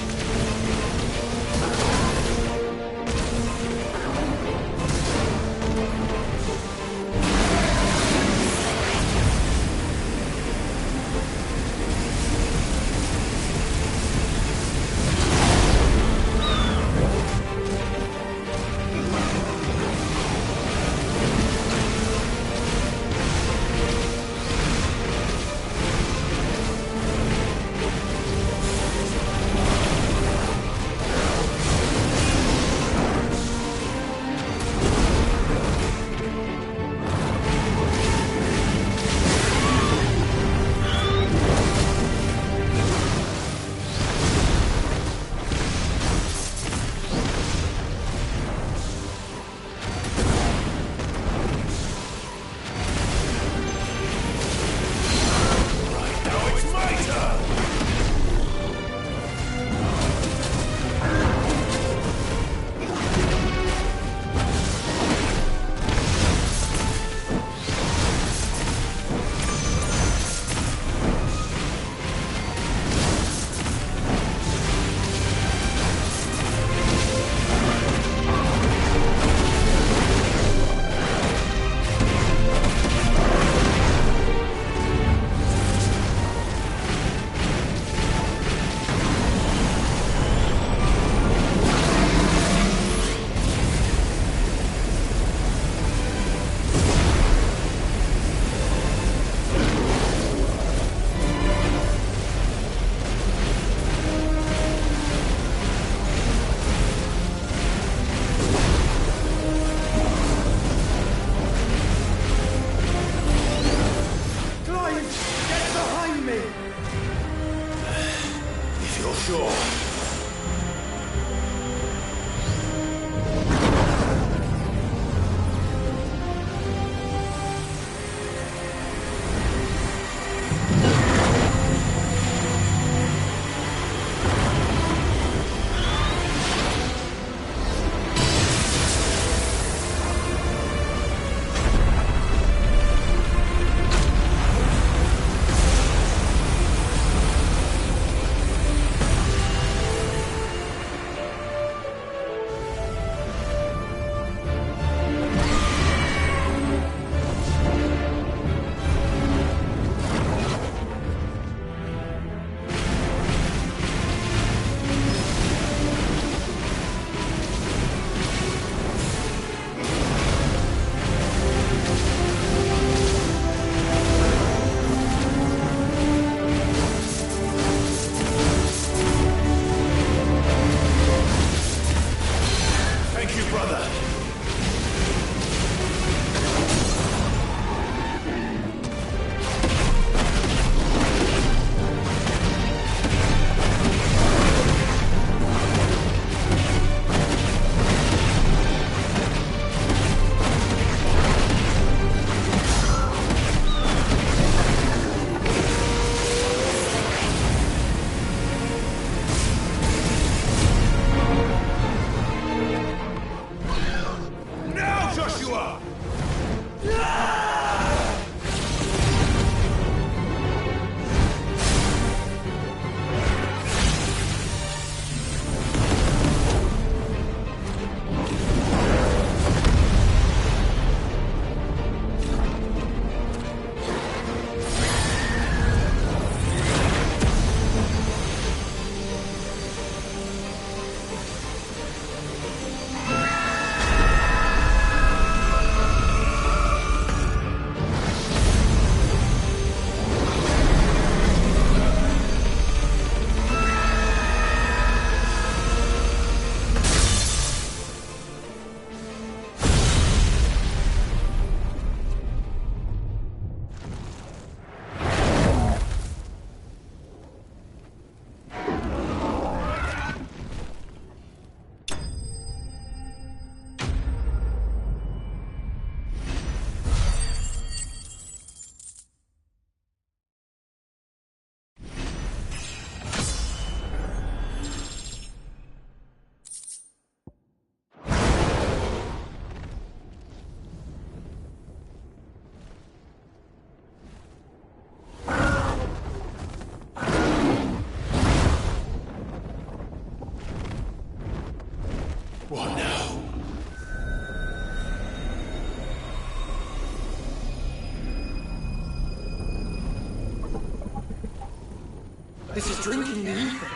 This is drinking the ether.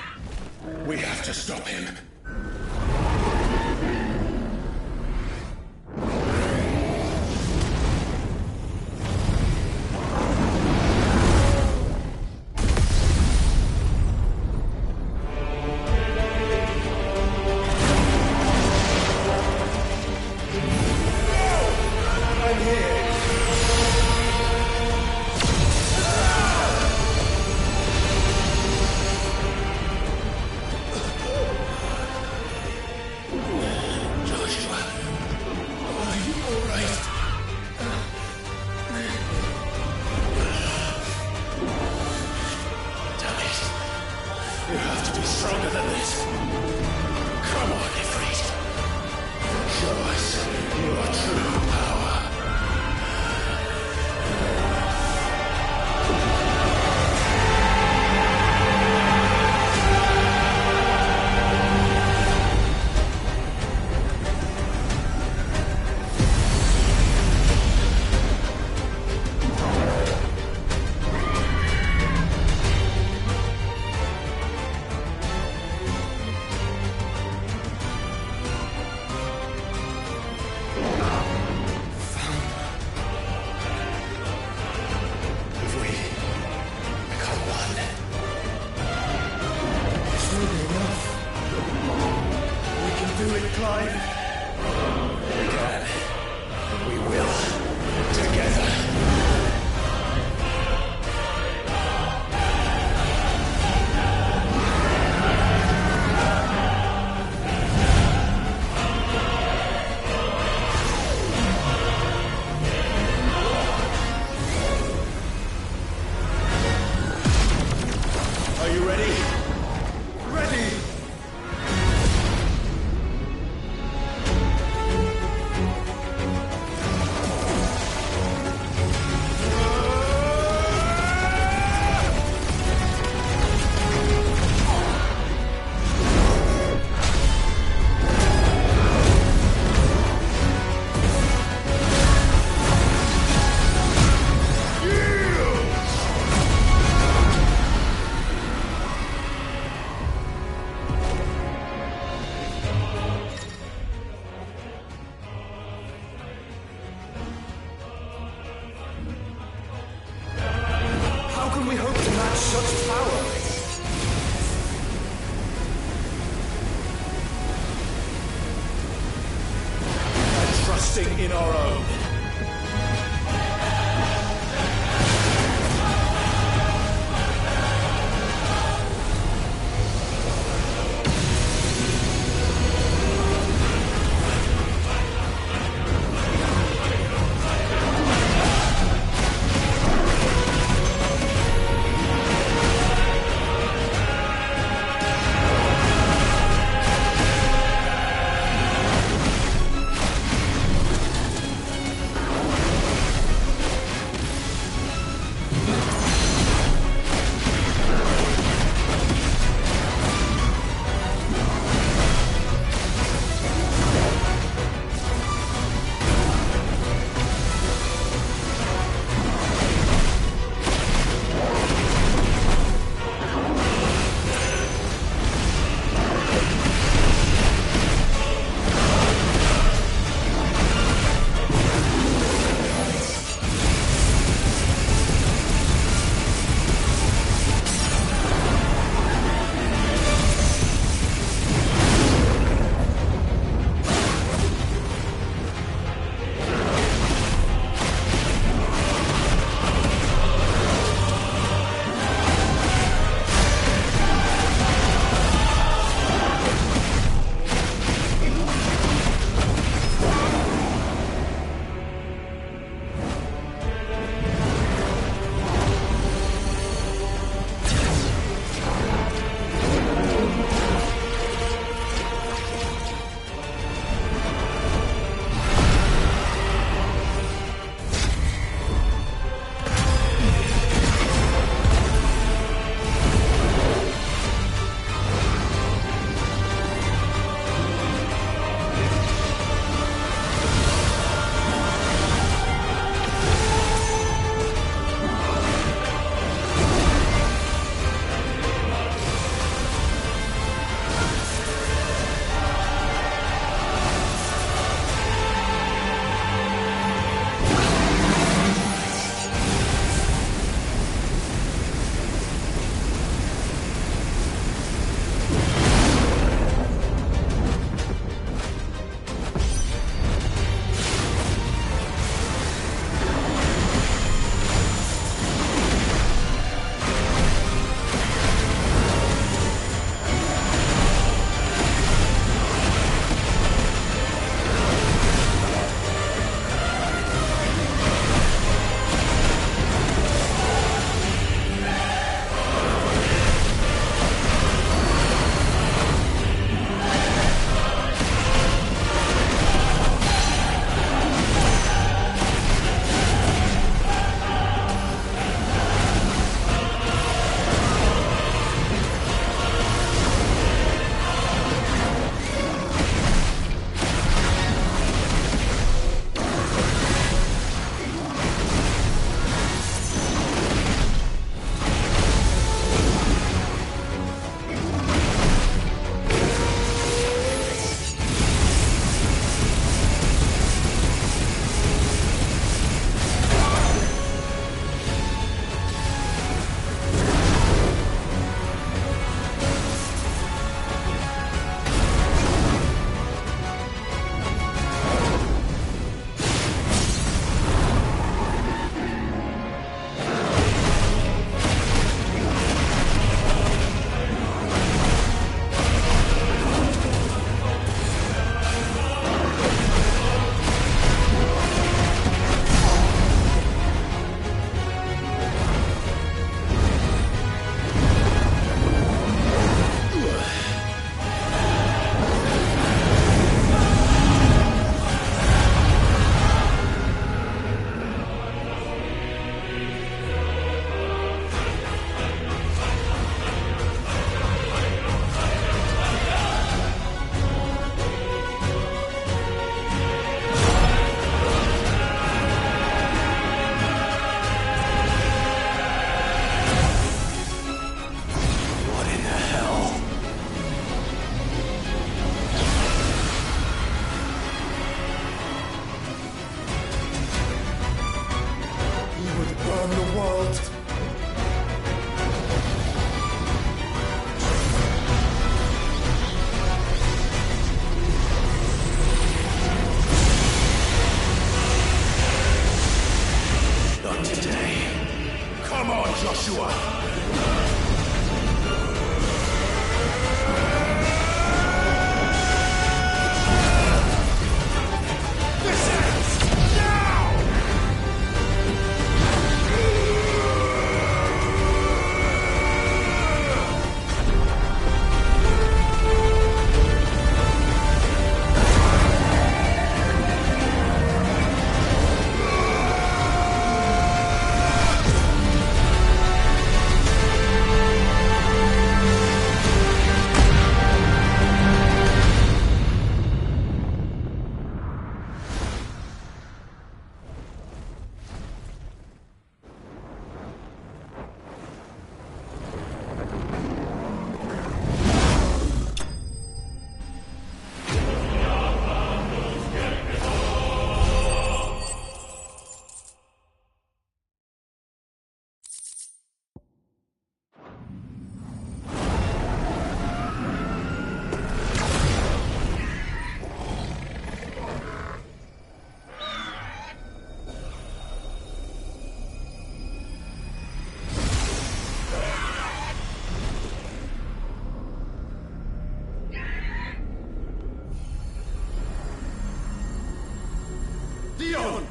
We have to stop him. You have to be stronger than this. Come on, Ifrit. Show us your true power. In our own. Joshua! Dion!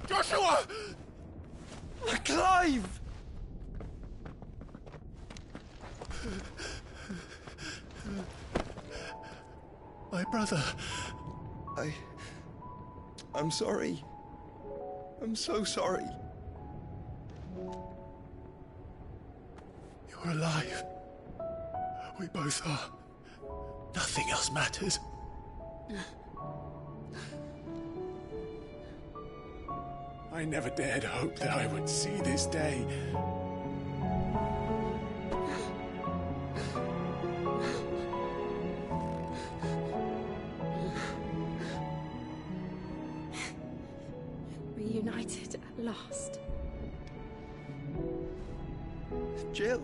Joshua! Clive! My brother. I'm sorry. I'm so sorry. You're alive. We both are. Nothing else matters. I never dared hope that I would see this day. Reunited at last. Jill.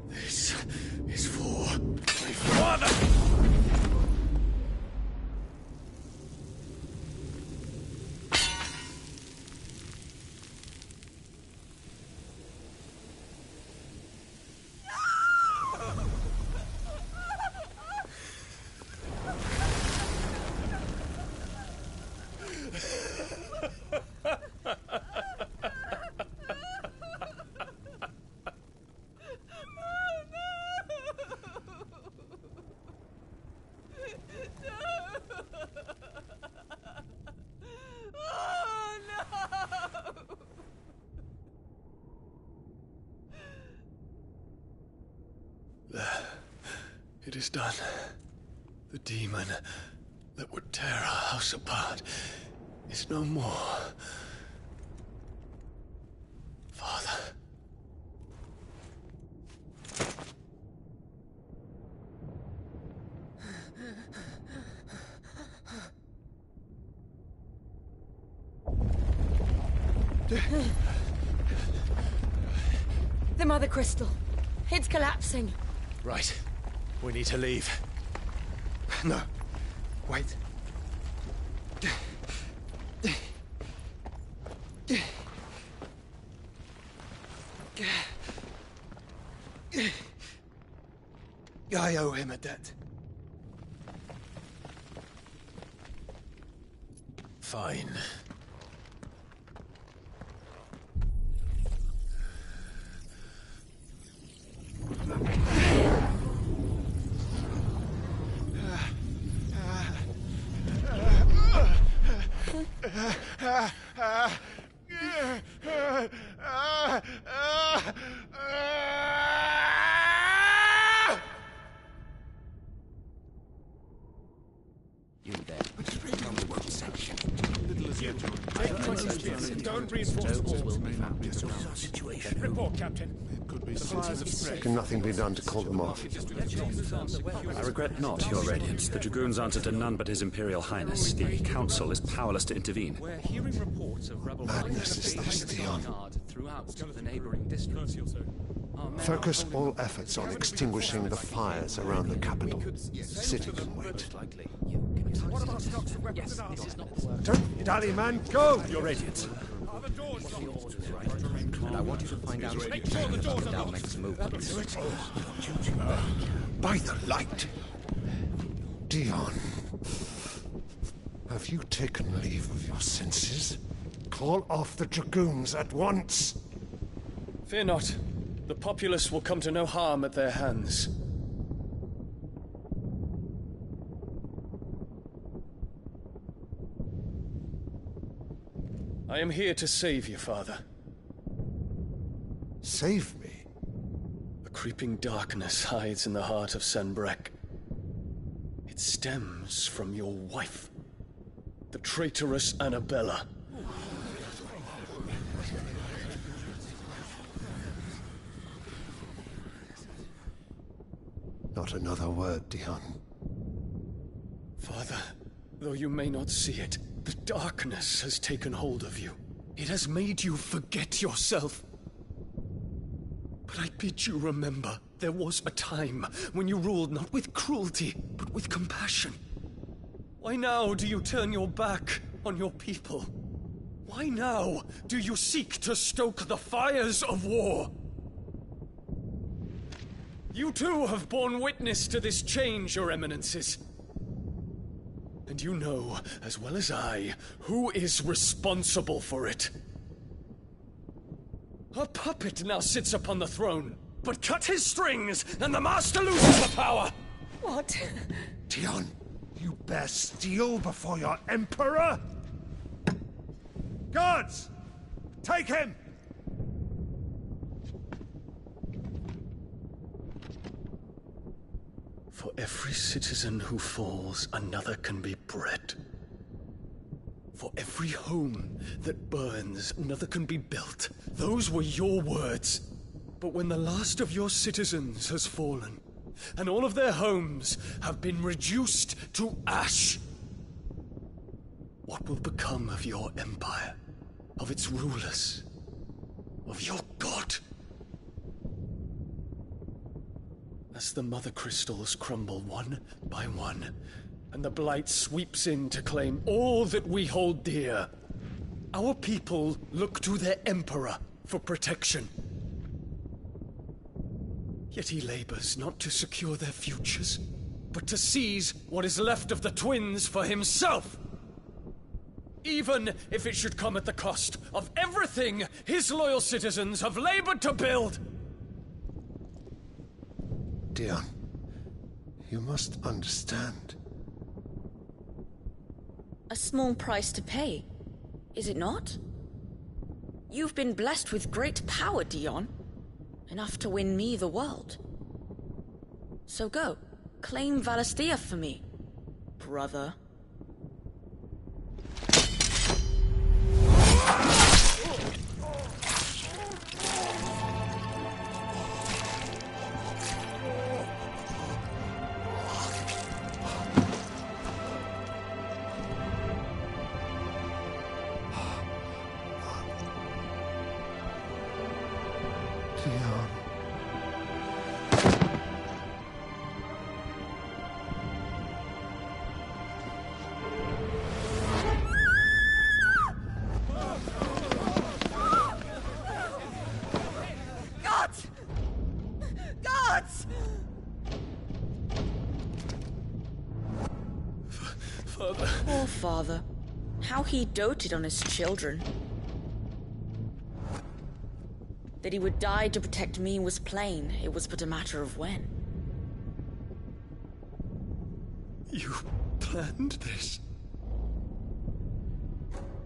This is for my father! It is done. The demon that would tear our house apart is no more. Father. The Mother Crystal. It's collapsing. Right. We need to leave. No. Wait. I owe him a debt. Fine. You there. Section. Don't reinforce the walls. Situation. Report, Captain. Can nothing be done to call them off? I regret not, Your Radiance. The Dragoons answer to none but His Imperial Highness. The Council is powerless to intervene. We're hearing reports of rebel Madness is this, Dion. throughout the neighboring districts. Focus all efforts on extinguishing the fires around the capital. The city can wait. Don't dally, man. Go! Your Radiance. And I want you to find out if you can about the Dalmek's movements. By the light! Dion, have you taken leave of your senses? Call off the Dragoons at once! Fear not. The populace will come to no harm at their hands. I am here to save you, Father. Save me? The creeping darkness hides in the heart of Sanbreque. It stems from your wife, the traitorous Annabella. Not another word, Dion. Father, though you may not see it, the darkness has taken hold of you. It has made you forget yourself. But I bid you remember, there was a time when you ruled not with cruelty, but with compassion. Why now do you turn your back on your people? Why now do you seek to stoke the fires of war? You too have borne witness to this change, Your Eminences. And you know, as well as I, who is responsible for it. A puppet now sits upon the throne, but cut his strings, and the master loses the power! What? Dion, you bear steel before your Emperor? Guards! Take him! For every citizen who falls, another can be bred. For every home that burns, another can be built. Those were your words. But when the last of your citizens has fallen, and all of their homes have been reduced to ash, what will become of your empire, of its rulers, of your god? As the mother crystals crumble one by one, and the blight sweeps in to claim all that we hold dear, our people look to their emperor for protection. Yet he labors not to secure their futures, but to seize what is left of the twins for himself. Even if it should come at the cost of everything his loyal citizens have labored to build. Dion, you must understand. A small price to pay, is it not? You've been blessed with great power, Dion. Enough to win me the world. So go, claim Valisthea for me, brother. Dion. Mother. Poor father. How he doted on his children. That he would die to protect me was plain. It was but a matter of when. You planned this?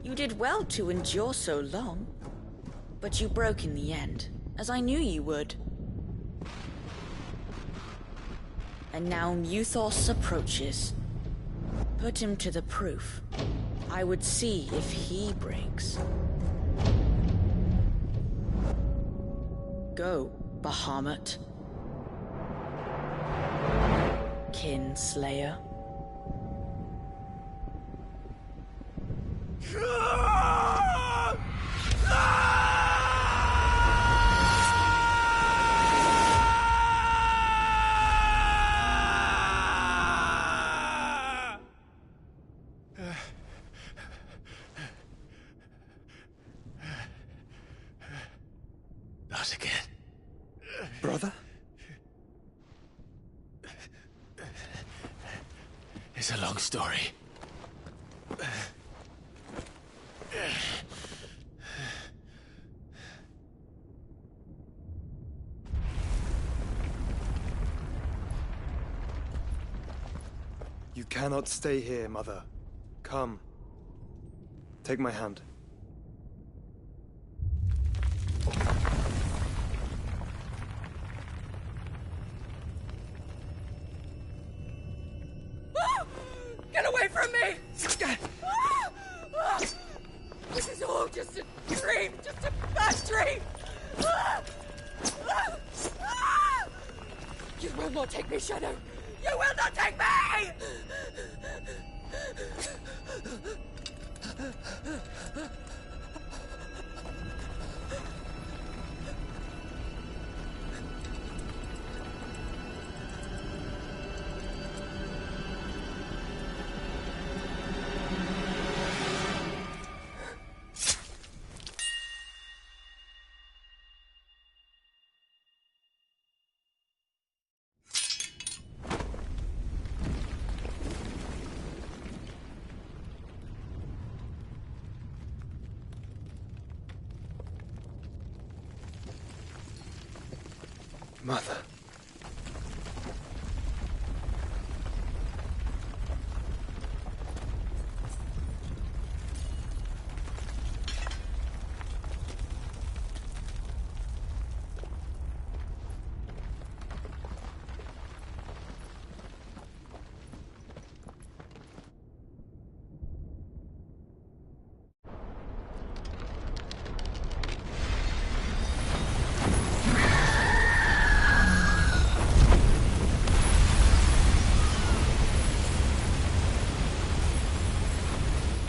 You did well to endure so long. But you broke in the end, as I knew you would. And now Muthos approaches. Put him to the proof. I would see if he breaks. Go, Bahamut. Kinslayer. Not again. Brother? It's a long story. You cannot stay here, Mother. Come. Take my hand. Get away from me! This is all just a dream, just a bad dream! You will not take me, Shadow! You will not take me! Mother.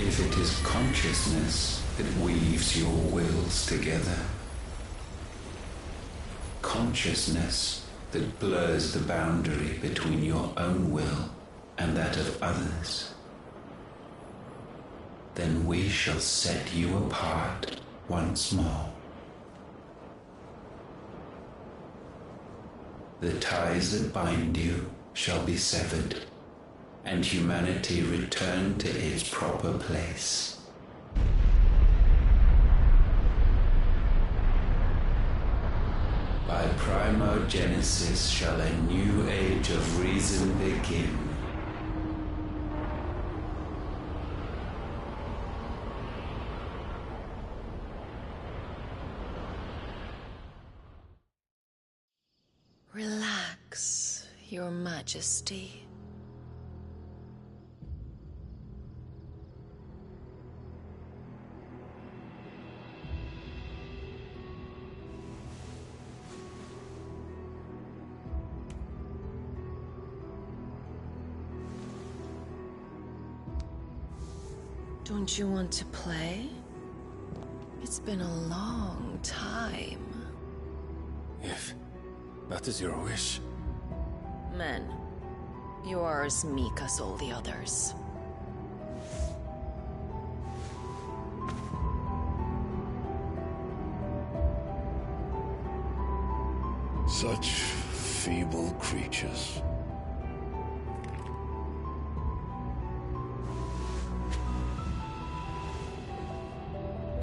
If it is consciousness that weaves your wills together, consciousness that blurs the boundary between your own will and that of others, then we shall set you apart once more. The ties that bind you shall be severed, and humanity return to its proper place. By primogenesis shall a new age of reason begin. Relax, Your Majesty. Don't you want to play? It's been a long time. If that is your wish. Men, you are as meek as all the others. Such feeble creatures.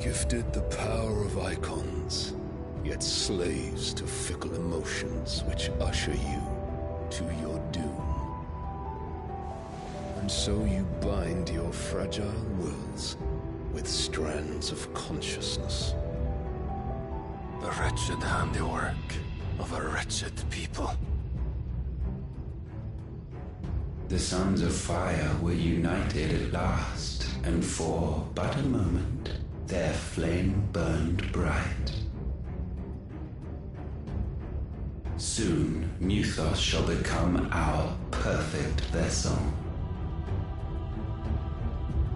Gifted the power of icons, yet slaves to fickle emotions which usher you to your doom. And so you bind your fragile wills with strands of consciousness. The wretched handiwork of a wretched people. The Sons of Fire were united at last, and for but a moment, their flame burned bright. Soon, Muthos shall become our perfect vessel.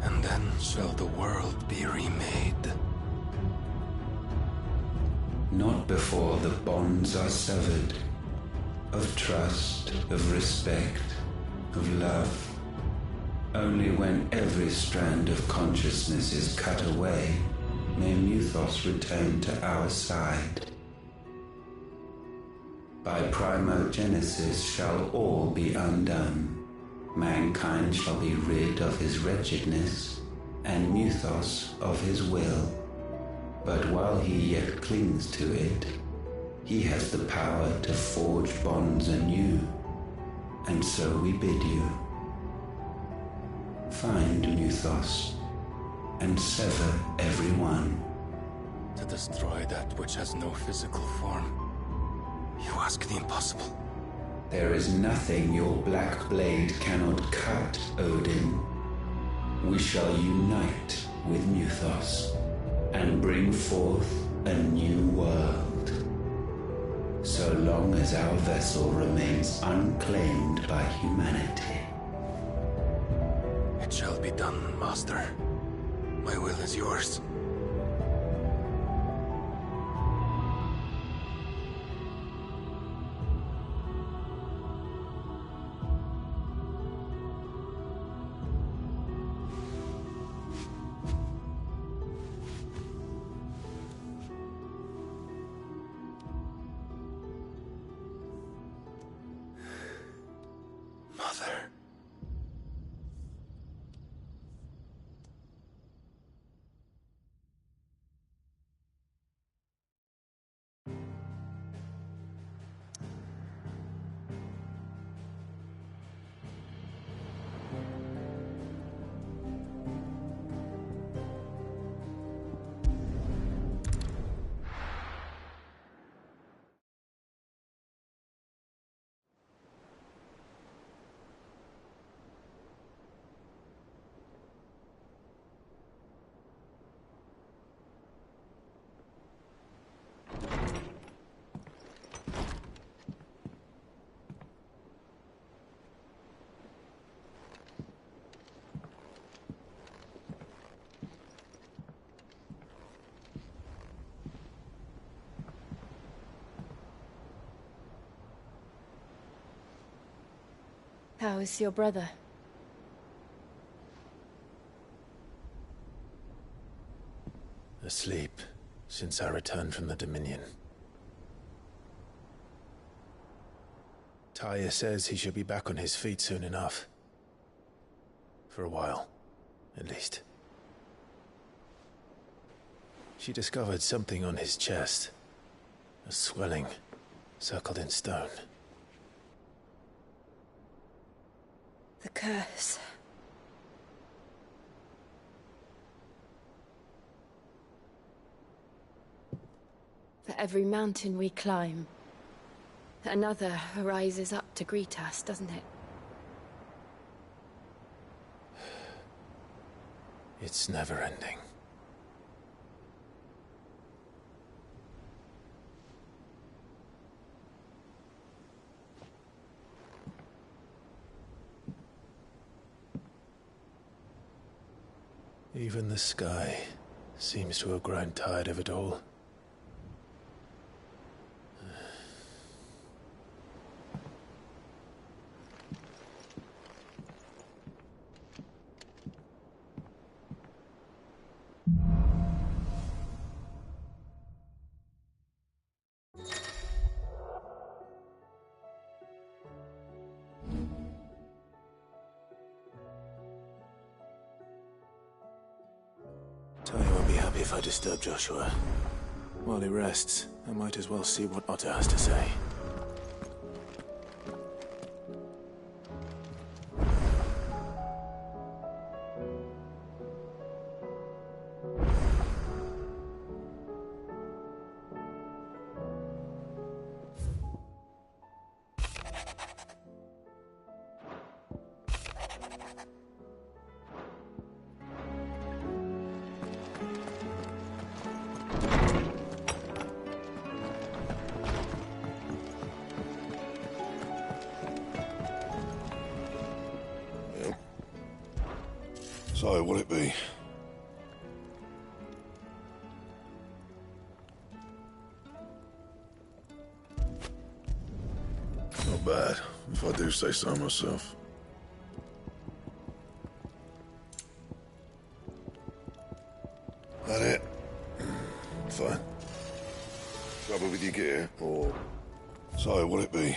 And then shall the world be remade. Not before the bonds are severed, of trust, of respect, of love. Only when every strand of consciousness is cut away, may Muthos return to our side. By primogenesis shall all be undone. Mankind shall be rid of his wretchedness, and Muthos of his will. But while he yet clings to it, he has the power to forge bonds anew. And so we bid you, find Muthos, and sever every one. To destroy that which has no physical form. You ask the impossible. There is nothing your black blade cannot cut, Odin. We shall unite with Muthos, and bring forth a new world. So long as our vessel remains unclaimed by humanity. It shall be done, Master. My will is yours. Mother. How is your brother? Asleep since I returned from the Dominion. Taya says he should be back on his feet soon enough. For a while, at least. She discovered something on his chest. A swelling, circled in stone. The curse. For every mountain we climb, another rises up to greet us, doesn't it? It's never ending. Even the sky seems to have grown tired of it all. Taya won't be happy if I disturb Joshua. While he rests, I might as well see what Otto has to say. So, what'll it be? Not bad, if I do say so myself. That it? Fine. Trouble with your gear, or... So, what'll it be?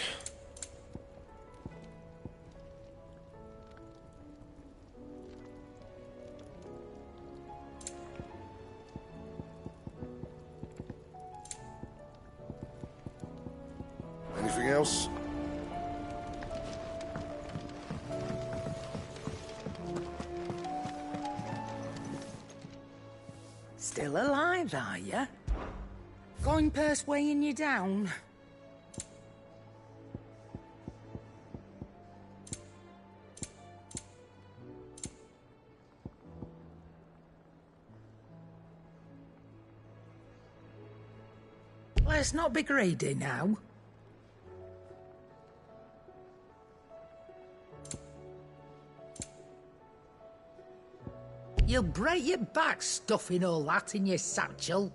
Anything else? Still alive, are you? Going purse weighing you down? Let's not be greedy now. You'll break your back stuffing all that in your satchel.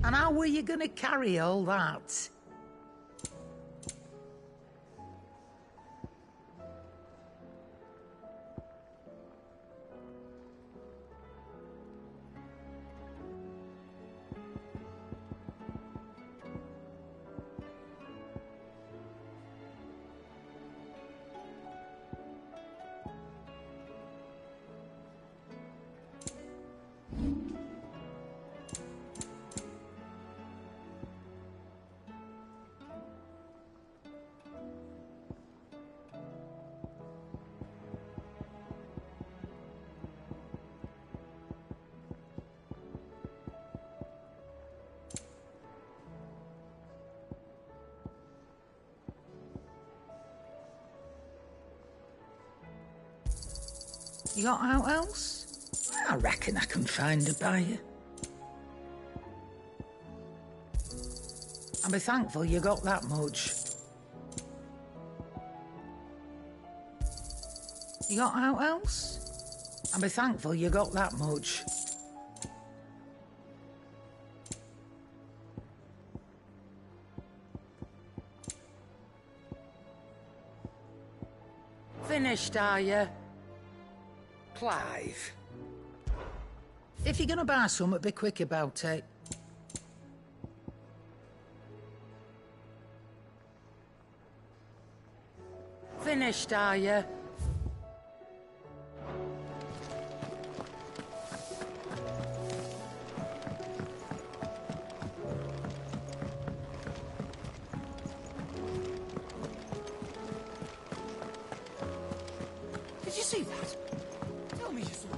And how were you gonna carry all that? You got out else? I reckon I can find a buyer. I'll be thankful you got that much. You got out else? I'll be thankful you got that much. Finished, are you? Clive. If you're gonna buy something, be quick about it. Finished, are you? Did you see that? Tell me you saw that.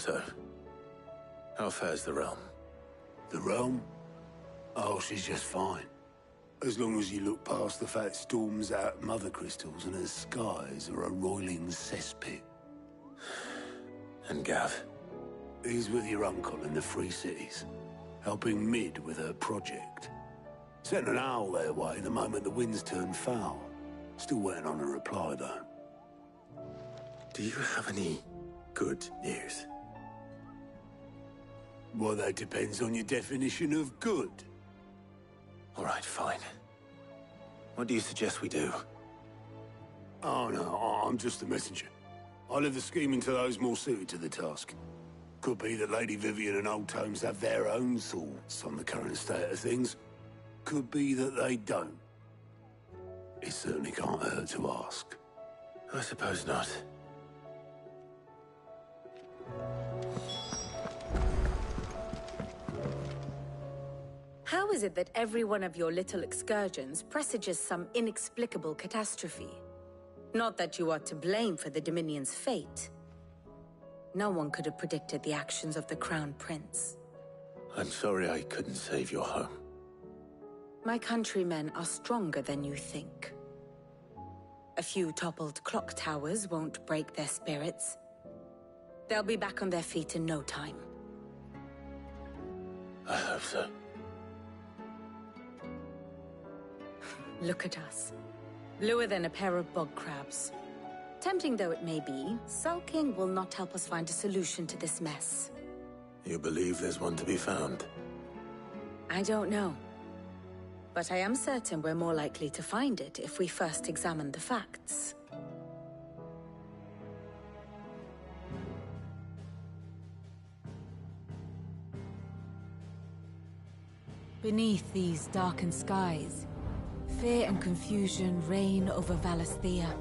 Otto, how fares the realm? The realm? Oh, she's just fine. As long as you look past the fact storms out mother crystals and her skies are a roiling cesspit. And Gav? He's with your uncle in the Free Cities, helping Mid with her project. Sent an owl their way the moment the winds turned foul. Still waiting on a reply, though. Do you have any good news? Well, that depends on your definition of good. All right, fine. What do you suggest we do? Oh, no, I'm just a messenger. I leave the scheming to those more suited to the task. Could be that Lady Vivian and Old Tomes have their own thoughts on the current state of things. Could be that they don't. It certainly can't hurt to ask. I suppose not. How is it that every one of your little excursions presages some inexplicable catastrophe? Not that you are to blame for the Dominion's fate. No one could have predicted the actions of the Crown Prince. I'm sorry I couldn't save your home. My countrymen are stronger than you think. A few toppled clock towers won't break their spirits. They'll be back on their feet in no time. I hope so. Look at us. Bluer than a pair of bog crabs. Tempting though it may be, sulking will not help us find a solution to this mess. You believe there's one to be found? I don't know. But I am certain we're more likely to find it if we first examine the facts. Beneath these darkened skies, fear and confusion reign over Valisthea.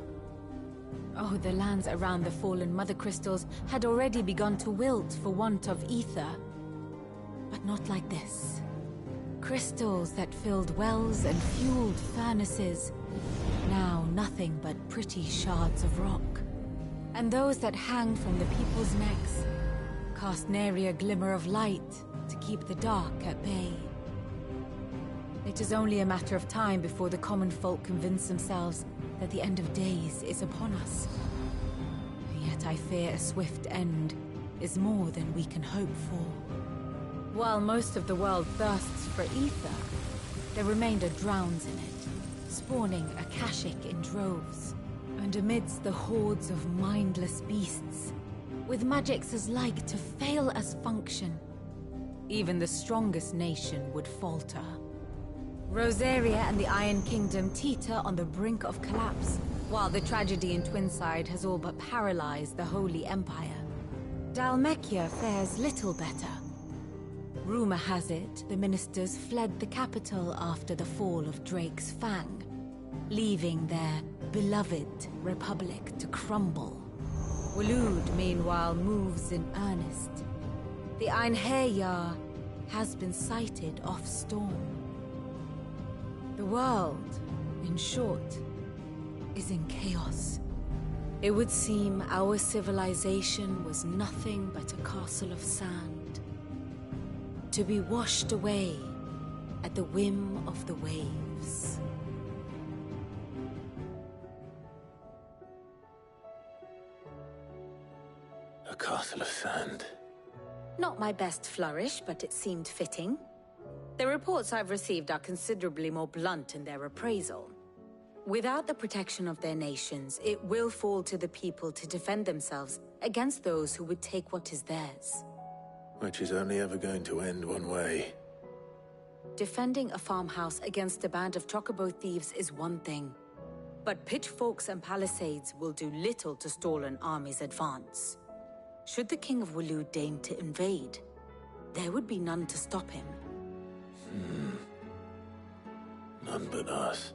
Oh, the lands around the fallen Mother Crystals had already begun to wilt for want of ether. But not like this. Crystals that filled wells and fueled furnaces, now nothing but pretty shards of rock. And those that hang from the people's necks cast nary a glimmer of light to keep the dark at bay. It is only a matter of time before the common folk convince themselves that the end of days is upon us. Yet I fear a swift end is more than we can hope for. While most of the world thirsts for ether, the remainder drowns in it, spawning Akashic in droves. And amidst the hordes of mindless beasts, with magics as like to fail as function, even the strongest nation would falter. Rosaria and the Iron Kingdom teeter on the brink of collapse, while the tragedy in Twinside has all but paralyzed the Holy Empire. Dhalmekia fares little better. Rumor has it the ministers fled the capital after the fall of Drake's Fang, leaving their beloved republic to crumble. Waloed, meanwhile, moves in earnest. The Einherjar has been sighted off Storm. The world, in short, is in chaos. It would seem our civilization was nothing but a castle of sand, to be washed away at the whim of the waves. A castle of sand. Not my best flourish, but it seemed fitting. The reports I've received are considerably more blunt in their appraisal. Without the protection of their nations, it will fall to the people to defend themselves against those who would take what is theirs. Which is only ever going to end one way. Defending a farmhouse against a band of chocobo thieves is one thing, but pitchforks and palisades will do little to stall an army's advance. Should the King of Waloed deign to invade, there would be none to stop him. None but us.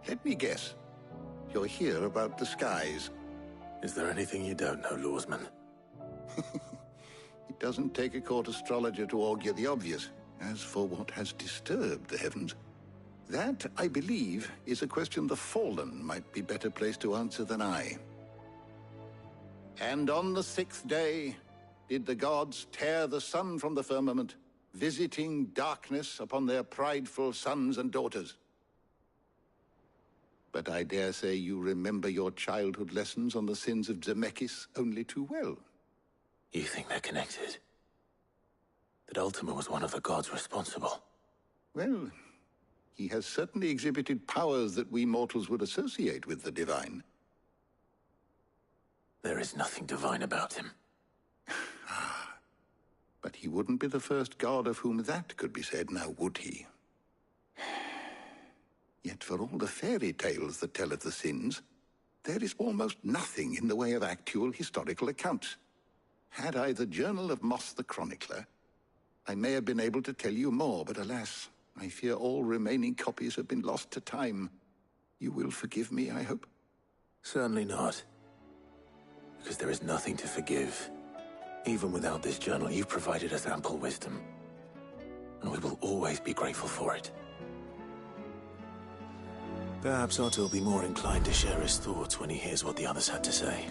Let me guess. You're here about the skies. Is there anything you don't know, Lawsman? It doesn't take a court astrologer to augur the obvious. As for what has disturbed the heavens, that, I believe, is a question the Fallen might be better placed to answer than I. And on the 6th day, did the gods tear the sun from the firmament, visiting darkness upon their prideful sons and daughters. But I dare say you remember your childhood lessons on the sins of Zemeckis only too well. You think they're connected? That Ultima was one of the gods responsible? Well, he has certainly exhibited powers that we mortals would associate with the divine. There is nothing divine about him. But he wouldn't be the first god of whom that could be said, now would he? Yet for all the fairy tales that tell of the sins, there is almost nothing in the way of actual historical accounts. Had I the Journal of Moss the Chronicler, I may have been able to tell you more, but alas, I fear all remaining copies have been lost to time. You will forgive me, I hope? Certainly not. Because there is nothing to forgive. Even without this journal, you've provided us ample wisdom. And we will always be grateful for it. Perhaps Otto will be more inclined to share his thoughts when he hears what the others had to say.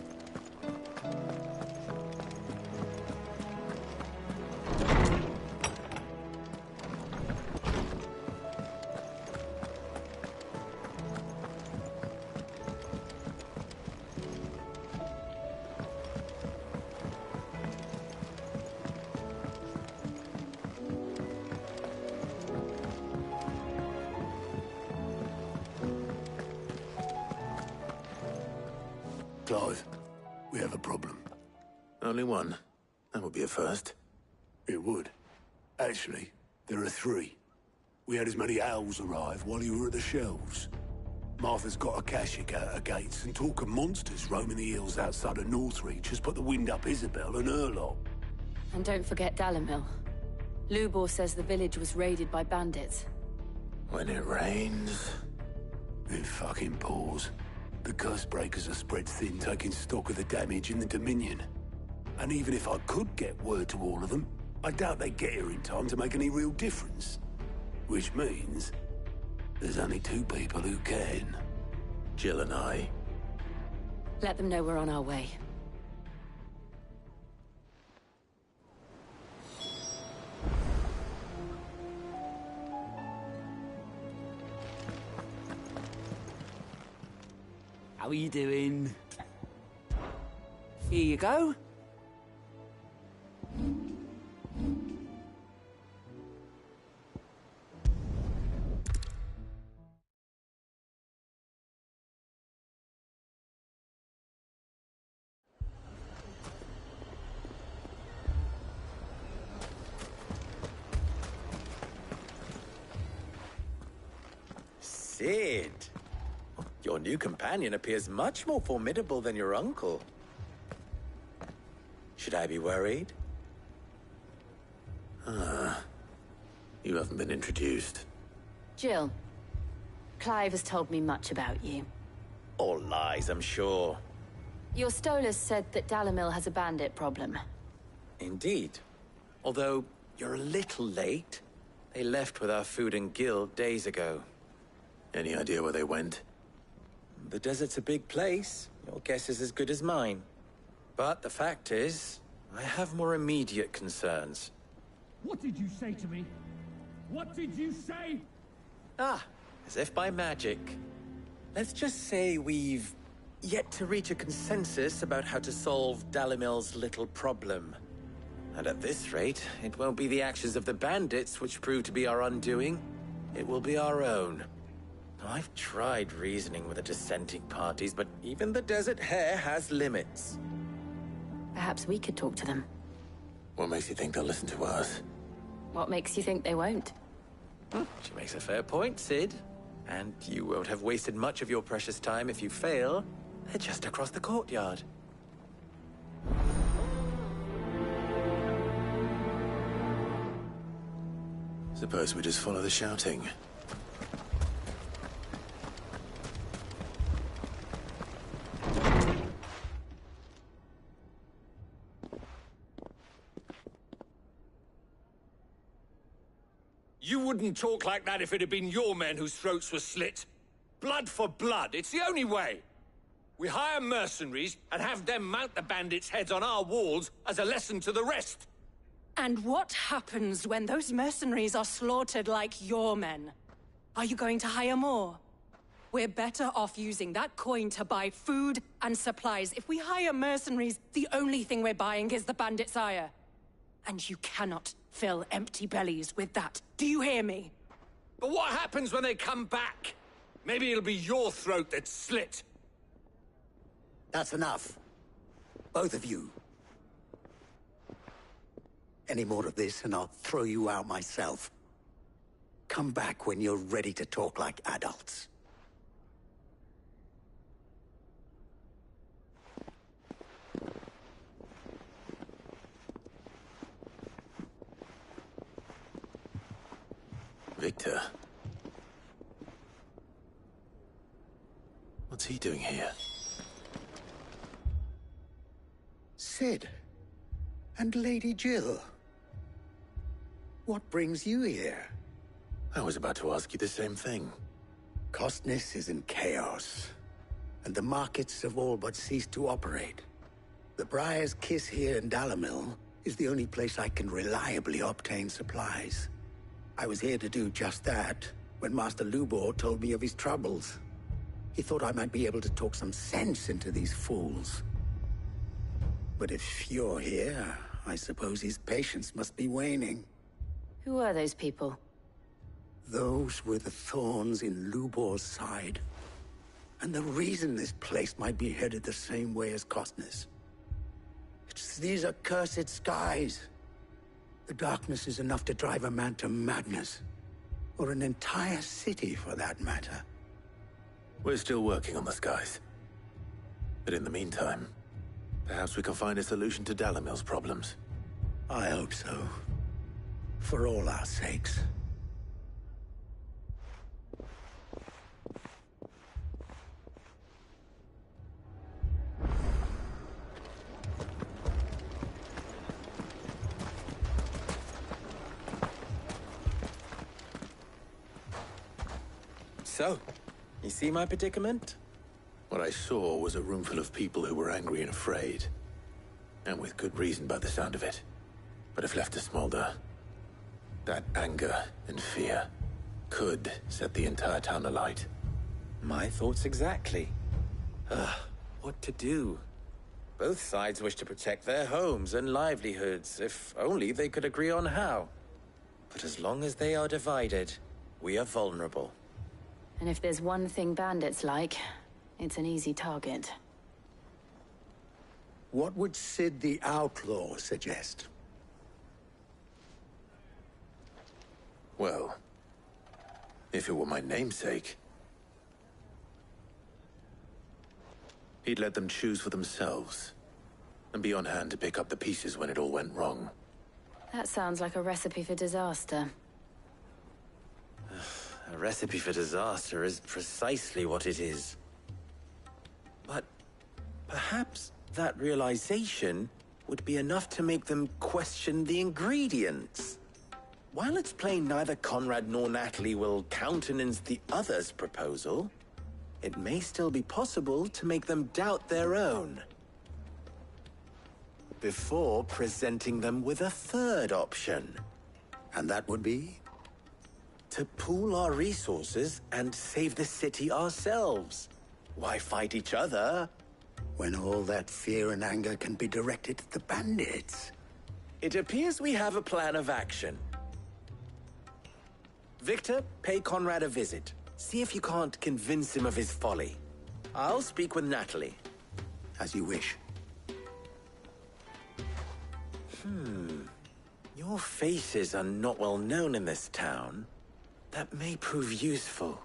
Clive, we have a problem. Only one. That would be a first. It would. Actually, there are 3. We had as many owls arrive while you were at the shelves. Martha's got a Kashik out her gates, and talk of monsters roaming the hills outside of Northreach has put the wind up Isabel and her lot. And don't forget Dalimil. Lubor says the village was raided by bandits. When it rains... It fucking pours. The curse breakers are spread thin, taking stock of the damage in the Dominion. And even if I could get word to all of them, I doubt they'd get here in time to make any real difference. Which means there's only 2 people who can. Jill and I. Let them know we're on our way. How are you doing? Here you go. Sid! Your new companion appears much more formidable than your uncle. Should I be worried? You haven't been introduced. Jill. Clive has told me much about you. All lies, I'm sure. Your Stolas said that Dalimil has a bandit problem. Indeed. Although, you're a little late. They left with our food and guild days ago. Any idea where they went? The desert's a big place. Your guess is as good as mine. But the fact is, I have more immediate concerns. What did you say to me? What did you say? Ah, as if by magic. Let's just say we've yet to reach a consensus about how to solve Dalimil's little problem. And at this rate, it won't be the actions of the bandits which prove to be our undoing. It will be our own. I've tried reasoning with the dissenting parties, but even the Desert Hare has limits. Perhaps we could talk to them. What makes you think they'll listen to us? What makes you think they won't? She makes a fair point, Sid. And you won't have wasted much of your precious time if you fail. They're just across the courtyard. Suppose we just follow the shouting. You wouldn't talk like that if it had been your men whose throats were slit. Blood for blood, it's the only way. We hire mercenaries and have them mount the bandits' heads on our walls as a lesson to the rest. And what happens when those mercenaries are slaughtered like your men? Are you going to hire more? We're better off using that coin to buy food and supplies. If we hire mercenaries, the only thing we're buying is the bandits' ire. And you cannot fill empty bellies with that. Do you hear me? But what happens when they come back? Maybe it'll be your throat that's slit. That's enough. Both of you. Any more of this and I'll throw you out myself. Come back when you're ready to talk like adults. Victor. What's he doing here? Sid. And Lady Jill. What brings you here? I was about to ask you the same thing. Costness is in chaos, and the markets have all but ceased to operate. The Briar's Kiss here in Dalimil is the only place I can reliably obtain supplies. I was here to do just that when Master Lubor told me of his troubles. He thought I might be able to talk some sense into these fools. But if you're here, I suppose his patience must be waning. Who are those people? Those were the thorns in Lubor's side. And the reason this place might be headed the same way as Costness. It's these accursed skies. The darkness is enough to drive a man to madness. Or an entire city, for that matter. We're still working on the skies. But in the meantime, perhaps we can find a solution to Dalimil's problems. I hope so. For all our sakes. So, you see my predicament? What I saw was a room full of people who were angry and afraid. And with good reason by the sound of it. But if left to smolder, that anger and fear could set the entire town alight. My thoughts exactly. What to do? Both sides wish to protect their homes and livelihoods, if only they could agree on how. But as long as they are divided, we are vulnerable. And if there's one thing bandits like, it's an easy target. What would Sid the Outlaw suggest? Well, if it were my namesake, he'd let them choose for themselves, and be on hand to pick up the pieces when it all went wrong. That sounds like a recipe for disaster. A recipe for disaster is precisely what it is. But perhaps that realization would be enough to make them question the ingredients. While it's plain neither Conrad nor Natalie will countenance the other's proposal, it may still be possible to make them doubt their own. Before presenting them with a third option. And that would be? To pool our resources and save the city ourselves. Why fight each other? When all that fear and anger can be directed at the bandits. It appears we have a plan of action. Victor, pay Conrad a visit. See if you can't convince him of his folly. I'll speak with Natalie. As you wish. Your faces are not well known in this town. That may prove useful.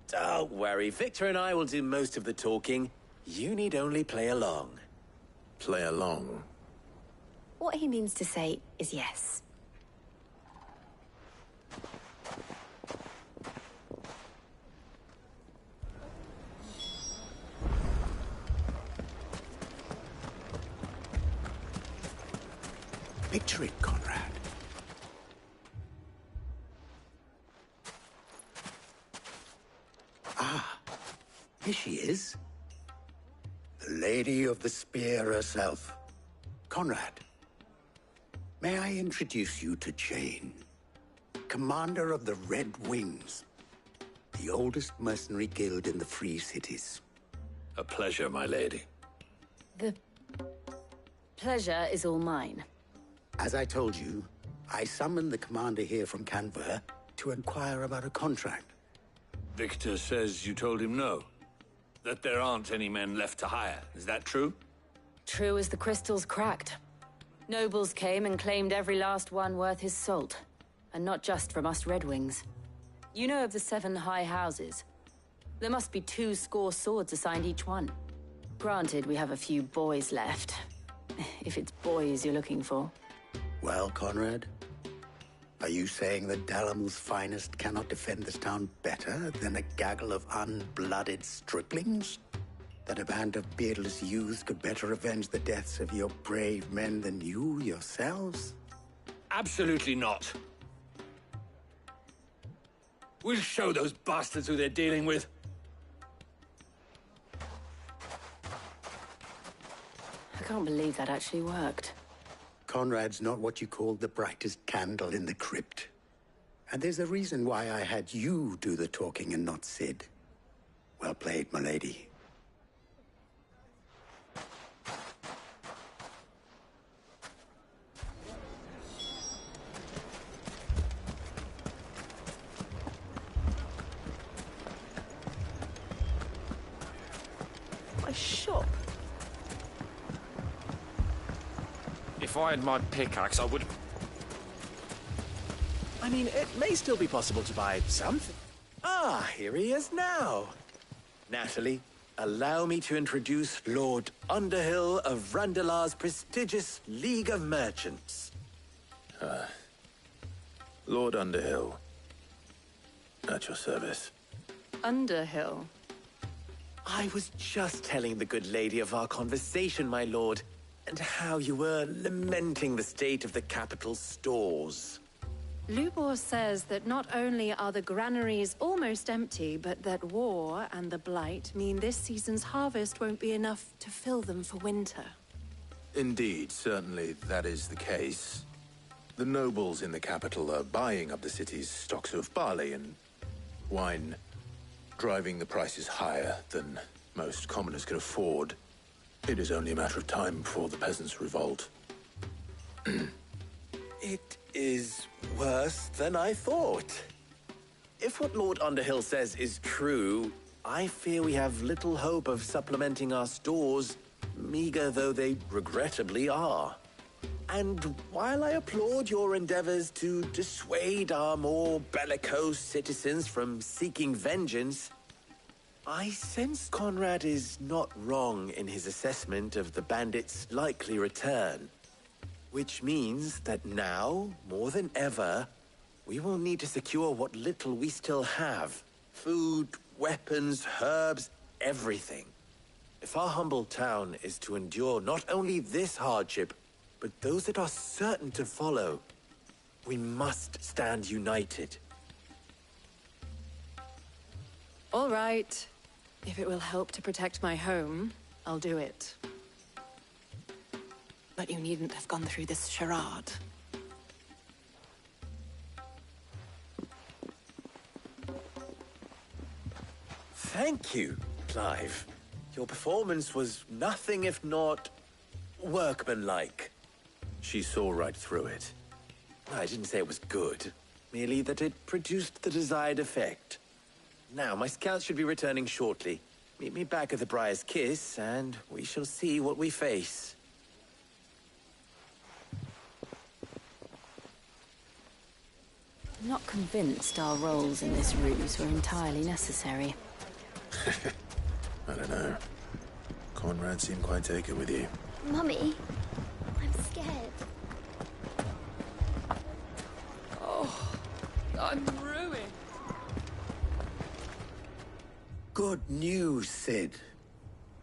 Don't worry, Victor and I will do most of the talking. You need only play along. Play along? What he means to say is yes. Picture it, Conrad. Here she is. The Lady of the Spear herself. Conrad. May I introduce you to Jane, commander of the Red Wings, the oldest mercenary guild in the Free Cities. A pleasure, my lady. The pleasure is all mine. As I told you, I summoned the commander here from Canver to inquire about a contract. Victor says you told him no. That there aren't any men left to hire. Is that true? True as the crystals cracked. Nobles came and claimed every last one worth his salt. And not just from us Red Wings. You know of the 7 high houses. There must be 2 swords assigned each one. Granted, we have a few boys left. If it's boys you're looking for. Well, Conrad, are you saying that Dalamel's finest cannot defend this town better than a gaggle of unblooded striplings? That a band of beardless youths could better avenge the deaths of your brave men than you yourselves? Absolutely not. We'll show those bastards who they're dealing with. I can't believe that actually worked. Conrad's not what you call the brightest candle in the crypt. And there's a reason why I had you do the talking and not Sid. Well played, my lady. My shop. If I had my pickaxe, I would... I mean, it may still be possible to buy something. Ah, here he is now. Natalie, allow me to introduce Lord Underhill of Randalar's prestigious League of Merchants. Lord Underhill. At your service. Underhill? I was just telling the good lady of our conversation, my lord, and how you were lamenting the state of the capital's stores. Lubor says that not only are the granaries almost empty, but that war and the Blight mean this season's harvest won't be enough to fill them for winter. Indeed, certainly that is the case. The nobles in the capital are buying up the city's stocks of barley and wine, driving the prices higher than most commoners can afford. It is only a matter of time before the peasants revolt. It is worse than I thought. If what Lord Underhill says is true, I fear we have little hope of supplementing our stores, meager though they regrettably are. And while I applaud your endeavors to dissuade our more bellicose citizens from seeking vengeance, I sense Conrad is not wrong in his assessment of the bandits' likely return. Which means that now, more than ever, we will need to secure what little we still have. Food, weapons, herbs, everything. If our humble town is to endure not only this hardship, but those that are certain to follow, we must stand united. All right. If it will help to protect my home, I'll do it. But you needn't have gone through this charade. Thank you, Clive. Your performance was nothing if not workmanlike. She saw right through it. I didn't say it was good, merely that it produced the desired effect. Now, my scouts should be returning shortly. Meet me back at the Briar's Kiss, and we shall see what we face. I'm not convinced our roles in this ruse were entirely necessary. I don't know. Conrad seemed quite taken with you. Mummy, I'm scared. Oh, I'm ruined. Good news, Sid.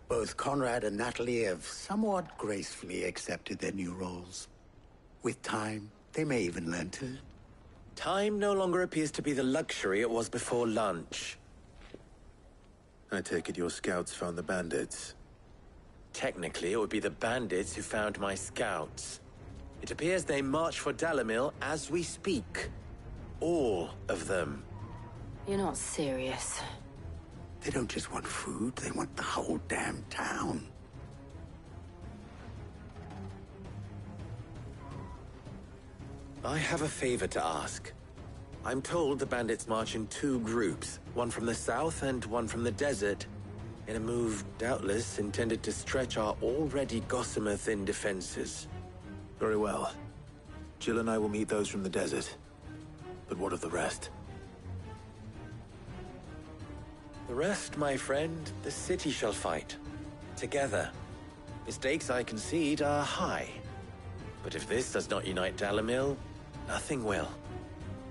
Both Conrad and Natalie have somewhat gracefully accepted their new roles. With time, they may even learn to. Time no longer appears to be the luxury it was before lunch. I take it your scouts found the bandits? Technically, it would be the bandits who found my scouts. It appears they march for Dalimil as we speak. All of them. You're not serious. They don't just want food, they want the whole damn town. I have a favor to ask. I'm told the bandits march in two groups, one from the south and one from the desert, in a move doubtless intended to stretch our already gossamer-thin defenses. Very well. Jill and I will meet those from the desert. But what of the rest? The rest, my friend, the city shall fight. Together. Mistakes, I concede, are high. But if this does not unite Dalimil, nothing will.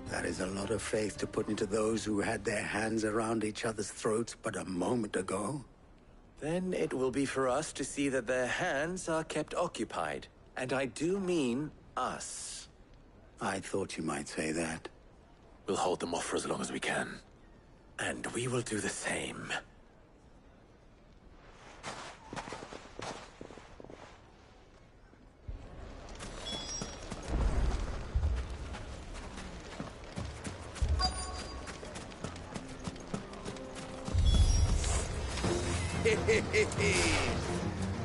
That is a lot of faith to put into those who had their hands around each other's throats but a moment ago. Then it will be for us to see that their hands are kept occupied. And I do mean us. I thought you might say that. We'll hold them off for as long as we can. And we will do the same.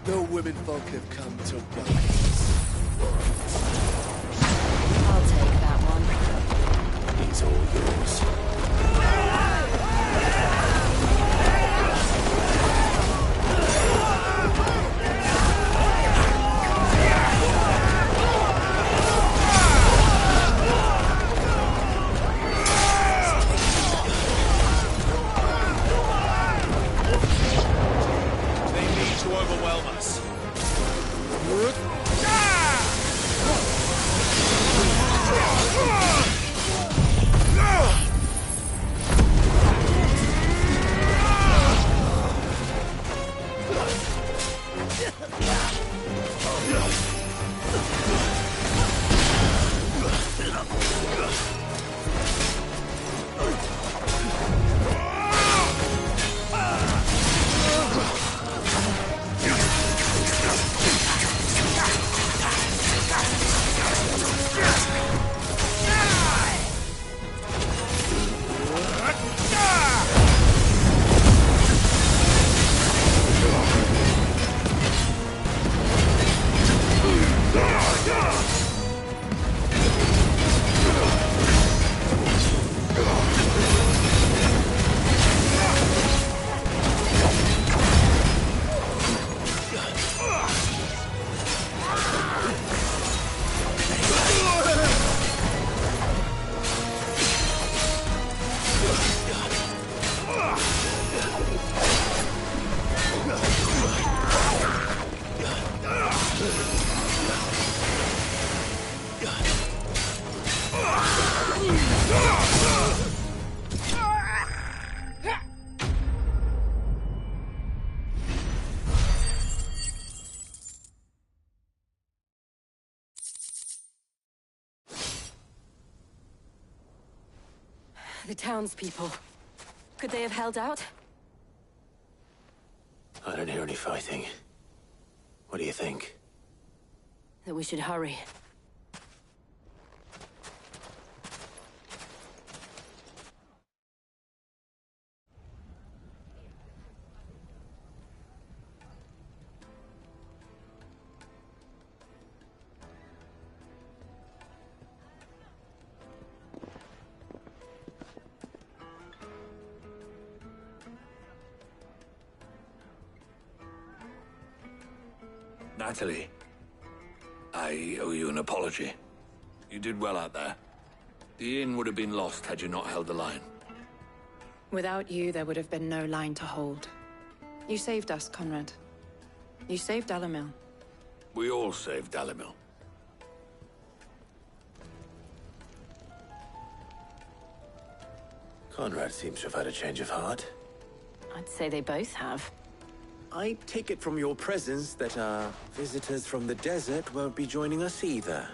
The women folk have come to rise. I'll take that one. He's all yours. Overwhelm us. The townspeople. Could they have held out? I don't hear any fighting. What do you think? That we should hurry. Natalie, I owe you an apology. You did well out there. The inn would have been lost had you not held the line. Without you, there would have been no line to hold. You saved us, Conrad. You saved Dalimil. We all saved Dalimil. Conrad seems to have had a change of heart. I'd say they both have. I take it from your presence that our visitors from the desert won't be joining us either.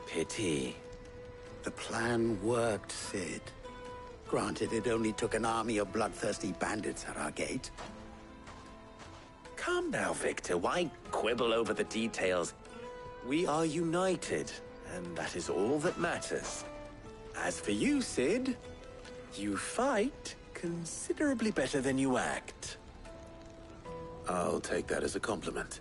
Pity. The plan worked, Sid. Granted, it only took an army of bloodthirsty bandits at our gate. Calm now, Victor. Why quibble over the details? We are united, and that is all that matters. As for you, Sid, you fight considerably better than you act. I'll take that as a compliment.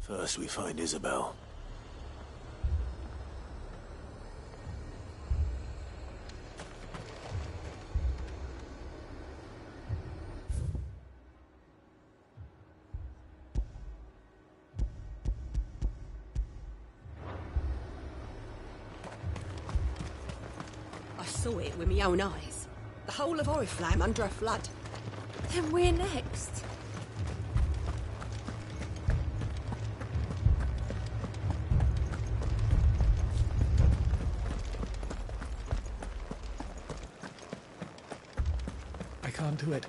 First we find Isabel. I saw it with my own eyes. The whole of Oriflamme under a flood. Then we're next. I can't do it.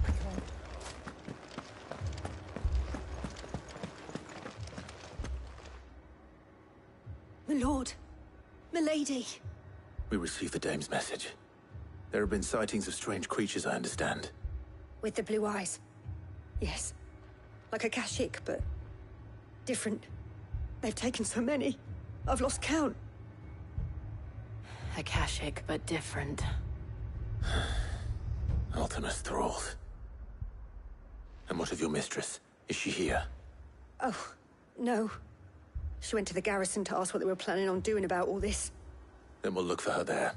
I can't. My lord. My lady. We received the dame's message. There have been sightings of strange creatures, I understand. With the blue eyes. Yes. Like a Kashik, but different. They've taken so many. I've lost count. Akashic, but different. Ultima's thralls. And what of your mistress? Is she here? Oh, no. She went to the garrison to ask what they were planning on doing about all this. Then we'll look for her there.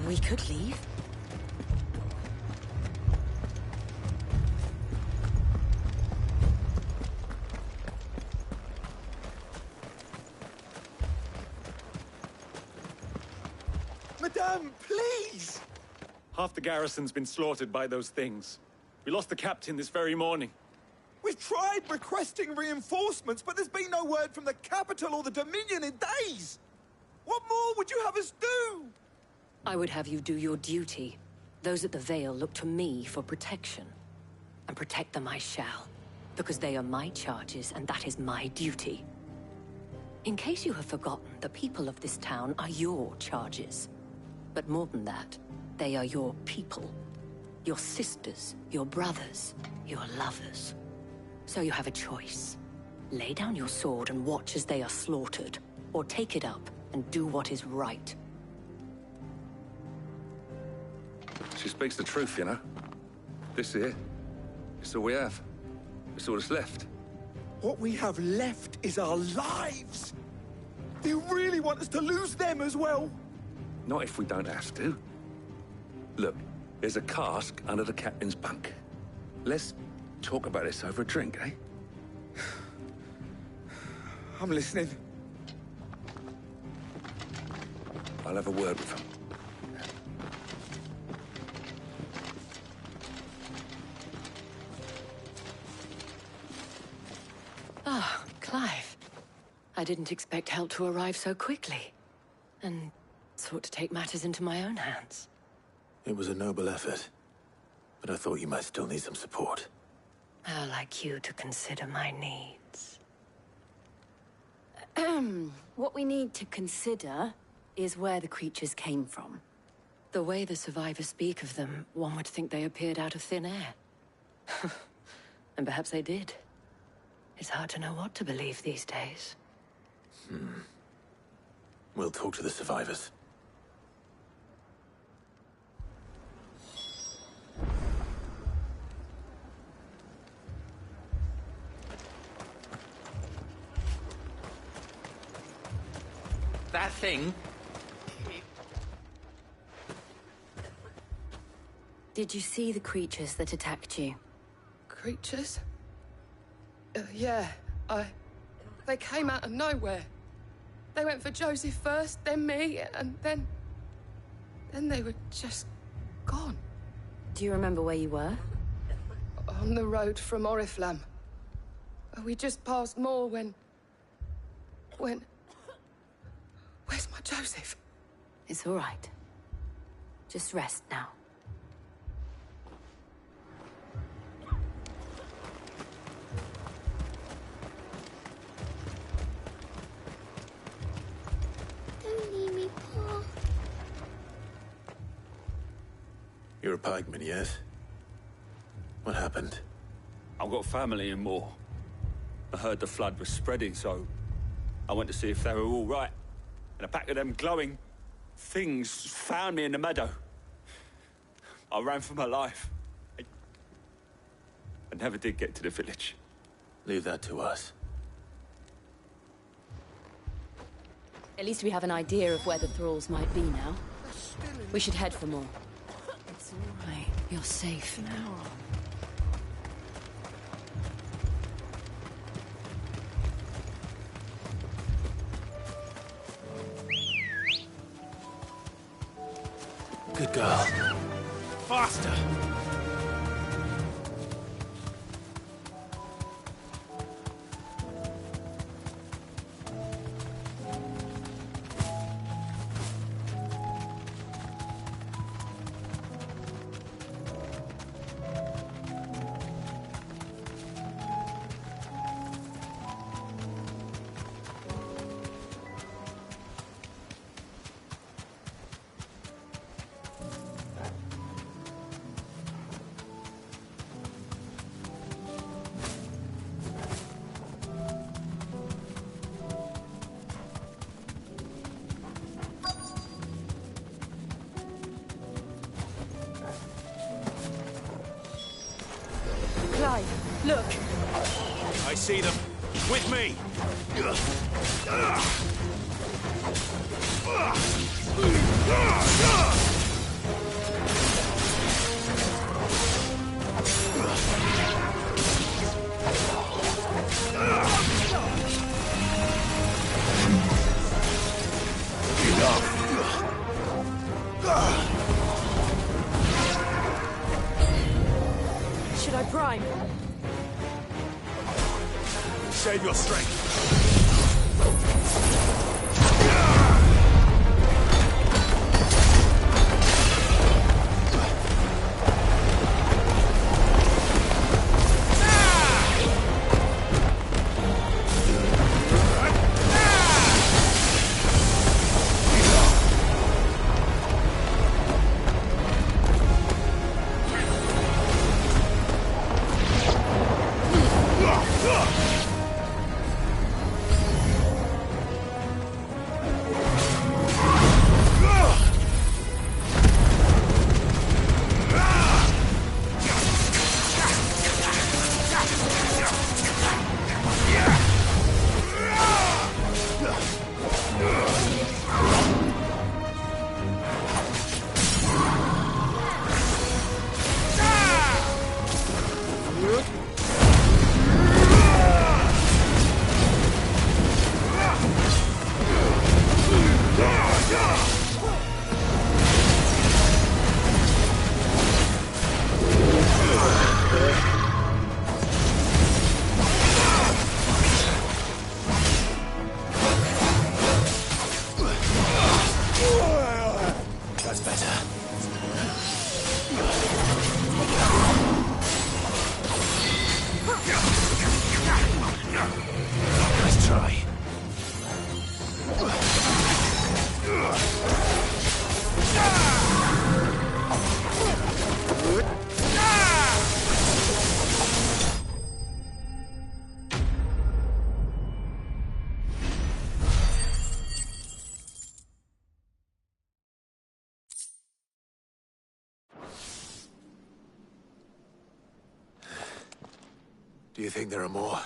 We could leave. Madame, please! Half the garrison's been slaughtered by those things. We lost the captain this very morning. We've tried requesting reinforcements, but there's been no word from the capital or the Dominion in days! What more would you have us do? I would have you do your duty. Those at the Vale look to me for protection. And protect them I shall. Because they are my charges, and that is my duty. In case you have forgotten, the people of this town are your charges. But more than that, they are your people. Your sisters, your brothers, your lovers. So you have a choice. Lay down your sword and watch as they are slaughtered, or take it up and do what is right. She speaks the truth, you know. This here, it's all we have. It's all that's left. What we have left is our lives! Do you really want us to lose them as well? Not if we don't have to. Look, there's a cask under the captain's bunk. Let's talk about this over a drink, eh? I'm listening. I'll have a word with him. Ah, Clive. I didn't expect help to arrive so quickly. And sought to take matters into my own hands. It was a noble effort. But I thought you might still need some support. How like you to consider my needs. What we need to consider is where the creatures came from. The way the survivors speak of them, one would think they appeared out of thin air. And perhaps they did. It's hard to know what to believe these days. We'll talk to the survivors. that thing... Did you see the creatures that attacked you? Creatures? Yeah, They came out of nowhere. They went for Joseph first, then me, and then they were just gone. Do you remember where you were? On the road from Oriflamme. We just passed Moor when... Where's my Joseph? It's all right. Just rest now. Don't leave me, Pa. You're a pikeman, yes? What happened? I've got family in Moor. I heard the flood was spreading, so I went to see if they were all right. And a pack of them glowing things found me in the meadow. I ran for my life. I never did get to the village. Leave that to us. At least we have an idea of where the thralls might be now. We should head for more. It's all right. You're safe now. Good girl. Faster! Look! I see them. With me! Should I prime? Save your strength. Do you think there are more?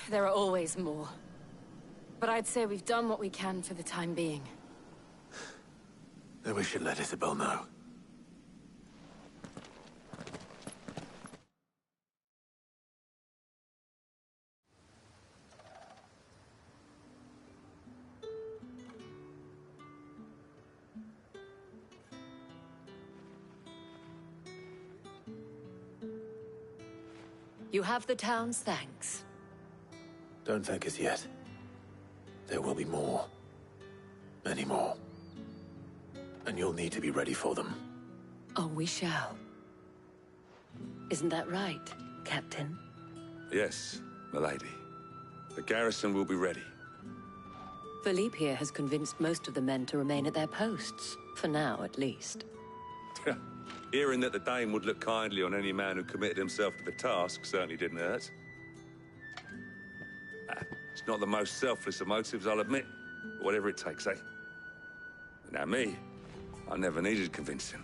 There are always more. But I'd say we've done what we can for the time being. Then we should let Isabel know. You have the town's thanks. Don't thank us yet. There will be more. Many more. And you'll need to be ready for them. Oh, we shall. Isn't that right, Captain? Yes, milady. The garrison will be ready. Philippe here has convinced most of the men to remain at their posts. For now, at least. Hearing that the Dane would look kindly on any man who committed himself to the task certainly didn't hurt. It's not the most selfless of motives, I'll admit. But whatever it takes, eh? Now me, I never needed convincing.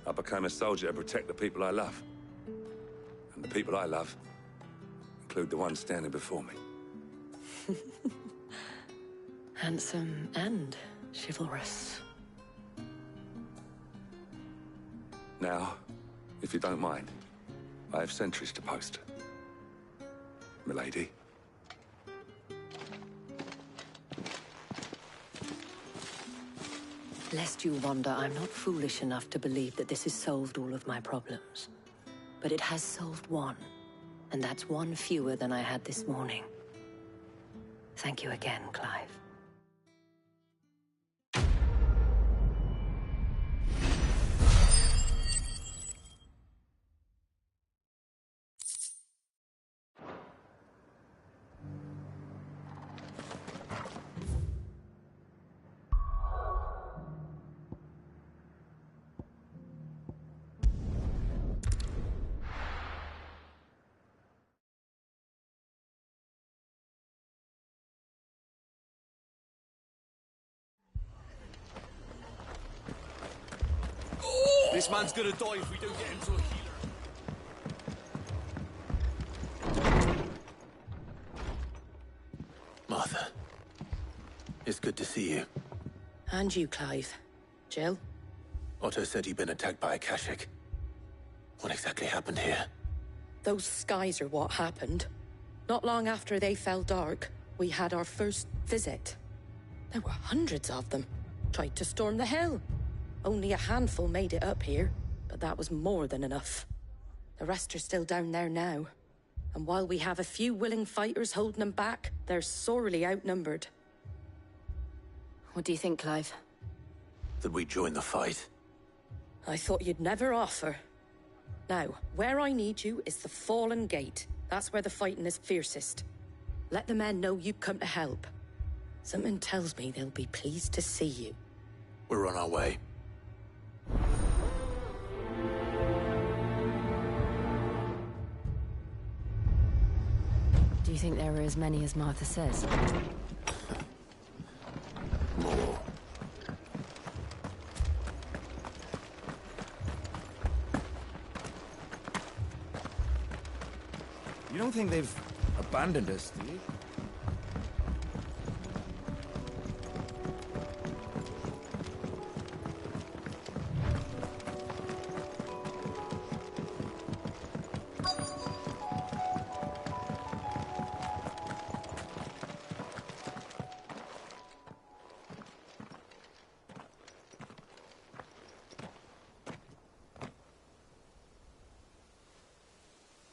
I became a soldier to protect the people I love. And the people I love include the ones standing before me. Handsome and chivalrous. Now, if you don't mind, I have sentries to post. Milady. Lest you wonder, I'm not foolish enough to believe that this has solved all of my problems. But it has solved one, and that's one fewer than I had this morning. Thank you again, Clive. This man's gonna die if we don't get him to a healer. Martha. It's good to see you. And you, Clive. Jill? Otto said you'd been attacked by a Kashik. What exactly happened here? Those skies are what happened. Not long after they fell dark, we had our first visit. There were hundreds of them. Tried to storm the hill. Only a handful made it up here, but that was more than enough. The rest are still down there now. And while we have a few willing fighters holding them back, they're sorely outnumbered. What do you think, Clive? That we join the fight? I thought you'd never offer. Now, where I need you is the Fallen Gate. That's where the fighting is fiercest. Let the men know you've come to help. Something tells me they'll be pleased to see you. We're on our way. Do you think there are as many as Martha says? More. You don't think they've abandoned us, do you?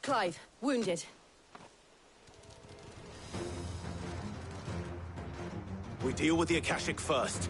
Clive, wounded. We deal with the Akashic first.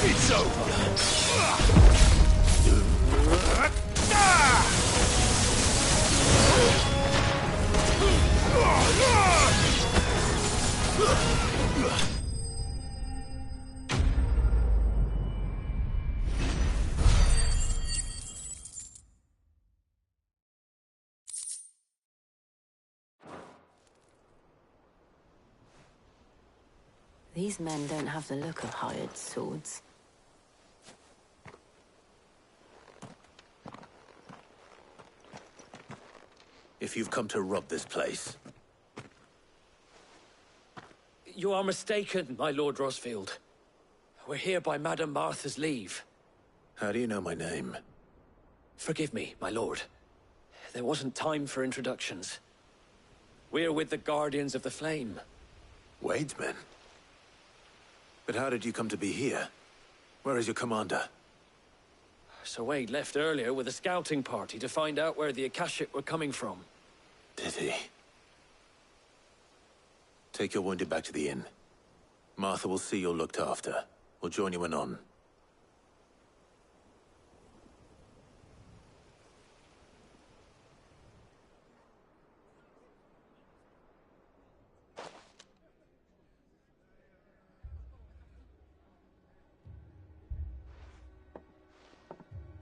It's over. These men don't have the look of hired swords. If you've come to rob this place... You are mistaken, my Lord Rosfield. We're here by Madame Martha's leave. How do you know my name? Forgive me, my lord. There wasn't time for introductions. We're with the Guardians of the Flame. Wade's men? But how did you come to be here? Where is your commander? Sir Wade left earlier with a scouting party to find out where the Akashic were coming from. Did he? Take your wounded back to the inn. Martha will see you're looked after. We'll join you anon.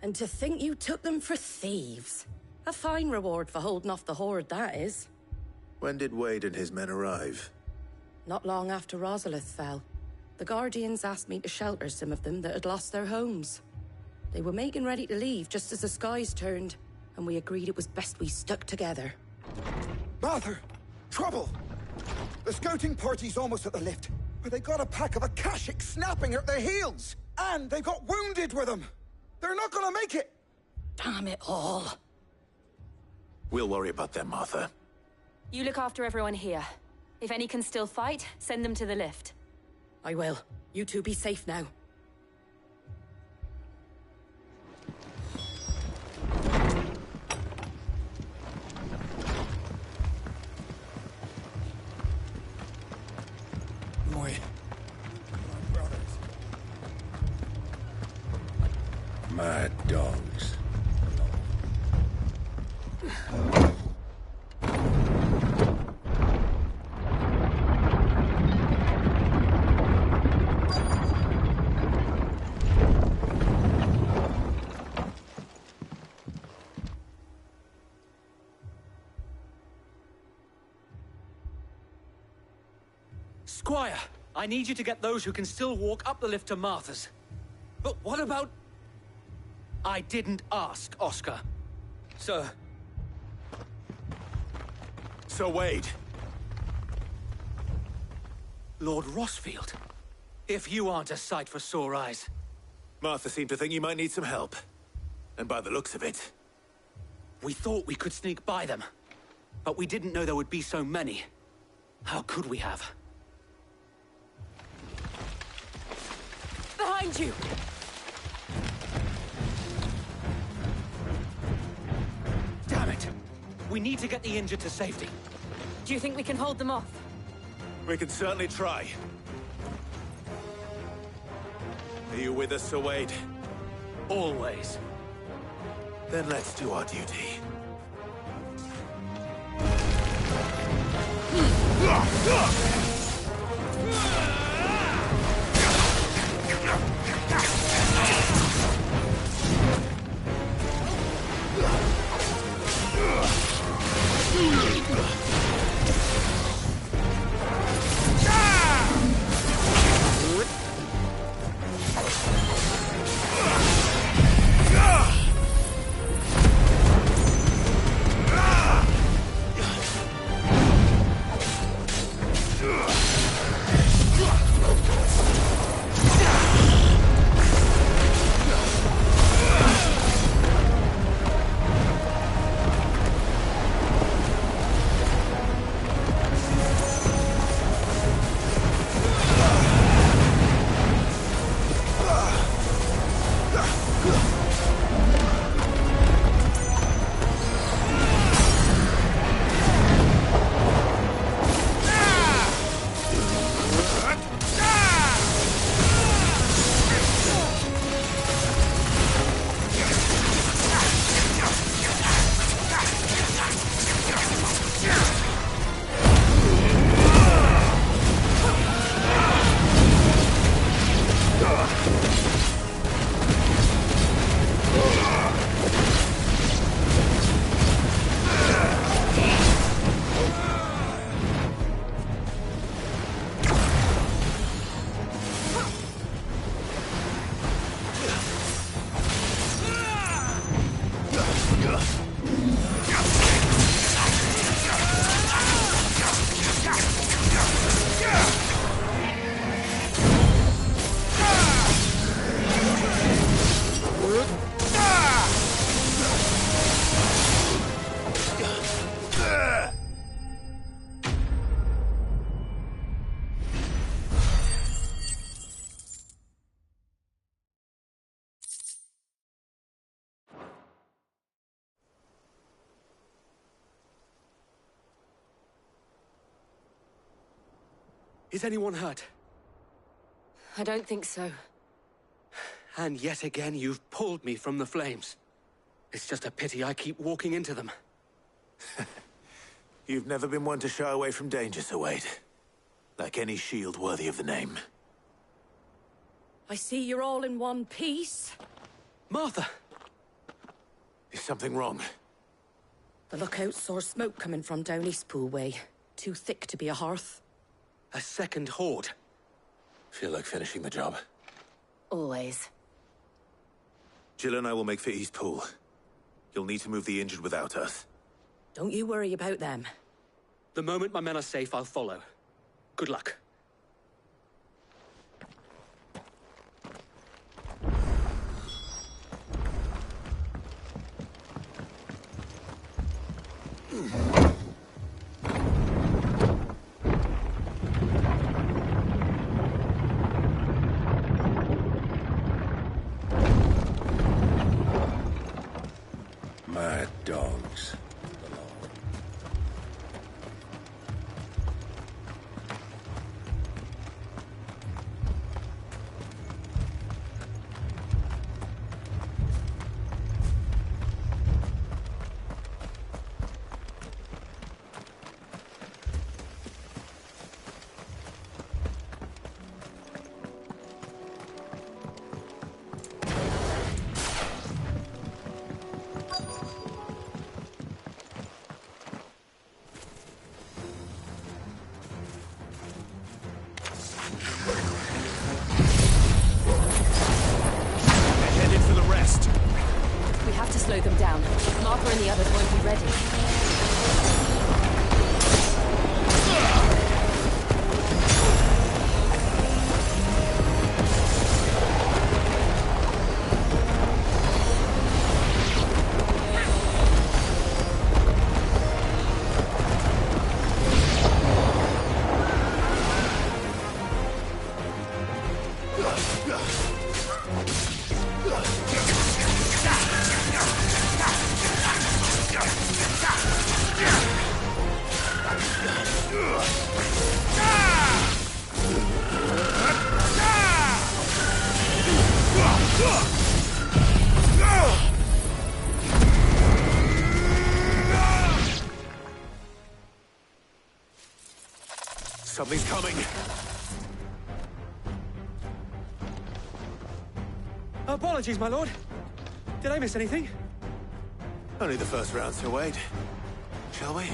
And to think you took them for thieves. A fine reward for holding off the horde, that is. When did Wade and his men arrive? Not long after Rosalith fell. The Guardians asked me to shelter some of them that had lost their homes. They were making ready to leave just as the skies turned, and we agreed it was best we stuck together. Martha! Trouble! The scouting party's almost at the lift, but they got a pack of Akashic snapping at their heels! And they got wounded with them! They're not gonna make it! Damn it all. We'll worry about them, Martha. You look after everyone here. If any can still fight, send them to the lift. I will. You two be safe now. Mad dogs. Squire, I need you to get those who can still walk up the lift to Martha's. But what about... I didn't ask, Oscar. Sir. Sir Wade. Lord Rosfield. If you aren't a sight for sore eyes. Martha seemed to think you might need some help. And by the looks of it... We thought we could sneak by them. But we didn't know there would be so many. How could we have? Behind you! Damn it! We need to get the injured to safety. Do you think we can hold them off? We can certainly try. Are you with us, Sir Wade? Always. Then let's do our duty. Ugh! Is anyone hurt? I don't think so. And yet again, you've pulled me from the flames. It's just a pity I keep walking into them. You've never been one to shy away from danger, Sir Wade. Like any shield worthy of the name. I see you're all in one piece. Martha! Is something wrong? The lookout saw smoke coming from down Eastpool way. Too thick to be a hearth. A second horde. Feel like finishing the job. Always. Jill and I will make for Eastpool. You'll need to move the injured without us. Don't you worry about them. The moment my men are safe, I'll follow. Good luck. Mad dogs. We have to slow them down. Martha and the others won't be ready. Something's coming. Apologies, my lord. Did I miss anything? Only the first round, Sir Wade. Shall we?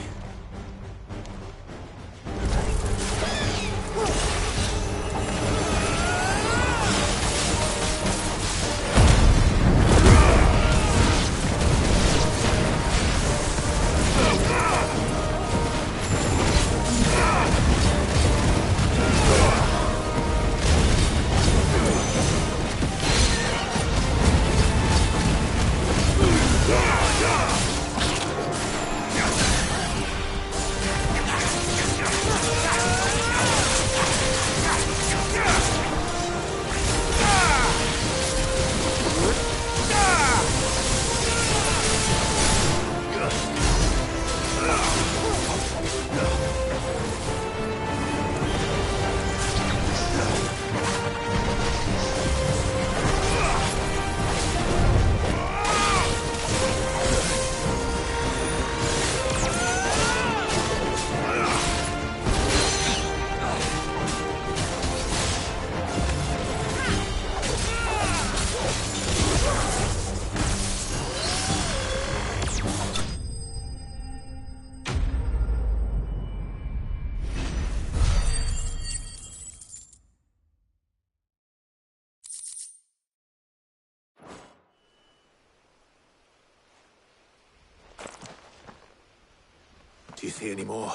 Do you see any more?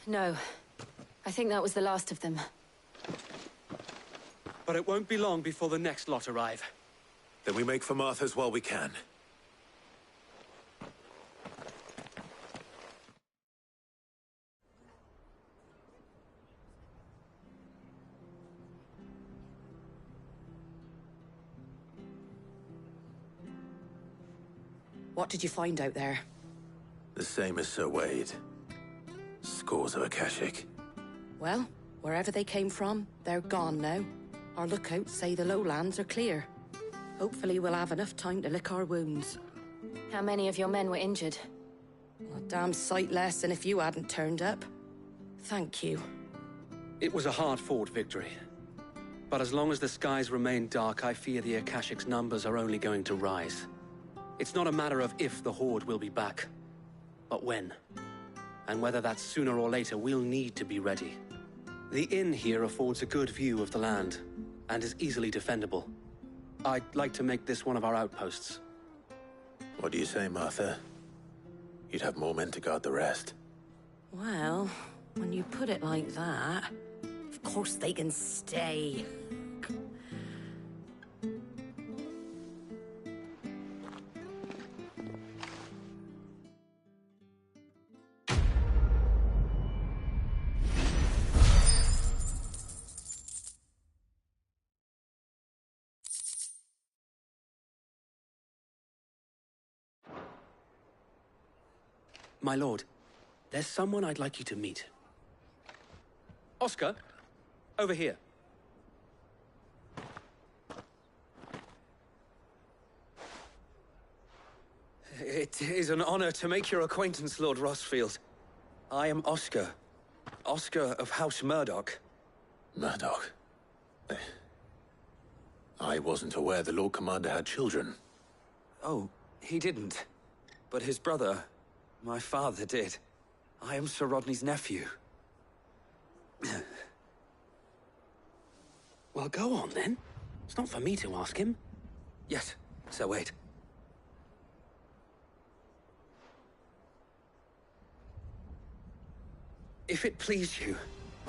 No. I think that was the last of them. But it won't be long before the next lot arrive. Then we make for Martha's while we can. What did you find out there? The same as Sir Wade. Scores of Akashic. Well, Wherever they came from, they're gone now. Our lookouts say the lowlands are clear. Hopefully we'll have enough time to lick our wounds. How many of your men were injured? A damn sight less than if you hadn't turned up. Thank you. It was a hard-fought victory. But as long as the skies remain dark, I fear the Akashic's numbers are only going to rise. It's not a matter of if the Horde will be back, but when. And whether that's sooner or later, we'll need to be ready. The inn here affords a good view of the land, and is easily defendable. I'd like to make this one of our outposts. What do you say, Martha? You'd have more men to guard the rest. Well, when you put it like that, of course they can stay. My lord, there's someone I'd like you to meet. Oscar, over here. It is an honor to make your acquaintance, Lord Rossfield. I am Oscar. Oscar of House Murdoch. Murdoch? I wasn't aware the Lord Commander had children. Oh, he didn't. But his brother, my father, did. I am Sir Rodney's nephew. Well, go on, then. It's not for me to ask him. Yes, so wait. If it please you,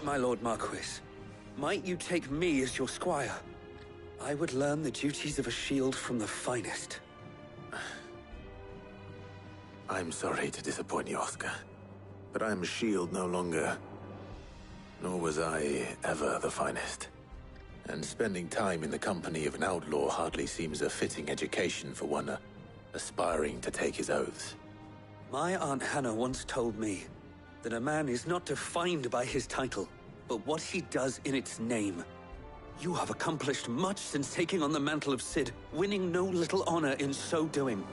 my Lord Marquis, might you take me as your squire? I would learn the duties of a shield from the finest. I'm sorry to disappoint you, Oscar, but I'm a shield no longer. Nor was I ever the finest. And spending time in the company of an outlaw hardly seems a fitting education for one aspiring to take his oaths. My Aunt Hannah once told me that a man is not defined by his title, but what he does in its name. You have accomplished much since taking on the mantle of Cid, winning no little honor in so doing.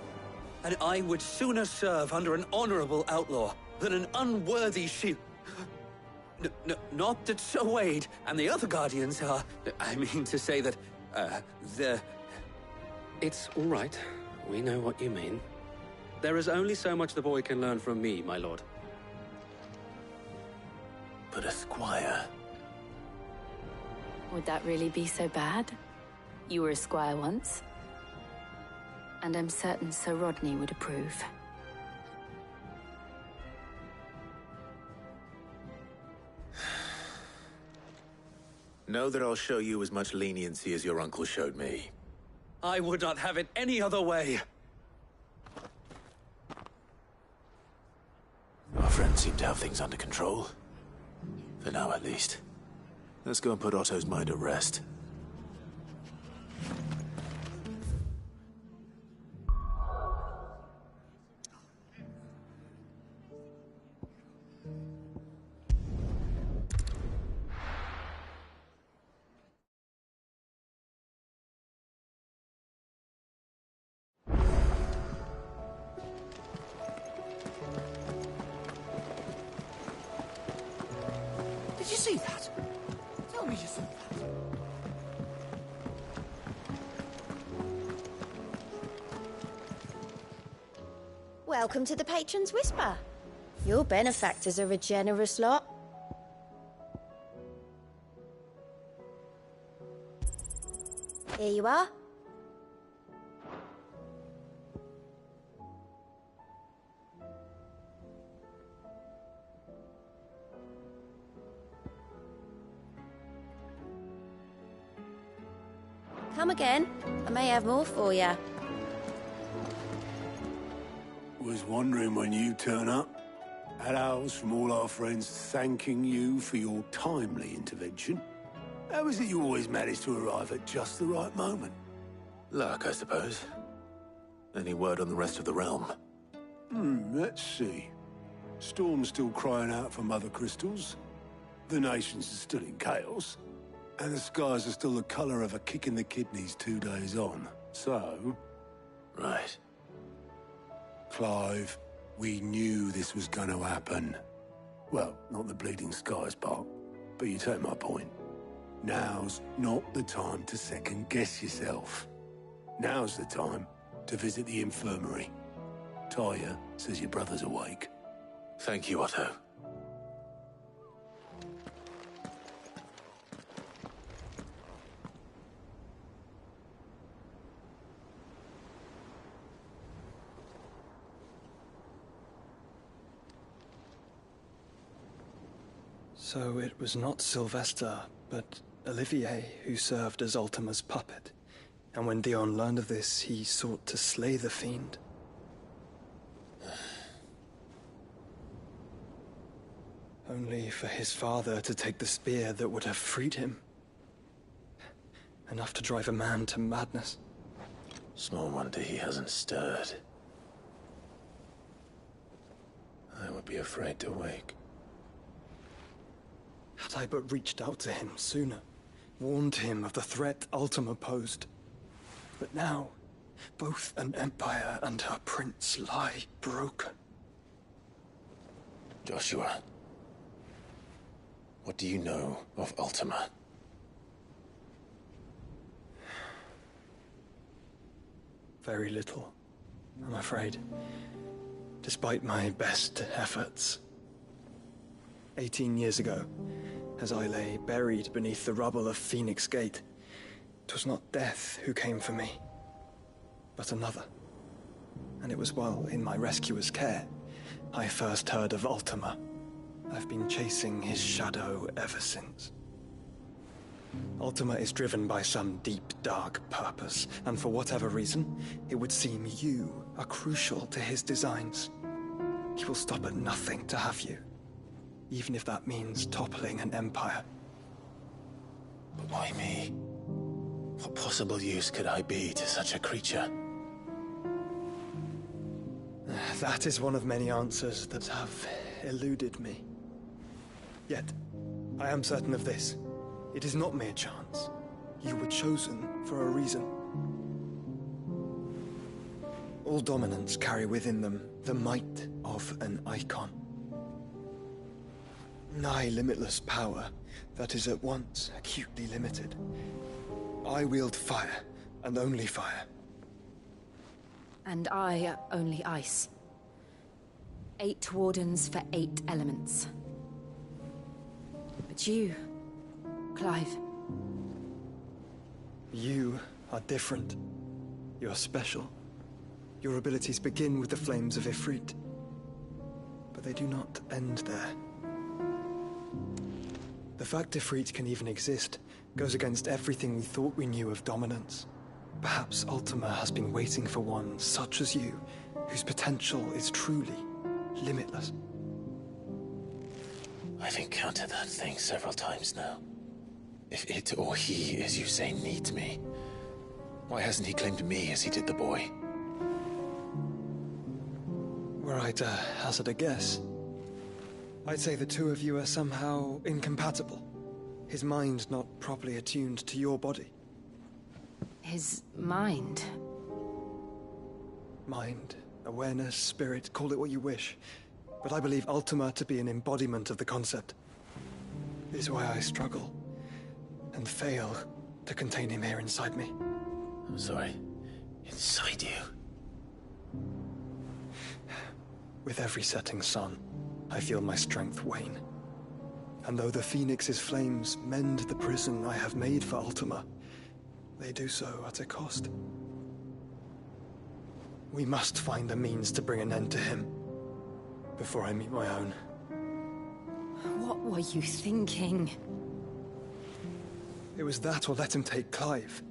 And I would sooner serve under an honorable outlaw than an unworthy shield. Not that Sir Wade and the other Guardians are... I mean to say that, It's all right. We know what you mean. There is only so much the boy can learn from me, my lord. But a squire... Would that really be so bad? You were a squire once. And I'm certain Sir Rodney would approve. Know that I'll show you as much leniency as your uncle showed me. I would not have it any other way. Our friends seem to have things under control. For now, at least. Let's go and put Otto's mind at rest. Did you see that? Tell me you saw that. Welcome to the Patron's Whisper. Your benefactors are a generous lot. Here you are. Come again. I may have more for you. Was wondering when you turn up. Had ours from all our friends thanking you for your timely intervention. How is it you always manage to arrive at just the right moment? Luck, I suppose. Any word on the rest of the realm? Let's see. Storm's still crying out for mother crystals. The nations are still in chaos, and the skies are still the colour of a kick in the kidneys 2 days on. So... Right. Clive, we knew this was going to happen. Well, not the bleeding skies part, but you take my point. Now's not the time to second-guess yourself. Now's the time to visit the infirmary. Talia says your brother's awake. Thank you, Otto. So it was not Sylvester, but Olivier who served as Ultima's puppet. And when Dion learned of this, he sought to slay the fiend. Only for his father to take the spear that would have freed him. Enough to drive a man to madness. Small wonder he hasn't stirred. I would be afraid to wake. Had I but reached out to him sooner, warned him of the threat Ultima posed. But now, both an empire and her prince lie broken. Joshua, what do you know of Ultima? Very little, I'm afraid. Despite my best efforts. 18 years ago, as I lay buried beneath the rubble of Phoenix Gate, 'twas not death who came for me, but another. And it was while in my rescuer's care, I first heard of Ultima. I've been chasing his shadow ever since. Ultima is driven by some deep, dark purpose, and for whatever reason, it would seem you are crucial to his designs. He will stop at nothing to have you, even if that means toppling an empire. But why me? What possible use could I be to such a creature? That is one of many answers that have eluded me. Yet, I am certain of this. It is not mere chance. You were chosen for a reason. All dominants carry within them the might of an icon. Nigh limitless power that is at once acutely limited. I wield fire, and only fire. And I only ice. 8 wardens for 8 elements. But you, Clive. You are different. You're special. Your abilities begin with the flames of Ifrit. But they do not end there. The fact Ifrit can even exist goes against everything we thought we knew of dominance. Perhaps Ultima has been waiting for one such as you, whose potential is truly limitless. I've encountered that thing several times now. If it or he, as you say, needs me, why hasn't he claimed me as he did the boy? Were I to hazard a guess, I'd say the two of you are somehow incompatible. His mind not properly attuned to your body. His mind? Mind, awareness, spirit, call it what you wish. But I believe Ultima to be an embodiment of the concept. This is why I struggle and fail to contain him here inside me. I'm sorry. Inside you? With every setting sun, I feel my strength wane. And though the Phoenix's flames mend the prison I have made for Ultima, they do so at a cost. We must find a means to bring an end to him before I meet my own. What were you thinking? It was that or let him take Clive.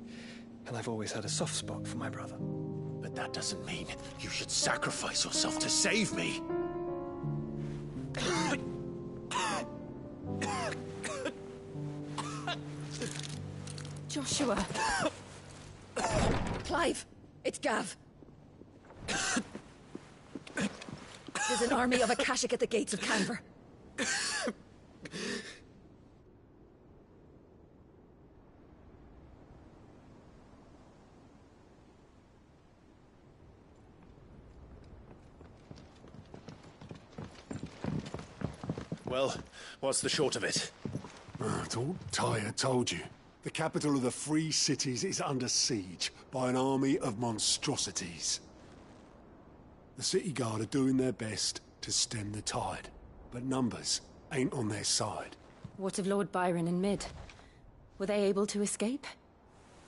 And I've always had a soft spot for my brother. But that doesn't mean you should sacrifice yourself to save me. Joshua. Clive, it's Gav. There's an army of Akashic at the gates of Canver. Well, what's the short of it? I thought Ty had told you. The capital of the Free Cities is under siege by an army of monstrosities. The city guard are doing their best to stem the tide, but numbers ain't on their side. What of Lord Byron and Mid? Were they able to escape?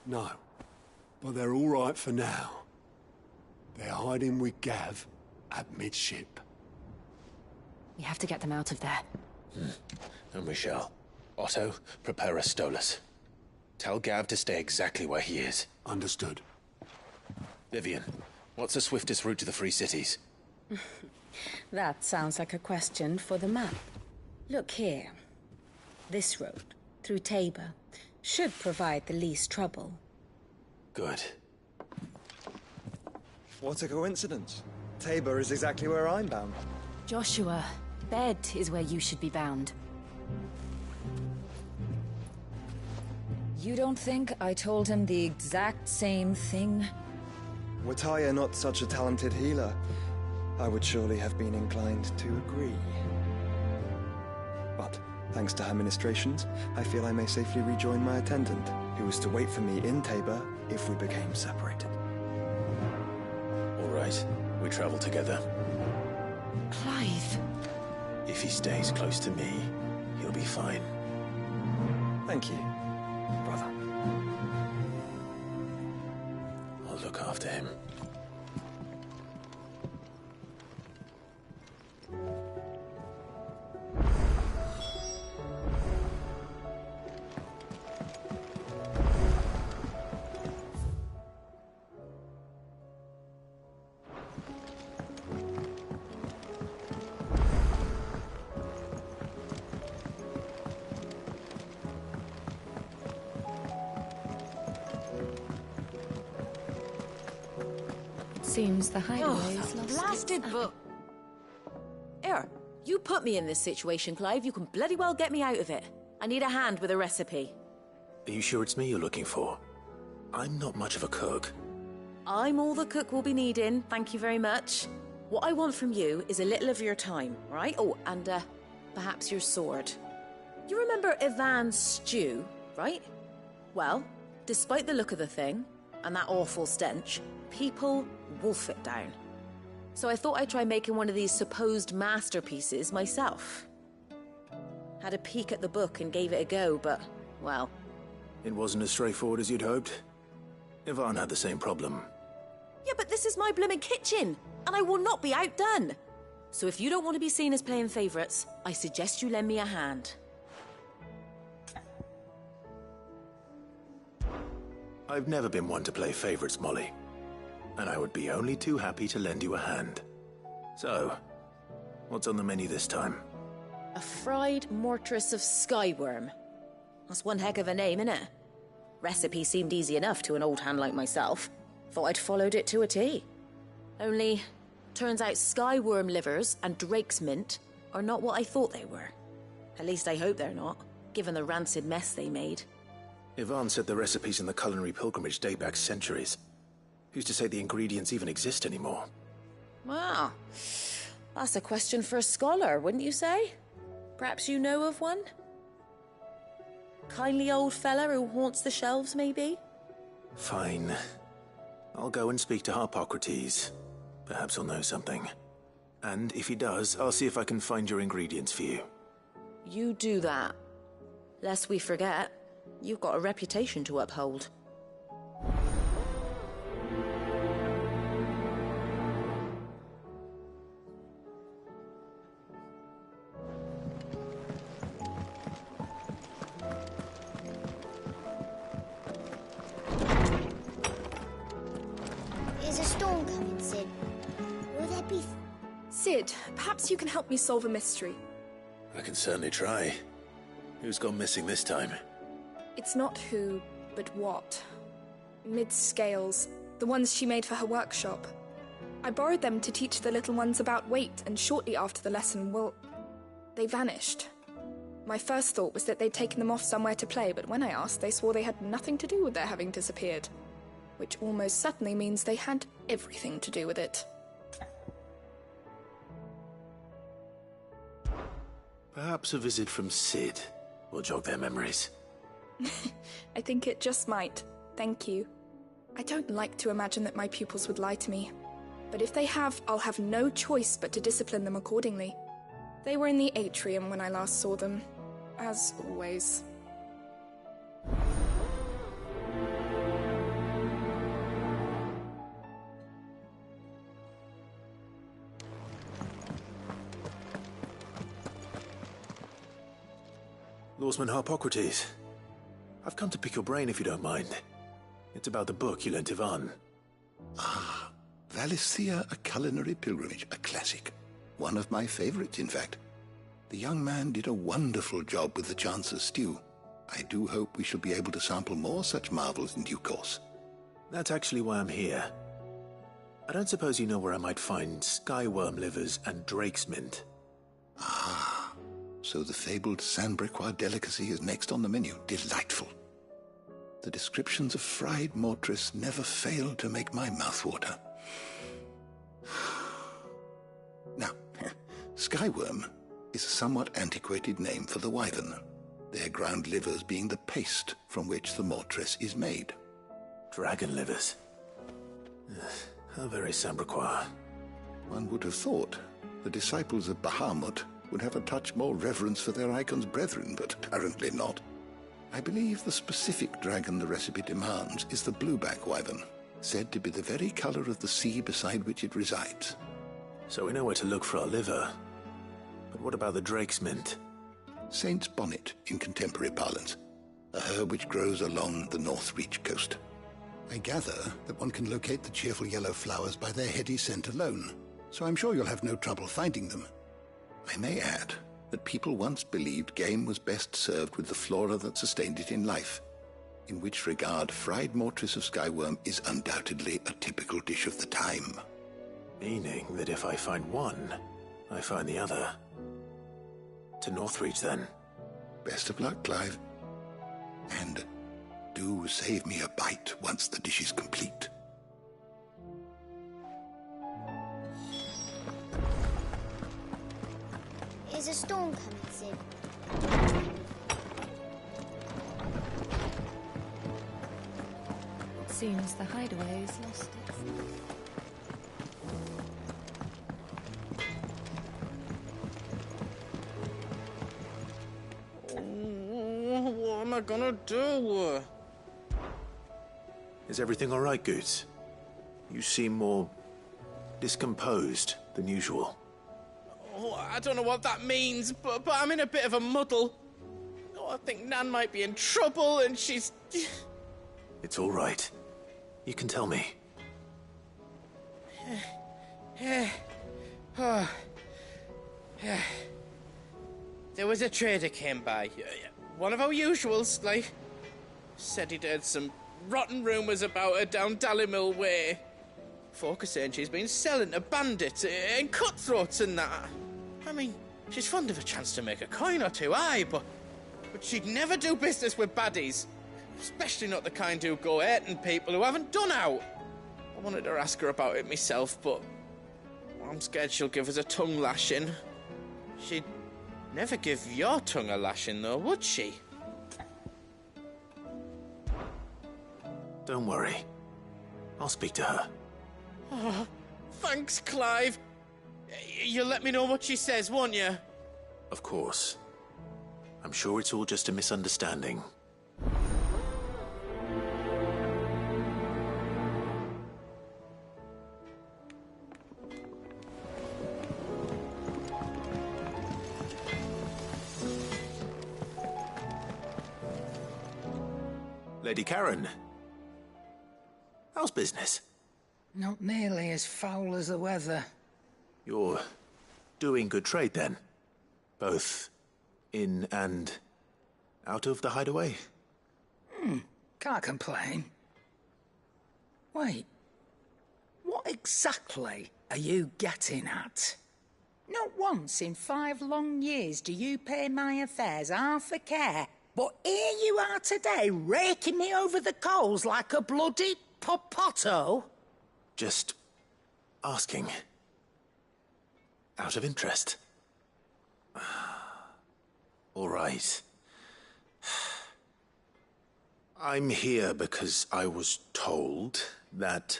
No, but they're all right for now. They're hiding with Gav at midship. We have to get them out of there. And we shall. Otto, prepare a Stolas. Tell Gav to stay exactly where he is. Understood. Vivian, what's the swiftest route to the Free Cities? That sounds like a question for the map. Look here. This road, through Tabor, should provide the least trouble. Good. What a coincidence. Tabor is exactly where I'm bound. Joshua, Bed is where you should be bound. You don't think I told him the exact same thing? Were Tyre not such a talented healer, I would surely have been inclined to agree. But, thanks to her ministrations, I feel I may safely rejoin my attendant, who is to wait for me in Tabor if we became separated. All right, we travel together. Clive. If he stays close to me, he'll be fine. Thank you, brother. I'll look after him. Seems the hideaway is lost. Blasted book. Here, you put me in this situation, Clive. You can bloody well get me out of it. I need a hand with a recipe. Are you sure it's me you're looking for? I'm not much of a cook. I'm all the cook will be needing, thank you very much. What I want from you is a little of your time, right? Oh, and perhaps your sword. You remember Ivan's stew, right? Well, despite the look of the thing, and that awful stench, people wolf it down. So I thought I'd try making one of these supposed masterpieces myself. Had a peek at the book and gave it a go, but, well... It wasn't as straightforward as you'd hoped. Ivan had the same problem. Yeah, but this is my blooming kitchen, and I will not be outdone. So if you don't want to be seen as playing favourites, I suggest you lend me a hand. I've never been one to play favourites, Molly. And I would be only too happy to lend you a hand. So, what's on the menu this time? A fried mortress of skyworm. That's one heck of a name, innit? Recipe seemed easy enough to an old hand like myself. Thought I'd followed it to a T. Only, turns out skyworm livers and drake's mint are not what I thought they were. At least I hope they're not, given the rancid mess they made. Ivan said the recipes in the culinary pilgrimage date back centuries. Who's to say the ingredients even exist anymore? Wow. That's a question for a scholar, wouldn't you say? Perhaps you know of one? Kindly old fella who haunts the shelves, maybe? Fine. I'll go and speak to Harpocrates. Perhaps he'll know something. And if he does, I'll see if I can find your ingredients for you. You do that. Lest we forget, you've got a reputation to uphold. There's a storm coming, Sid. Will there be... Sid, perhaps you can help me solve a mystery. I can certainly try. Who's gone missing this time? It's not who, but what. Mid's scales, the ones she made for her workshop. I borrowed them to teach the little ones about weight, and shortly after the lesson, well, they vanished. My first thought was that they'd taken them off somewhere to play, but when I asked, they swore they had nothing to do with their having disappeared. Which almost certainly means they had everything to do with it. Perhaps a visit from Sid will jog their memories. I think it just might. Thank you. I don't like to imagine that my pupils would lie to me. But if they have, I'll have no choice but to discipline them accordingly. They were in the atrium when I last saw them. As always. Lawsman Harpocrates, I've come to pick your brain if you don't mind. It's about the book you lent Ivan. Ah, Valisthea, A Culinary Pilgrimage, a classic. One of my favorites, in fact. The young man did a wonderful job with the Chance's stew. I do hope we shall be able to sample more such marvels in due course. That's actually why I'm here. I don't suppose you know where I might find skyworm livers and drake's mint. Ah, so the fabled Sandbricois delicacy is next on the menu. Delightful. The descriptions of fried mortris never fail to make my mouth water. Now, skyworm is a somewhat antiquated name for the wyvern, their ground livers being the paste from which the mortris is made. Dragon livers. How very Sandbricois. One would have thought the disciples of Bahamut would have a touch more reverence for their icon's brethren, but apparently not. I believe the specific dragon the recipe demands is the blueback wyvern, said to be the very color of the sea beside which it resides. So we know where to look for our liver. But what about the drake's mint? Saint's bonnet in contemporary parlance, a herb which grows along the North Reach coast. I gather that one can locate the cheerful yellow flowers by their heady scent alone, so I'm sure you'll have no trouble finding them. I may add that people once believed game was best served with the flora that sustained it in life, in which regard fried mortris of skyworm is undoubtedly a typical dish of the time. Meaning that if I find one, I find the other. To Northreach, then. Best of luck, Clive. And do save me a bite once the dish is complete. Is a storm coming, Sid? It seems the hideaway has lost its... What am I gonna do? Is everything all right, Goots? You seem more discomposed than usual. Oh, I don't know what that means, but I'm in a bit of a muddle. Oh, I think Nan might be in trouble, and she's... It's all right. You can tell me. There was a trader came by. One of our usuals, like. Said he'd heard some rotten rumours about her down Dalimil Way. Folk are saying she's been selling to bandits and cutthroats and that. I mean, she's fond of a chance to make a coin or two, aye, but she'd never do business with baddies. Especially not the kind who go hurting people who haven't done out. I wanted to ask her about it myself, but I'm scared she'll give us a tongue lashing. She'd never give your tongue a lashing, though, would she? Don't worry. I'll speak to her. Oh, thanks, Clive. You'll let me know what she says, won't you? Of course. I'm sure it's all just a misunderstanding. Lady Karen. How's business? Not nearly as foul as the weather. You're doing good trade, then? Both in and out of the hideaway? Can't complain. Wait. What exactly are you getting at? Not once in 5 long years do you pay my affairs half a care, but here you are today, raking me over the coals like a bloody popoto? Just asking. Out of interest. All right. I'm here because I was told that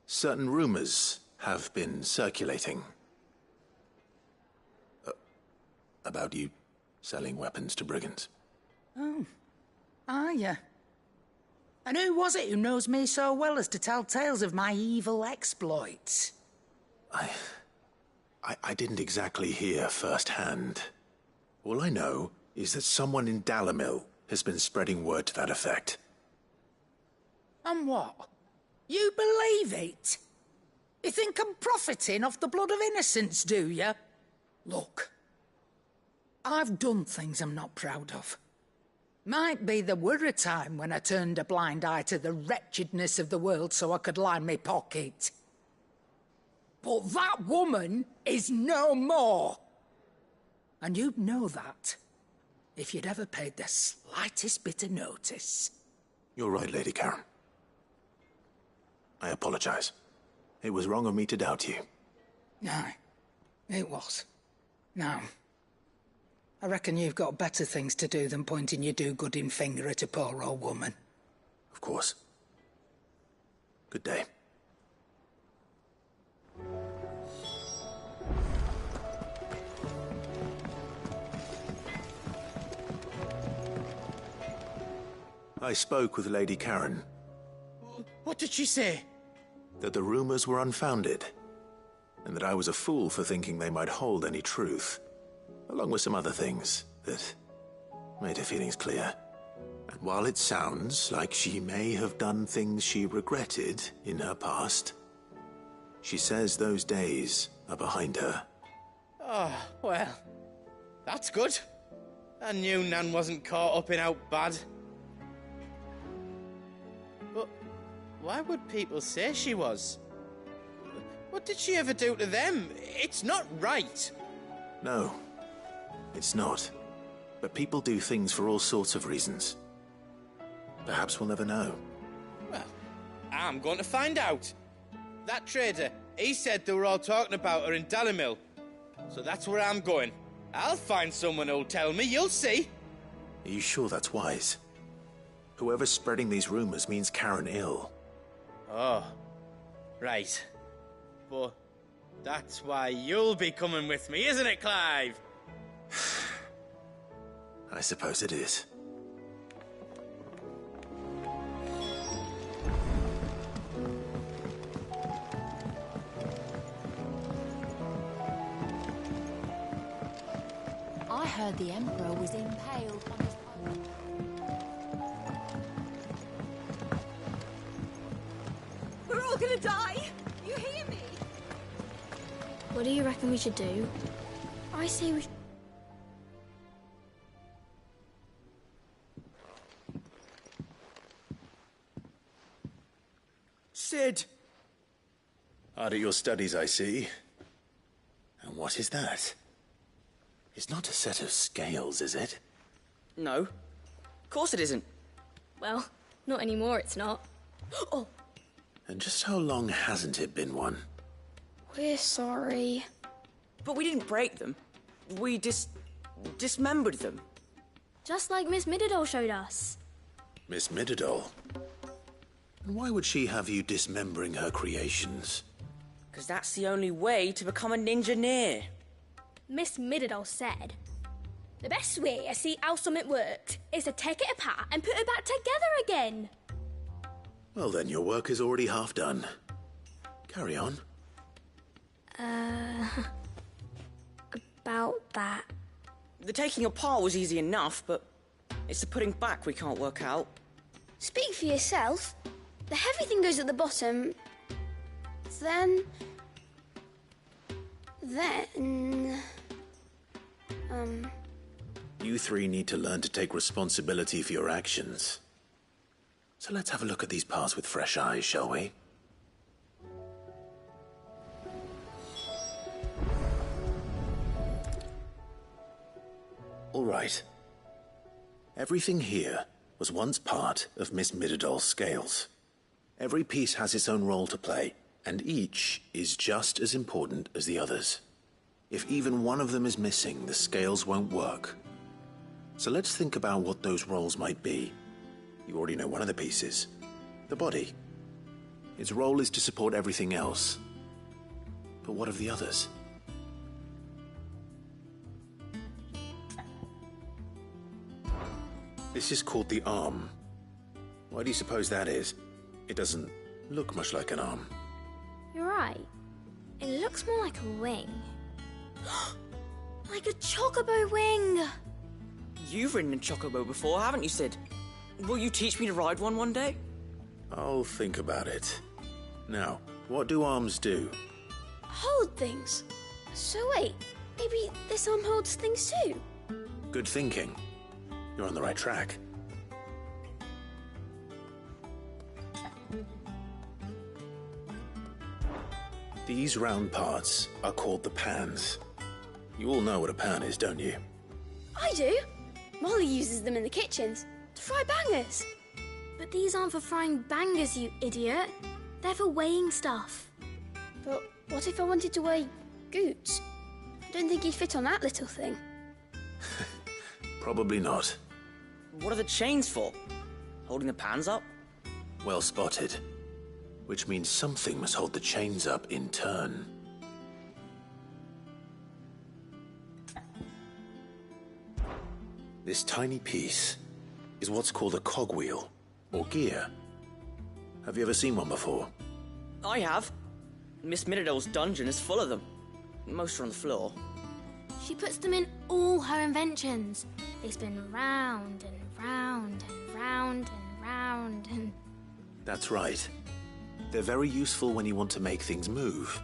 certain rumors have been circulating. About you selling weapons to brigands. Oh. Are you? And who was it who knows me so well as to tell tales of my evil exploits? I didn't exactly hear firsthand. All I know is that someone in Dalimil has been spreading word to that effect. And what? You believe it? You think I'm profiting off the blood of innocents, do you? Look, I've done things I'm not proud of. Might be there were a time when I turned a blind eye to the wretchedness of the world so I could line my pocket. But that woman is no more. And you'd know that if you'd ever paid the slightest bit of notice. You're right, Lady Karen. I apologize. It was wrong of me to doubt you. No, it was. Now, I reckon you've got better things to do than pointing your do-gooding finger at a poor old woman. Of course. Good day. I spoke with Lady Karen. What did she say? That the rumors were unfounded, and that I was a fool for thinking they might hold any truth, along with some other things that made her feelings clear. And while it sounds like she may have done things she regretted in her past, she says those days are behind her. Oh, well, that's good. I knew Nan wasn't caught up in out bad. But why would people say she was? What did she ever do to them? It's not right. No, it's not. But people do things for all sorts of reasons. Perhaps we'll never know. Well, I'm going to find out. That trader, he said they were all talking about her in Dalimil. So that's where I'm going. I'll find someone who'll tell me, you'll see. Are you sure that's wise? Whoever's spreading these rumors means Karen ill. Oh, right. But that's why you'll be coming with me, isn't it, Clive? I suppose it is. I heard the Emperor was impaled on his... We're all gonna die! You hear me? What do you reckon we should do? I say we... Sid! Hard at your studies, I see. And what is that? It's not a set of scales, is it? No. Of course it isn't. Well, not anymore, it's not. Oh! And just how long hasn't it been one? We're sorry. But we didn't break them. We dismembered them. Just like Miss Mididol showed us. Miss Mididol? And why would she have you dismembering her creations? Because that's the only way to become a ninja-neer. Miss Mididol said, the best way to see how something worked is to take it apart and put it back together again. Well then, your work is already half done. Carry on. About that. The taking apart was easy enough, but it's the putting back we can't work out. Speak for yourself. The heavy thing goes at the bottom. Then... You three need to learn to take responsibility for your actions. So let's have a look at these parts with fresh eyes, shall we? All right. Everything here was once part of Miss Mididol's scales. Every piece has its own role to play, and each is just as important as the others. If even one of them is missing, the scales won't work. So let's think about what those roles might be. You already know one of the pieces. The body. Its role is to support everything else. But what of the others? This is called the arm. Why do you suppose that is? It doesn't look much like an arm. You're right. It looks more like a wing. Like a chocobo wing! You've ridden a chocobo before, haven't you, Sid? Will you teach me to ride one day? I'll think about it. Now, what do arms do? Hold things. So wait, maybe this arm holds things too? Good thinking. You're on the right track. These round parts are called the pans. You all know what a pan is, don't you? I do. Molly uses them in the kitchens to fry bangers. But these aren't for frying bangers, you idiot. They're for weighing stuff. But what if I wanted to weigh Goots? I don't think he'd fit on that little thing. Probably not. What are the chains for? Holding the pans up? Well spotted. Which means something must hold the chains up in turn. This tiny piece is what's called a cogwheel, or gear. Have you ever seen one before? I have. Miss Miradol's dungeon is full of them. Most are on the floor. She puts them in all her inventions. They spin round and round and round and round and... That's right. They're very useful when you want to make things move.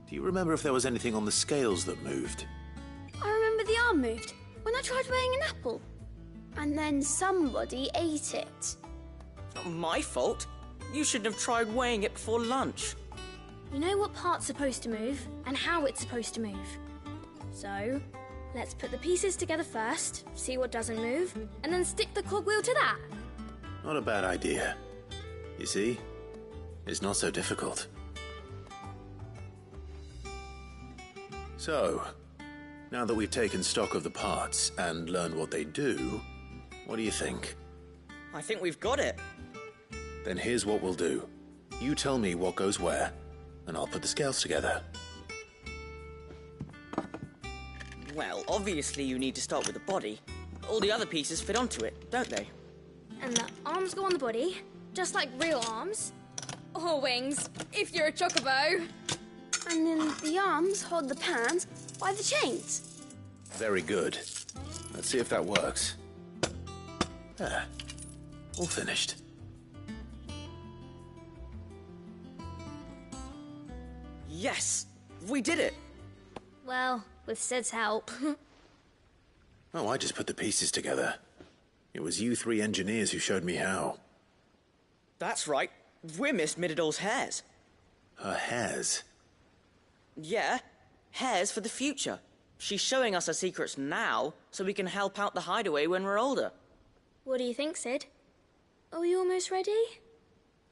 Do you remember if there was anything on the scales that moved? I remember the arm moved when I tried weighing an apple. And then somebody ate it. Not my fault. You shouldn't have tried weighing it before lunch. You know what part's supposed to move and how it's supposed to move. So, let's put the pieces together first, see what doesn't move, and then stick the cogwheel to that. Not a bad idea. You see? It's not so difficult. So, now that we've taken stock of the parts and learned what they do, what do you think? I think we've got it. Then here's what we'll do. You tell me what goes where, and I'll put the scales together. Well, obviously you need to start with the body. All the other pieces fit onto it, don't they? And the arms go on the body, just like real arms. Or wings, if you're a chocobo. And then the arms hold the pans by the chains. Very good. Let's see if that works. There. All finished. Yes! We did it! Well, with Sid's help. Oh, I just put the pieces together. It was you three engineers who showed me how. That's right. We're Miss Miradol's hairs. Her hairs? Yeah, hairs for the future. She's showing us her secrets now, so we can help out the hideaway when we're older. What do you think, Sid? Are we almost ready?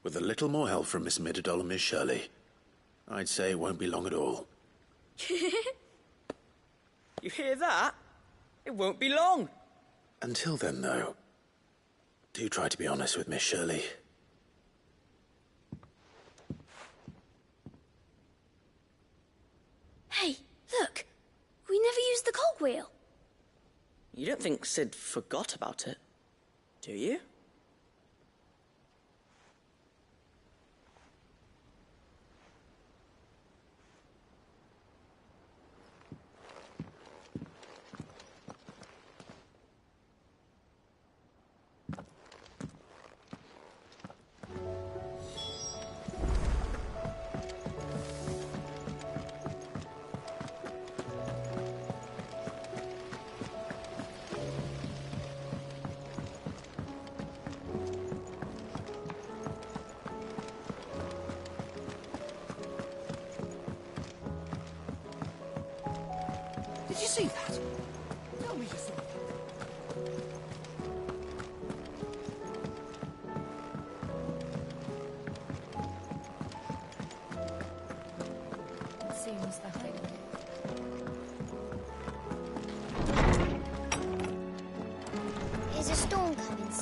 With a little more help from Miss Miradol and Miss Shirley, I'd say it won't be long at all. You hear that? It won't be long. Until then, though, do try to be honest with Miss Shirley. Hey, look! We never used the cogwheel. You don't think Sid forgot about it, do you?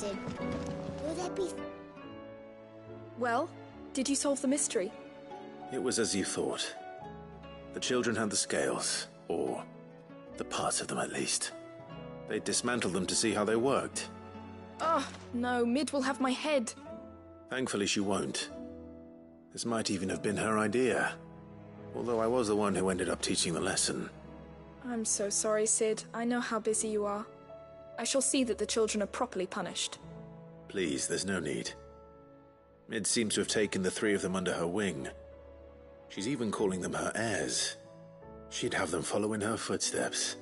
missing. Will there be... Well, did you solve the mystery? It was as you thought. The children had the scales, or the parts of them at least. They dismantled them to see how they worked. Oh, no, Mid will have my head. Thankfully she won't. This might even have been her idea. Although I was the one who ended up teaching the lesson. I'm so sorry, Sid. I know how busy you are. I shall see that the children are properly punished. Please, there's no need. Mid seems to have taken the three of them under her wing. She's even calling them her heirs. She'd have them follow in her footsteps.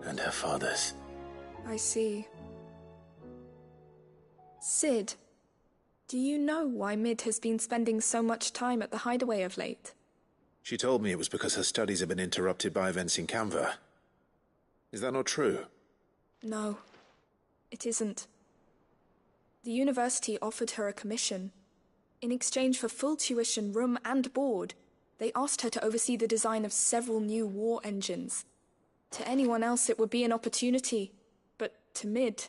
And her father's. I see. Sid, do you know why Mid has been spending so much time at the hideaway of late? She told me it was because her studies have been interrupted by events in Canva. Is that not true? No, it isn't. The university offered her a commission. In exchange for full tuition, room and board, they asked her to oversee the design of several new war engines. To anyone else it would be an opportunity, but to Mid,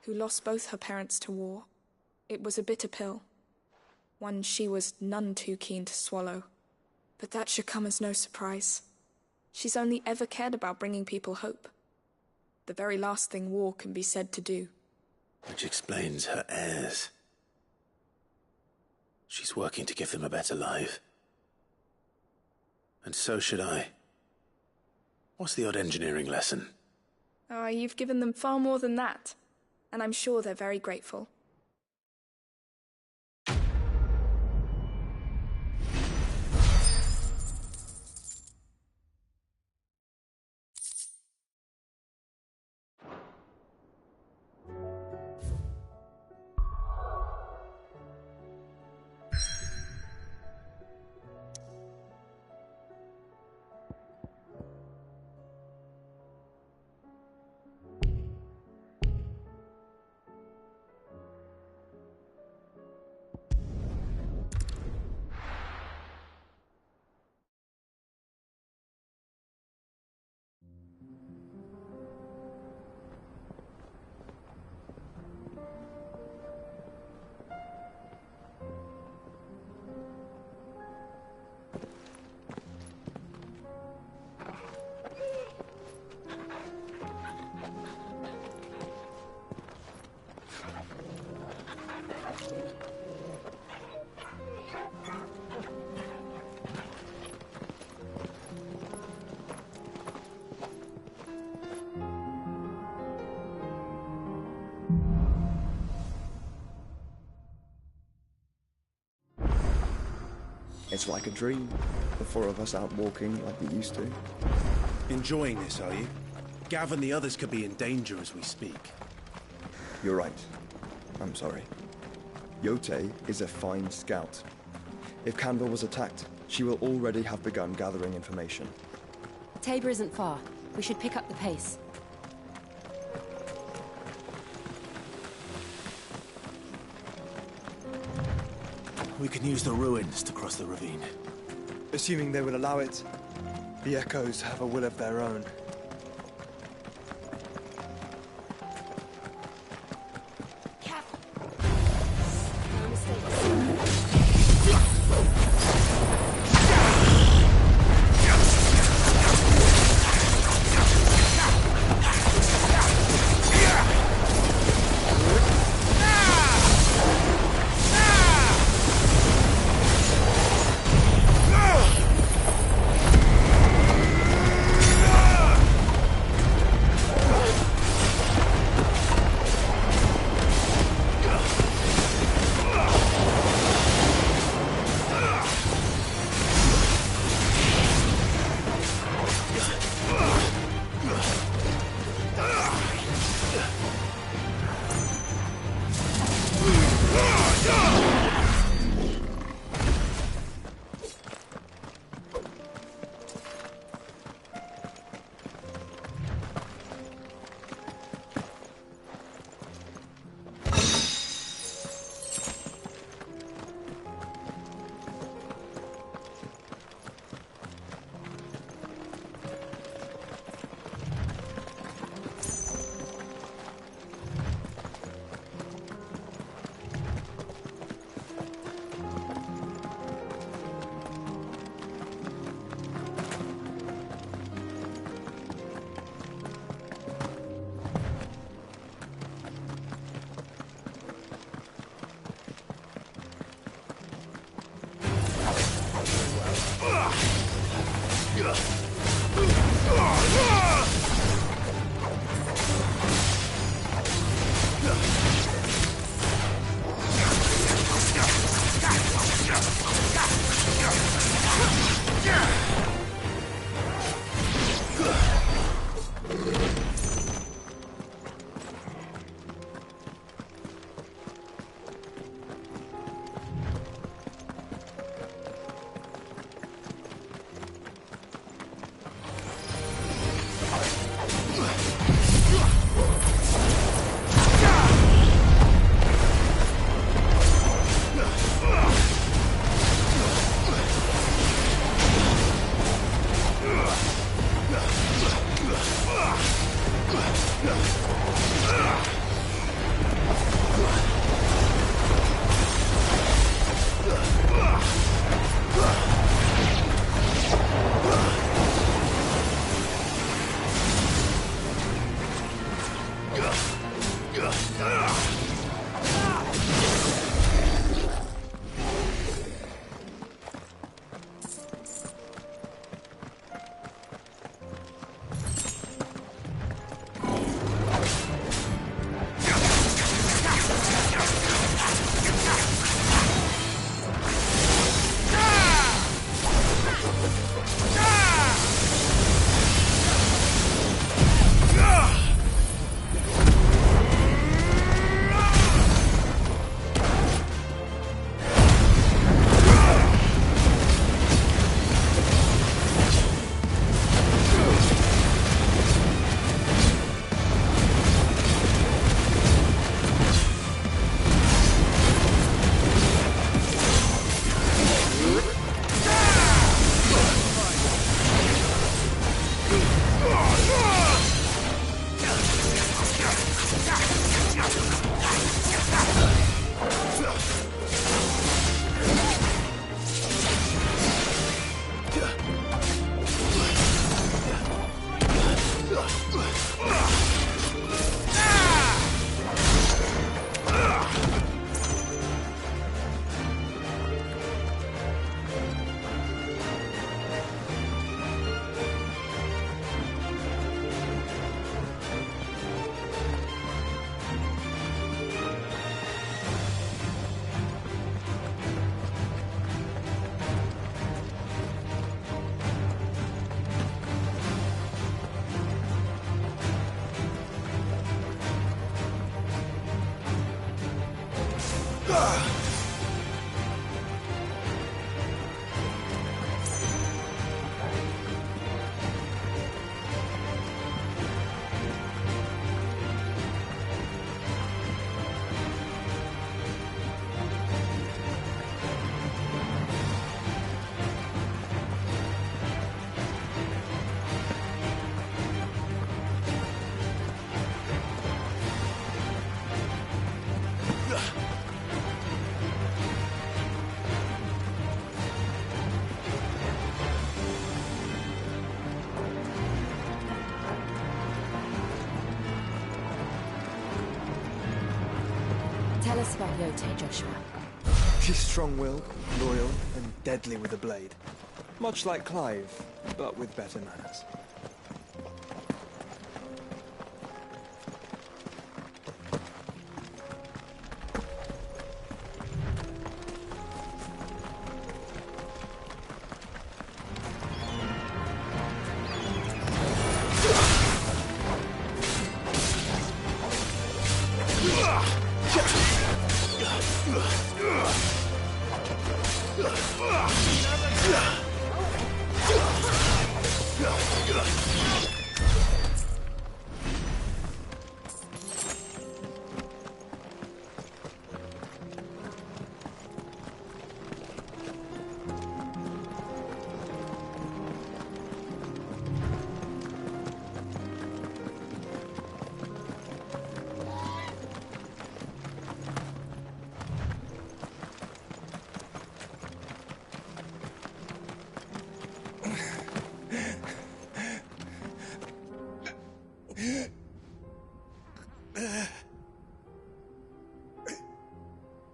who lost both her parents to war, it was a bitter pill. One she was none too keen to swallow. But that should come as no surprise. She's only ever cared about bringing people hope. The very last thing war can be said to do. Which explains her heirs. She's working to give them a better life. And so should I. What's the odd engineering lesson? Oh, you've given them far more than that. And I'm sure they're very grateful. It's like a dream. The four of us out walking like we used to. Enjoying this, are you? Gav and the others could be in danger as we speak. You're right. I'm sorry. Yote is a fine scout. If Canva was attacked, she will already have begun gathering information. Tabor isn't far. We should pick up the pace. We can use the ruins to cross the ravine. Assuming they will allow it, the Echoes have a will of their own. Tell us about Yote, Joshua. She's strong-willed, loyal, and deadly with a blade. Much like Clive, but with better manners.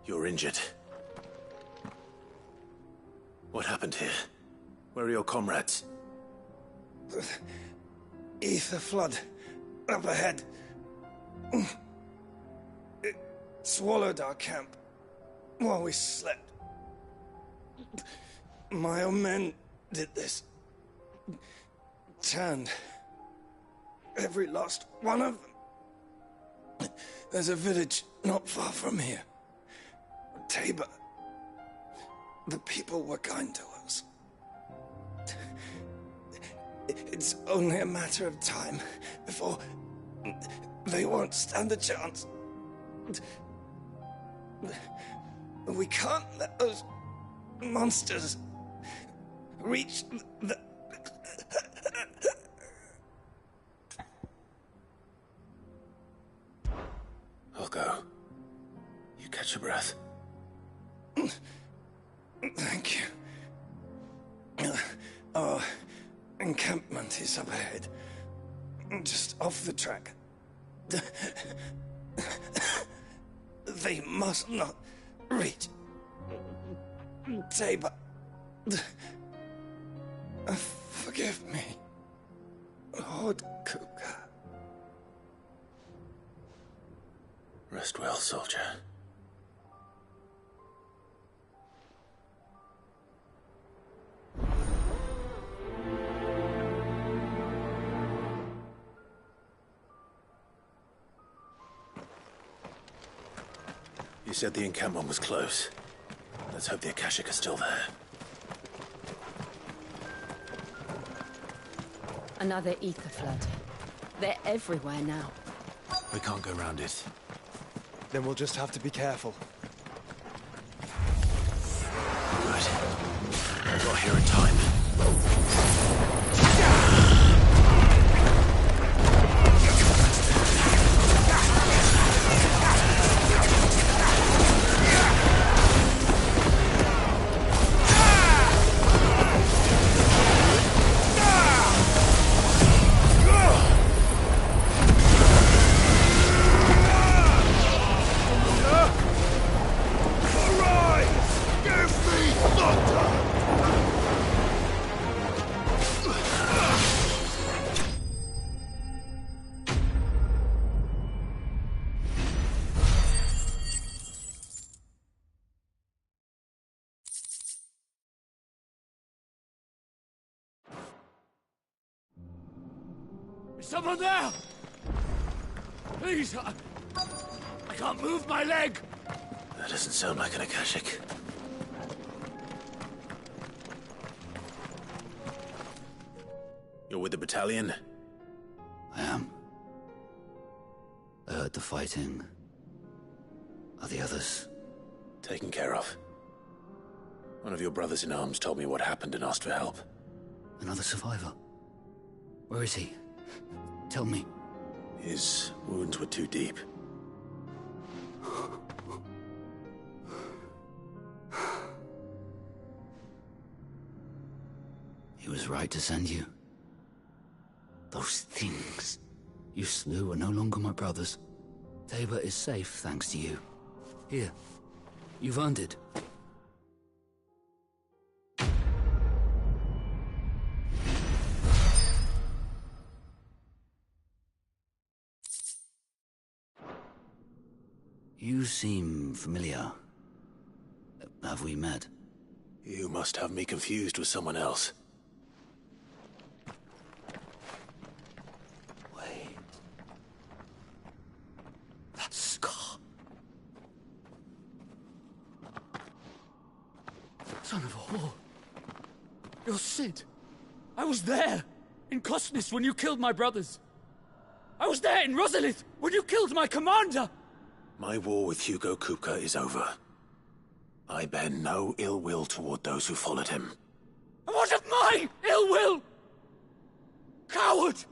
You're injured. What happened here? Where are your comrades? Ether flood. Up ahead. It swallowed our camp while we slept. My own men did this. Turned every last one of them. There's a village not far from here. Tabor. The people were kind to us. It's only a matter of time before they won't stand a chance. We can't let those monsters reach the... I'll go. You catch your breath. Thank you. Our encampment is up ahead. Just off the track. They must not reach Tabor. Forgive me, Lord Kuka. Rest well, soldier. You said the encampment was close. Let's hope the Akashic are still there. Another ether flood. They're everywhere now. We can't go around it. Then we'll just have to be careful. Good. I got here in time. Is someone there? Please, I can't move my leg. That doesn't sound like an Akashic. You're with the battalion? I am. I heard the fighting. Are the others? Taken care of. One of your brothers in arms told me what happened and asked for help. Another survivor? Where is he? Tell me. His wounds were too deep. He was right to send you. Those things you slew are no longer my brothers. Tabor is safe thanks to you. Here, you've earned it. You seem familiar. Have we met? You must have me confused with someone else. Wait. That scar. Son of a whore. You're Sid. I was there, in Cosnes when you killed my brothers. I was there in Rosalith when you killed my commander. My war with Hugo Kupka is over. I bear no ill will toward those who followed him. And what of my ill will? Coward!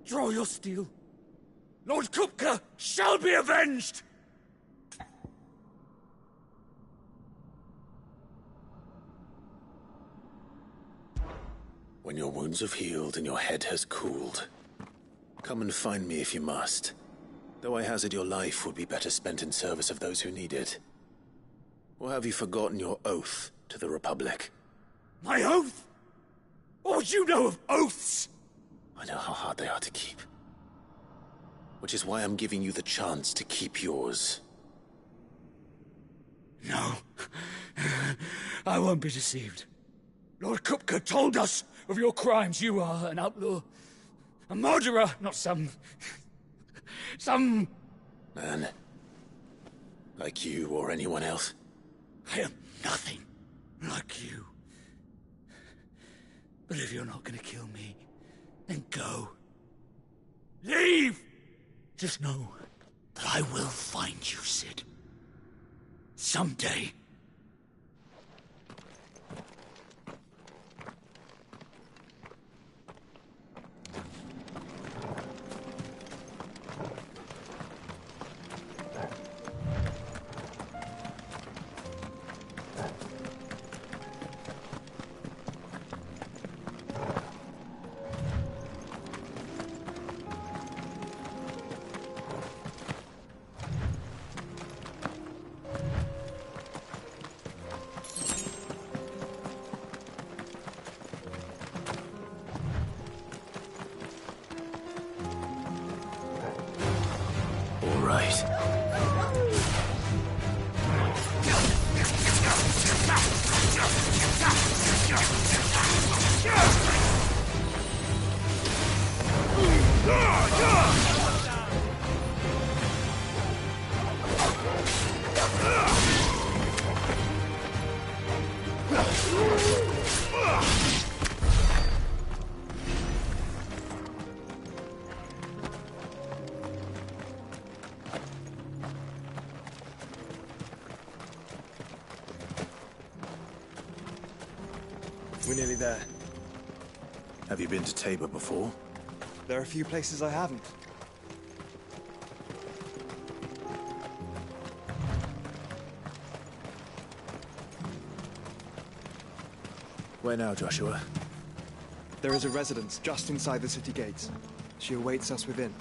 Draw your steel. Lord Kupka shall be avenged! When your wounds have healed and your head has cooled, come and find me if you must. Though I hazard your life would be better spent in service of those who need it. Or have you forgotten your oath to the Republic? My oath? What would you know of oaths? I know how hard they are to keep. Which is why I'm giving you the chance to keep yours. No. I won't be deceived. Lord Kupka told us of your crimes. You are an outlaw. A murderer, not some... Man. Like you or anyone else. I am nothing like you. But if you're not gonna kill me, then go. Leave! Just know that I will find you, Sid. Someday. We're nearly there. Have you been to Tabor before? There are a few places I haven't. Where now, Joshua? There is a residence just inside the city gates. She awaits us within.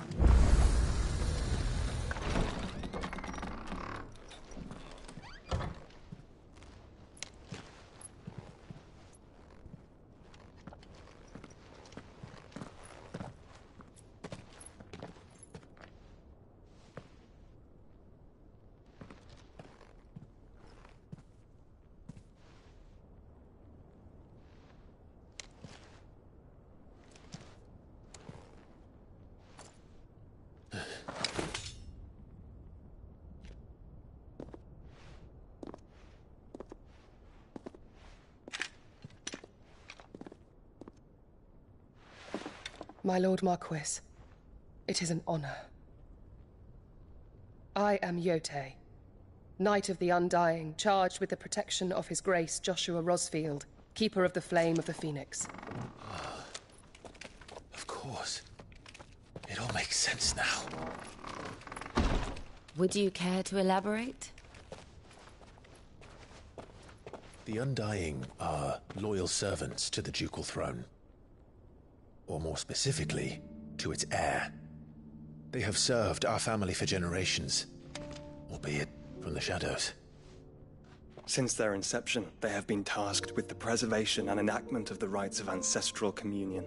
My Lord Marquis, it is an honor. I am Yote, Knight of the Undying, charged with the protection of His Grace Joshua Rosfield, Keeper of the Flame of the Phoenix. Of course. It all makes sense now. Would you care to elaborate? The Undying are loyal servants to the ducal throne. Or more specifically, to its heir. They have served our family for generations, albeit from the shadows. Since their inception, they have been tasked with the preservation and enactment of the rites of ancestral communion.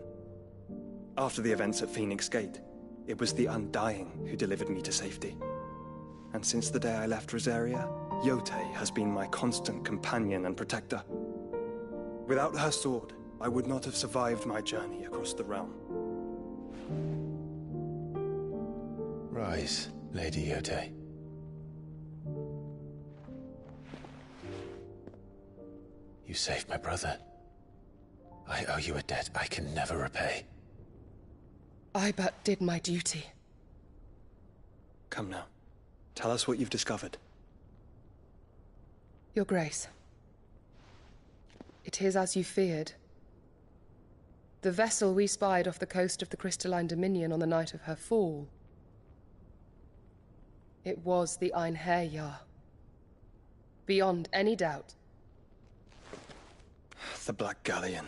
After the events at Phoenix Gate, it was the Undying who delivered me to safety. And since the day I left Rosaria, Yote has been my constant companion and protector. Without her sword, I would not have survived my journey across the realm. Rise, Lady Yote. You saved my brother. I owe you a debt I can never repay. I but did my duty. Come now. Tell us what you've discovered. Your Grace. It is as you feared. The vessel we spied off the coast of the Crystalline Dominion on the night of her fall. It was the Einherjar. Beyond any doubt. The Black Galleon.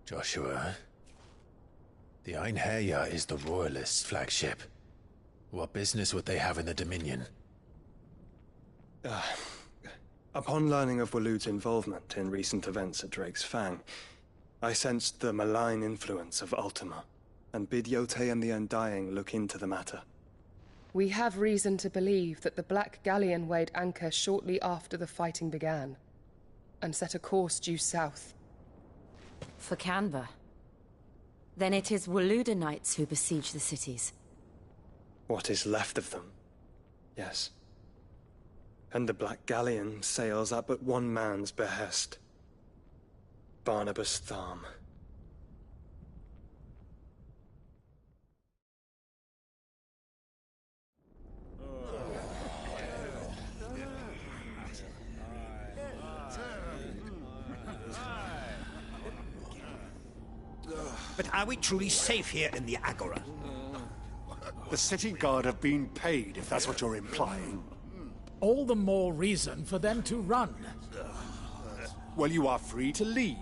Joshua, the Einherjar is the Royalists' flagship. What business would they have in the Dominion? Upon learning of Waloed's involvement in recent events at Drake's Fang, I sensed the malign influence of Ultima, and bid Yote and the Undying look into the matter. We have reason to believe that the Black Galleon weighed anchor shortly after the fighting began, and set a course due south. For Canva? Then it is Waloed knights who besiege the cities. What is left of them? Yes. And the Black Galleon sails at but one man's behest. Barnabas Tharm. But are we truly safe here in the Agora? The city guard have been paid, if that's what you're implying. All the more reason for them to run. Well, you are free to leave,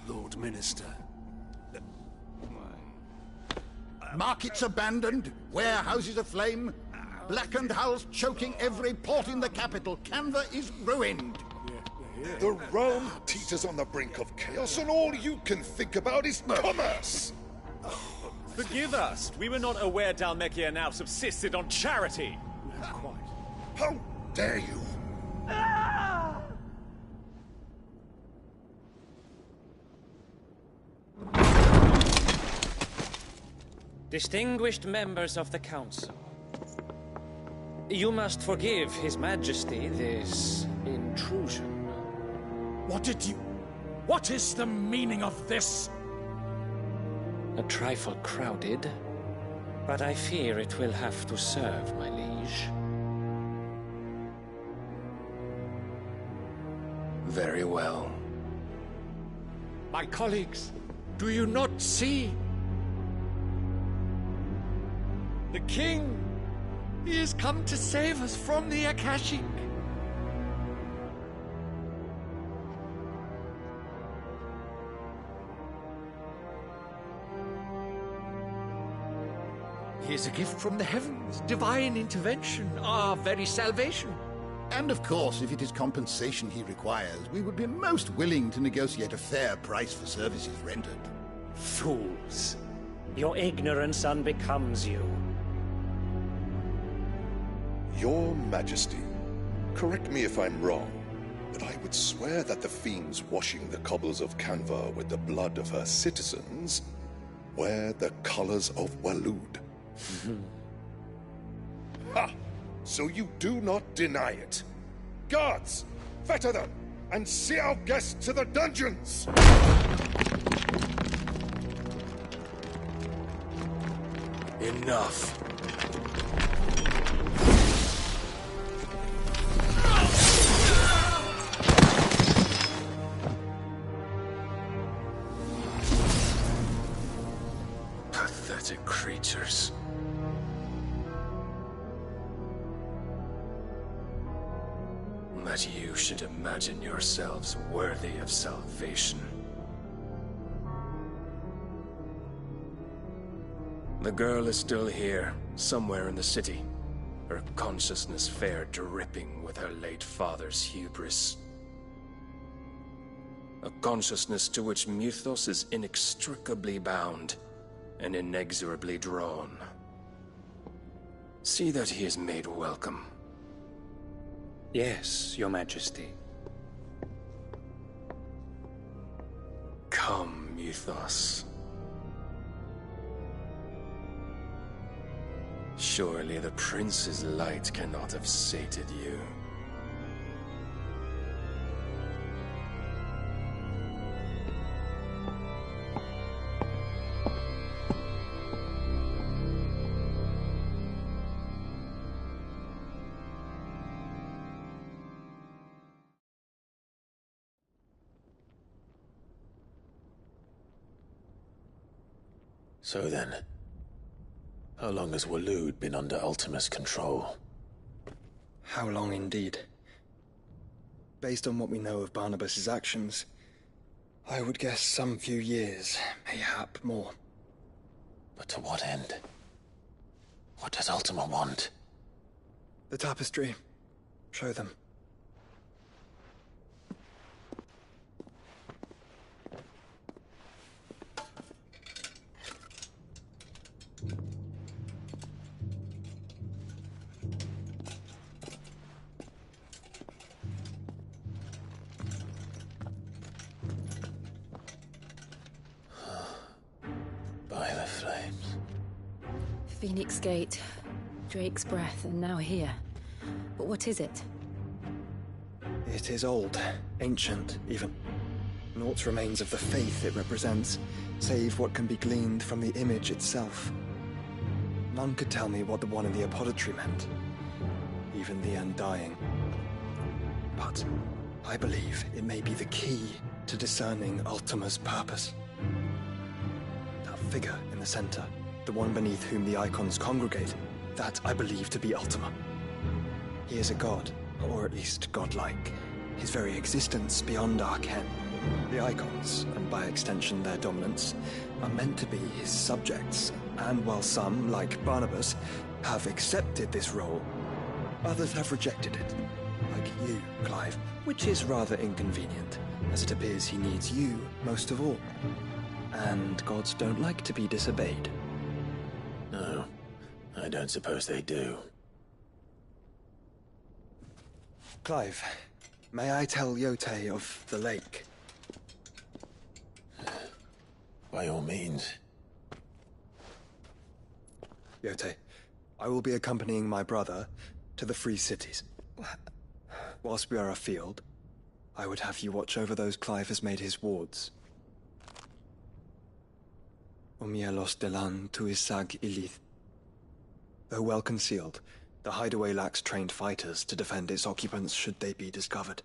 Lord Minister. Markets abandoned, warehouses aflame, blackened hulls choking every port in the capital. Canva is ruined. The realm teeters on the brink of chaos, and all you can think about is commerce! Forgive us. We were not aware Dhalmekia now subsisted on charity. How dare you? Distinguished members of the Council, you must forgive His Majesty this intrusion. What is the meaning of this? A trifle crowded, but I fear it will have to serve, my liege. Very well. My colleagues, do you not see? The king! He has come to save us from the Akashic! He is a gift from the heavens, divine intervention, our very salvation. And of course, if it is compensation he requires, we would be most willing to negotiate a fair price for services rendered. Fools. Your ignorance unbecomes you. Your Majesty, correct me if I'm wrong, but I would swear that the fiends washing the cobbles of Canva with the blood of her citizens wear the colors of Waloed. Ha! So you do not deny it. Guards, fetter them, and see our guests to the dungeons! Enough. Pathetic creatures. That you should imagine yourselves worthy of salvation. The girl is still here, somewhere in the city. Her consciousness fair dripping with her late father's hubris. A consciousness to which Mythos is inextricably bound and inexorably drawn. See that he is made welcome. Yes, Your Majesty. Come, Mythos. Surely the prince's light cannot have sated you. So then, how long has Waloed been under Ultima's control? How long indeed? Based on what we know of Barnabas's actions, I would guess some few years, mayhap more. But to what end? What does Ultima want? The tapestry. Show them. By the flames. Phoenix Gate, Drake's Breath, and now here. But what is it? It is old, ancient, even. Naught remains of the faith it represents, save what can be gleaned from the image itself. None could tell me what the one in the apothecary meant, even the Undying. But I believe it may be the key to discerning Ultima's purpose. That figure in the center, the one beneath whom the icons congregate, that I believe to be Ultima. He is a god, or at least godlike, his very existence beyond our ken. The icons, and by extension their dominance, are meant to be his subjects, and while some, like Barnabas, have accepted this role, others have rejected it, like you, Clive, which is rather inconvenient, as it appears he needs you most of all. And gods don't like to be disobeyed. No, I don't suppose they do. Clive, may I tell Yote of the lake? By all means. Yote, I will be accompanying my brother to the Free Cities. Whilst we are afield, I would have you watch over those Clive has made his wards. Omielos delan tu isag ilith. Though well concealed, the hideaway lacks trained fighters to defend its occupants should they be discovered.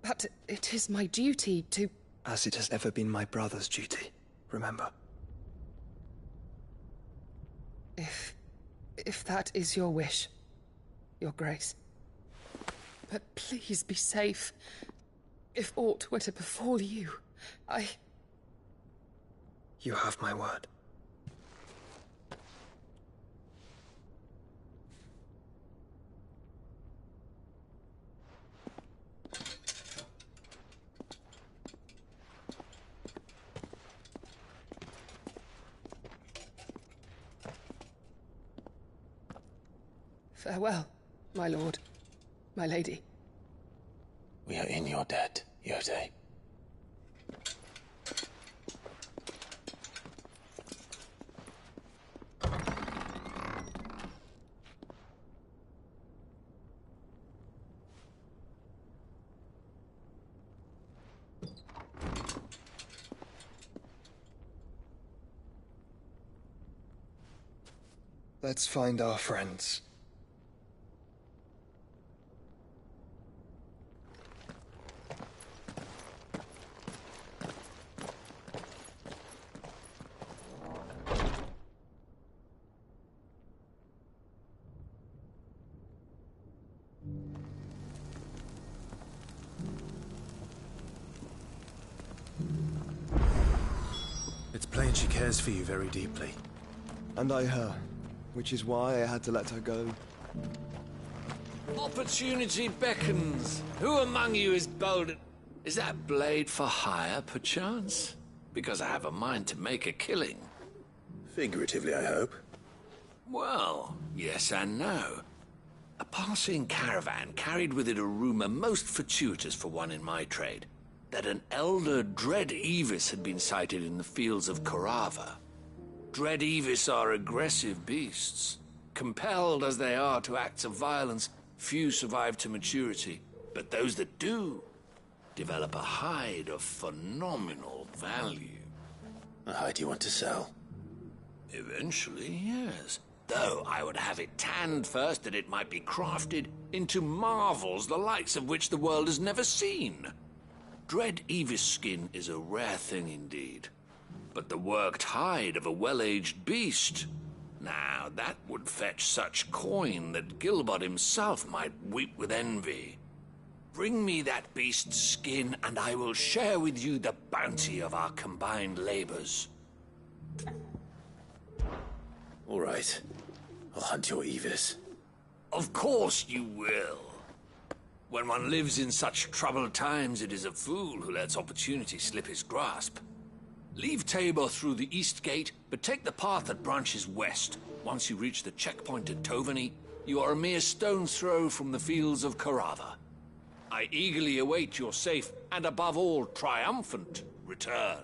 But it is my duty to... As it has ever been my brother's duty, remember. If that is your wish, Your Grace. But please be safe. If aught were to befall you, You have my word. Farewell, my lord, my lady. We are in your debt, Yote. Let's find our friends. It's plain she cares for you very deeply. And I her, which is why I had to let her go. Opportunity beckons. Who among you is bold? Is that blade for hire, perchance? Because I have a mind to make a killing. Figuratively, I hope. Well, yes and no. A passing caravan carried with it a rumor most fortuitous for one in my trade, that an elder Dread Evis had been sighted in the fields of Korava. Dread Evis are aggressive beasts. Compelled as they are to acts of violence, few survive to maturity, but those that do develop a hide of phenomenal value. A hide you want to sell? Eventually, yes. Though I would have it tanned first that it might be crafted into marvels the likes of which the world has never seen. Dread Evis skin is a rare thing indeed. But the worked hide of a well-aged beast, now that would fetch such coin that Gilbert himself might weep with envy. Bring me that beast's skin, and I will share with you the bounty of our combined labors. All right. I'll hunt your Evis. Of course you will. When one lives in such troubled times, it is a fool who lets opportunity slip his grasp. Leave Tabor through the east gate, but take the path that branches west. Once you reach the checkpoint at Tovany, you are a mere stone's throw from the fields of Korava. I eagerly await your safe, and above all, triumphant return.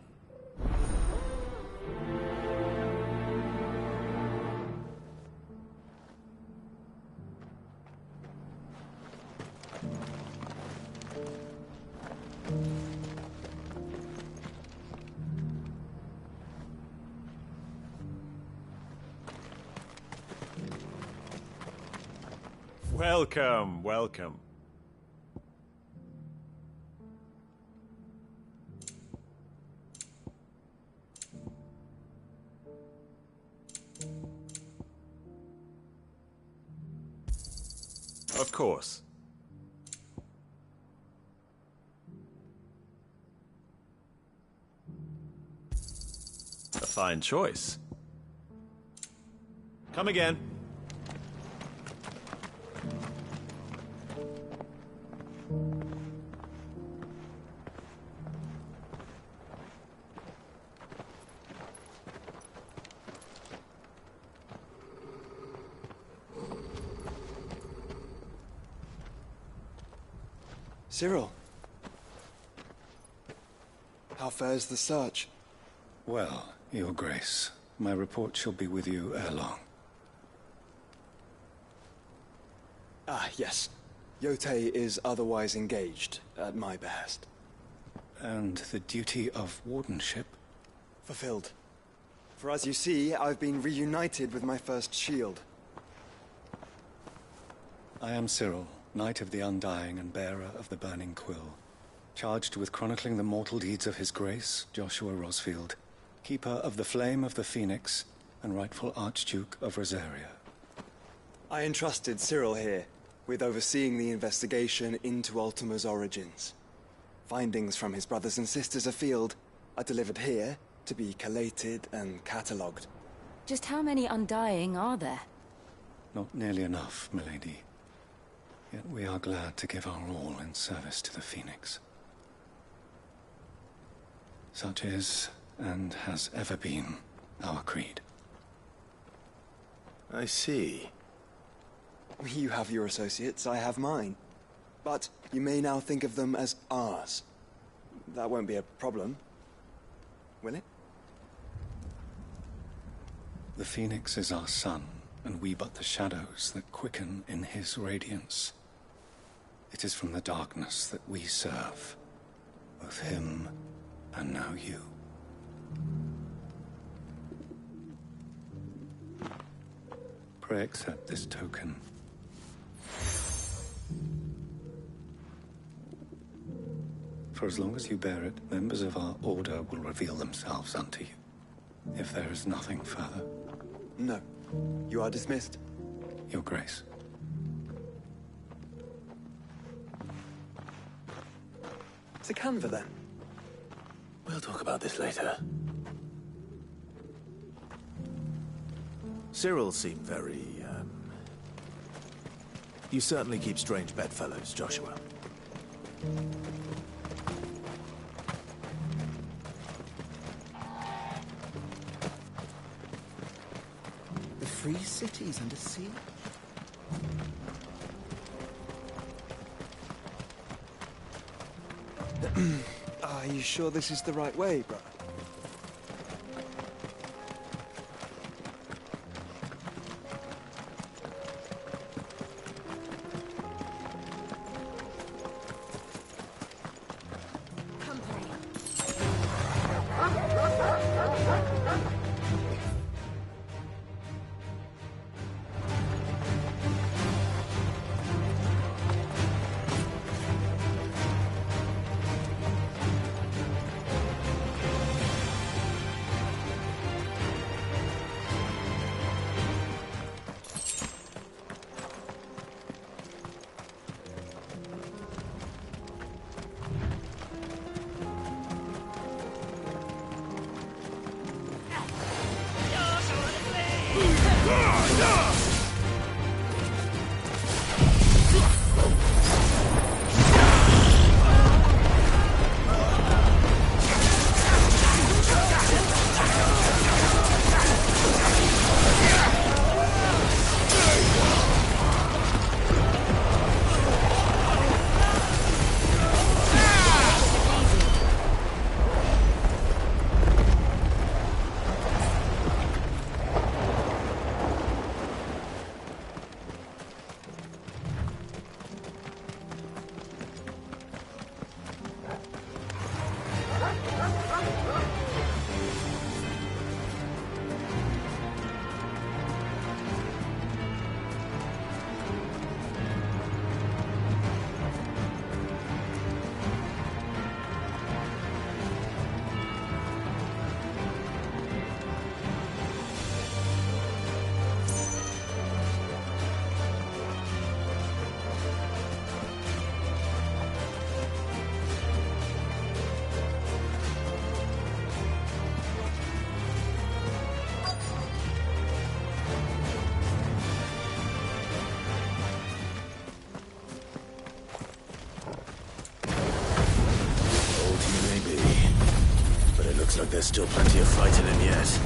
Welcome, welcome. Of course. A fine choice. Come again. Cyril. How fares the search? Well, Your Grace, my report shall be with you ere long. Ah, yes. Yotei is otherwise engaged, at my behest. And the duty of wardenship? Fulfilled. For as you see, I've been reunited with my first shield. I am Cyril, Knight of the Undying and bearer of the Burning Quill, charged with chronicling the mortal deeds of His Grace, Joshua Rosfield, Keeper of the Flame of the Phoenix, and rightful Archduke of Rosaria. I entrusted Cyril here with overseeing the investigation into Ultima's origins. Findings from his brothers and sisters afield are delivered here to be collated and catalogued. Just how many Undying are there? Not nearly enough, milady. Yet we are glad to give our all in service to the Phoenix. Such is, and has ever been, our creed. I see. You have your associates, I have mine. But you may now think of them as ours. That won't be a problem, will it? The Phoenix is our sun, and we but the shadows that quicken in his radiance. It is from the darkness that we serve, both him and now you. Pray accept this token. For as long as you bear it, members of our order will reveal themselves unto you. If there is nothing further. No. You are dismissed. Your Grace. To Canva, then. We'll talk about this later. Cyril seemed very, You certainly keep strange bedfellows, Joshua. The free cities under siege? Are you sure this is the right way, brother? There's still plenty of fight in him yet.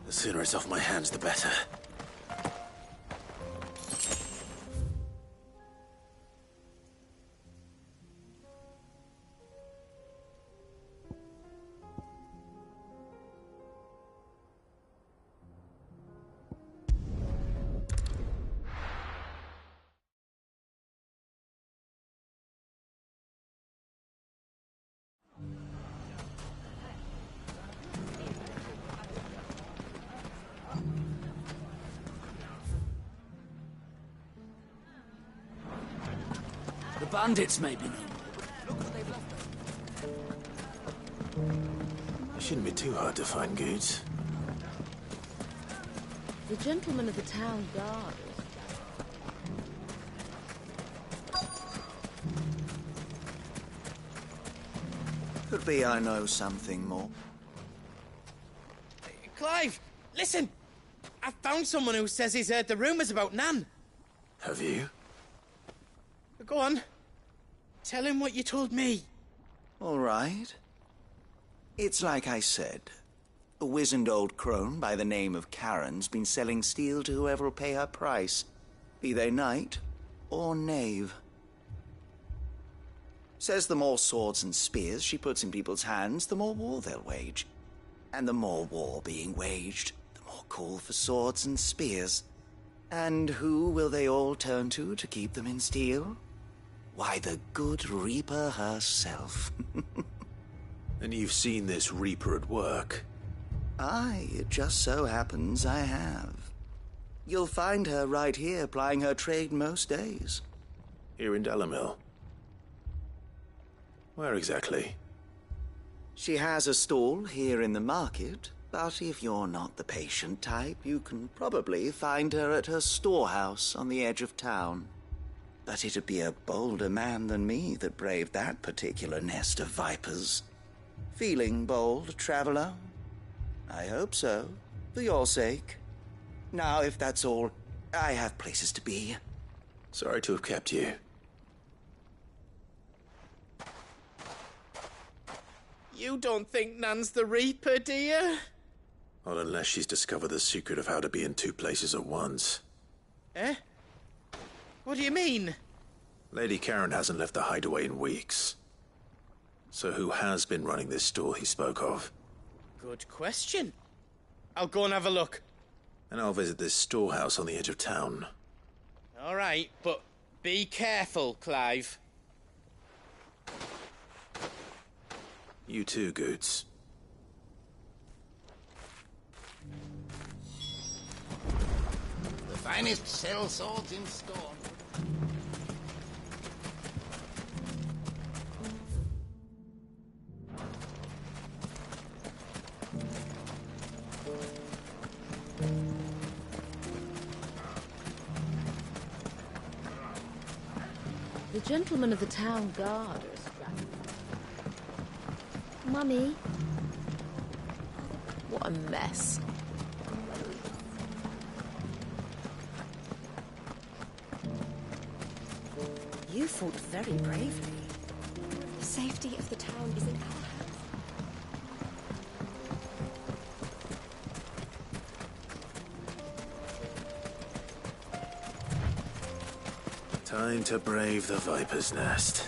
The sooner it's off my hands, the better. Bandits may be known. The Shouldn't be too hard to find, Goods. The gentleman of the town guard. Could be I know something more. Clive, listen! I found someone who says he's heard the rumours about Nan. Have you? Go on. Tell him what you told me. All right. It's like I said. A wizened old crone by the name of Karen's been selling steel to whoever'll pay her price, be they knight or knave. Says the more swords and spears she puts in people's hands, the more war they'll wage. And the more war being waged, the more call for swords and spears. And who will they all turn to keep them in steel? Why, the good Reaper herself. And you've seen this Reaper at work? Aye, it just so happens I have. You'll find her right here plying her trade most days. Here in Delamil? Where exactly? She has a stall here in the market, but if you're not the patient type, you can probably find her at her storehouse on the edge of town. But it'd be a bolder man than me that braved that particular nest of vipers. Feeling bold, traveler? I hope so, for your sake. Now, if that's all, I have places to be. Sorry to have kept you. You don't think Nan's the Reaper, do you? Not unless she's discovered the secret of how to be in two places at once. Eh? What do you mean? Lady Karen hasn't left the hideaway in weeks. So who has been running this store he spoke of? Good question. I'll go and have a look. And I'll visit this storehouse on the edge of town. All right, but be careful, Clive. You too, Goods. The finest sell swords in store. The gentleman of the town guard. Mummy. What a mess. You fought very bravely. The safety of the town is in our hands. Time to brave the Viper's Nest.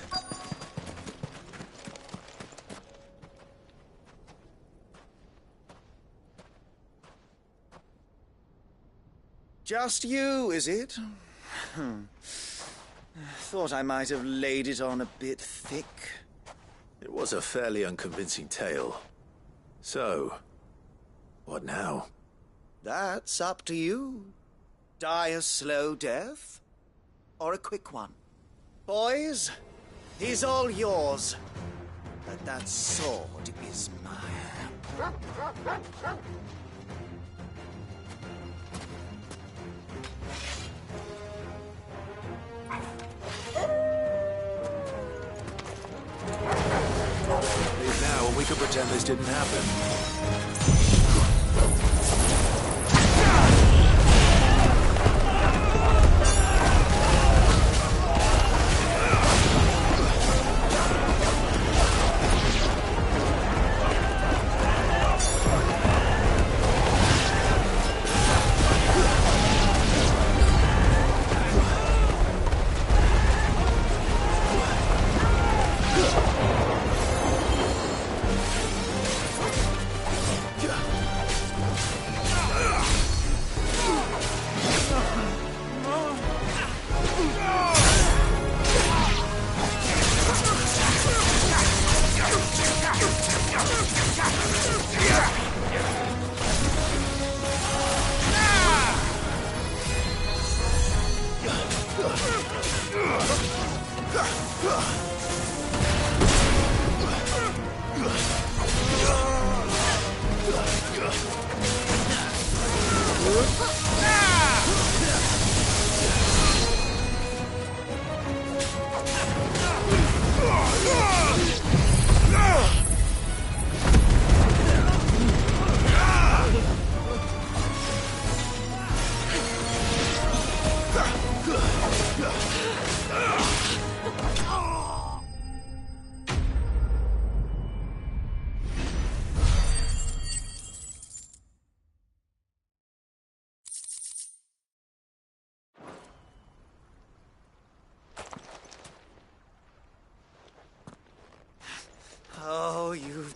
Just you, is it? Thought I might have laid it on a bit thick. It was a fairly unconvincing tale. So, what now? That's up to you. Die a slow death, or a quick one. Boys, he's all yours. But that sword is mine. Leave now and we can pretend this didn't happen.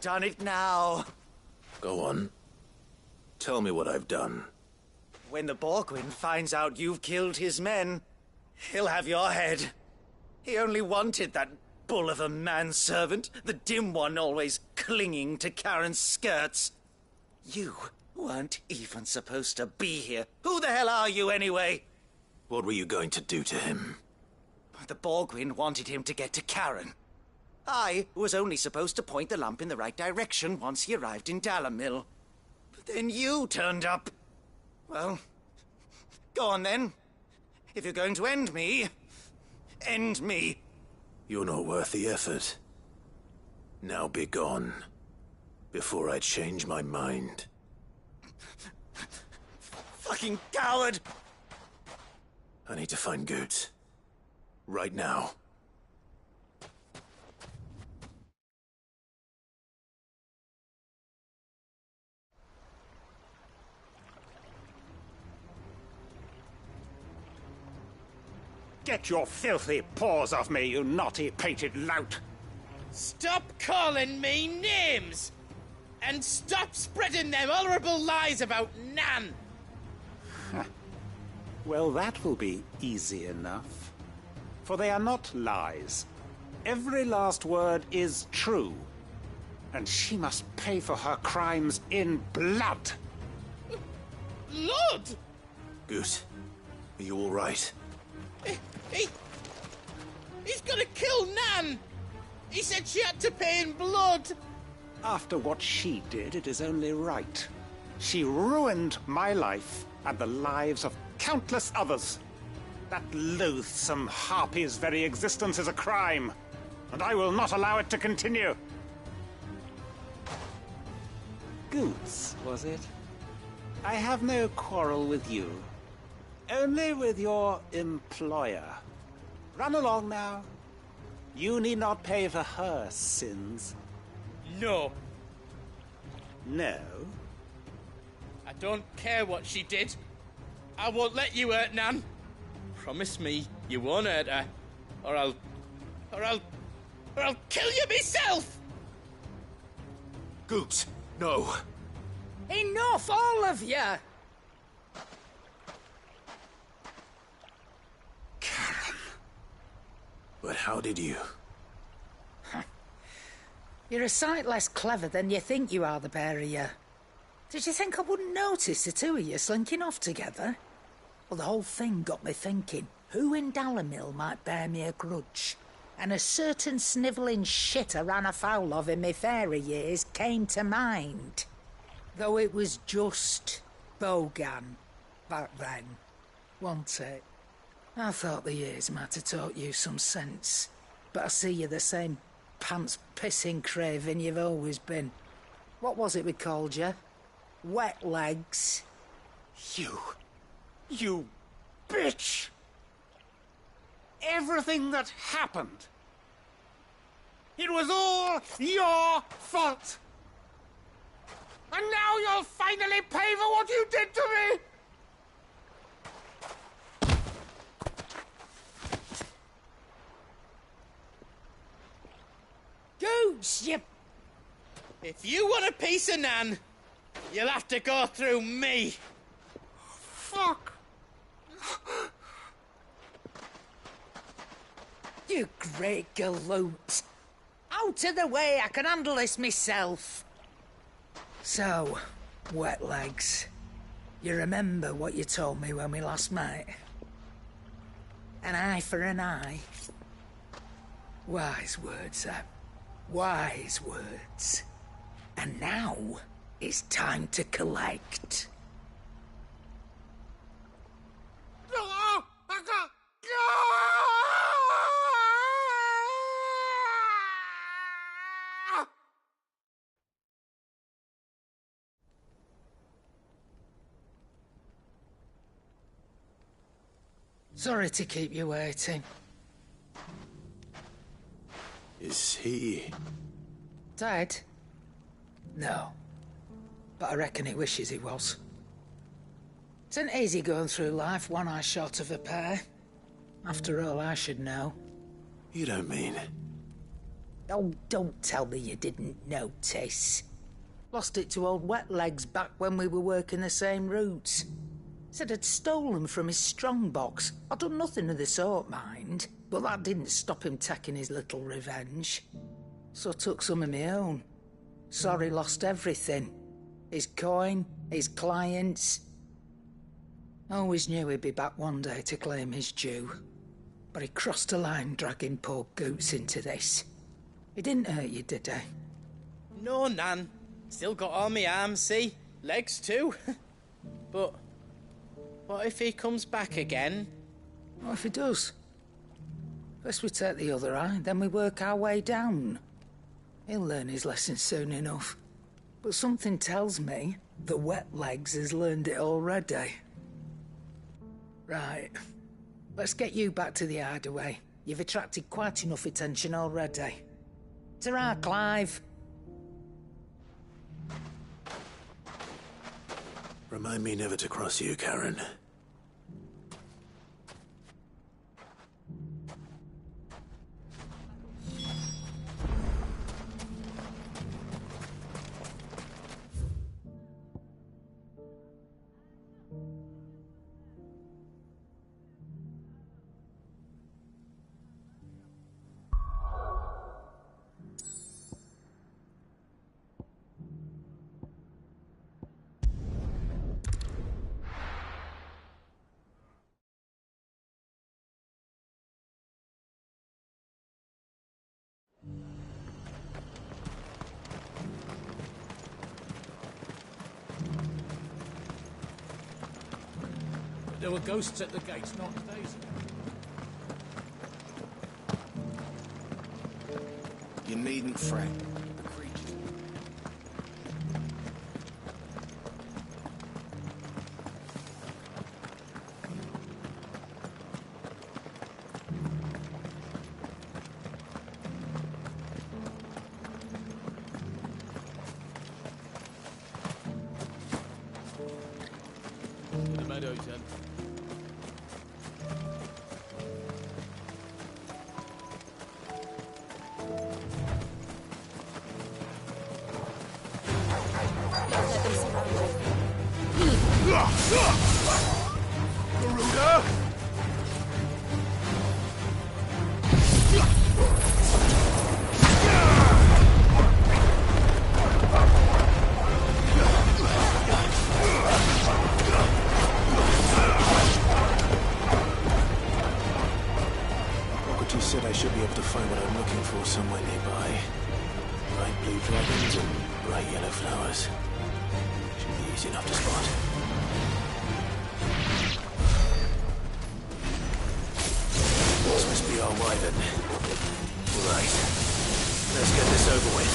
done it now. Go on. Tell me what I've done. When the Borgwyn finds out you've killed his men, he'll have your head. He only wanted that bull of a manservant, the dim one always clinging to Karen's skirts. You weren't even supposed to be here. Who the hell are you, anyway? What were you going to do to him? The Borgwyn wanted him to get to Karen. I was only supposed to point the lamp in the right direction once he arrived in Dalamil. But then you turned up. Well, go on then. If you're going to end me, end me. You're not worth the effort. Now be gone, before I change my mind. Fucking coward! I need to find Goetz. Right now. Get your filthy paws off me, you naughty painted lout! Stop calling me names! And stop spreading them horrible lies about Nan! Well, that will be easy enough. For they are not lies. Every last word is true. And she must pay for her crimes in blood. Blood? Goetz, are you all right? He's gonna kill Nan! He said she had to pay in blood! After what she did, it is only right. She ruined my life and the lives of countless others. That loathsome harpy's very existence is a crime, and I will not allow it to continue. Goetz, was it? I have no quarrel with you. Only with your employer. Run along now. You need not pay for her sins. No. No? I don't care what she did. I won't let you hurt Nan. Promise me you won't hurt her, or I'll kill you myself! Goetz, no. Enough, all of you! Karen. But how did you? You're a sight less clever than you think you are, the pair of you. Did you think I wouldn't notice the two of you slinking off together? Well, the whole thing got me thinking, who in Dalamil might bear me a grudge? And a certain snivelling shit I ran afoul of in my fairy years came to mind. Though it was just Bogan back then, wasn't it? I thought the years might have taught you some sense, but I see you're the same pants-pissing craven you've always been. What was it we called you? Wet legs? You bitch! Everything that happened, it was all your fault! And now you'll finally pay for what you did to me! Goose, you... If you want a piece of Nan, you'll have to go through me. Fuck! You great galoot. Out of the way, I can handle this myself. So, wet legs, you remember what you told me when we last met? An eye for an eye. Wise words, Sam. Wise words. And now, it's time to collect. Sorry to keep you waiting. Is he... Dead? No. But I reckon he wishes he was. It isn't easy going through life one eye short of a pair. After all, I should know. You don't mean... Oh, don't tell me you didn't notice. Lost it to old Wet Legs back when we were working the same routes. Said I'd stolen from his strongbox. I'd done nothing of the sort, mind, but that didn't stop him taking his little revenge. So I took some of my own. Sorry, lost everything. His coin, his clients. Always knew he'd be back one day to claim his due. But he crossed a line dragging poor Goots into this. He didn't hurt you, did he? No, Nan. Still got all my arms, see? Legs too. But what if he comes back again? What if he does? First we take the other eye, then we work our way down. He'll learn his lesson soon enough. But something tells me the Wet Legs has learned it already. Right. Let's get you back to the hideaway. You've attracted quite enough attention already. Ta-ra, Clive. Remind me never to cross you, Karen. There were ghosts at the gates not days ago. You needn't fret. The meadows, then. Garuda! Rocketeer said I should be able to find what I'm looking for somewhere nearby. Bright blue dragons and bright yellow flowers. Should be easy enough to spot. This must be our wyvern. Right. Let's get this over with.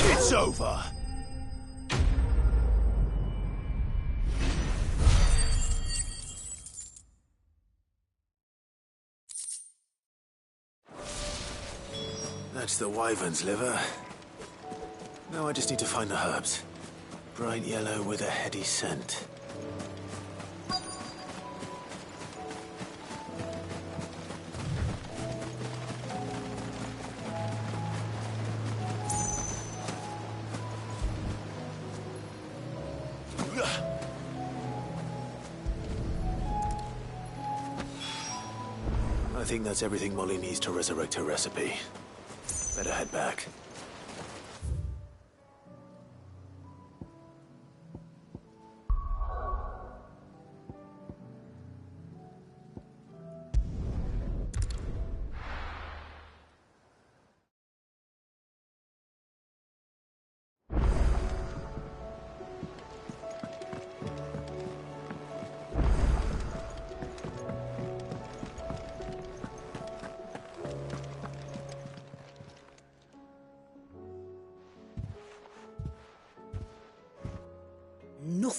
It's over. That's the wyvern's liver. Now I just need to find the herbs. Bright yellow with a heady scent. I think that's everything Molly needs to resurrect her recipe. Better head back.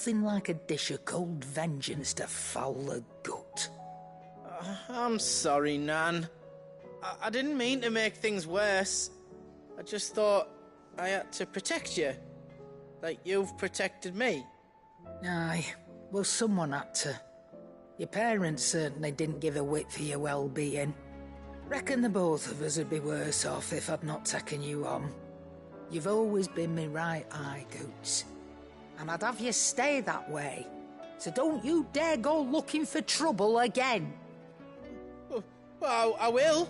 nothing like a dish of cold vengeance to foul the gut. I'm sorry, Nan. I didn't mean to make things worse. I just thought I had to protect you. Like you've protected me. Aye, well, someone had to. Your parents certainly didn't give a whit for your well-being. Reckon the both of us would be worse off if I'd not taken you on. You've always been me right eye, Goots. And I'd have you stay that way. So don't you dare go looking for trouble again. Well, I will.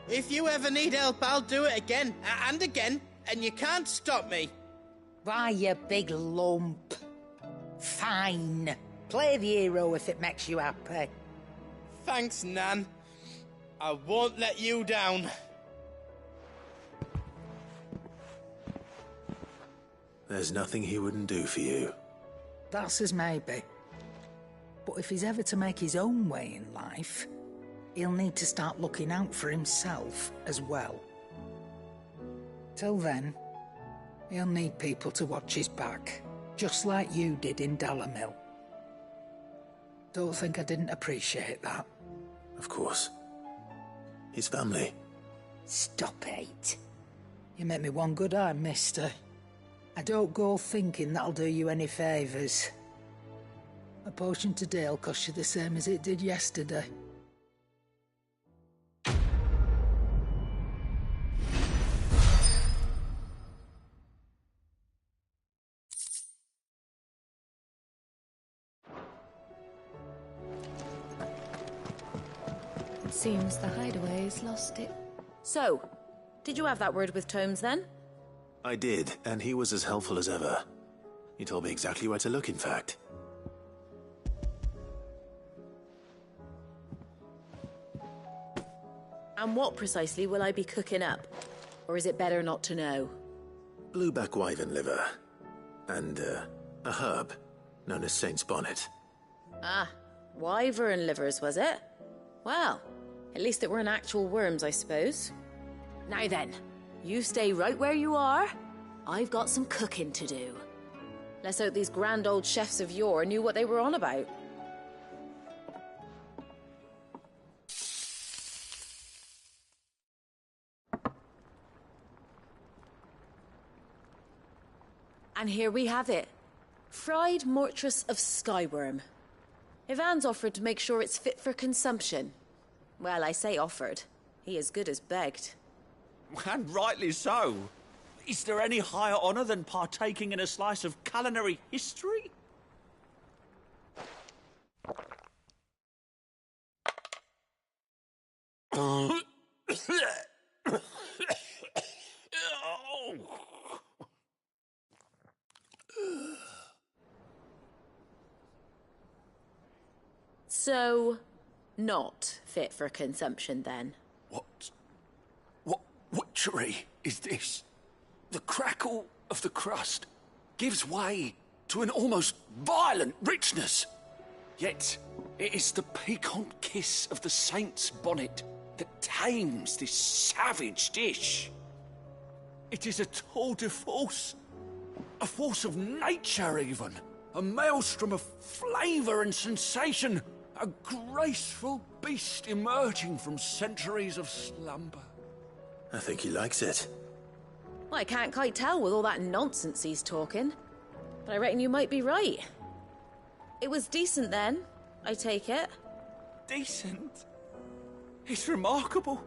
If you ever need help, I'll do it again and again, and you can't stop me. Why, you big lump. Fine. Play the hero if it makes you happy. Thanks, Nan. I won't let you down. There's nothing he wouldn't do for you. That's as maybe. But if he's ever to make his own way in life, he'll need to start looking out for himself as well. Till then, he'll need people to watch his back, just like you did in Dalamil. Don't think I didn't appreciate that. Of course. His family. Stop it. You make me one good eye, mister. I don't go thinking that'll do you any favours. A potion today'll cost you the same as it did yesterday. It seems the hideaway's lost it. So, did you have that word with Tomes then? I did, and he was as helpful as ever. He told me exactly where to look, in fact. And what precisely will I be cooking up? Or is it better not to know? Blueback wyvern liver. And, a herb known as Saint's Bonnet. Ah, wyvern livers, was it? Well, at least it weren't actual worms, I suppose. Now then, you stay right where you are. I've got some cooking to do. Let's hope these grand old chefs of yore knew what they were on about. And here we have it. Fried mortress of skyworm. Ivan's offered to make sure it's fit for consumption. Well, I say offered. He as good as begged. And rightly so. Is there any higher honour than partaking in a slice of culinary history? So, not fit for consumption then? What witchery is this? The crackle of the crust gives way to an almost violent richness. Yet, it is the piquant kiss of the saint's bonnet that tames this savage dish. It is a tour de force, a force of nature even, a maelstrom of flavour and sensation, a graceful beast emerging from centuries of slumber. I think he likes it. Well, I can't quite tell with all that nonsense he's talking. But I reckon you might be right. It was decent then, I take it. Decent? It's remarkable.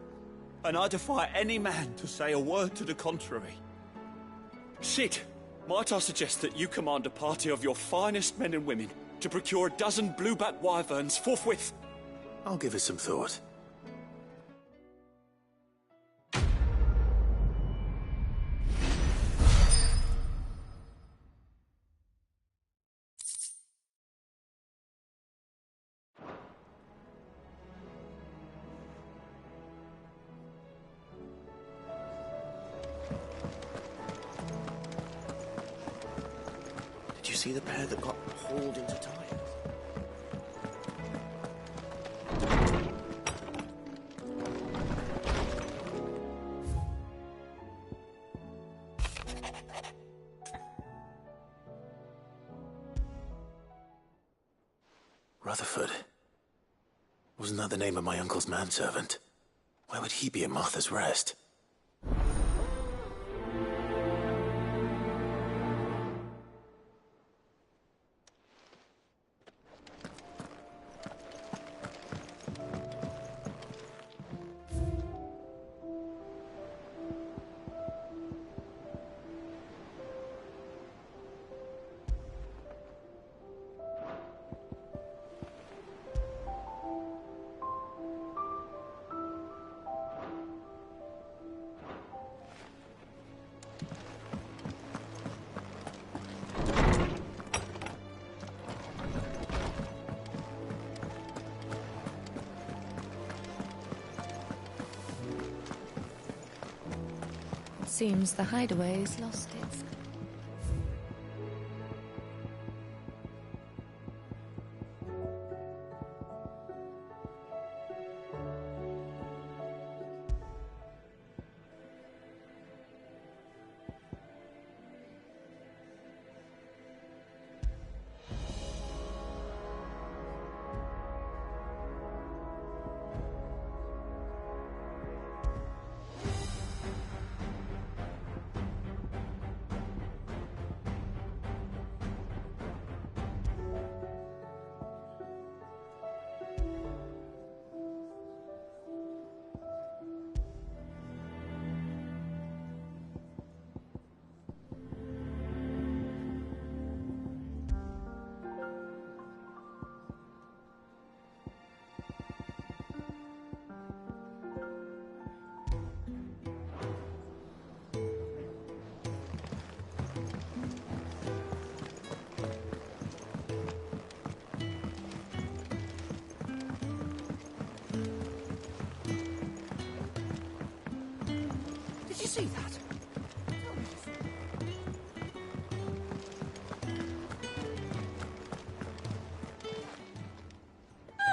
And I defy any man to say a word to the contrary. Sid, might I suggest that you command a party of your finest men and women to procure a dozen blueback wyverns forthwith? I'll give it some thought. Did you see the pair that got hauled into time? Rutherford. Wasn't that the name of my uncle's manservant? Why would he be at Martha's Rest? Seems the hideaway's lost its... Did you see that?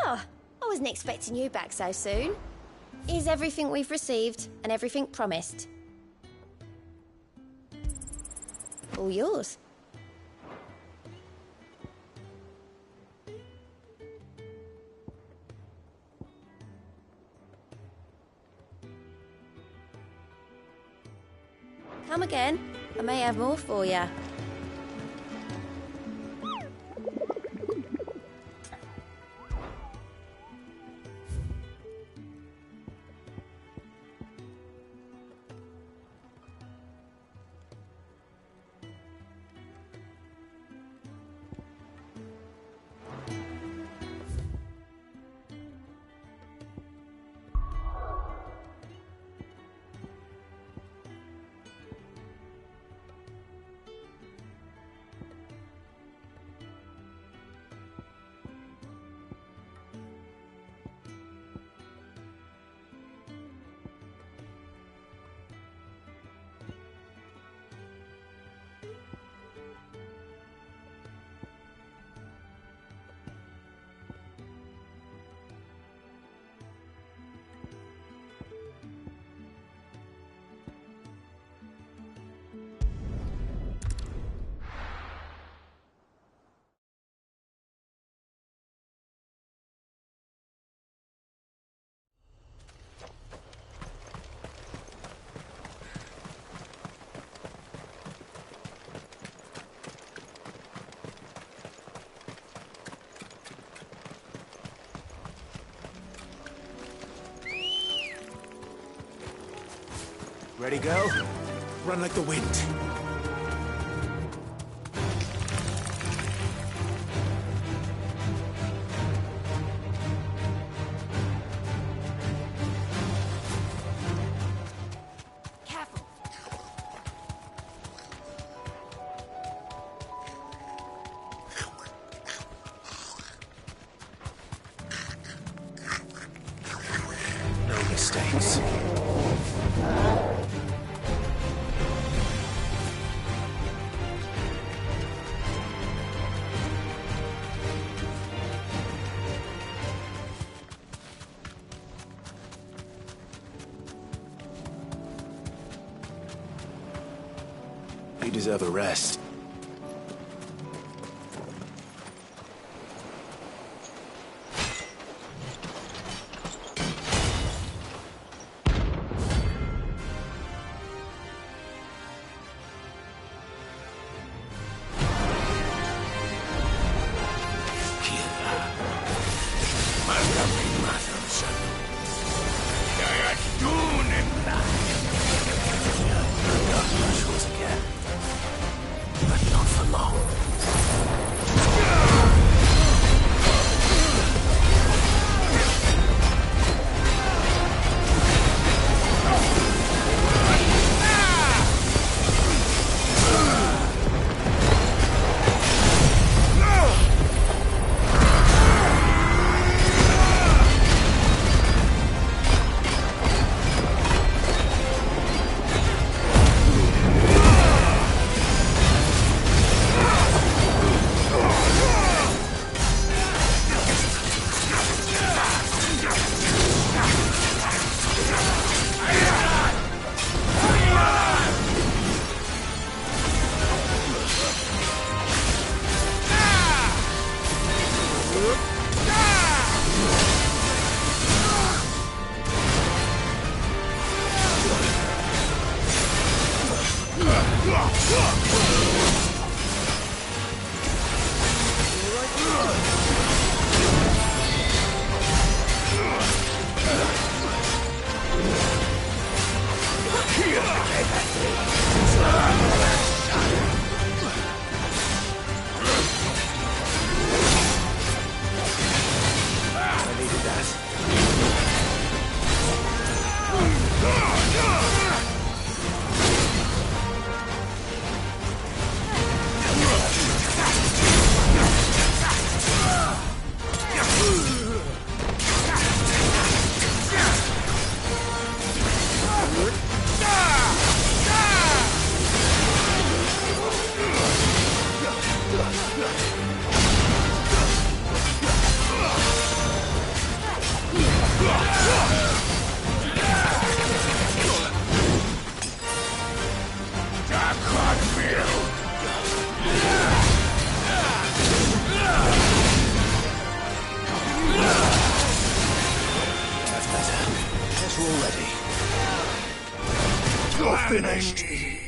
Oh, I wasn't expecting you back so soon. Here's everything we've received and everything promised. All yours. Come again. I may have more for you. Ready, girl? Run like the wind. Careful. No mistakes. You deserve a rest. majesty.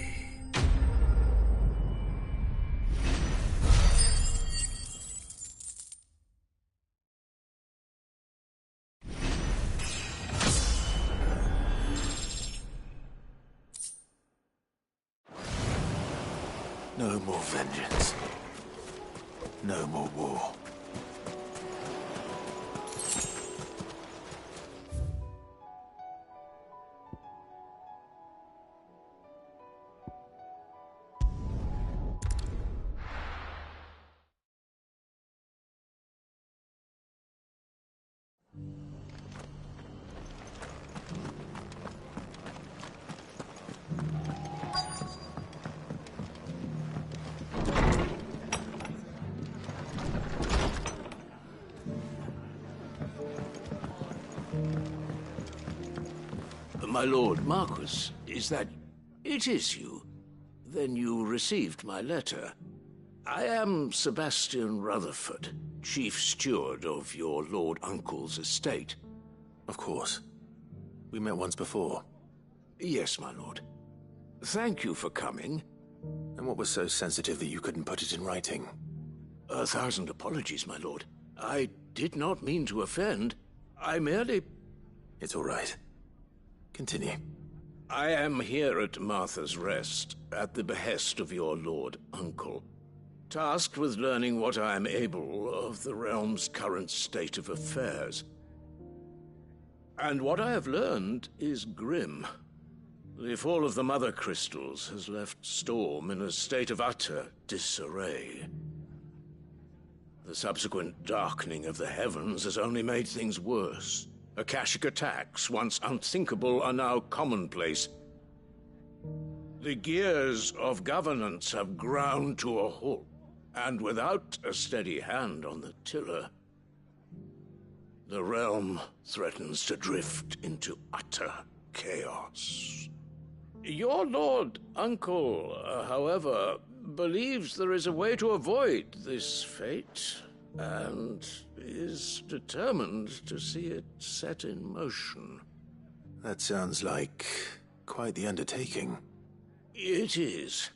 No more vengeance. No more war. My lord Marquis, is that... It is you. Then you received my letter. I am Sebastian Rutherford, chief steward of your lord uncle's estate. Of course. We met once before. Yes, my lord. Thank you for coming. And what was so sensitive that you couldn't put it in writing? 1,000 apologies, my lord. I did not mean to offend. I merely... It's all right. Continue. I am here at Martha's Rest, at the behest of your lord uncle, tasked with learning what I am able of the realm's current state of affairs. And what I have learned is grim. The fall of the Mother Crystals has left Storm in a state of utter disarray. The subsequent darkening of the heavens has only made things worse. Akashic attacks, once unthinkable, are now commonplace. The gears of governance have ground to a halt, and without a steady hand on the tiller, the realm threatens to drift into utter chaos. Your lord uncle, however, believes there is a way to avoid this fate, and is determined to see it set in motion. That sounds like quite the undertaking. It is.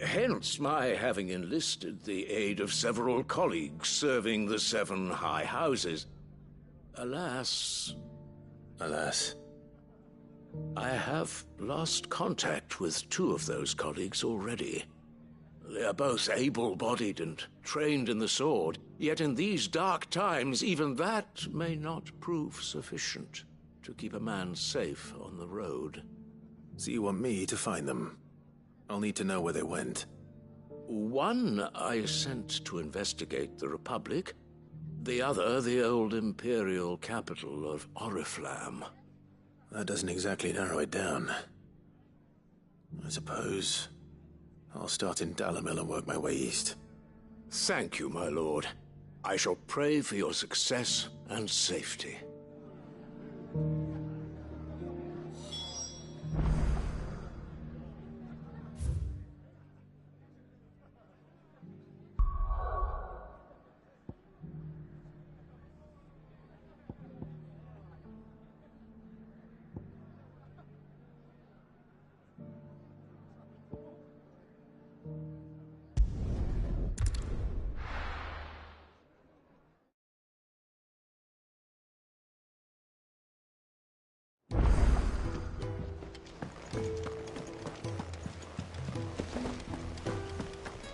Hence my having enlisted the aid of several colleagues serving the 7 high houses. Alas... Alas? I have lost contact with 2 of those colleagues already. They are both able-bodied and trained in the sword, yet in these dark times even that may not prove sufficient to keep a man safe on the road. So you want me to find them? I'll need to know where they went. One I sent to investigate the Republic, the other the old Imperial capital of Oriflamme. That doesn't exactly narrow it down. I suppose I'll start in Dalamil and work my way east. Thank you, my lord. I shall pray for your success and safety.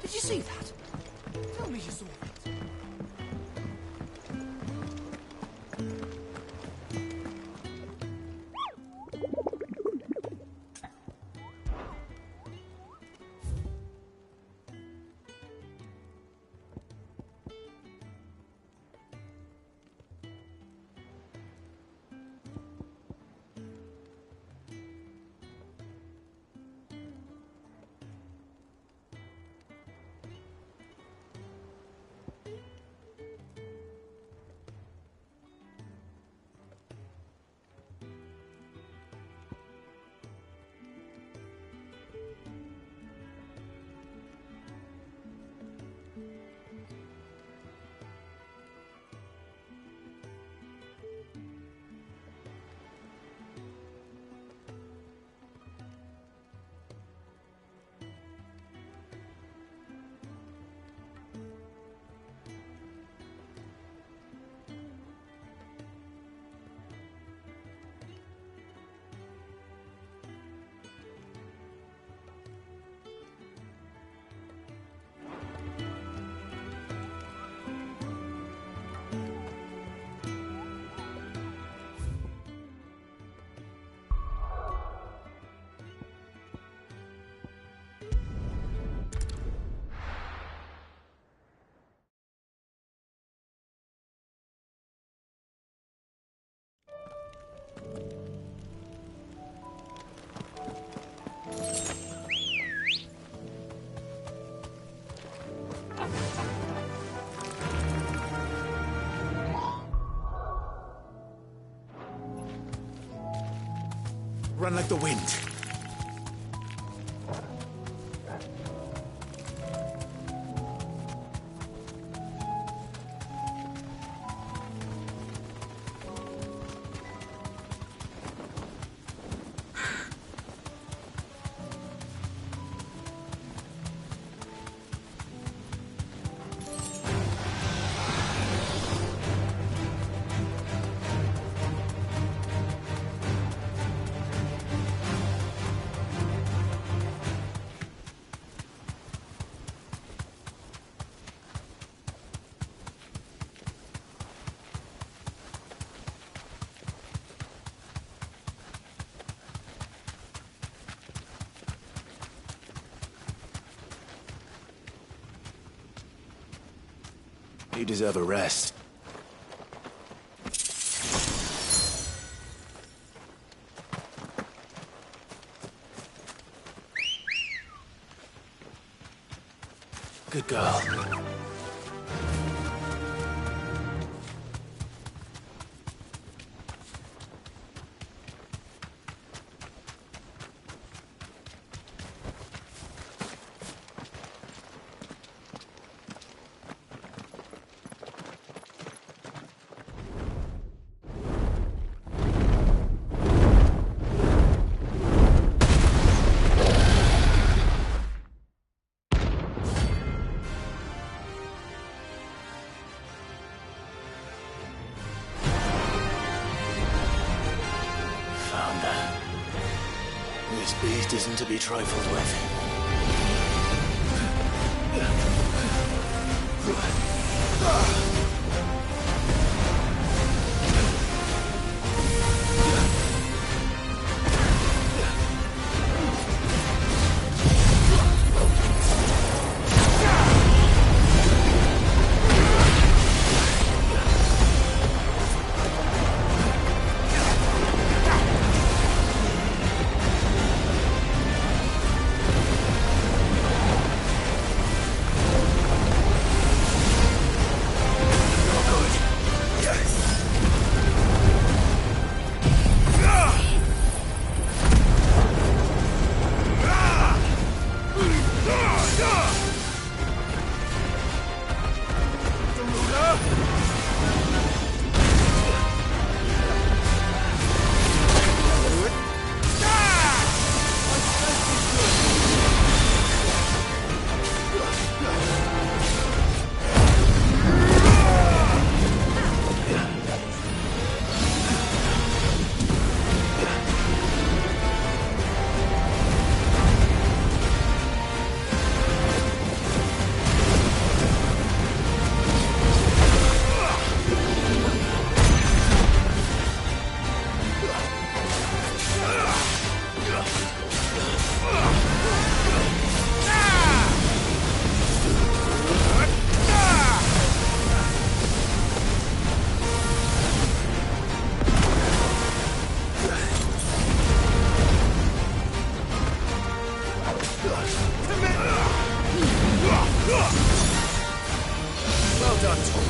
Did you see that? Tell me you saw that. run like the wind. You deserve a rest. Good girl. This beast isn't to be trifled with. Well done, Tom.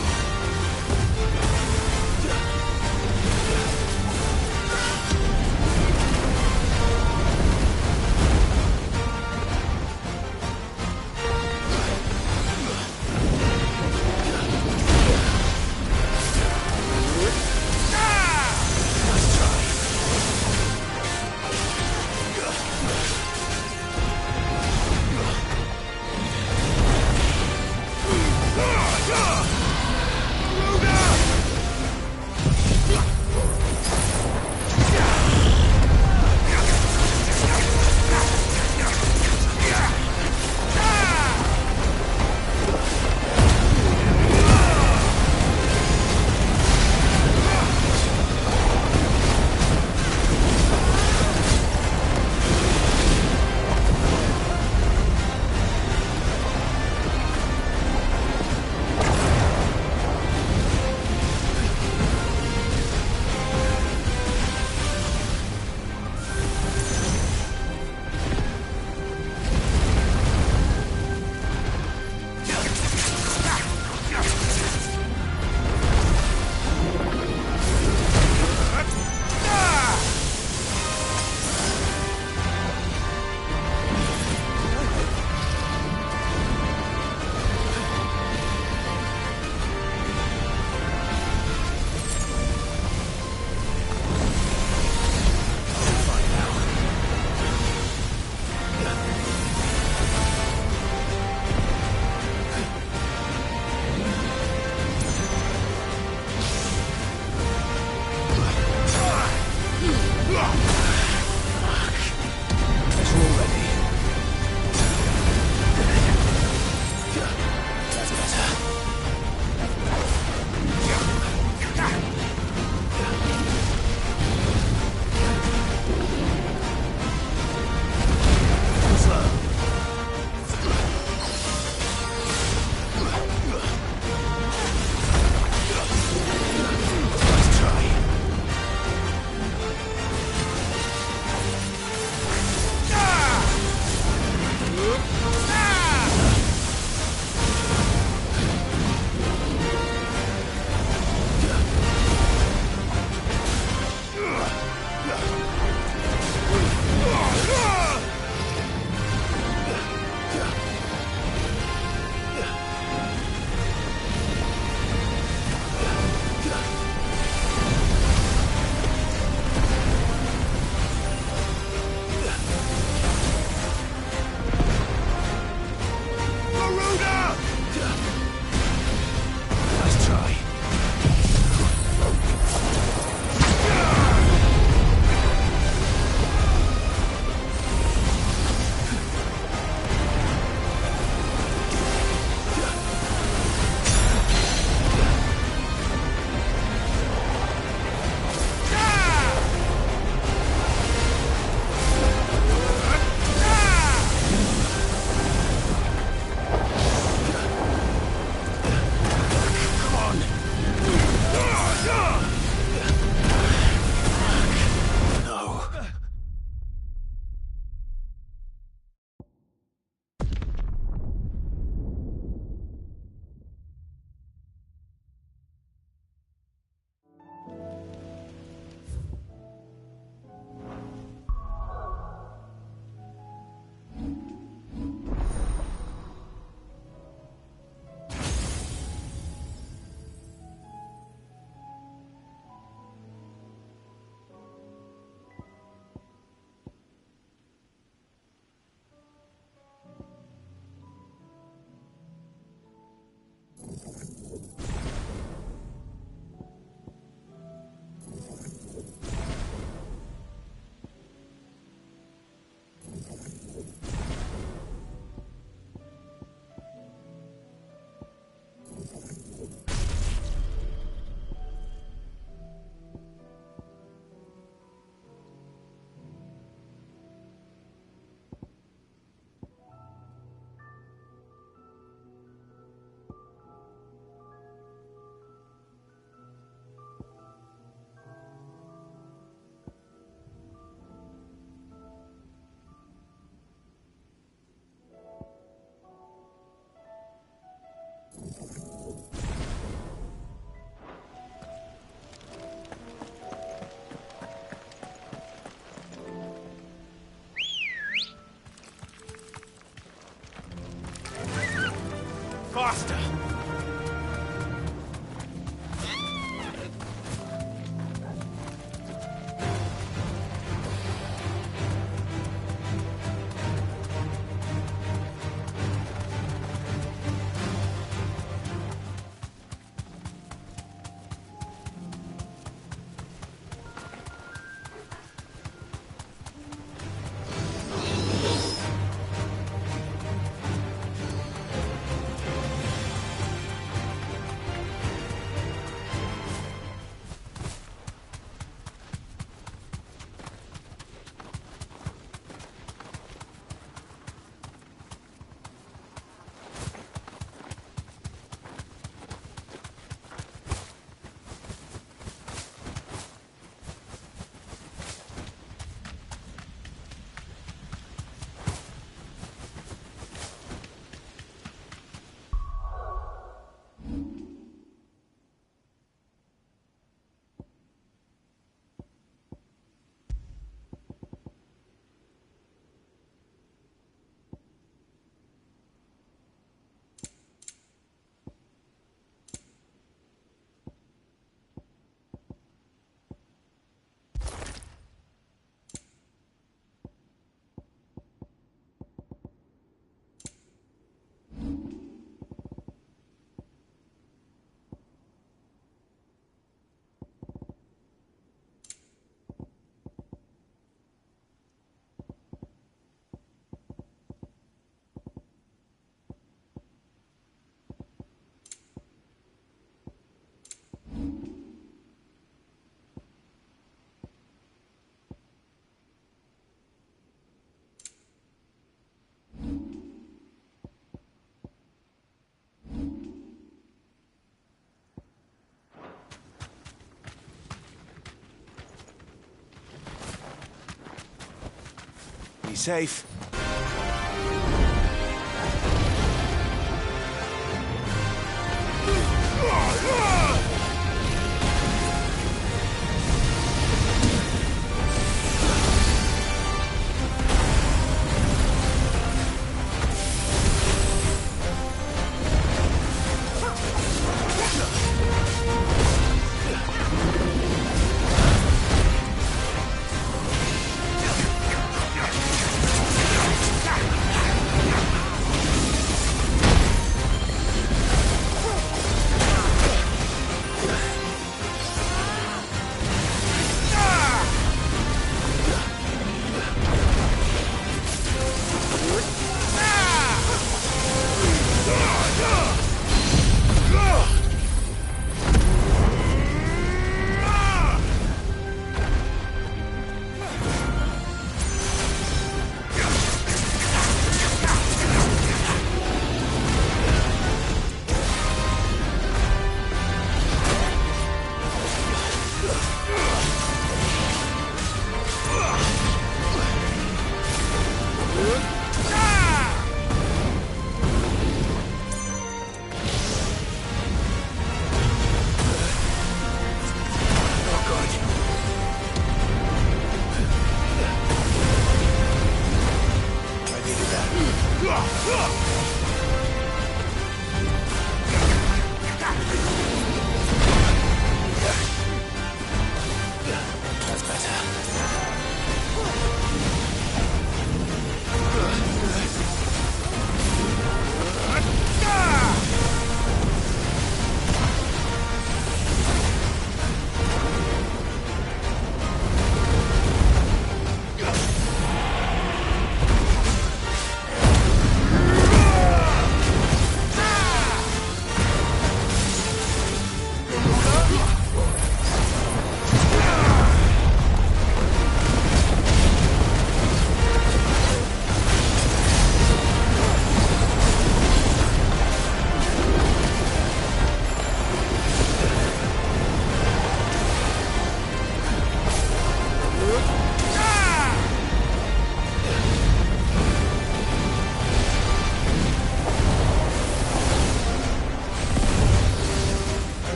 Be safe.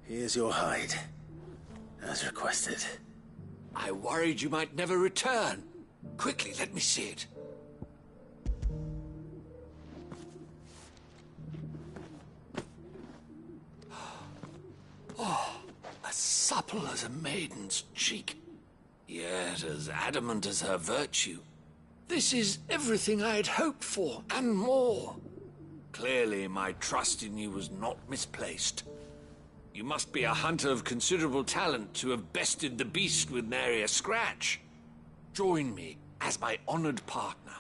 Here's your hide, as requested. I worried you might never return. Quickly, let me see it. Oh, as supple as a maiden's cheek, yet as adamant as her virtue. This is everything I had hoped for, and more. Clearly, my trust in you was not misplaced. You must be a hunter of considerable talent to have bested the beast with nary a scratch. Join me as my honored partner.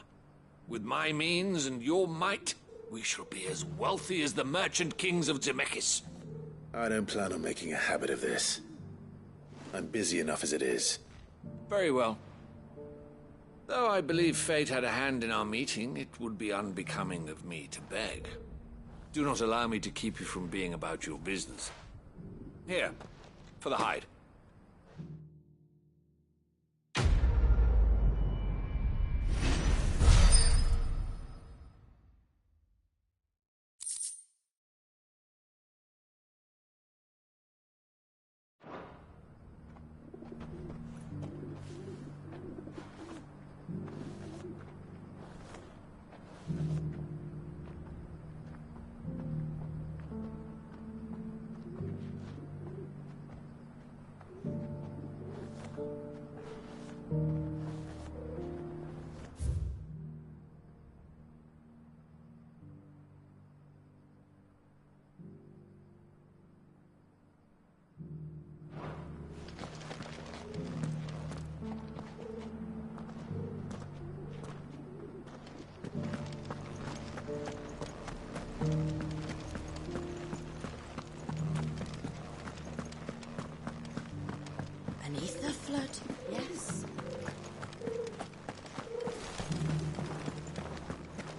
With my means and your might, we shall be as wealthy as the merchant kings of Zemeckis. I don't plan on making a habit of this. I'm busy enough as it is. Very well. Though I believe fate had a hand in our meeting, it would be unbecoming of me to beg. Do not allow me to keep you from being about your business. Here, for the hide.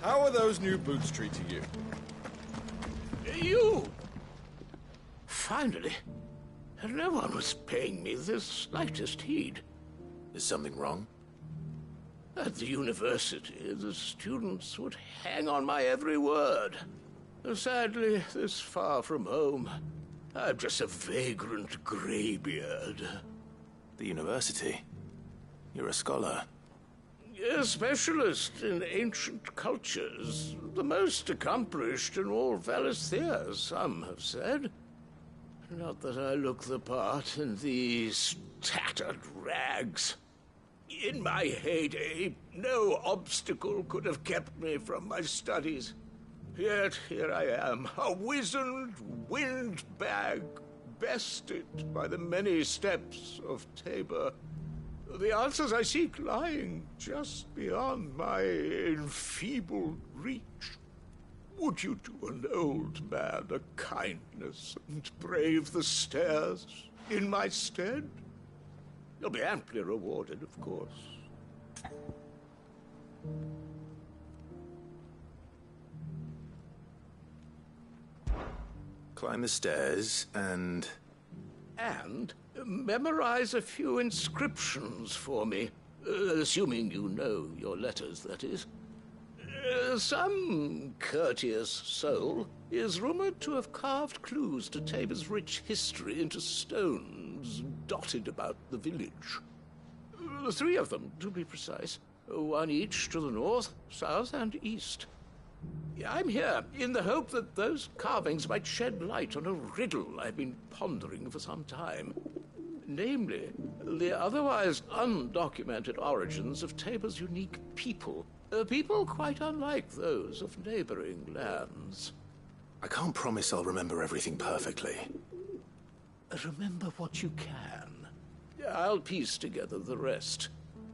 How are those new boots treating you? You! Finally. No one was paying me the slightest heed. Is something wrong? At the university, the students would hang on my every word. Sadly, this far from home, I'm just a vagrant greybeard. The university? You're a scholar. A specialist in ancient cultures. The most accomplished in all Valisthea, some have said. Not that I look the part in these tattered rags. In my heyday, no obstacle could have kept me from my studies. Yet here I am, a wizened windbag, bested by the many steps of Tabor. The answers I seek lying just beyond my enfeebled reach. Would you do an old man a kindness and brave the stairs in my stead? You'll be amply rewarded, of course. Climb the stairs and... And memorize a few inscriptions for me. Assuming you know your letters, that is. Some courteous soul is rumored to have carved clues to Tabor's rich history into stones dotted about the village. 3 of them, to be precise. 1 each to the north, south, and east. I'm here in the hope that those carvings might shed light on a riddle I've been pondering for some time. Namely, the otherwise undocumented origins of Tabor's unique people. People quite unlike those of neighboring lands. I can't promise I'll remember everything perfectly. Remember what you can. I'll piece together the rest.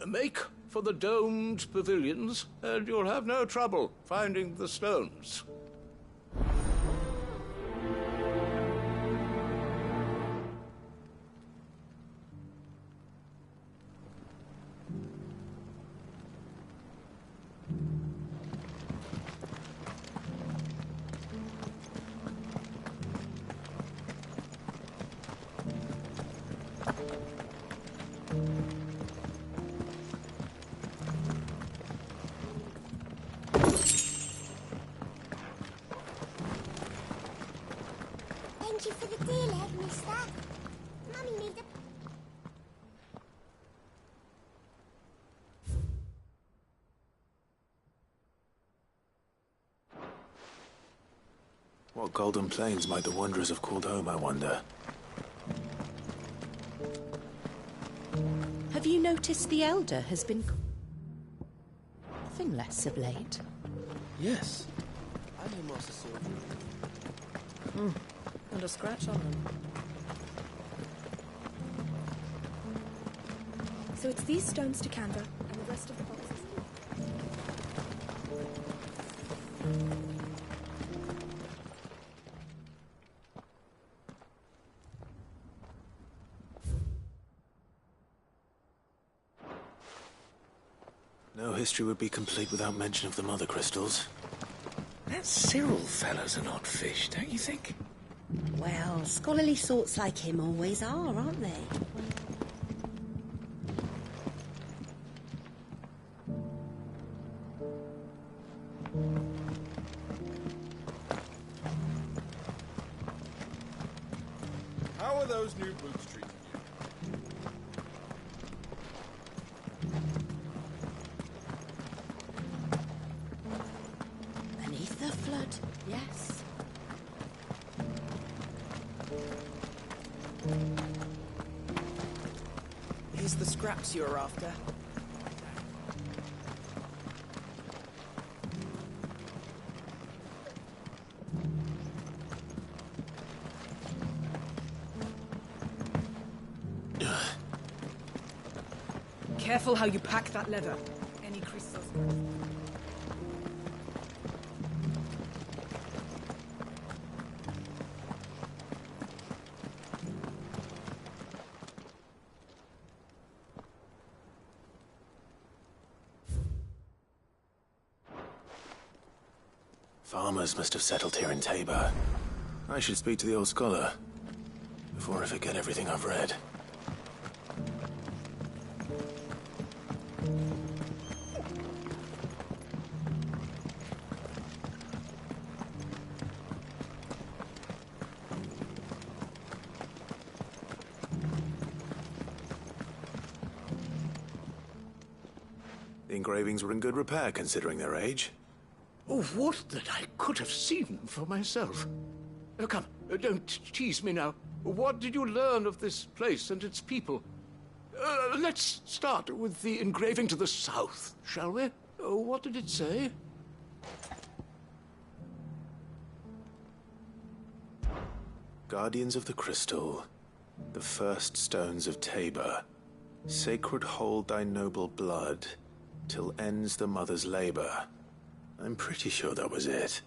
Make for the domed pavilions, and you'll have no trouble finding the stones. Thank you for the deal, Headmister. Mummy made a... What golden plains might the Wanderers have called home, I wonder? Have you noticed the Elder has been... nothing less of late? Yes. I know Master Silver. And a scratch on them. So it's these stones to Canva, and the rest of the boxes. No history would be complete without mention of the Mother Crystals. That Cyril fellow's an odd fish, don't you think? Well, scholarly sorts like him always are, aren't they? How are those new boots treating you? Beneath the flood, yes. Here's the scraps you're after. Careful how you pack that leather. Any crystals. Farmers must have settled here in Tabor. I should speak to the old scholar before I forget everything I've read. The engravings were in good repair considering their age. Oh, would that I could have seen for myself. Come, don't tease me now. What did you learn of this place and its people? Let's start with the engraving to the south, shall we? What did it say? Guardians of the Crystal, the first stones of Tabor, sacred hold thy noble blood, till ends the mother's labor. I'm pretty sure that was it.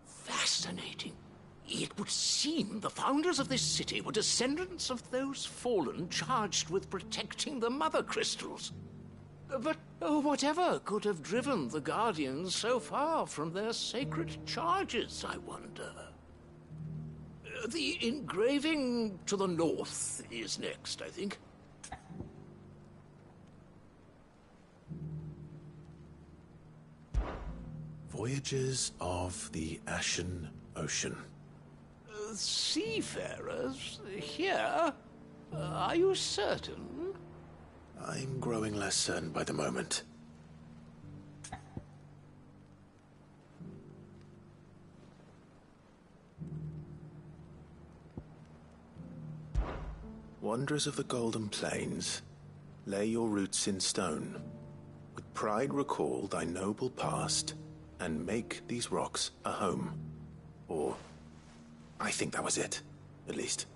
Fascinating. It would seem the founders of this city were descendants of those fallen charged with protecting the mother crystals. But whatever could have driven the Guardians so far from their sacred charges, I wonder? The engraving to the north is next, I think. Voyages of the Ashen Ocean. Seafarers here? Are you certain? I'm growing less certain by the moment. Wanderers of the Golden Plains, lay your roots in stone. With pride recall thy noble past, and make these rocks a home. Or, I think that was it, at least.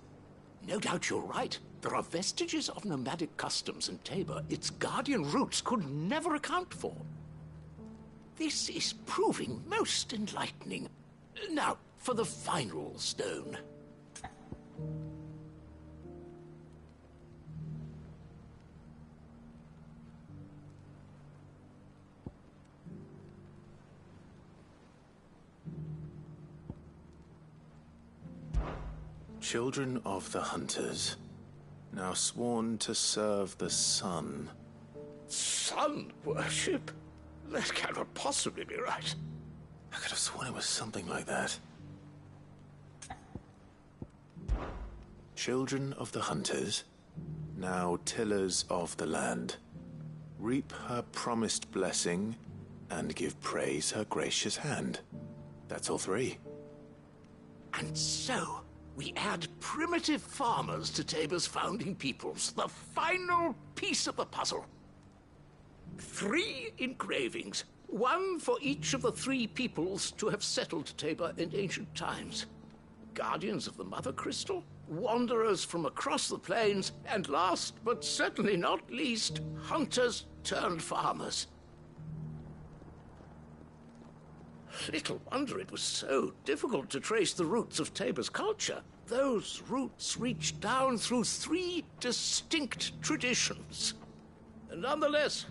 No doubt you're right. There are vestiges of nomadic customs in Tabor its guardian roots could never account for. This is proving most enlightening. Now, for the final stone. Children of the Hunters, now sworn to serve the sun. Sun worship? That cannot possibly be right. I could have sworn it was something like that. Children of the Hunters, now tillers of the land, reap her promised blessing and give praise her gracious hand. That's all three. And so, we add primitive farmers to Tabor's founding peoples, the final piece of the puzzle. 3 engravings, one for each of the 3 peoples to have settled Tabor in ancient times. Guardians of the Mother Crystal, wanderers from across the plains, and last but certainly not least, hunters turned farmers. Little wonder it was so difficult to trace the roots of Tabor's culture. Those roots reach down through 3 distinct traditions. Nonetheless,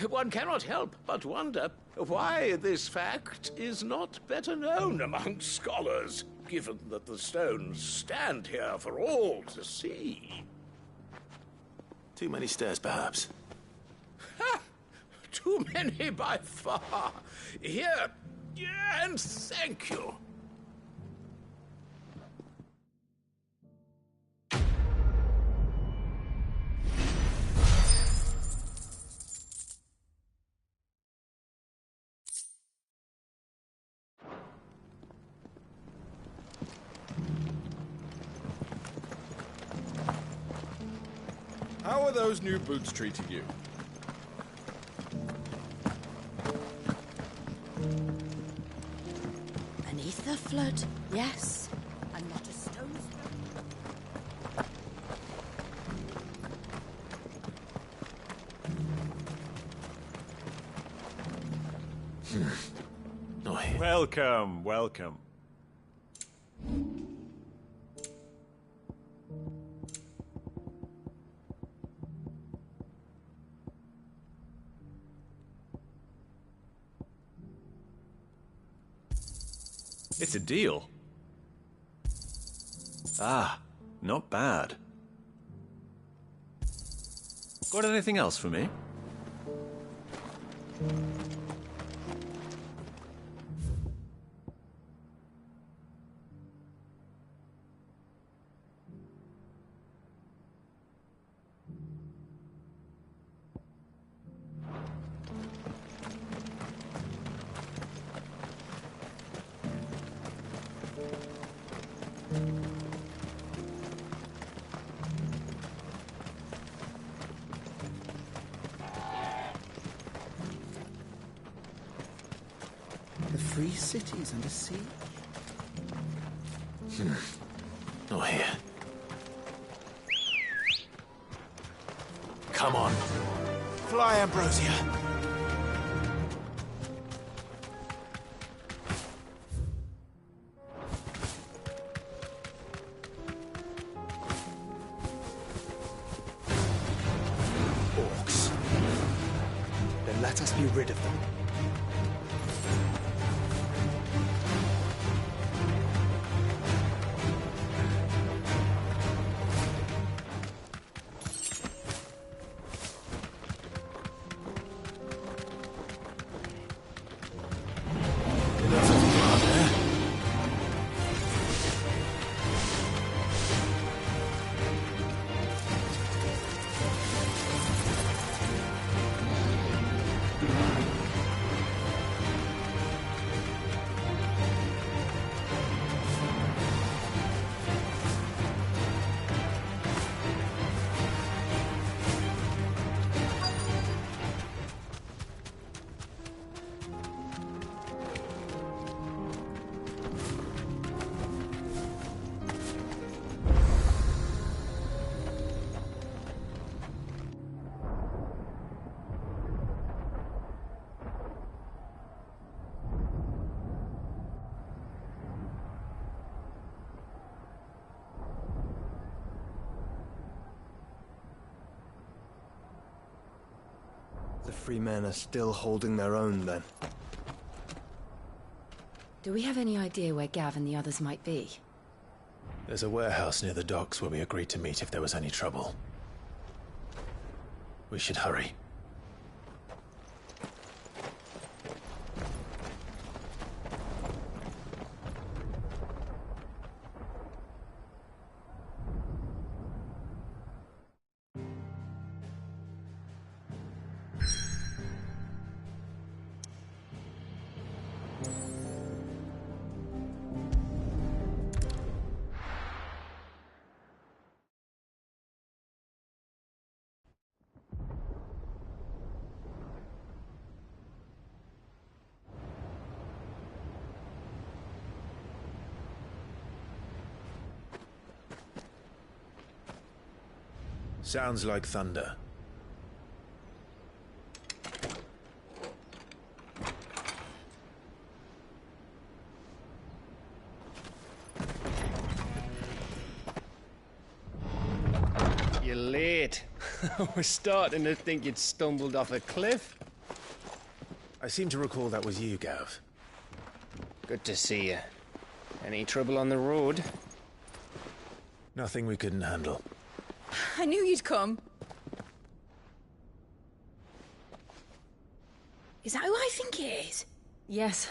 one cannot help but wonder why this fact is not better known among scholars, given that the stones stand here for all to see. Too many stairs, perhaps. Ha! Too many by far. Here, and thank you. How are those new boots treating you? Beneath the flood, yes. And not a stone's throw. Welcome, welcome. It's a deal. Ah, not bad. Got anything else for me? The free cities under siege? Not here. Come on. Fly, Ambrosia. Orcs. Then let us be rid of them. The free men are still holding their own, then. Do we have any idea where Gav and the others might be? There's a warehouse near the docks where we agreed to meet if there was any trouble. We should hurry. Sounds like thunder. You're late. I was starting to think you'd stumbled off a cliff. I seem to recall that was you, Gav. Good to see you. Any trouble on the road? Nothing we couldn't handle. I knew you'd come. Is that who I think it is? Yes.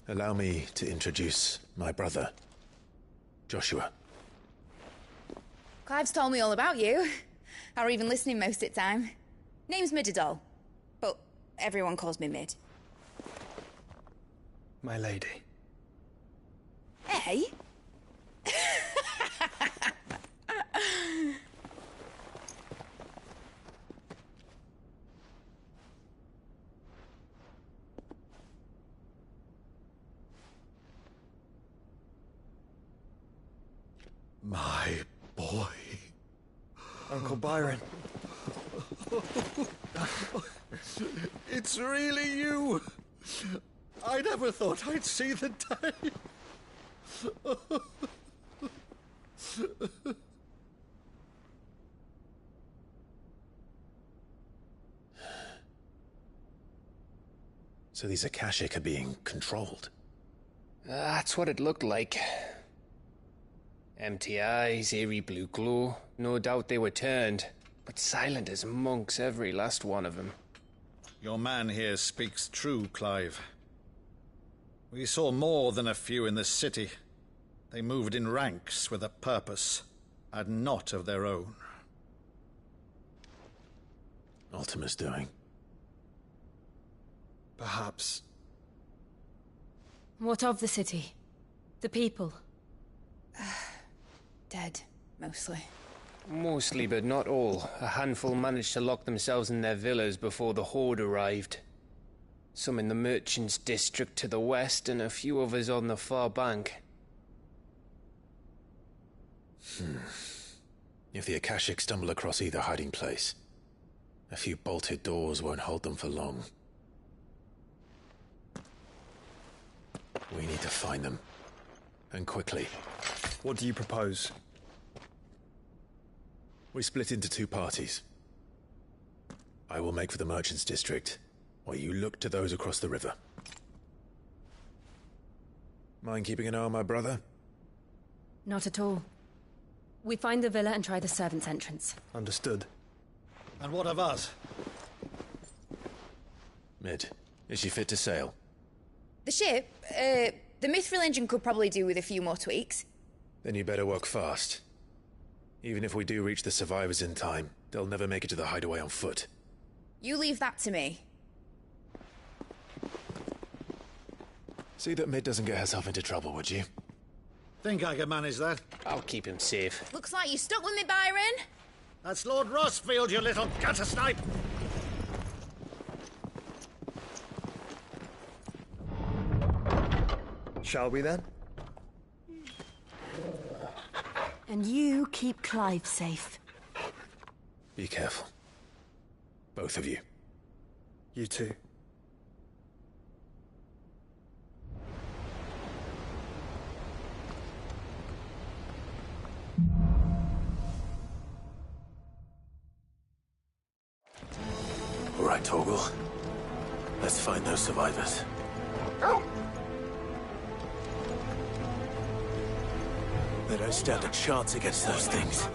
Allow me to introduce my brother, Joshua. Clive's told me all about you. Or even listening most of the time. Name's Midadol, but everyone calls me Mid. My lady. Hey? My boy. Uncle Byron. It's really you. I never thought I'd see the day. So these Akashic are being controlled? That's what it looked like. Empty eyes, eerie blue glow. No doubt they were turned, but silent as monks, every last one of them. Your man here speaks true, Clive. We saw more than a few in this city. They moved in ranks with a purpose, and not of their own. Ultima's doing. Perhaps. What of the city? The people? Dead, mostly. Mostly, but not all. A handful managed to lock themselves in their villas before the Horde arrived. Some in the Merchants' District to the west, and a few others on the far bank. If the Akashic stumble across either hiding place, a few bolted doors won't hold them for long. We need to find them. And quickly. What do you propose? We split into two parties. I will make for the Merchants' District, while you look to those across the river. Mind keeping an eye on my brother? Not at all. We find the villa and try the servants' entrance. Understood. And what of us? Mid, is she fit to sail? The ship, the Mithril engine could probably do with a few more tweaks. Then you better work fast. Even if we do reach the survivors in time, they'll never make it to the hideaway on foot. You leave that to me. See that Mid doesn't get herself into trouble, would you? Think I can manage that? I'll keep him safe. Looks like you stuck with me, Byron. That's Lord Rossfield, you little gutter snipe! Shall we then? And you keep Clive safe. Be careful. Both of you. You too. All right, Torgal. Let's find those survivors. They don't stand a chance against those things.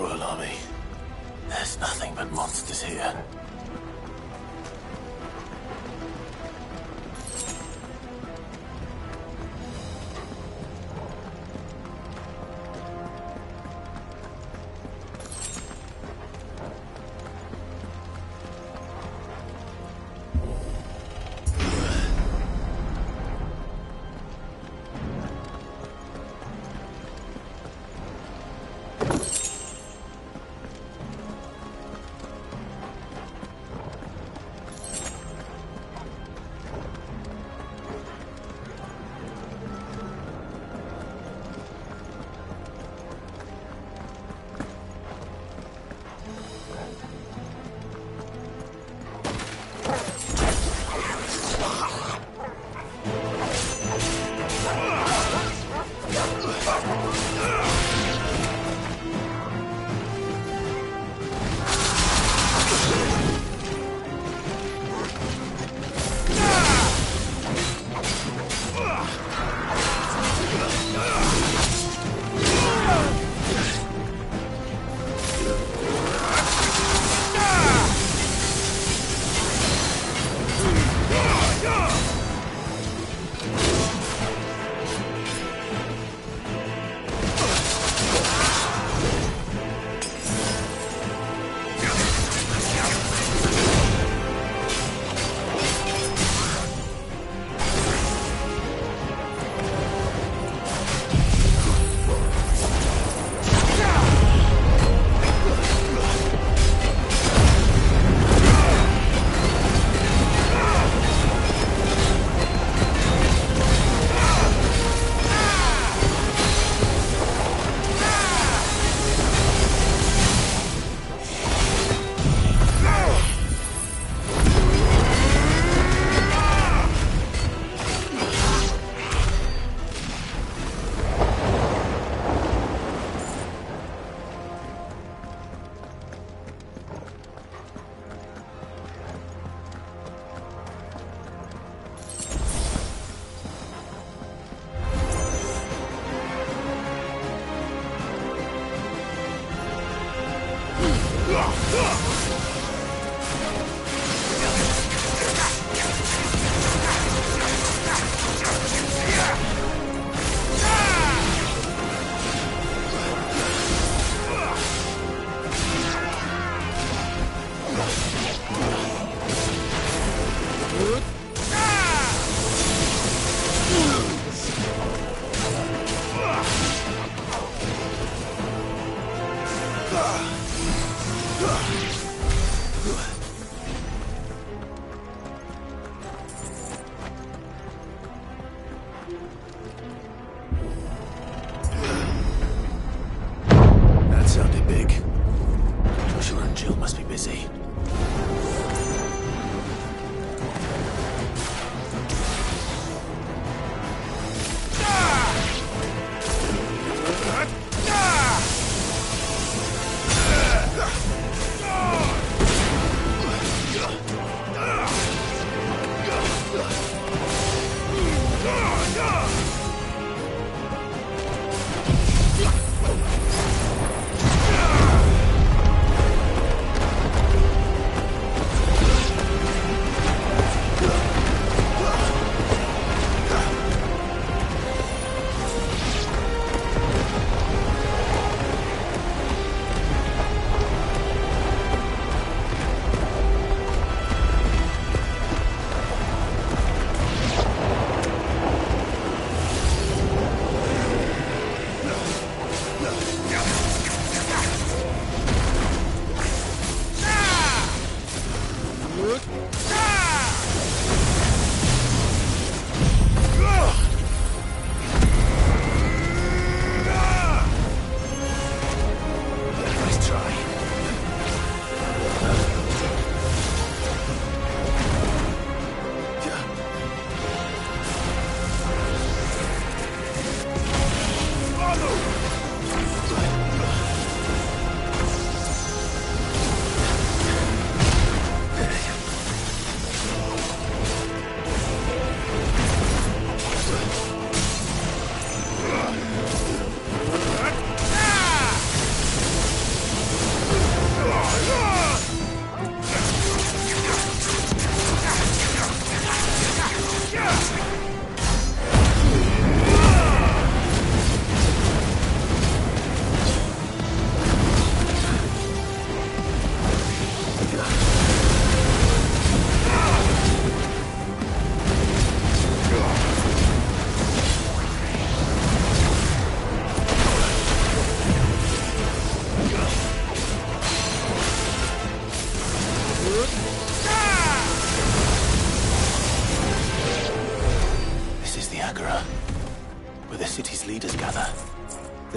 squirrel army. There's nothing but monsters here.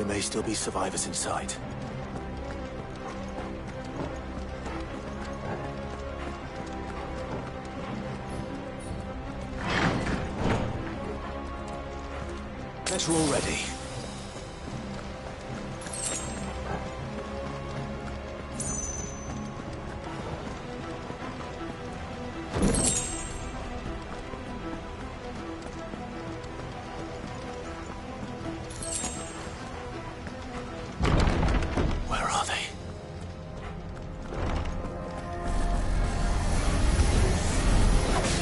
There may still be survivors inside. Better already. Where are they?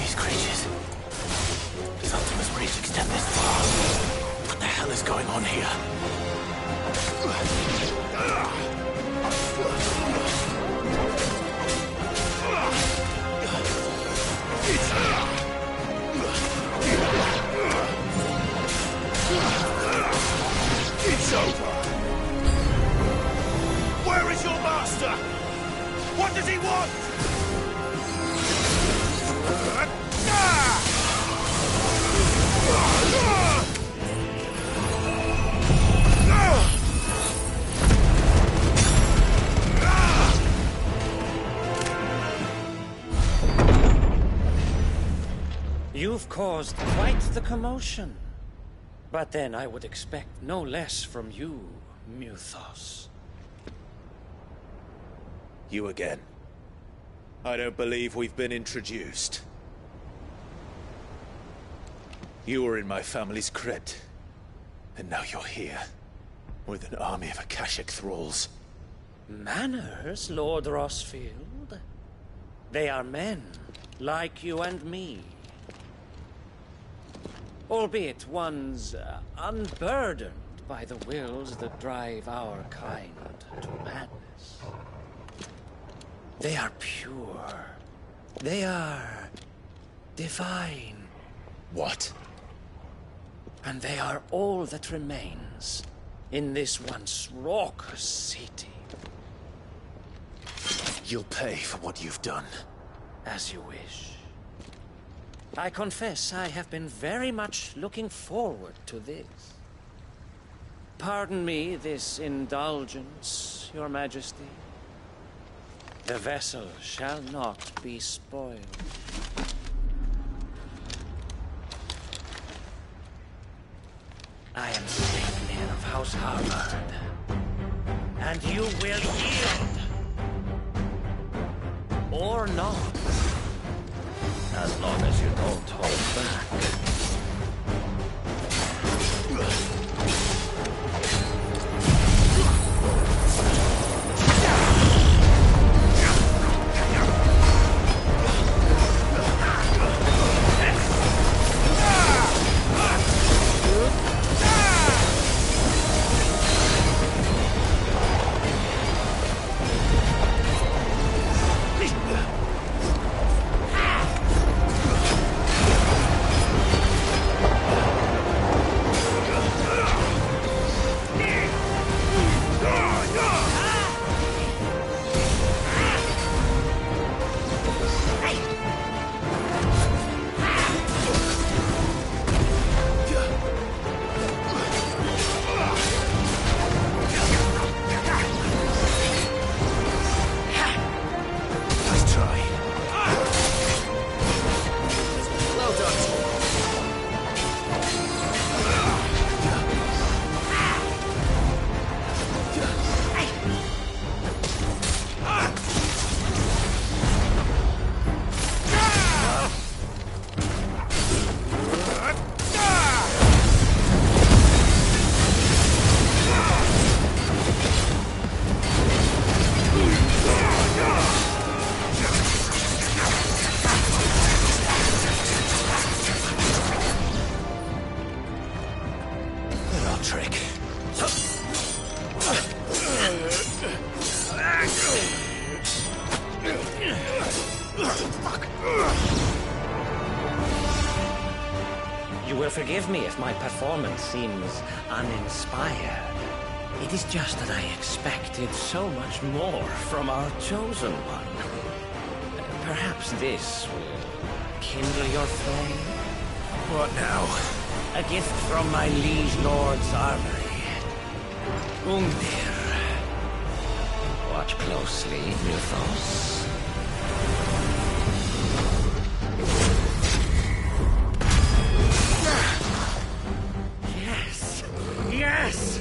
These creatures. Does Ultima's reach extend this far? What the hell is going on here? It's over! Where is your master? What does he want? You've caused quite the commotion. But then I would expect no less from you, Muthos. You again. I don't believe we've been introduced. You were in my family's crypt. And now you're here. With an army of Akashic thralls. Manners, Lord Rossfield? They are men, like you and me. Albeit ones unburdened by the wills that drive our kind to madness. They are pure. They are divine. What? And they are all that remains in this once raucous city. You'll pay for what you've done. As you wish. I confess I have been very much looking forward to this. Pardon me this indulgence, Your Majesty. The vessel shall not be spoiled. I am Sigmund of House Harvard, and you will yield. Or not. As long as you don't hold back. You will forgive me if my performance seems uninspired. It is just that I expected so much more from our chosen one. Perhaps this will kindle your flame? What now? A gift from my liege lord's armory. Undir. Watch closely, Mythos. Yes! Yes!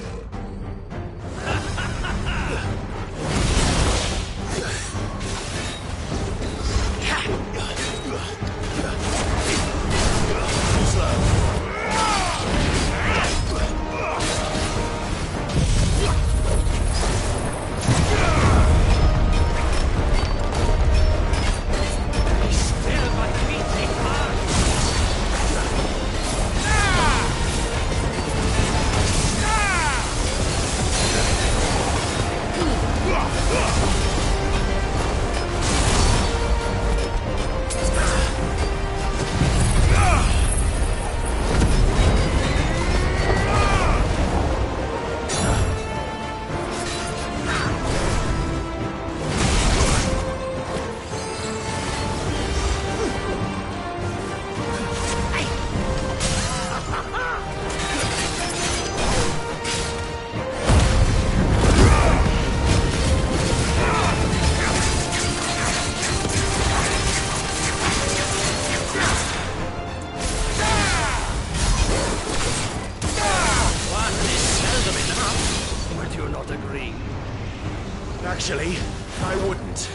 Actually, I wouldn't.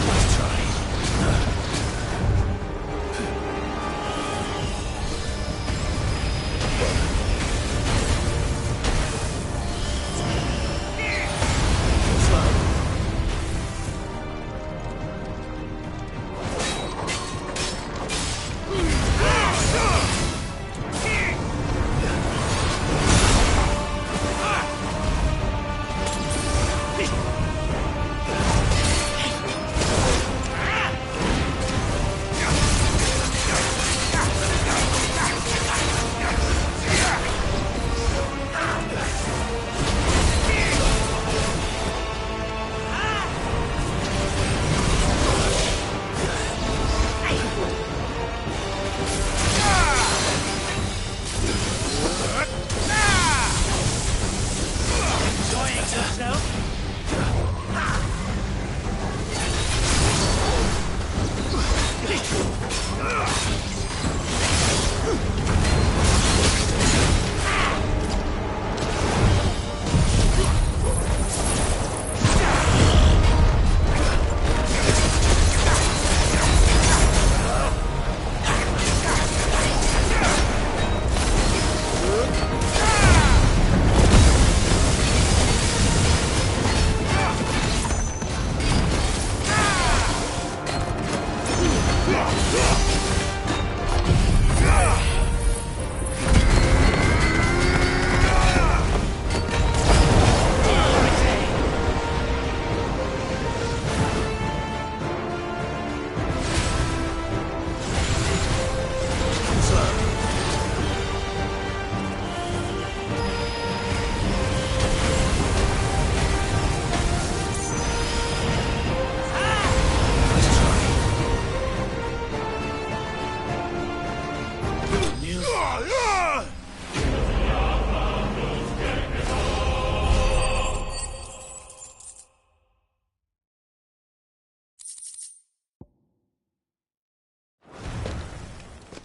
Let's try.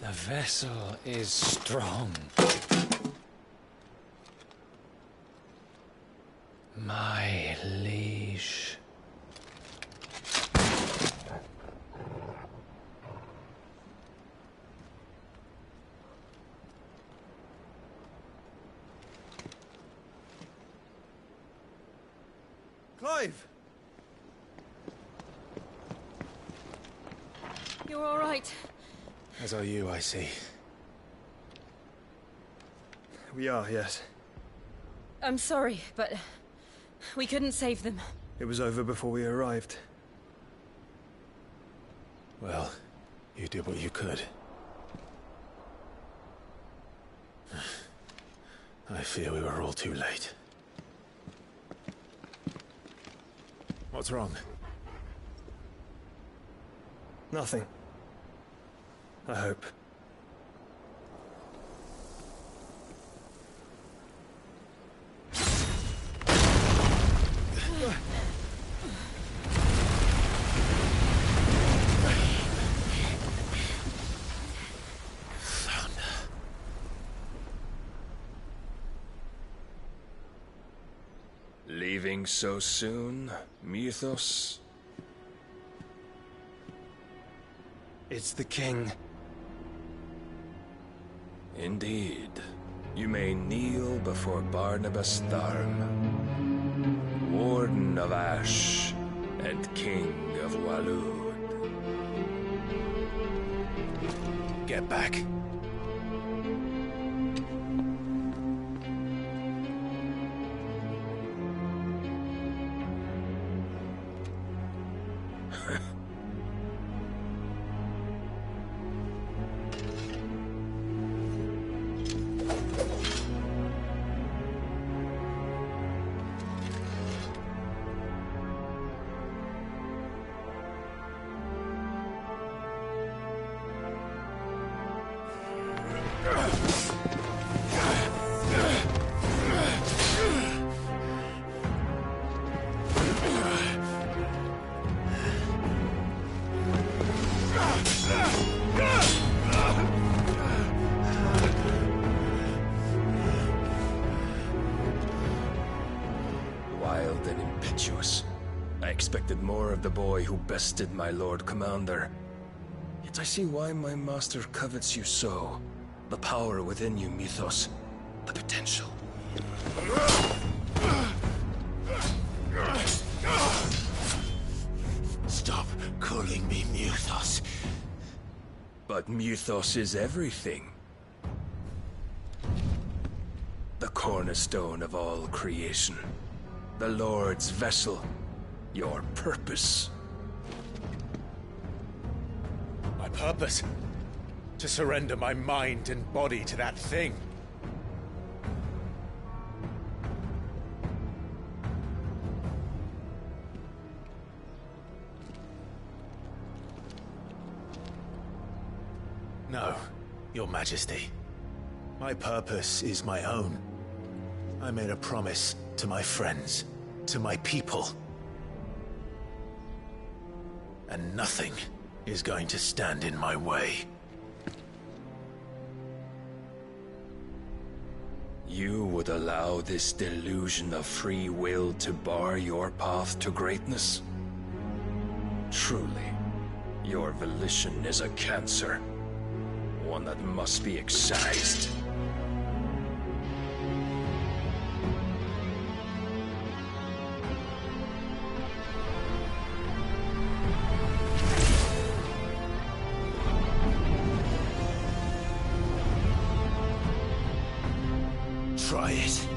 The vessel is strong. My liege. Clive! You're all right. As are you, I see. We are, yes. I'm sorry, but we couldn't save them. It was over before we arrived. Well, you did what you could. I fear we were all too late. What's wrong? Nothing. I hope. Leaving so soon, Mythos? It's the king. Indeed. You may kneel before Barnabas Tharm, Warden of Ash and King of Waloed. Get back. Wild and impetuous. I expected more of the boy who bested my Lord Commander. Yet I see why my master covets you so. The power within you, Mythos. The potential. Stop calling me Mythos. But Mythos is everything. The cornerstone of all creation. The Lord's vessel. Your purpose. My purpose? To surrender my mind and body to that thing. No, Your Majesty. My purpose is my own. I made a promise to my friends, to my people. And nothing is going to stand in my way. You would allow this delusion of free will to bar your path to greatness? Truly, your volition is a cancer. One that must be excised. Try it.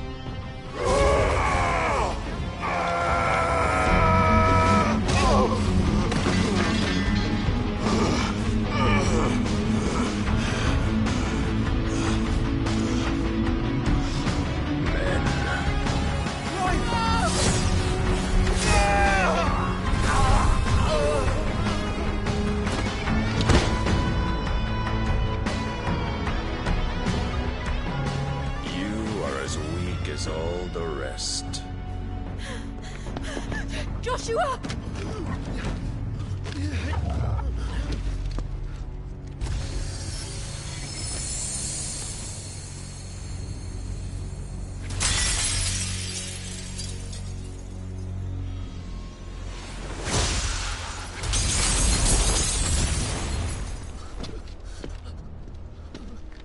All the rest. Joshua!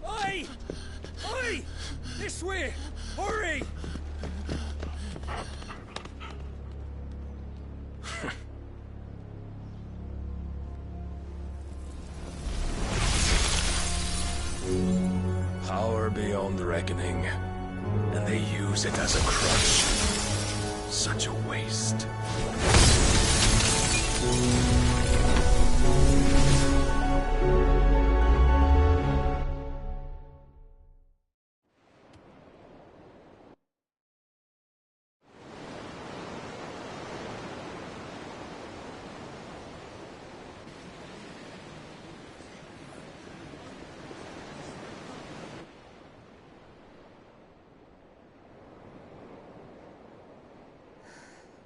Oi! Oi! This way! Hurry! Power beyond reckoning, and they use it as a crutch. Such a waste.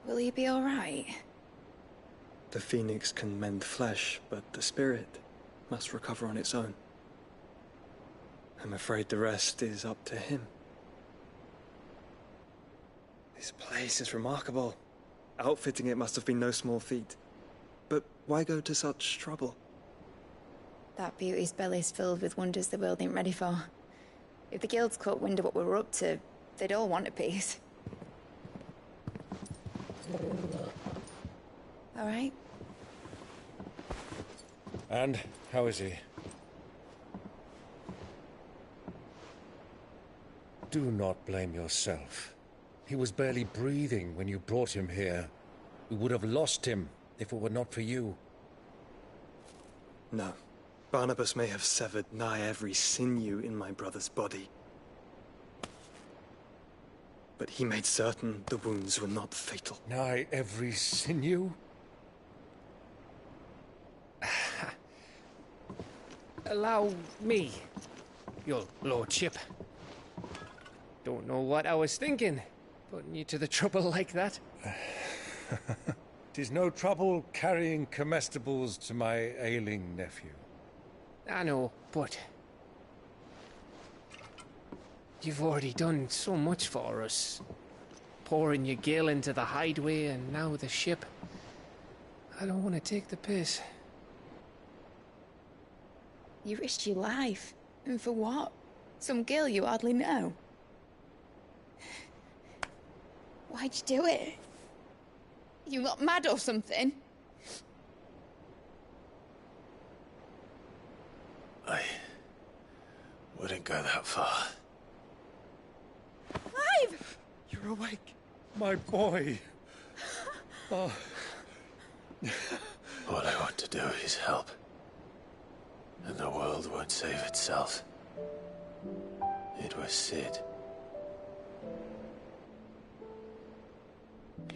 Will you be all right? The phoenix can mend flesh, but the spirit must recover on its own. I'm afraid the rest is up to him. This place is remarkable. Outfitting it must have been no small feat. But why go to such trouble? That beauty's belly's filled with wonders the world ain't ready for. If the guilds caught wind of what we were up to, they'd all want a piece. All right? And how is he? Do not blame yourself. He was barely breathing when you brought him here. We would have lost him if it were not for you. No. Barnabas may have severed nigh every sinew in my brother's body. But he made certain the wounds were not fatal. Nigh every sinew? Allow me, your lordship. Don't know what I was thinking, putting you to the trouble like that. 'Tis no trouble carrying comestibles to my ailing nephew. I know, but you've already done so much for us. Pouring your gil into the hideaway and now the ship. I don't want to take the piss. You risked your life. And for what? Some girl you hardly know. Why'd you do it? You not mad or something? I wouldn't go that far. Clive! You're awake. My boy. Oh. All I want to do is help. And the world won't save itself. It was Sid.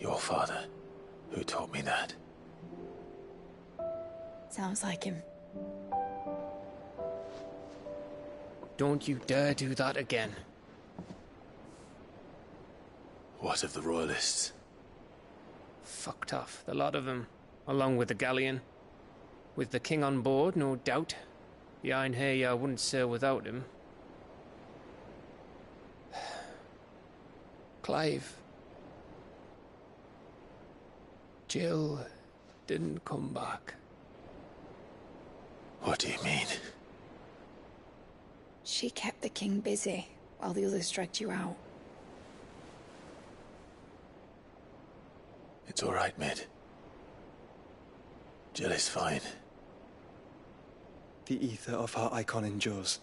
Your father, who taught me that. Sounds like him. Don't you dare do that again. What of the Royalists? Fucked off, the lot of them, along with the galleon. With the king on board, no doubt. The Iron Hair wouldn't sail without him. Clive. Jill didn't come back. What do you mean? She kept the king busy while the others dragged you out. It's all right, Mid. Jill is fine. The ether of her icon endures.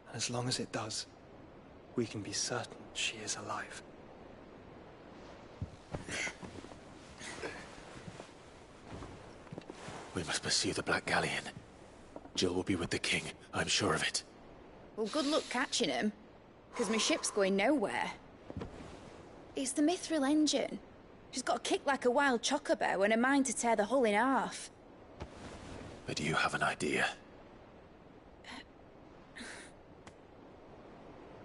And as long as it does, we can be certain she is alive. We must pursue the Black Galleon. Jill will be with the king, I'm sure of it. Well, good luck catching him, because my ship's going nowhere. It's the Mithril engine. She's got a kick like a wild chocobo and a mind to tear the hull in half. But you have an idea.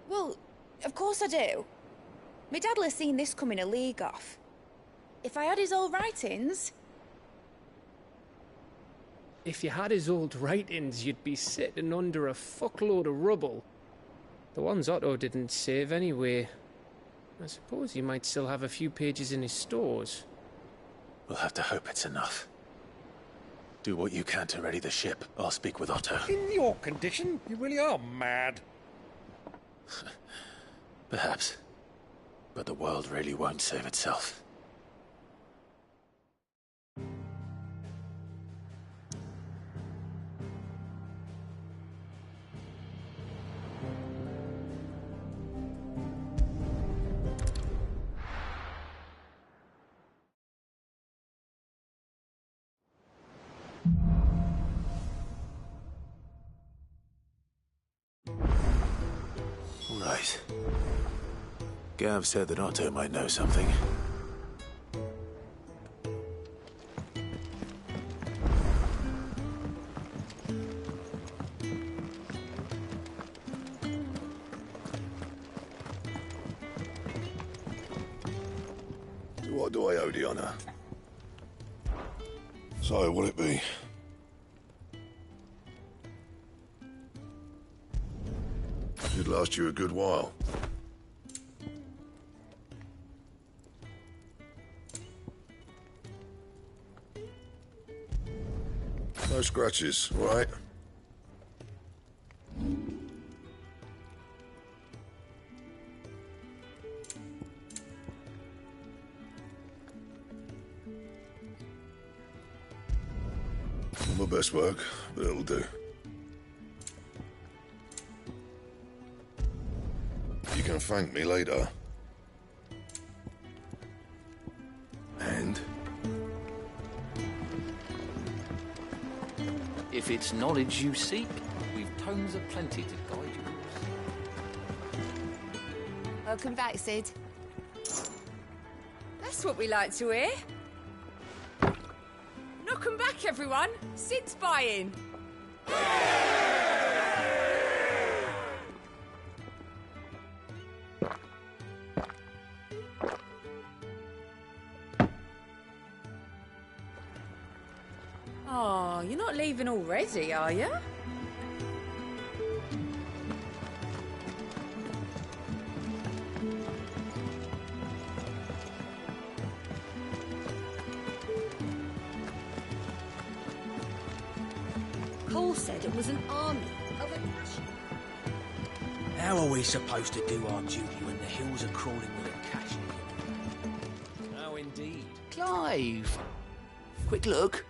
Well, of course I do. My dad'll have seen this coming a league off. If I had his old writings... If you had his old writings, you'd be sitting under a fuckload of rubble. The ones Otto didn't save anyway. I suppose he might still have a few pages in his stores. We'll have to hope it's enough. Do what you can to ready the ship. I'll speak with Otto. In your condition, you really are mad. Perhaps. But the world really won't save itself. Right. Gav said that Otto might know something. What do I owe the honor? So, will it be? It'd last you a good while. No scratches, right? Not my best work, but it'll do. You can thank me later. And? If it's knowledge you seek, we've tomes aplenty to guide you. Welcome back, Sid. That's what we like to hear. Knock 'em back, everyone. Sid's buying. Oh, you're not leaving already, are you? Cole said it was an army of aggression. How are we supposed to do our duty when the hills are crawling with a cash? How indeed. Clive! Quick look.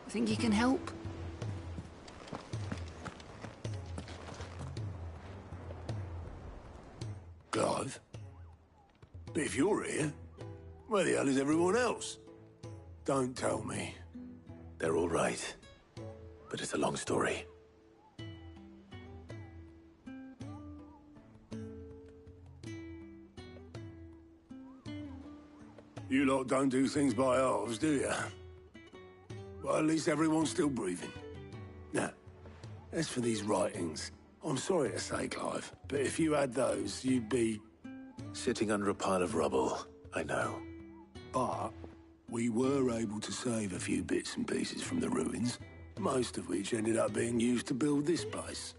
Think you can help? Clive? But if you're here, where the hell is everyone else? Don't tell me. They're all right. But it's a long story. You lot don't do things by halves, do you? Well, at least everyone's still breathing. Now, as for these writings, I'm sorry to say, Clive, but if you had those, you'd be... Sitting under a pile of rubble, I know. But we were able to save a few bits and pieces from the ruins, most of which ended up being used to build this place.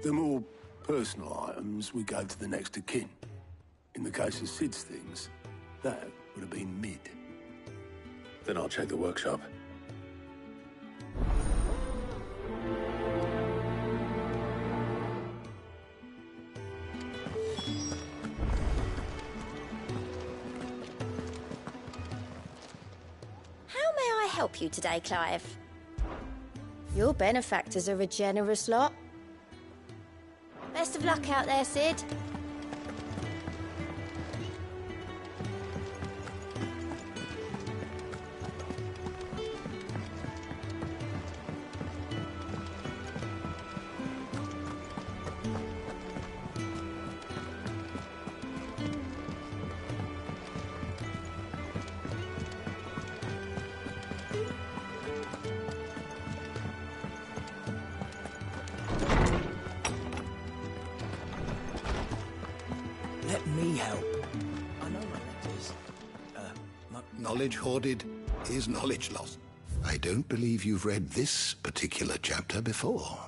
The more personal items we gave to the next of kin. In the case of Sid's things, that would have been mid. Then I'll check the workshop. How may I help you today, Clive? Your benefactors are a generous lot. Best of luck out there, Sid. Let me help. I know my letters. Knowledge hoarded is knowledge lost. I don't believe you've read this particular chapter before.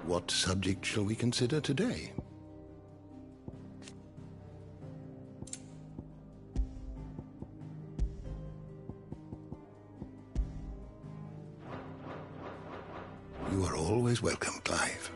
What subject shall we consider today? You are always welcome, Clive.